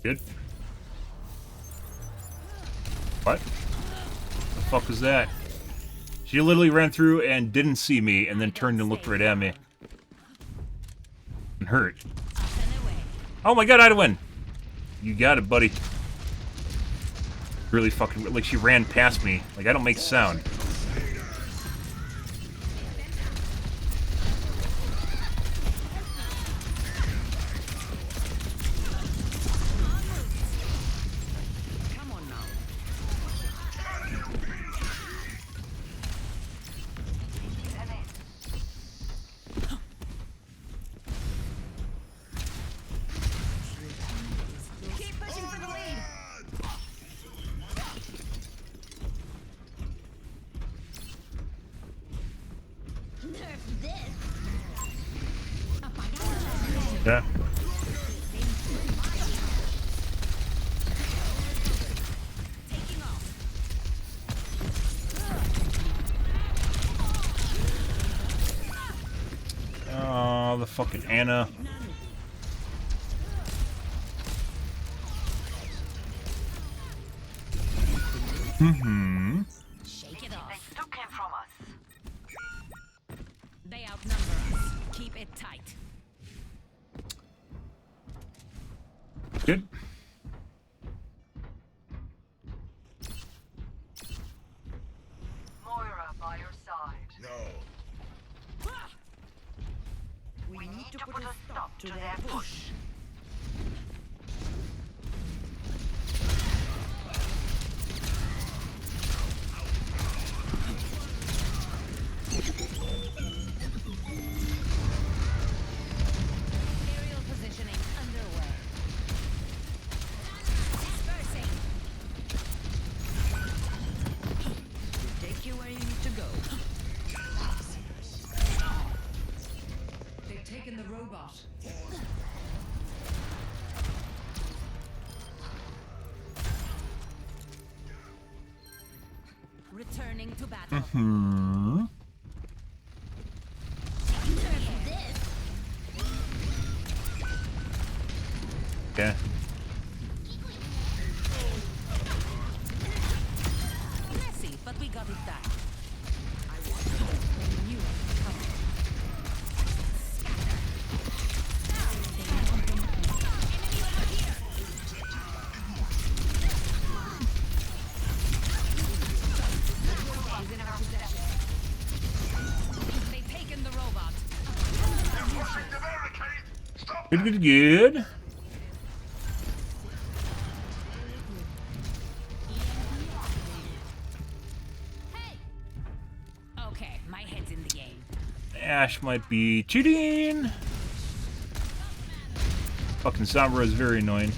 Good. What? The fuck was that? She literally ran through and didn't see me and then turned and looked right at me. And hurt. Up and away. Oh my god, I'd win! You got it, buddy. Really fucking... Like, she ran past me. Like, I don't make sound. Keep pushing for the lead. Nerf this. Yeah. Taking off. Oh, the fucking Anna. Shake it off. They still came from us. They outnumber us. Keep it tight. Good. Moira by your side. No. We need to put a stop to their push. Aerial positioning underway. Dispersing. Take you where you need to go. They've taken the robot. Returning to battle. Okay. Messy, but we got it done. I knew it was coming. Scatter. Enemy over here. He's in our possession. They've taken the robot. Pushing the barricade. Stop. Good, good, good. Hey. Okay, my head's in the game. Ash might be cheating. Fucking Sombra is very annoying.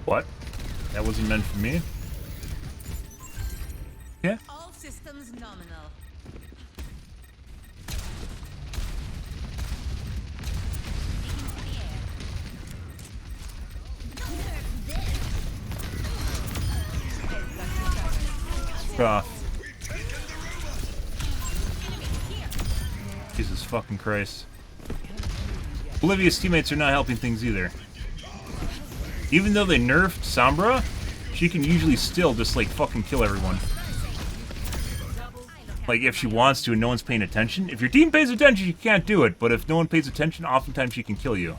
What? That wasn't meant for me? Yeah? All systems nominal. Ah. Jesus fucking Christ. Olivia's teammates are not helping things either. Even though they nerfed Sombra, she can usually still just like fucking kill everyone. Like if she wants to and no one's paying attention. If your team pays attention, you can't do it. But if no one pays attention, oftentimes she can kill you.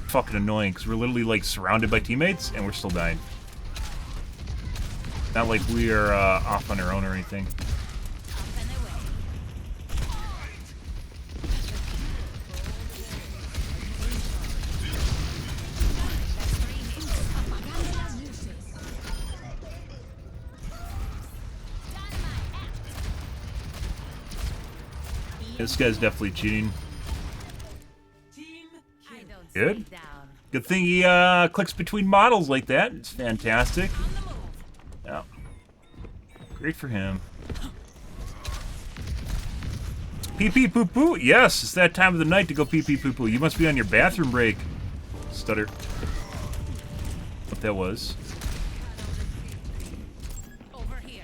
Fucking annoying, because we're literally like surrounded by teammates and we're still dying. Not like we are off on our own or anything. This guy's definitely cheating. Good. Good thing he clicks between models like that. It's fantastic. Yeah. Great for him. Pee pee poo poo. Yes, it's that time of the night to go pee pee poo poo. You must be on your bathroom break. stutter. What that was. Over here.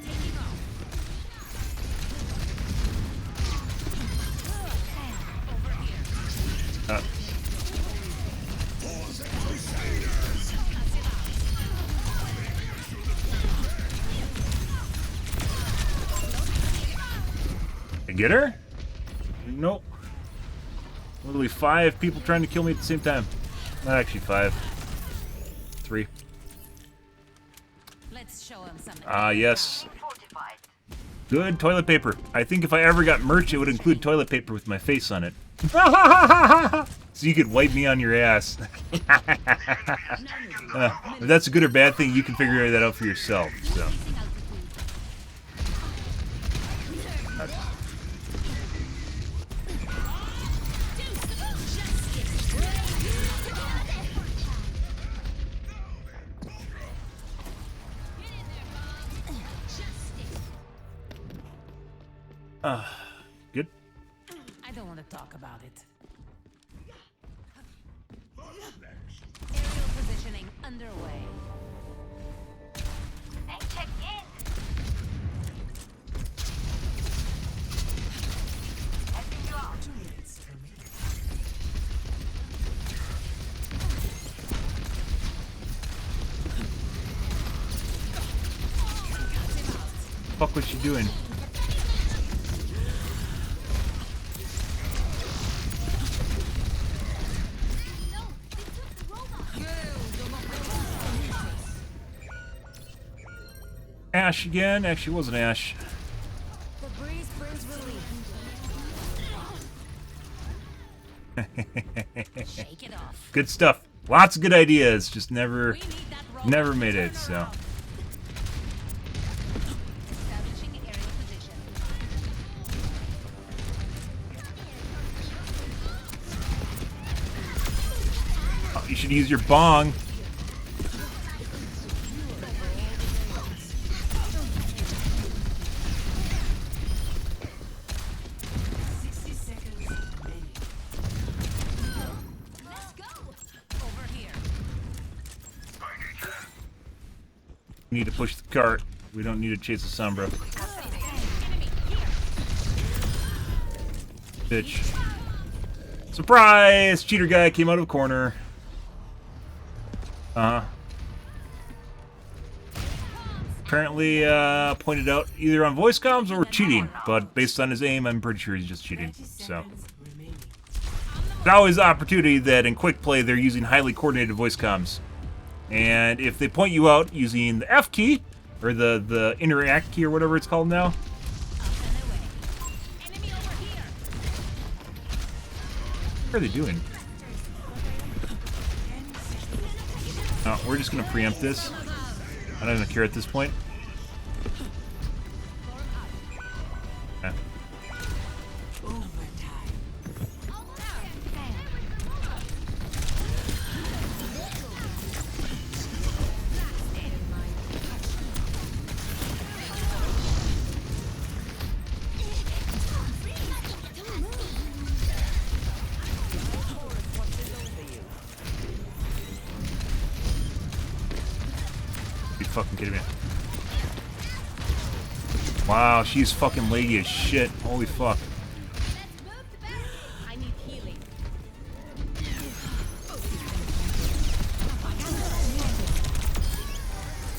Taking off. Over here. Get her? Nope. Literally 5 people trying to kill me at the same time. Not actually 5. 3. Let's show him something. Ah, yes. Good toilet paper. I think if I ever got merch, it would include toilet paper with my face on it. So you could wipe me on your ass. If that's a good or bad thing, you can figure that out for yourself. So. Good. I don't want to talk about it. Aerial positioning underway. Hey, check in. Helping you out. 2 minutes remaining. Fuck what you doing? Ash again? Actually, it wasn't Ash. The breeze brings relief. Shake it off. Good stuff. Lots of good ideas. Just never We need that robot never to made turn it, so. around. Establishing aerial position. Oh, you should use your bong. 60 seconds remaining. Let's go. Over here. We need to push the cart. We don't need to chase the Sombra. Enemy here. Bitch. Surprise! Cheater guy came out of a corner. Apparently, pointed out either on voice comms or cheating, but based on his aim, I'm pretty sure he's just cheating. 30 So, seconds remaining. there's always the opportunity that in quick play they're using highly coordinated voice comms, and if they point you out using the F key or the interact key or whatever it's called now, Up and away. Enemy over here. what are they doing? No, we're just gonna preempt this. I don't even care at this point. Yeah. You fucking kidding me? Wow, she's fucking leggy as shit. Holy fuck. I need healing.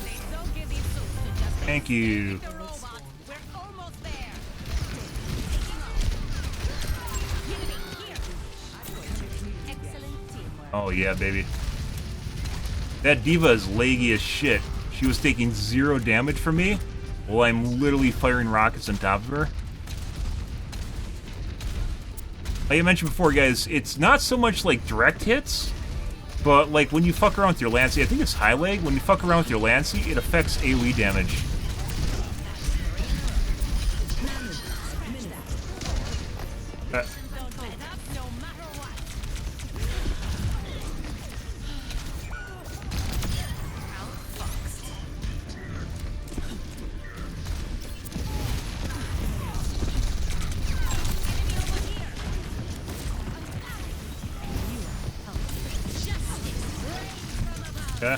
They don't give these suits to just Thank you. the robot. We're almost there. Enemy here. Excellent teamwork. Oh yeah, baby. That diva is leggy as shit. She was taking 0 damage from me while I'm literally firing rockets on top of her. Like I mentioned before, guys, it's not so much like direct hits, but like when you fuck around with your Lancey, I think it's high leg, when you fuck around with your Lancey, it affects AoE damage. Don't let up no matter what. Outfoxed. Enemy over Okay.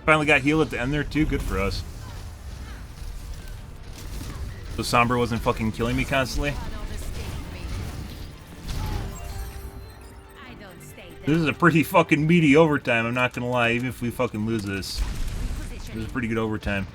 Finally got healed at the end there too. Good for us. So Sombra wasn't fucking killing me constantly. This is a pretty fucking meaty overtime, I'm not gonna lie, even if we fucking lose this. This is pretty good overtime.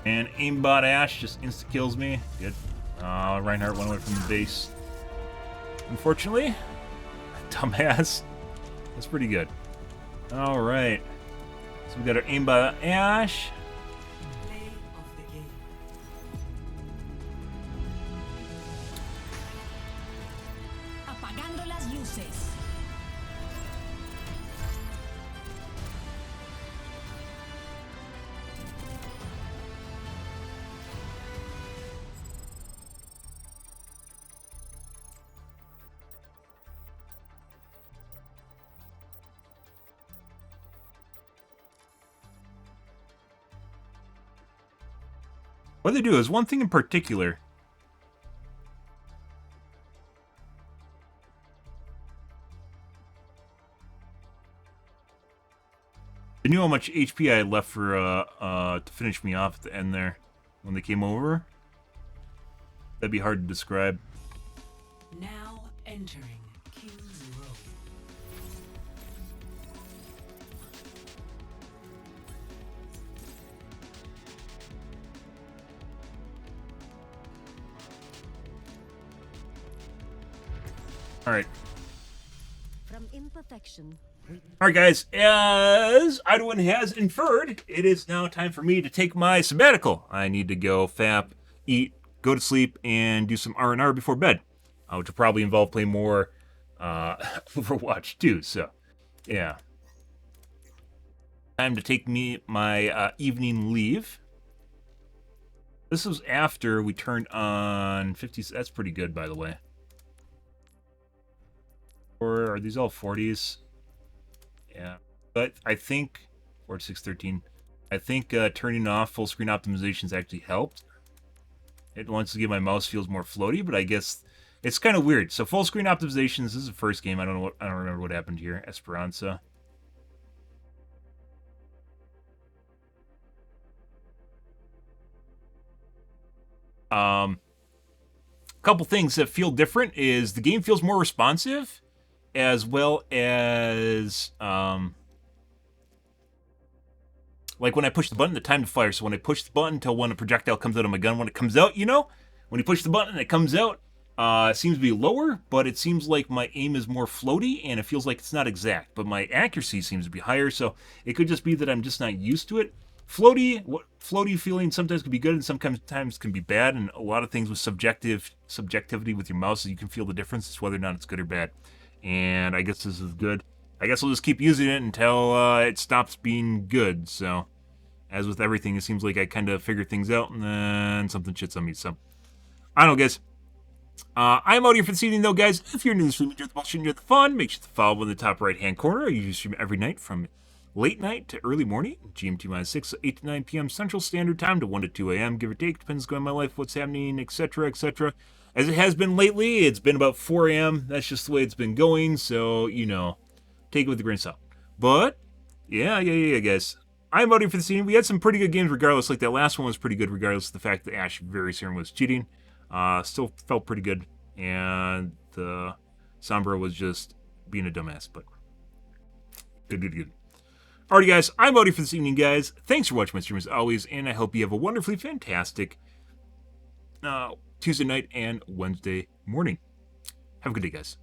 And aimbot Ashe just insta-kills me. Good. Reinhardt went away from the base. Unfortunately. Dumbass. That's pretty good. Alright. So we got our aimbot Ashe. Apagando las luces. What they do is one thing in particular. I knew how much HP I had left for to finish me off at the end there when they came over. That'd be hard to describe. Now entering King's Row. All right. From imperfection. Alright guys, as Idwin has inferred, it is now time for me to take my sabbatical. I need to go fap, eat, go to sleep, and do some R&R before bed. Which will probably involve playing more Overwatch too, so yeah. Time to take me my evening leave. This was after we turned on 50s. That's pretty good, by the way. Or are these all 40s? Yeah, but I think 4613. I think turning off full screen optimizations actually helped. It wants to give my mouse feels more floaty, but I guess it's kind of weird. So full screen optimizations. This is the first game. I don't remember what happened here. Esperanza. Couple things that feel different is the game feels more responsive, as well as like when I push the button, the time to fire. So when I push the button till when a projectile comes out of my gun, when it comes out, you know, when you push the button and it comes out, it seems to be lower, but it seems like my aim is more floaty and it feels like it's not exact, but my accuracy seems to be higher. So it could just be that I'm just not used to it. Floaty feeling sometimes can be good and sometimes can be bad, and a lot of things with subjectivity with your mouse, you can feel the difference as whether or not it's good or bad. And I guess this is good. I guess I'll just keep using it until it stops being good. So, as with everything, it seems like I kind of figure things out and then something shits on me. So, I don't know, guys. I'm out here for this evening, though, guys. If you're new to the stream, enjoy the bullshit, enjoy the fun, make sure to follow in the top right-hand corner. I usually stream every night from late night to early morning, GMT-6, so 8 to 9 p.m. Central Standard Time to 1 to 2 a.m., give or take. Depends what's going on in my life, what's happening, etc., etc. As it has been lately, it's been about 4 a.m. That's just the way it's been going, so, you know, take it with a grain of salt. But, yeah, guys. I'm out here for the scene. We had some pretty good games regardless. Like, that last one was pretty good regardless of the fact that Ashe very soon was cheating. Still felt pretty good. And the Sombra was just being a dumbass, but good. Alrighty, guys. I'm out here for this evening, guys. Thanks for watching my stream as always, and I hope you have a wonderfully fantastic Tuesday night and Wednesday morning. Have a good day, guys.